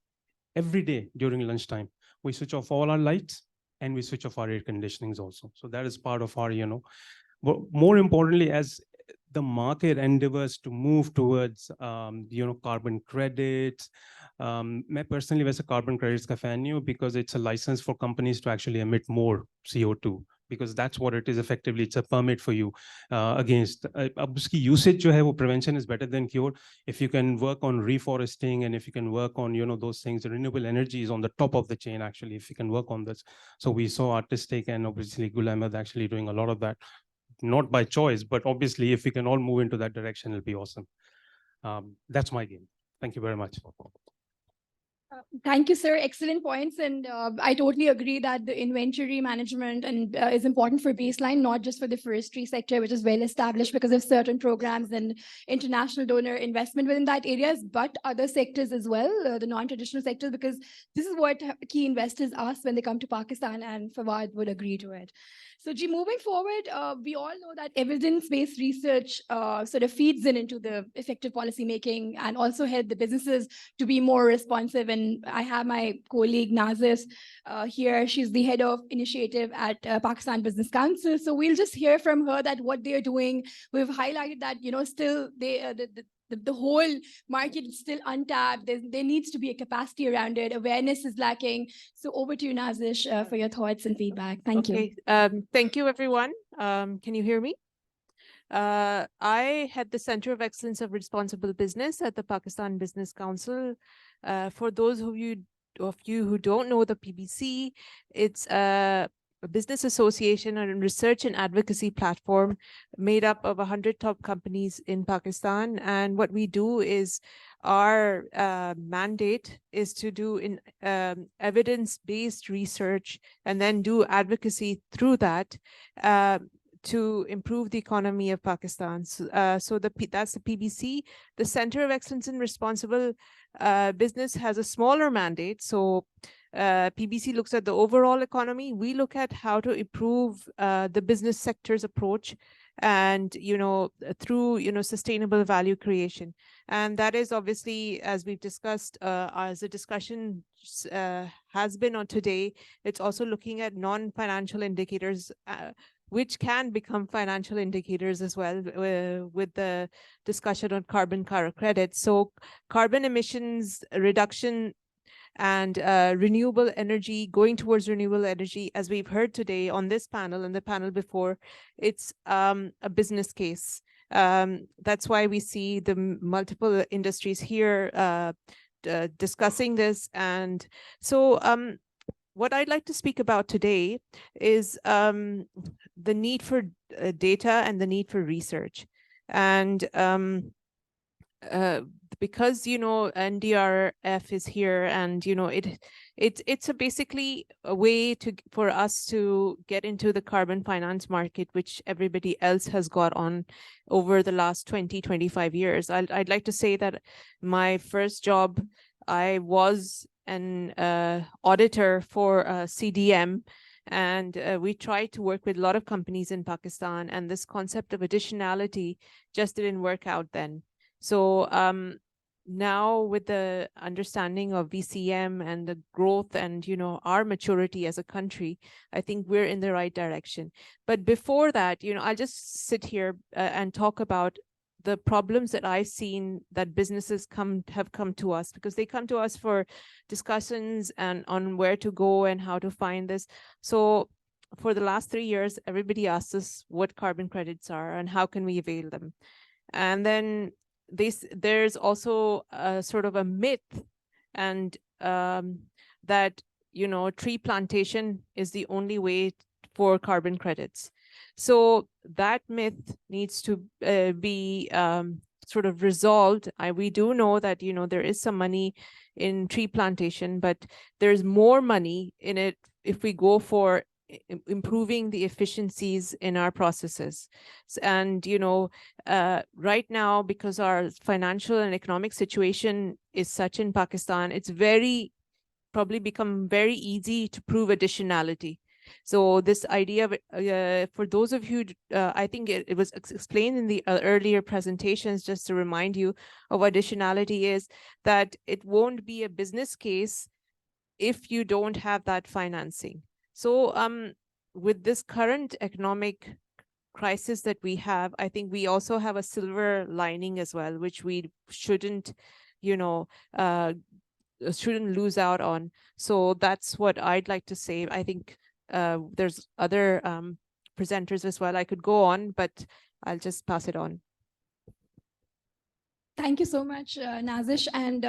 Every day during lunchtime, we switch off all our lights and we switch off our air conditionings also. So that is part of our, but more importantly, as the market endeavors to move towards, carbon credits. मैं personally वैसे carbon credits का fan नहीं हूँ, because it's a license for companies to actually emit more CO2. Because that's what it is effectively. It's a permit for you against. अब उसकी usage जो है वो prevention is better than cure. If you can work on reforesting and if you can work on those things, renewable energy is on the top of the chain actually. If you can work on this, so we saw Artistic and obviously Gul Ahmed actually doing a lot of that, not by choice, but obviously if we can all move into that direction, it'll be awesome. That's my game. Thank you very much. Thank you, sir. Excellent points. And I totally agree that the inventory management and is important for baseline, not just for the forestry sector, which is well established because of certain programs and international donor investment within that areas, but other sectors as well, the non-traditional sectors, because this is what key investors ask when they come to Pakistan, and Fawad would agree to it. So, moving forward, we all know that evidence-based research sort of feeds into the effective policy making and also help the businesses to be more responsive. And I have my colleague Nazis here. She's the head of initiative at Pakistan Business Council. So we'll just hear from her that what they're doing. We've highlighted that, still the whole market is still untapped. There needs to be a capacity around it. Awareness is lacking. So over to you, Nazish, for your thoughts and feedback. Thank you. Thank you, everyone. Can you hear me? I had the Center of Excellence of Responsible Business at the Pakistan Business Council. For those of you who don't know the PBC, it's a business association and research and advocacy platform made up of 100 top companies in Pakistan. And what we do is our mandate is to do evidence-based research and then do advocacy through that to improve the economy of Pakistan. So that's the PBC. The Center of Excellence in Responsible Business has a smaller mandate. So PBC looks at the overall economy. We look at how to improve the business sector's approach and, through, sustainable value creation. And that is obviously, as we've discussed, as the discussion has been on today, it's also looking at non-financial indicators which can become financial indicators as well with the discussion on carbon credits. So carbon emissions reduction and renewable energy, going towards renewable energy, as we've heard today on this panel and the panel before, it's a business case. That's why we see the multiple industries here discussing this. And so what I'd like to speak about today is the need for data and the need for research. And because NDRF is here, and it's basically a way for us to get into the carbon finance market, which everybody else has got on over the last 20-25 years. I'd like to say that my first job, I was an auditor for CDM, and we tried to work with a lot of companies in Pakistan, and this concept of additionality just didn't work out then. So now with the understanding of VCM and the growth and our maturity as a country, I think we're in the right direction. But before that, I'll just sit here and talk about the problems that I've seen that businesses have come to us, because they come to us for discussions and on where to go and how to find this. So for the last 3 years, everybody asks us what carbon credits are and how can we avail them. And then there's also a sort of a myth and that, you know, tree plantation is the only way for carbon credits. So that myth needs to be sort of resolved. We do know that, you know, there is some money in tree plantation, but there's more money in it if we go for improving the efficiencies in our processes. And, you know, right now, because our financial and economic situation is such in Pakistan, it's probably become very easy to prove additionality. So this idea of, for those of you, I think it was explained in the earlier presentations, just to remind you of what additionality is, that it won't be a business case if you don't have that financing. So with this current economic crisis that we have, I think we also have a silver lining as well, which we shouldn't, you know, shouldn't lose out on. So that's what I'd like to say. I think there's other presenters as well. I could go on, but I'll just pass it on. Thank you so much, Nazish. And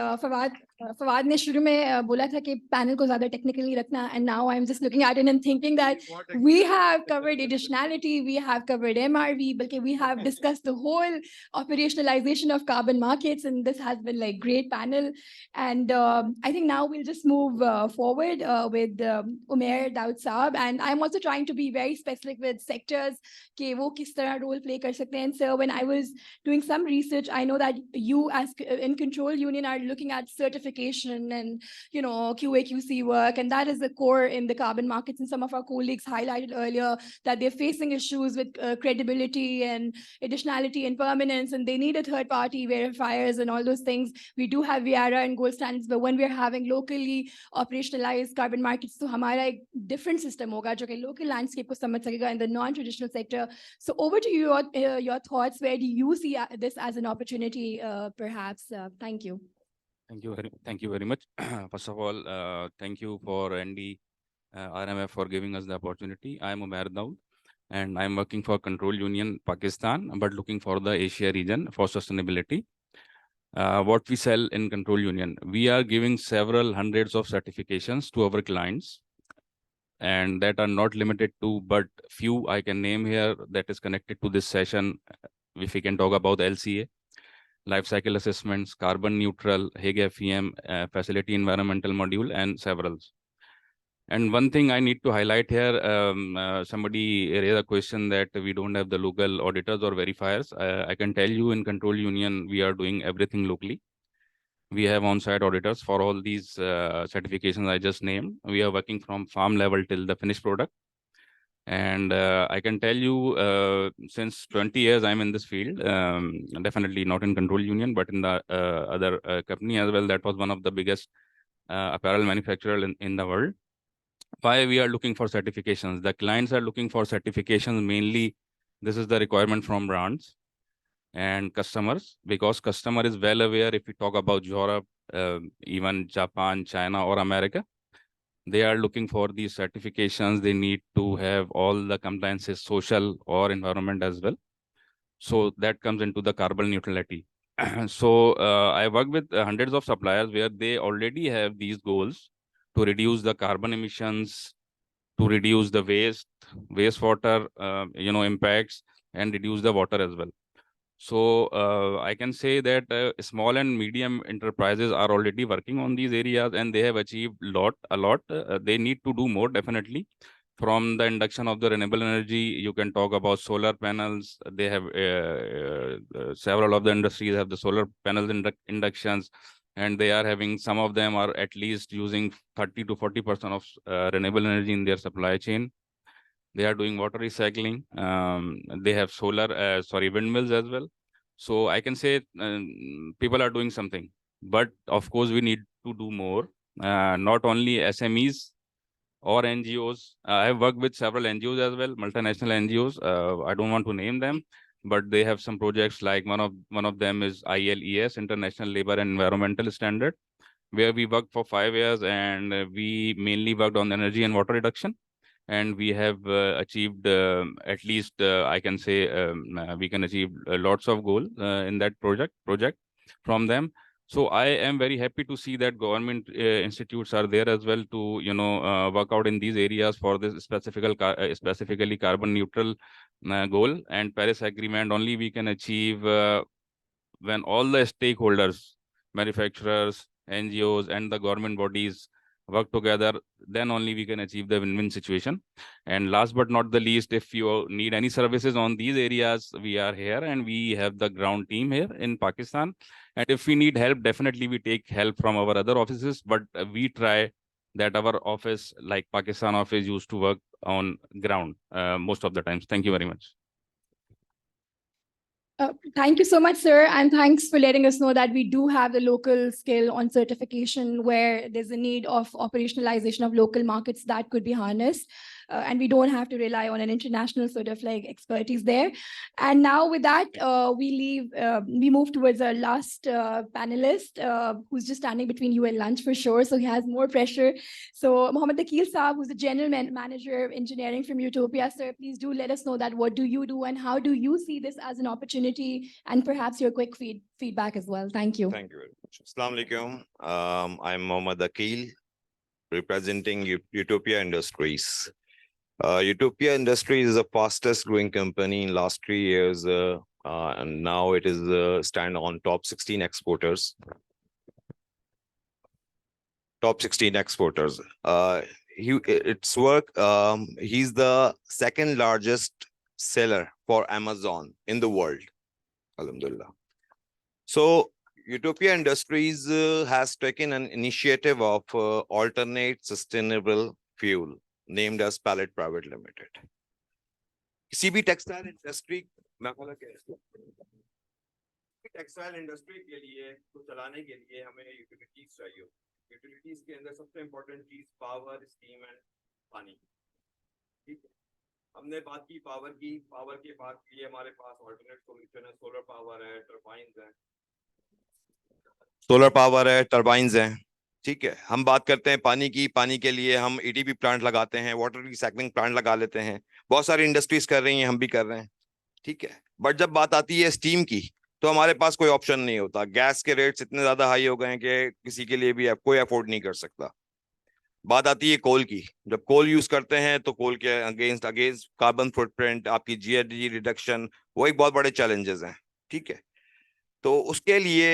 Fawad ने शुरू में बोला था कि panel को ज़्यादा technically रखना, and now I'm just looking at it and thinking that we have covered additionality, we have covered MRV, but we have discussed the whole operationalization of carbon markets, and this has been like great panel. And I think now we'll just move forward with Umair Daud Saab, and I'm also trying to be very specific with sectors कि वो किस तरह role play कर सकते हैं. So when I was doing some research, I know that you as in Control Union are looking at certification and, you know, QA/QC work, and that is the core in the carbon markets. And some of our colleagues highlighted earlier that they're facing issues with credibility and additionality and permanence, and they need a third-party verifiers and all those things. We do have VIARA and gold standards, but when we're having locally operationalized carbon markets, so हमारा एक different system होगा जो कि local landscape को समझ सकेगा in the non-traditional sector. So over to you, your thoughts. Where do you see this as an opportunity, perhaps? Thank you. Thank you very much. First of all, thank you for NDRMF for giving us the opportunity. I am Umair Daud, and I am working for Control Union Pakistan, but looking for the Asia region for sustainability. What we sell in Control Union, we are giving several hundreds of certifications to our clients, and that are not limited to, but few I can name here that is connected to this session. If we can talk about LCA, life cycle assessments, carbon neutral, Hague FEM, facility environmental module, and several. And one thing I need to highlight here, somebody raised a question that we don't have the local auditors or verifiers. I can tell you in Control Union, we are doing everything locally. We have on-site auditors for all these certifications I just named. We are working from farm level till the finished product. And I can tell you, since 20 years I'm in this field, definitely not in Control Union, but in the other company as well. That was one of the biggest apparel manufacturer in the world. Why we are looking for certifications? The clients are looking for certifications mainly. This is the requirement from brands and customers, because customer is well aware. If we talk about Europe, even Japan, China, or America, they are looking for these certifications. They need to have all the compliances, social or environment as well. So that comes into the carbon neutrality. So I work with hundreds of suppliers where they already have these goals to reduce the carbon emissions, to reduce the wastewater, impacts, and reduce the water as well. So I can say that small and medium enterprises are already working on these areas, and they have achieved a lot. They need to do more, definitely. From the induction of the renewable energy, you can talk about solar panels. They have several of the industries have the solar panels inductions, and they are having, some of them are at least using 30 to 40% of renewable energy in their supply chain. They are doing water recycling. They have windmills as well. So I can say people are doing something, but of course we need to do more. Not only SMEs or NGOs. I have worked with several NGOs as well, multinational NGOs. I don't want to name them, but they have some projects like one of them is ILES, International Labor and Environmental Standard, where we worked for 5 years, and we mainly worked on energy and water reduction. And we have achieved at least I can say we can achieve lots of goal in that project from them. So I am very happy to see that government institutes are there as well to work out in these areas for this specifically carbon neutral goal. And Paris Agreement only we can achieve when all the stakeholders, manufacturers, NGOs, and the government bodies work together, then only we can achieve the win-win situation. And last but not the least, if you need any services on these areas, we are here and we have the ground team here in Pakistan. And if we need help, definitely we take help from our other offices, but we try that our office, like Pakistan office, used to work on ground most of the times. Thank you very much. Thank you so much, sir. And thanks for letting us know that we do have the local skill on certification where there's a need of operationalization of local markets that could be harnessed. And we don't have to rely on an international sort of like expertise there. And now with that, we move towards our last panelist who's just standing between you and lunch for sure. So he has more pressure. So Mohammed Akil Saab, who's the General Manager of Engineering from Utopia, sir, please do let us know that what do you do and how do you see this as an opportunity, and perhaps your quick feedback as well. Thank you. Thank you very much. Assalamu alaikum. I'm Mohammed Akil, representing Utopia Industries. Utopia Industries is the fastest growing company in last 3 years, and now it is stand on top 16 exporters. Top 16 exporters. It's work. He's the second largest seller for Amazon in the world. Alhamdulillah. So Utopia Industries has taken an initiative of alternate sustainable fuel, named as Pallet Private Limited. किसी भी textile industry textile industry के लिए तो चलाने के लिए हमें utilities चाहिए। यूटिलिटीज के अंदर सबसे इम्पोर्टेंट चीज पावर, स्टीम एंड पानी। ठीक है, हमने बात की पावर की। पावर के बाद लिए हमारे पास ऑल्टरनेट सॉल्यूशन है, सोलर पावर है, टरबाइंस है। सोलर पावर है, टरबाइंस हैं। ठीक है, हम बात करते हैं पानी की। पानी के लिए हम ETP प्लांट लगाते हैं, वाटर रिसाइकलिंग प्लांट लगा लेते हैं। बहुत सारी इंडस्ट्रीज कर रही हैं, हम भी कर रहे हैं। ठीक है, बट जब बात आती है स्टीम की तो हमारे पास कोई ऑप्शन नहीं होता। गैस के रेट्स इतने ज्यादा हाई हो गए हैं कि किसी के लिए भी कोई अफोर्ड नहीं कर सकता। बात आती है कोल की। जब कोल यूज करते हैं तो कोल के अगेंस्ट कार्बन फुटप्रिंट, आपकी GHG रिडक्शन, वो एक बहुत बड़े चैलेंजेस हैं। ठीक है, तो उसके लिए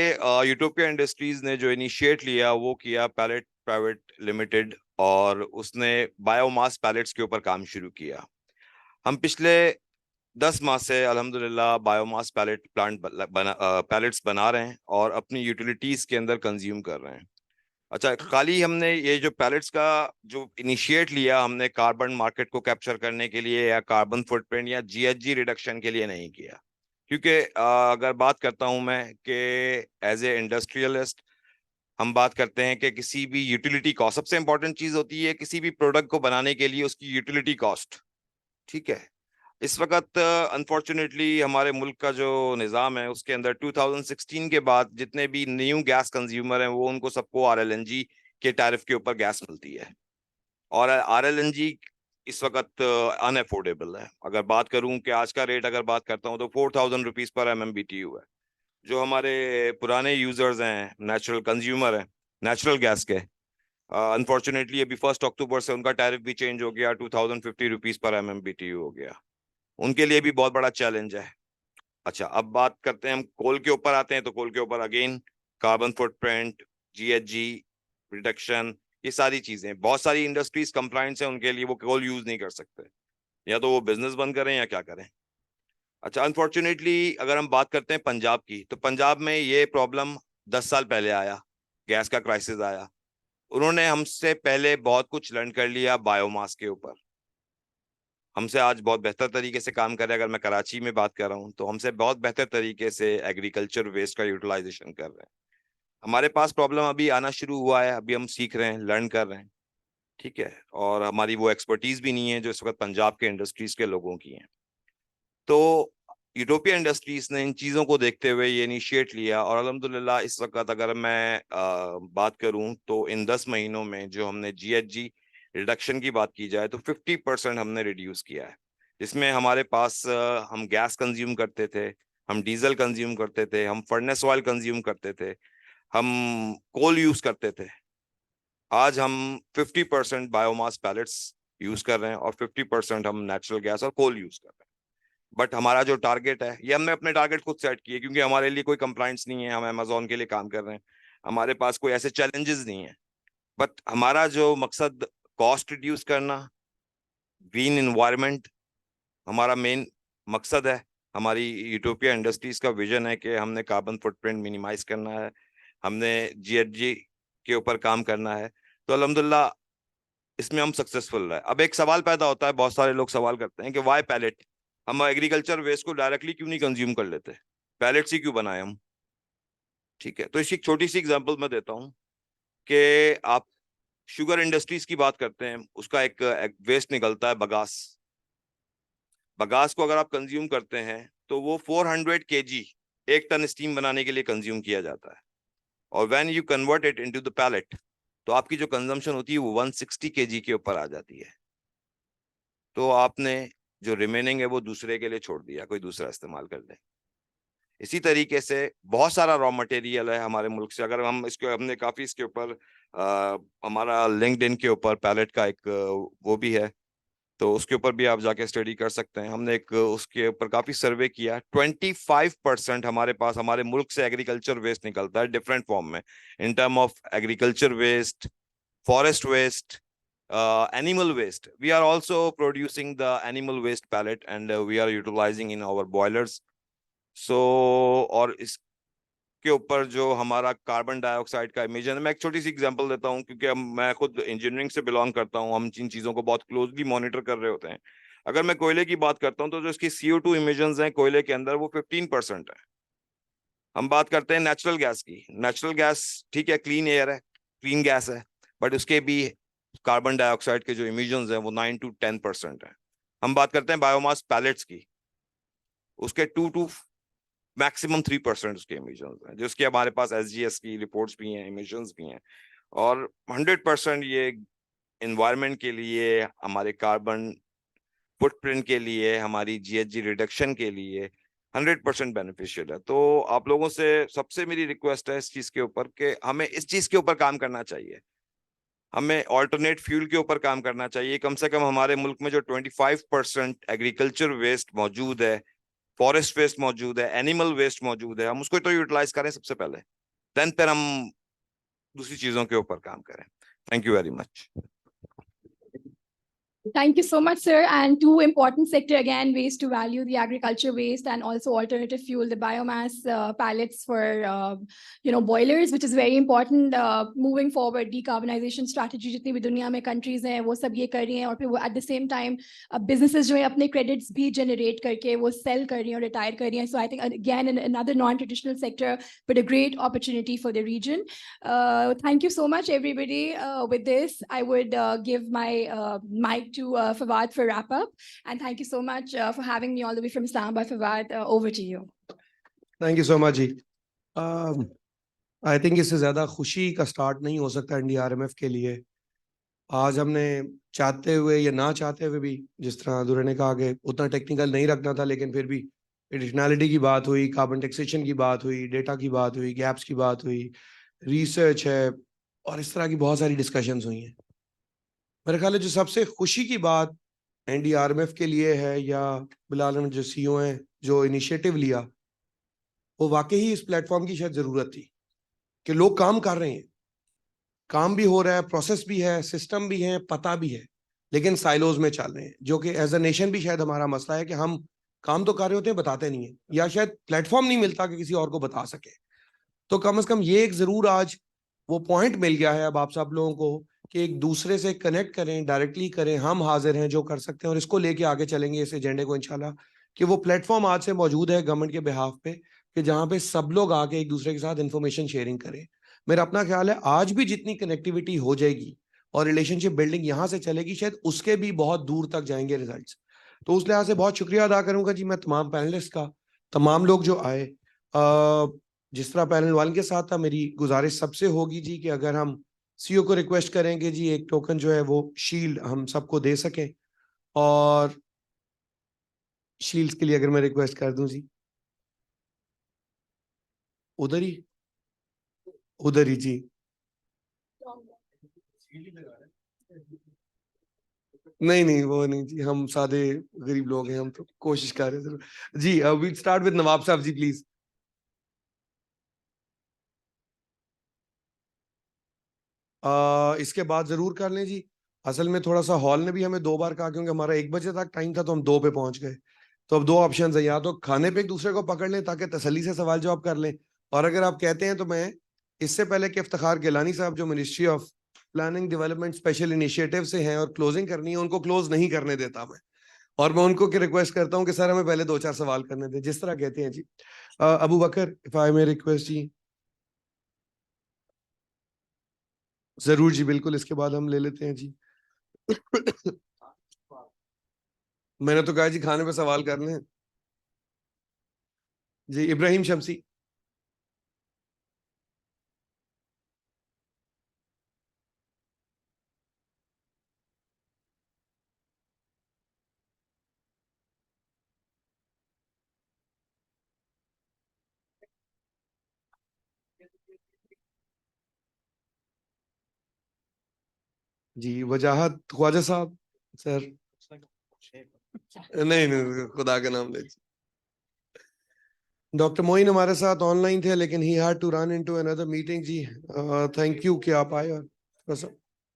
यूटोपिया इंडस्ट्रीज ने जो इनिशिएट लिया वो किया पैलेट प्राइवेट लिमिटेड, और उसने बायोमास पैलेट्स के ऊपर काम शुरू किया। हम पिछले 10 माह से अल्हम्दुलिल्लाह बायोमास पैलेट्स बना रहे हैं और अपनी यूटिलिटीज के अंदर कंज्यूम कर रहे हैं। अच्छा, खाली हमने ये जो पैलेट्स का जो इनिशिएट लिया हमने कार्बन मार्केट को कैप्चर करने के लिए या कार्बन फुटप्रिंट या GHG रिडक्शन के लिए नहीं किया, क्योंकि अगर बात करता हूं मैं कि एज ए इंडस्ट्रियलिस्ट हम बात करते हैं कि किसी भी यूटिलिटी कॉस्ट सबसे इंपॉर्टेंट चीज होती है किसी भी प्रोडक्ट को बनाने के लिए उसकी यूटिलिटी कॉस्ट। ठीक है, इस वक्त अनफॉर्चुनेटली हमारे मुल्क का जो निज़ाम है उसके अंदर 2016 के बाद जितने भी न्यू गैस कंज्यूमर हैं वो उनको सबको RLNG के टैरिफ के ऊपर गैस मिलती है, और RLNG इस वक्त अनअफोर्डेबल है। अगर बात करूं कि आज का रेट अगर बात करता हूं तो 4000 रुपीज पर MMBTU है। जो हमारे पुराने यूजर्स हैं, नेचुरल कंज्यूमर हैं नेचुरल गैस के, अनफॉर्चुनेटली अभी 1 अक्टूबर से उनका टैरिफ भी चेंज हो गया, 2050 रुपीज पर MMBTU हो गया। उनके लिए भी बहुत बड़ा चैलेंज है। अच्छा, अब बात करते हैं हम कोल के ऊपर आते हैं, तो कोल के ऊपर again carbon footprint, GHG reduction, ये सारी चीजें, बहुत सारी इंडस्ट्रीज कंप्लायंस है, उनके लिए वो कोल यूज नहीं कर सकते, या तो वो बिजनेस बंद करें या क्या करें। अच्छा, अनफॉर्चुनेटली अगर हम बात करते हैं पंजाब की, तो पंजाब में ये प्रॉब्लम 10 साल पहले आया, गैस का क्राइसिस आया। उन्होंने हमसे पहले बहुत कुछ लर्न कर लिया बायोमास के ऊपर, हमसे आज बहुत बेहतर तरीके से काम कर रहे हैं। अगर मैं कराची में बात कर रहा हूँ तो हमसे बहुत बेहतर तरीके से एग्रीकल्चर वेस्ट का यूटिलाइजेशन कर रहे हैं। हमारे पास प्रॉब्लम अभी आना शुरू हुआ है, अभी हम सीख रहे हैं, लर्न कर रहे हैं। ठीक है, और हमारी वो एक्सपर्टीज भी नहीं है जो इस वक्त पंजाब के इंडस्ट्रीज के लोगों की है। तो यूरोपियन इंडस्ट्रीज ने इन चीज़ों को देखते हुए ये इनिशिएट लिया, और अल्हम्दुलिल्लाह इस वक्त अगर मैं बात करूं तो इन 10 महीनों में जो हमने GHG रिडक्शन की बात की जाए तो 50% हमने रिड्यूस किया है। जिसमें हमारे पास हम गैस कंज्यूम करते थे, हम डीजल कंज्यूम करते थे, हम फर्नेस ऑयल कंज्यूम करते थे, हम कोल यूज करते थे। आज हम 50% बायोमास पैलेट्स यूज कर रहे हैं और 50% हम नेचुरल गैस और कोल यूज कर रहे हैं। बट हमारा जो टारगेट है, ये हमने अपने टारगेट खुद सेट किए, क्योंकि हमारे लिए कोई कंप्लाइंस नहीं है, हम अमेजोन के लिए काम कर रहे हैं, हमारे पास कोई ऐसे चैलेंजेस नहीं है। बट हमारा जो मकसद कॉस्ट रिड्यूस करना, ग्रीन इन्वायरमेंट हमारा मेन मकसद है। हमारी यूटोपिया इंडस्ट्रीज का विजन है कि हमने कार्बन फुटप्रिंट मिनिमाइज करना है, हमने GHG के ऊपर काम करना है। तो अल्हम्दुलिल्लाह इसमें हम सक्सेसफुल रहे। अब एक सवाल पैदा होता है, बहुत सारे लोग सवाल करते हैं कि वाई पैलेट, हम एग्रीकल्चर वेस्ट को डायरेक्टली क्यों नहीं कंज्यूम कर लेते, पैलेट्स ही क्यों बनाए हम। ठीक है, तो इसकी एक छोटी सी एग्जांपल मैं देता हूँ कि आप शुगर इंडस्ट्रीज की बात करते हैं, उसका एक वेस्ट निकलता है बगास। बगास को अगर आप कंज्यूम करते हैं तो वो 400 kg 1 टन स्टीम बनाने के लिए कंज्यूम किया जाता है, और when you convert it into the pallet तो आपकी जो कंजम्पशन होती है वो 160 kg के ऊपर आ जाती है। तो आपने जो रिमेनिंग है वो दूसरे के लिए छोड़ दिया, कोई दूसरा इस्तेमाल कर ले। इसी तरीके से बहुत सारा रॉ मटेरियल है हमारे मुल्क से। अगर हम इसको, हमने काफी इसके ऊपर हमारा लिंक्डइन के ऊपर पैलेट का एक वो भी है, तो उसके ऊपर भी आप जाके स्टडी कर सकते हैं। हमने एक उसके ऊपर काफी सर्वे किया। 25% हमारे पास हमारे मुल्क से एग्रीकल्चर वेस्ट निकलता है डिफरेंट फॉर्म में, in term of agriculture waste, forest waste, animal waste. We are also producing the animal waste pellet and we are utilizing in our boilers. So और इसके ऊपर जो हमारा कार्बन डाइऑक्साइड का emission है, मैं एक छोटी सी एग्जांपल देता हूँ, क्योंकि मैं खुद इंजीनियरिंग से बिलोंग करता हूँ, हम इन चीज़ों को बहुत क्लोजली मॉनिटर कर रहे होते हैं। अगर मैं कोयले की बात करता हूँ तो जो इसकी CO2 इमिशंस हैं कोयले के अंदर वो 15% है। हम बात करते हैं नेचुरल गैस की, नेचुरल गैस ठीक है, क्लीन एयर है, क्लीन गैस है, बट उसके भी कार्बन डाइऑक्साइड के जो इमिशंस हैं वो 9 to 10% है। हम बात करते हैं बायोमास पैलेट्स की, उसके 2 to मैक्सिमम 3% उसके इमिशंस हैं, जिसके हमारे पास SGS की रिपोर्ट्स भी हैं, इमिशंस भी हैं, और 100% ये इन्वायरमेंट के लिए, हमारे कार्बन फुटप्रिंट के लिए, हमारी GHG रिडक्शन के लिए 100% बेनिफिशियल है। तो आप लोगों से सबसे मेरी रिक्वेस्ट है इस चीज के ऊपर कि हमें इस चीज के ऊपर काम करना चाहिए, हमें ऑल्टरनेट फ्यूल के ऊपर काम करना चाहिए। कम से कम हमारे मुल्क में जो 25% एग्रीकल्चर वेस्ट मौजूद है, फॉरेस्ट वेस्ट मौजूद है, एनिमल वेस्ट मौजूद है, हम उसको तो यूटिलाइज करें सबसे पहले, देन फिर हम दूसरी चीजों के ऊपर काम करें। Thank you very much. Thank you so much, sir. And two important sector again, waste to value, the agriculture waste, and also alternative fuel, the biomass pallets for boilers, which is very important moving forward. Decarbonization strategy जितनी भी दुनिया में countries हैं वो सब ये कर रही हैं, और फिर वो at the same time businesses जो है अपने credits भी generate करके वो sell कर रही हैं और retire कर रही हैं. So I think again another non-traditional sector, but a great opportunity for the region. Thank you so much, everybody. With this, I would give my mic to Fawad for wrap up, and thank you so much for having me all the way from Islamabad. Fawad, over to you. Thank you so much ji. I think इससे ज़्यादा खुशी का start नहीं हो सकता NDRMF के लिए। आज हमने चाहते हुए या ना चाहते हुए भी, जिस तरह दुर्रे ने कहा कि उतना टेक्निकल नहीं रखना था, लेकिन फिर भी एडिशनैलिटी की बात हुई, कार्बन टैक्सेशन की बात हुई, डेटा की बात हुई, गैप्स की बात हुई, रिसर्च है, और इस तरह की बहुत सारी डिस्कशंस हुई हैं। मेरे ख्याल है जो सबसे खुशी की बात NDRMF के लिए है, या बिलाल ने जो CEO हैं जो इनिशिएटिव लिया, वो वाकई ही इस प्लेटफॉर्म की शायद जरूरत थी कि लोग काम कर रहे हैं, काम भी हो रहा है, प्रोसेस भी है, सिस्टम भी है, पता भी है, लेकिन साइलोज में चल रहे हैं, जो कि एज अ नेशन भी शायद हमारा मसला है कि हम काम तो कर रहे होते हैं, बताते नहीं है, या शायद प्लेटफॉर्म नहीं मिलता कि किसी और को बता सके। तो कम से कम ये एक जरूर आज वो पॉइंट मिल गया है अब आप सब लोगों को कि एक दूसरे से कनेक्ट करें, डायरेक्टली करें। हम हाजिर हैं जो कर सकते हैं, और इसको लेके आगे चलेंगे इस एजेंडे को इंशाल्लाह, कि वो प्लेटफॉर्म आज से मौजूद है गवर्नमेंट के बिहाफ पे, कि जहाँ पे सब लोग आके एक दूसरे के साथ इंफॉर्मेशन शेयरिंग करें। मेरा अपना ख्याल है आज भी जितनी कनेक्टिविटी हो जाएगी और रिलेशनशिप बिल्डिंग यहाँ से चलेगी, शायद उसके भी बहुत दूर तक जाएंगे रिजल्ट्स। तो उस लिहाज से बहुत शुक्रिया अदा करूंगा जी मैं तमाम पैनलिस्ट का, तमाम लोग जो आए, जिस तरह पैनल वन के साथ था, मेरी गुजारिश सबसे होगी जी कि अगर हम सीईओ को रिक्वेस्ट करेंगे जी एक टोकन जो है वो शील्ड हम सबको दे सकें, और शील्ड्स के लिए अगर मैं रिक्वेस्ट कर दूं जी, उधर ही जी। नहीं नहीं, वो नहीं जी, हम सादे गरीब लोग हैं, हम तो कोशिश कर रहे हैं जी। वी स्टार्ट विद नवाब साहब जी प्लीज। इसके बाद जरूर कर लें जी। असल में थोड़ा सा हॉल ने भी हमें 2 बार कहा, क्योंकि हमारा 1 बजे तक टाइम था तो हम 2 पे पहुंच गए। तो अब 2 ऑप्शन है, या तो खाने पे एक दूसरे को पकड़ लें ताकि तसल्ली से सवाल जवाब कर लें, और अगर आप कहते हैं तो मैं इससे पहले कि इफ्तिखार गिलानी साहब जो ministry of planning development special initiative से हैं और क्लोजिंग करनी है, उनको क्लोज नहीं करने देता मैं, और मैं उनको की रिक्वेस्ट करता हूँ कि सर हमें पहले 2-4 सवाल करने दें, जिस तरह कहते हैं जी। अबू बकर, इफ आई मे रिक्वेस्ट जी। जरूर जी, बिल्कुल, इसके बाद हम ले लेते हैं जी। मैंने तो कहा जी खाने पे सवाल कर लें जी। इब्राहिम शमसी। जी वजाहत ख्वाजा साहब सर। नहीं नहीं, खुदा का नाम ले। डॉक्टर मोइन हमारे साथ ऑनलाइन थे, लेकिन he had to run into another meeting ji. Thank you कि आप आए और बस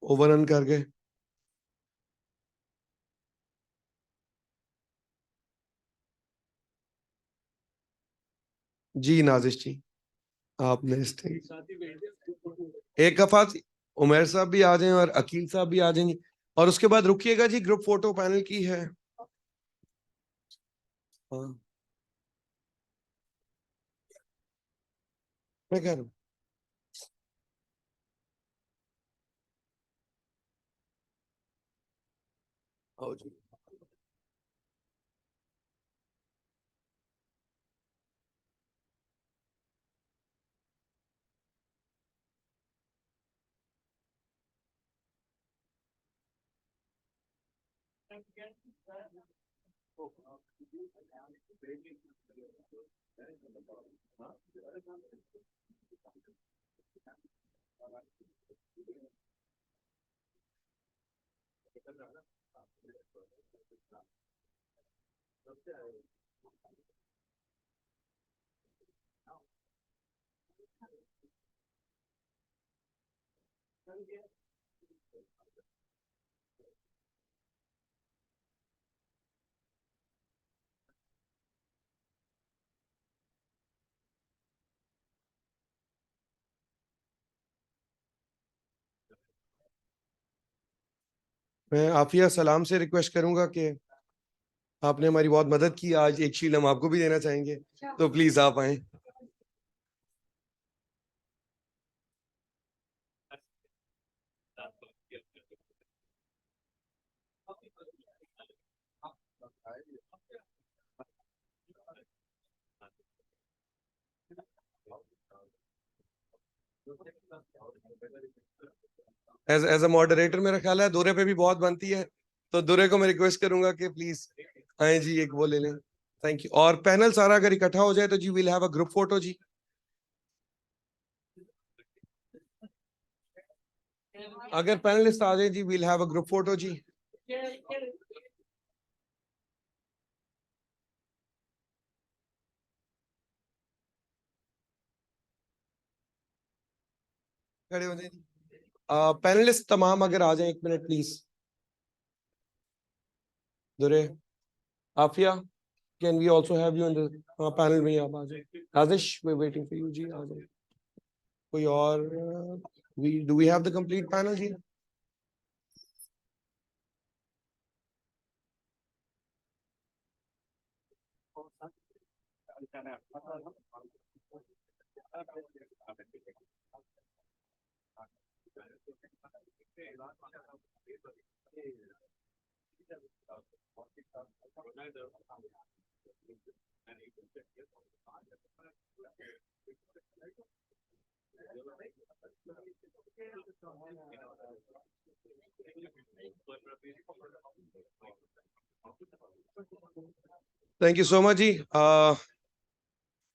ओवररन कर गए। जी नाजिश जी, आपने एक दफा उमर साहब भी आ जाएं और अकील साहब भी आ जाएंगे, और उसके बाद रुकिएगा जी, ग्रुप फोटो पैनल की है। हाँ मैं कह रहा हूँ, आओ जी। मैं आफिया सलाम से रिक्वेस्ट करूंगा कि आपने हमारी बहुत मदद की, आज एक शील्ड हम आपको भी देना चाहेंगे, तो प्लीज आप आए। एज अ मॉडरेटर मेरा ख्याल है दुरे पे भी बहुत बनती है, तो दुरे को मैं रिक्वेस्ट करूंगा कि प्लीज आए जी, एक वो ले लें। Thank you. और पैनल सारा अगर इकट्ठा हो जाए तो जी will have a group photo जी। अगर पैनलिस्ट आ जाए जी will have a group photo जी। खड़े हो जाए जी। पैनलिस्ट तमाम अगर आ जाए 1 minute please. Durre, Afia, can we also have you in the panel में, आप आ जाए। Adish we waiting for you जी, आ जाए। कोई और, we have the complete panel जी। थैंक यू सो मच जी।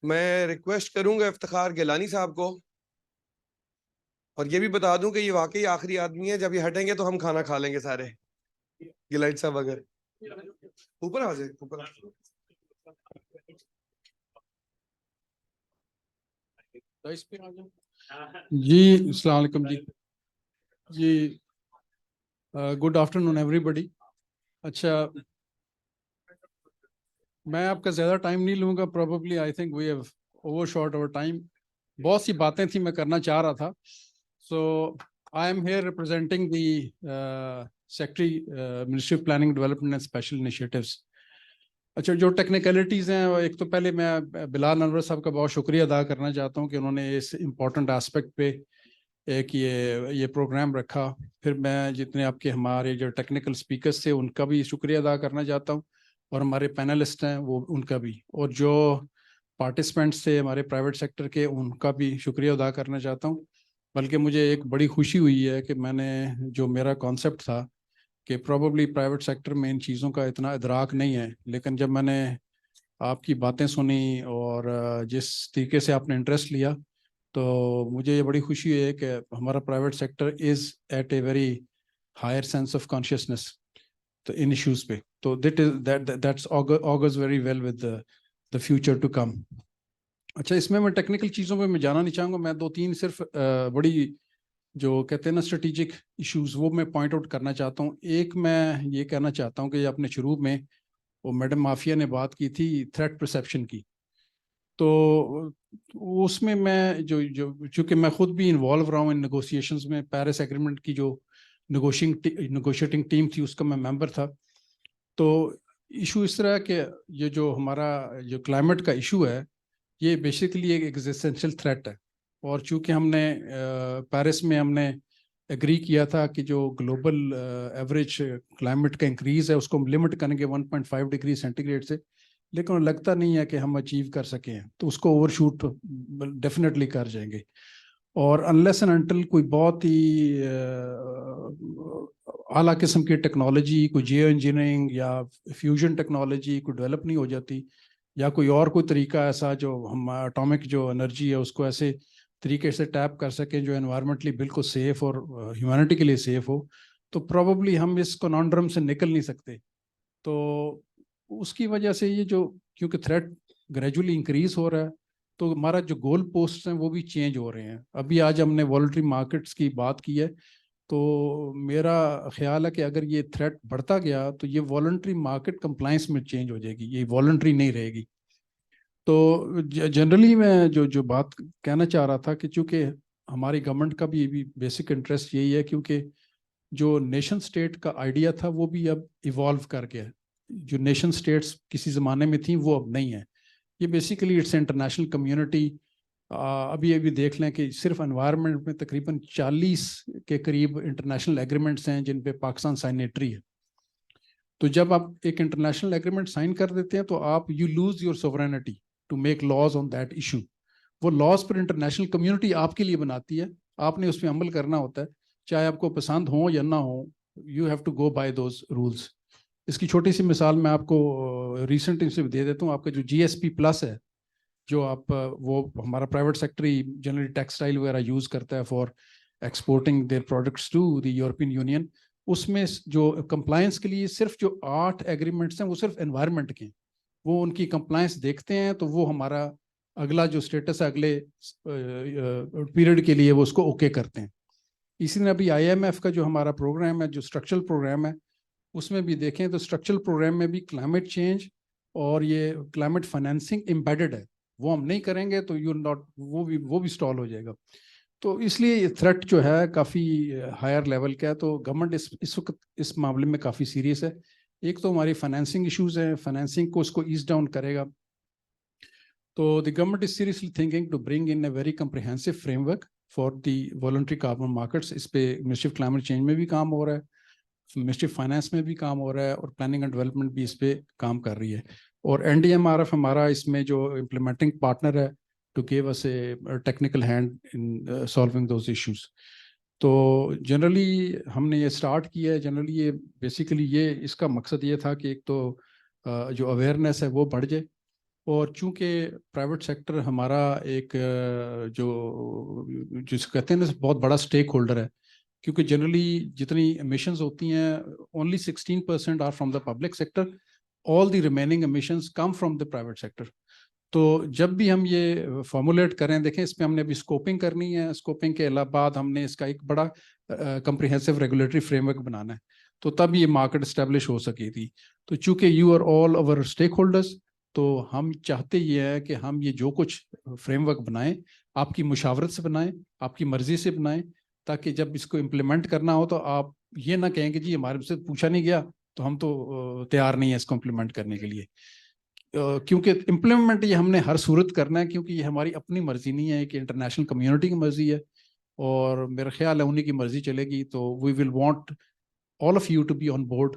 मैं रिक्वेस्ट करूंगा इफ्तिखार गिलानी साहब को, और ये भी बता दूं कि ये वाकई आखिरी आदमी है, जब ये हटेंगे तो हम खाना खा लेंगे सारे। गिलानी साहब अगर ऊपर आ जाए, ऊपर आ जाए। जी अस्सलाम वालेकुम जी गुड आफ्टरनून एवरीबॉडी। अच्छा, मैं आपका ज़्यादा टाइम नहीं लूँगा, probably I think we have overshot our time. बहुत सी बातें थी मैं करना चाह रहा था। So I am here representing the secretary ministry of planning development and special initiatives. अच्छा, जो टेक्निकलिटीज़ हैं, एक तो पहले मैं बिलाल अनवर साहब का बहुत शुक्रिया अदा करना चाहता हूँ कि उन्होंने इस इम्पोर्टेंट एस्पेक्ट पे एक ये प्रोग्राम रखा। फिर मैं जितने आपके हमारे जो टेक्निकल स्पीकर्स थे उनका भी शुक्रिया अदा करना चाहता हूँ, और हमारे पैनलिस्ट हैं वो उनका भी, और जो पार्टिसिपेंट्स थे हमारे प्राइवेट सेक्टर के उनका भी शुक्रिया अदा करना चाहता हूँ। बल्कि मुझे एक बड़ी खुशी हुई है कि मैंने जो मेरा कॉन्सेप्ट था कि प्रोबेबली प्राइवेट सेक्टर में इन चीज़ों का इतना इदराक नहीं है, लेकिन जब मैंने आपकी बातें सुनी और जिस तरीके से आपने इंटरेस्ट लिया, तो मुझे ये बड़ी खुशी है कि हमारा private sector is at a very higher sense of consciousness तो इन इश्यूज पे। तो that's augurs very well with the future to come. अच्छा, इसमें मैं टेक्निकल चीज़ों पे मैं जाना नहीं चाहूँगा, मैं दो तीन सिर्फ बड़ी जो कहते हैं ना स्ट्रेटेजिक इश्यूज, वो मैं पॉइंट आउट करना चाहता हूँ। एक मैं ये कहना चाहता हूँ कि अपने शुरू में वो मैडम माफिया ने बात की थी थ्रेट परसेप्शन की, तो उसमें मैं जो चूँकि मैं खुद भी इन्वॉल्व रहा हूँ इन नेगोशिएशंस में, पेरिस एग्रीमेंट की जो नेगोशिएटिंग टीम थी उसका मैं मेंबर था। तो इशू इस तरह के ये जो हमारा जो क्लाइमेट का इशू है, ये बेसिकली एक एग्जिस्टेंशियल थ्रेट है। और चूंकि हमने पेरिस में हमने एग्री किया था कि जो ग्लोबल एवरेज क्लाइमेट का इंक्रीज है उसको हम लिमिट करेंगे 1.5 डिग्री सेंटीग्रेड से, लेकिन लगता नहीं है कि हम अचीव कर सके हैं, तो उसको ओवरशूट डेफिनेटली कर जाएंगे। और अनलेस एंड अनटिल कोई बहुत ही आला किस्म की टेक्नोलॉजी, कोई जियो इंजीनियरिंग या फ्यूजन टेक्नोलॉजी कोई डेवलप नहीं हो जाती, या कोई और कोई तरीका ऐसा जो हम एटॉमिक जो एनर्जी है उसको ऐसे तरीके से टैप कर सकें जो एनवायरमेंटली बिल्कुल सेफ और ह्यूमैनिटी के लिए सेफ हो, तो प्रोबेबली हम इस कॉन्ड्रम से निकल नहीं सकते। तो उसकी वजह से ये जो क्योंकि थ्रेट ग्रेजुअली इंक्रीज हो रहा है, तो हमारा जो गोल पोस्ट हैं वो भी चेंज हो रहे हैं। अभी आज हमने वॉलंटरी मार्केट्स की बात की है, तो मेरा ख्याल है कि अगर ये थ्रेट बढ़ता गया तो ये वॉलंटरी मार्केट कंप्लायंस में चेंज हो जाएगी, ये वॉलंटरी नहीं रहेगी। तो जनरली मैं जो बात कहना चाह रहा था कि चूँकि हमारी गवर्नमेंट का भी बेसिक इंटरेस्ट यही है, क्योंकि जो नेशन स्टेट का आइडिया था वो भी अब इवॉल्व कर गया। जो नेशन स्टेट्स किसी ज़माने में थी वो अब नहीं है, ये बेसिकली इट्स इंटरनेशनल कम्युनिटी। अभी देख लें कि सिर्फ एनवायरनमेंट में तकरीबन 40 के करीब इंटरनेशनल एग्रीमेंट्स हैं जिन पे पाकिस्तान साइनेटरी है। तो जब आप एक इंटरनेशनल एग्रीमेंट साइन कर देते हैं तो आप you lose your sovereignty to make laws on that issue. वो लॉज पर इंटरनेशनल कम्युनिटी आपके लिए बनाती है, आपने उस पर अमल करना होता है, चाहे आपको पसंद हो या ना हो, you have to go by those rules. इसकी छोटी सी मिसाल मैं आपको रिसेंटली से दे देता हूँ। आपका जो GSP प्लस है, जो आप वो हमारा प्राइवेट सेक्टर ही जनरली टेक्सटाइल वगैरह यूज़ करता है for exporting their products to the European Union, उसमें जो कंप्लायंस के लिए सिर्फ जो 8 एग्रीमेंट्स हैं वो सिर्फ एनवायरनमेंट के, वो उनकी कंप्लायंस देखते हैं तो वो हमारा अगला जो स्टेटस है अगले पीरियड के लिए वो उसको ओके करते हैं। इसी तरह अभी IMF का जो हमारा प्रोग्राम है, जो स्ट्रक्चरल प्रोग्राम है, उसमें भी देखें तो स्ट्रक्चरल प्रोग्राम में भी क्लाइमेट चेंज और ये क्लाइमेट फाइनेंसिंग एम्बेडेड है। वो हम नहीं करेंगे तो यू नॉट वो भी स्टॉल हो जाएगा। तो इसलिए ये थ्रेट जो है काफ़ी हायर लेवल का है। तो गवर्नमेंट इस वक्त इस मामले में काफ़ी सीरियस है। एक तो हमारी फाइनेंसिंग इश्यूज हैं, फाइनेंसिंग को इसको ईज डाउन करेगा। तो the government is seriously thinking to bring in a very comprehensive framework for the voluntary carbon markets. इस पे मिनिस्ट्री ऑफ क्लाइमेट चेंज में भी काम हो रहा है, मिनिस्ट्री ऑफ फाइनेंस में भी काम हो रहा है, और प्लानिंग एंड डेवलपमेंट भी इस पे काम कर रही है। और NDMRF हमारा इसमें जो इम्प्लीमेंटिंग पार्टनर है to give us a technical hand in solving those issues. तो जनरली हमने ये स्टार्ट किया है। जनरली ये बेसिकली ये इसका मकसद ये था कि एक तो जो अवेयरनेस है वो बढ़ जाए, और चूंकि प्राइवेट सेक्टर हमारा एक जो जिस कहते हैं ना बहुत बड़ा स्टेक होल्डर है, क्योंकि जनरली जितनी एमिशंस होती हैं only 16% are from the public sector, all the remaining emissions come from the private sector. तो जब भी हम ये फॉर्मुलेट करें, देखें इसमें हमने अभी स्कोपिंग करनी है, स्कोपिंग के बाद हमने इसका एक बड़ा कंप्रिहेंसिव रेगुलेटरी फ्रेमवर्क बनाना है, तो तब ये मार्केट इस्टेब्लिश हो सकी थी। तो चूंकि you are all our stakeholders, तो हम चाहते ये है कि हम ये जो कुछ फ्रेमवर्क बनाएं आपकी मुशावरत से बनाएं, आपकी मर्जी से बनाएं, ताकि जब इसको इम्प्लीमेंट करना हो तो आप ये ना कहें कि जी हमारे से पूछा नहीं गया तो हम तो तैयार नहीं है इसको इम्प्लीमेंट करने के लिए। क्योंकि इम्प्लीमेंट ये हमने हर सूरत करना है, क्योंकि ये हमारी अपनी मर्जी नहीं है कि इंटरनेशनल कम्युनिटी की मर्जी है, और मेरा ख्याल है उन्हीं की मर्जी चलेगी। तो we will want all of you to be on board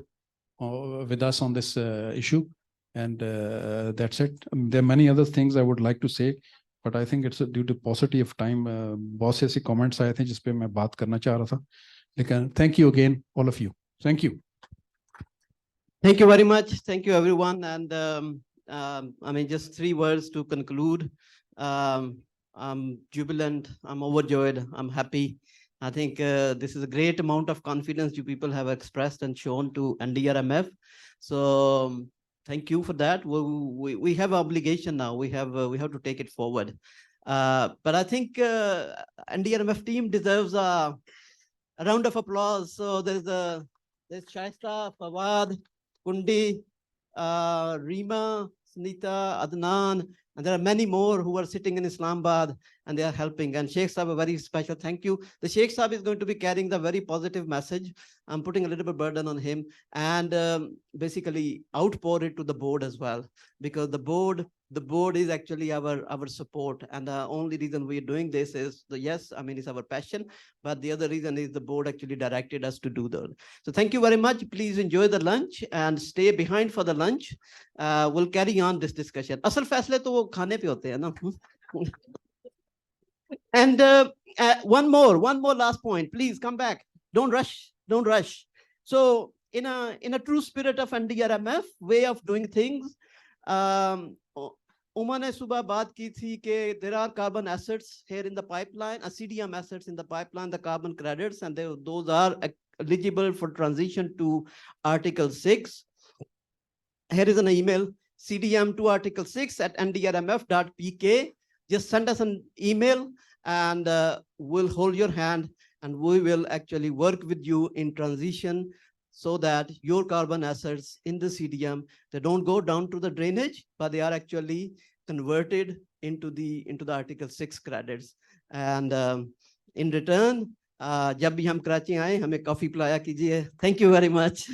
with us on this issue, and that's it. There are many other things I would like to say, but I think it's due to paucity of time. बहुत से ऐसे comments आए थे जिस पे मैं बात करना चाह रहा था, लेकिन thank you again all of you. Thank you. Thank you very much. Thank you everyone. And I mean, just 3 words to conclude. I'm jubilant, I'm overjoyed, I'm happy. I think this is a great amount of confidence you people have expressed and shown to NDRMF. So thank you for that. We have an obligation now. We have to take it forward. But I think NDRMF team deserves a round of applause. So there's Shaista, Fawad, Kundi, Rima, Sunita, Adnan, and there are many more who are sitting in Islamabad and they are helping. And Sheikh Saab, a very special thank you. The Sheikh Saab is going to be carrying the very positive message. I'm putting a little bit burden on him, and basically outpour it to the board as well, because the board is actually our support. And the only reason we're doing this is yes, I mean, it's our passion, but the other reason is the board actually directed us to do that. So thank you very much. Please enjoy the lunch and stay behind for the lunch. We'll carry on this discussion. Asal faisle to wo khane pe hote hain na. And one more last point. Please come back. Don't rush. Don't rush. So in a true spirit of NDRMF way of doing things, Uma ne subah baat ki thi ke there are carbon assets here in the pipeline, CDM assets in the pipeline, the carbon credits, and those are eligible for transition to Article 6. Here is an email, CDM to Article 6 at ndrmf.pk. Just send us an email and we'll hold your hand and we will actually work with you in transition so that your carbon assets in the CDM, they don't go down to the drainage, but they are actually converted into the Article 6 credits. And in return, जब भी हम कराची आए हमें coffee पिलाया कीजिए. Thank you very much.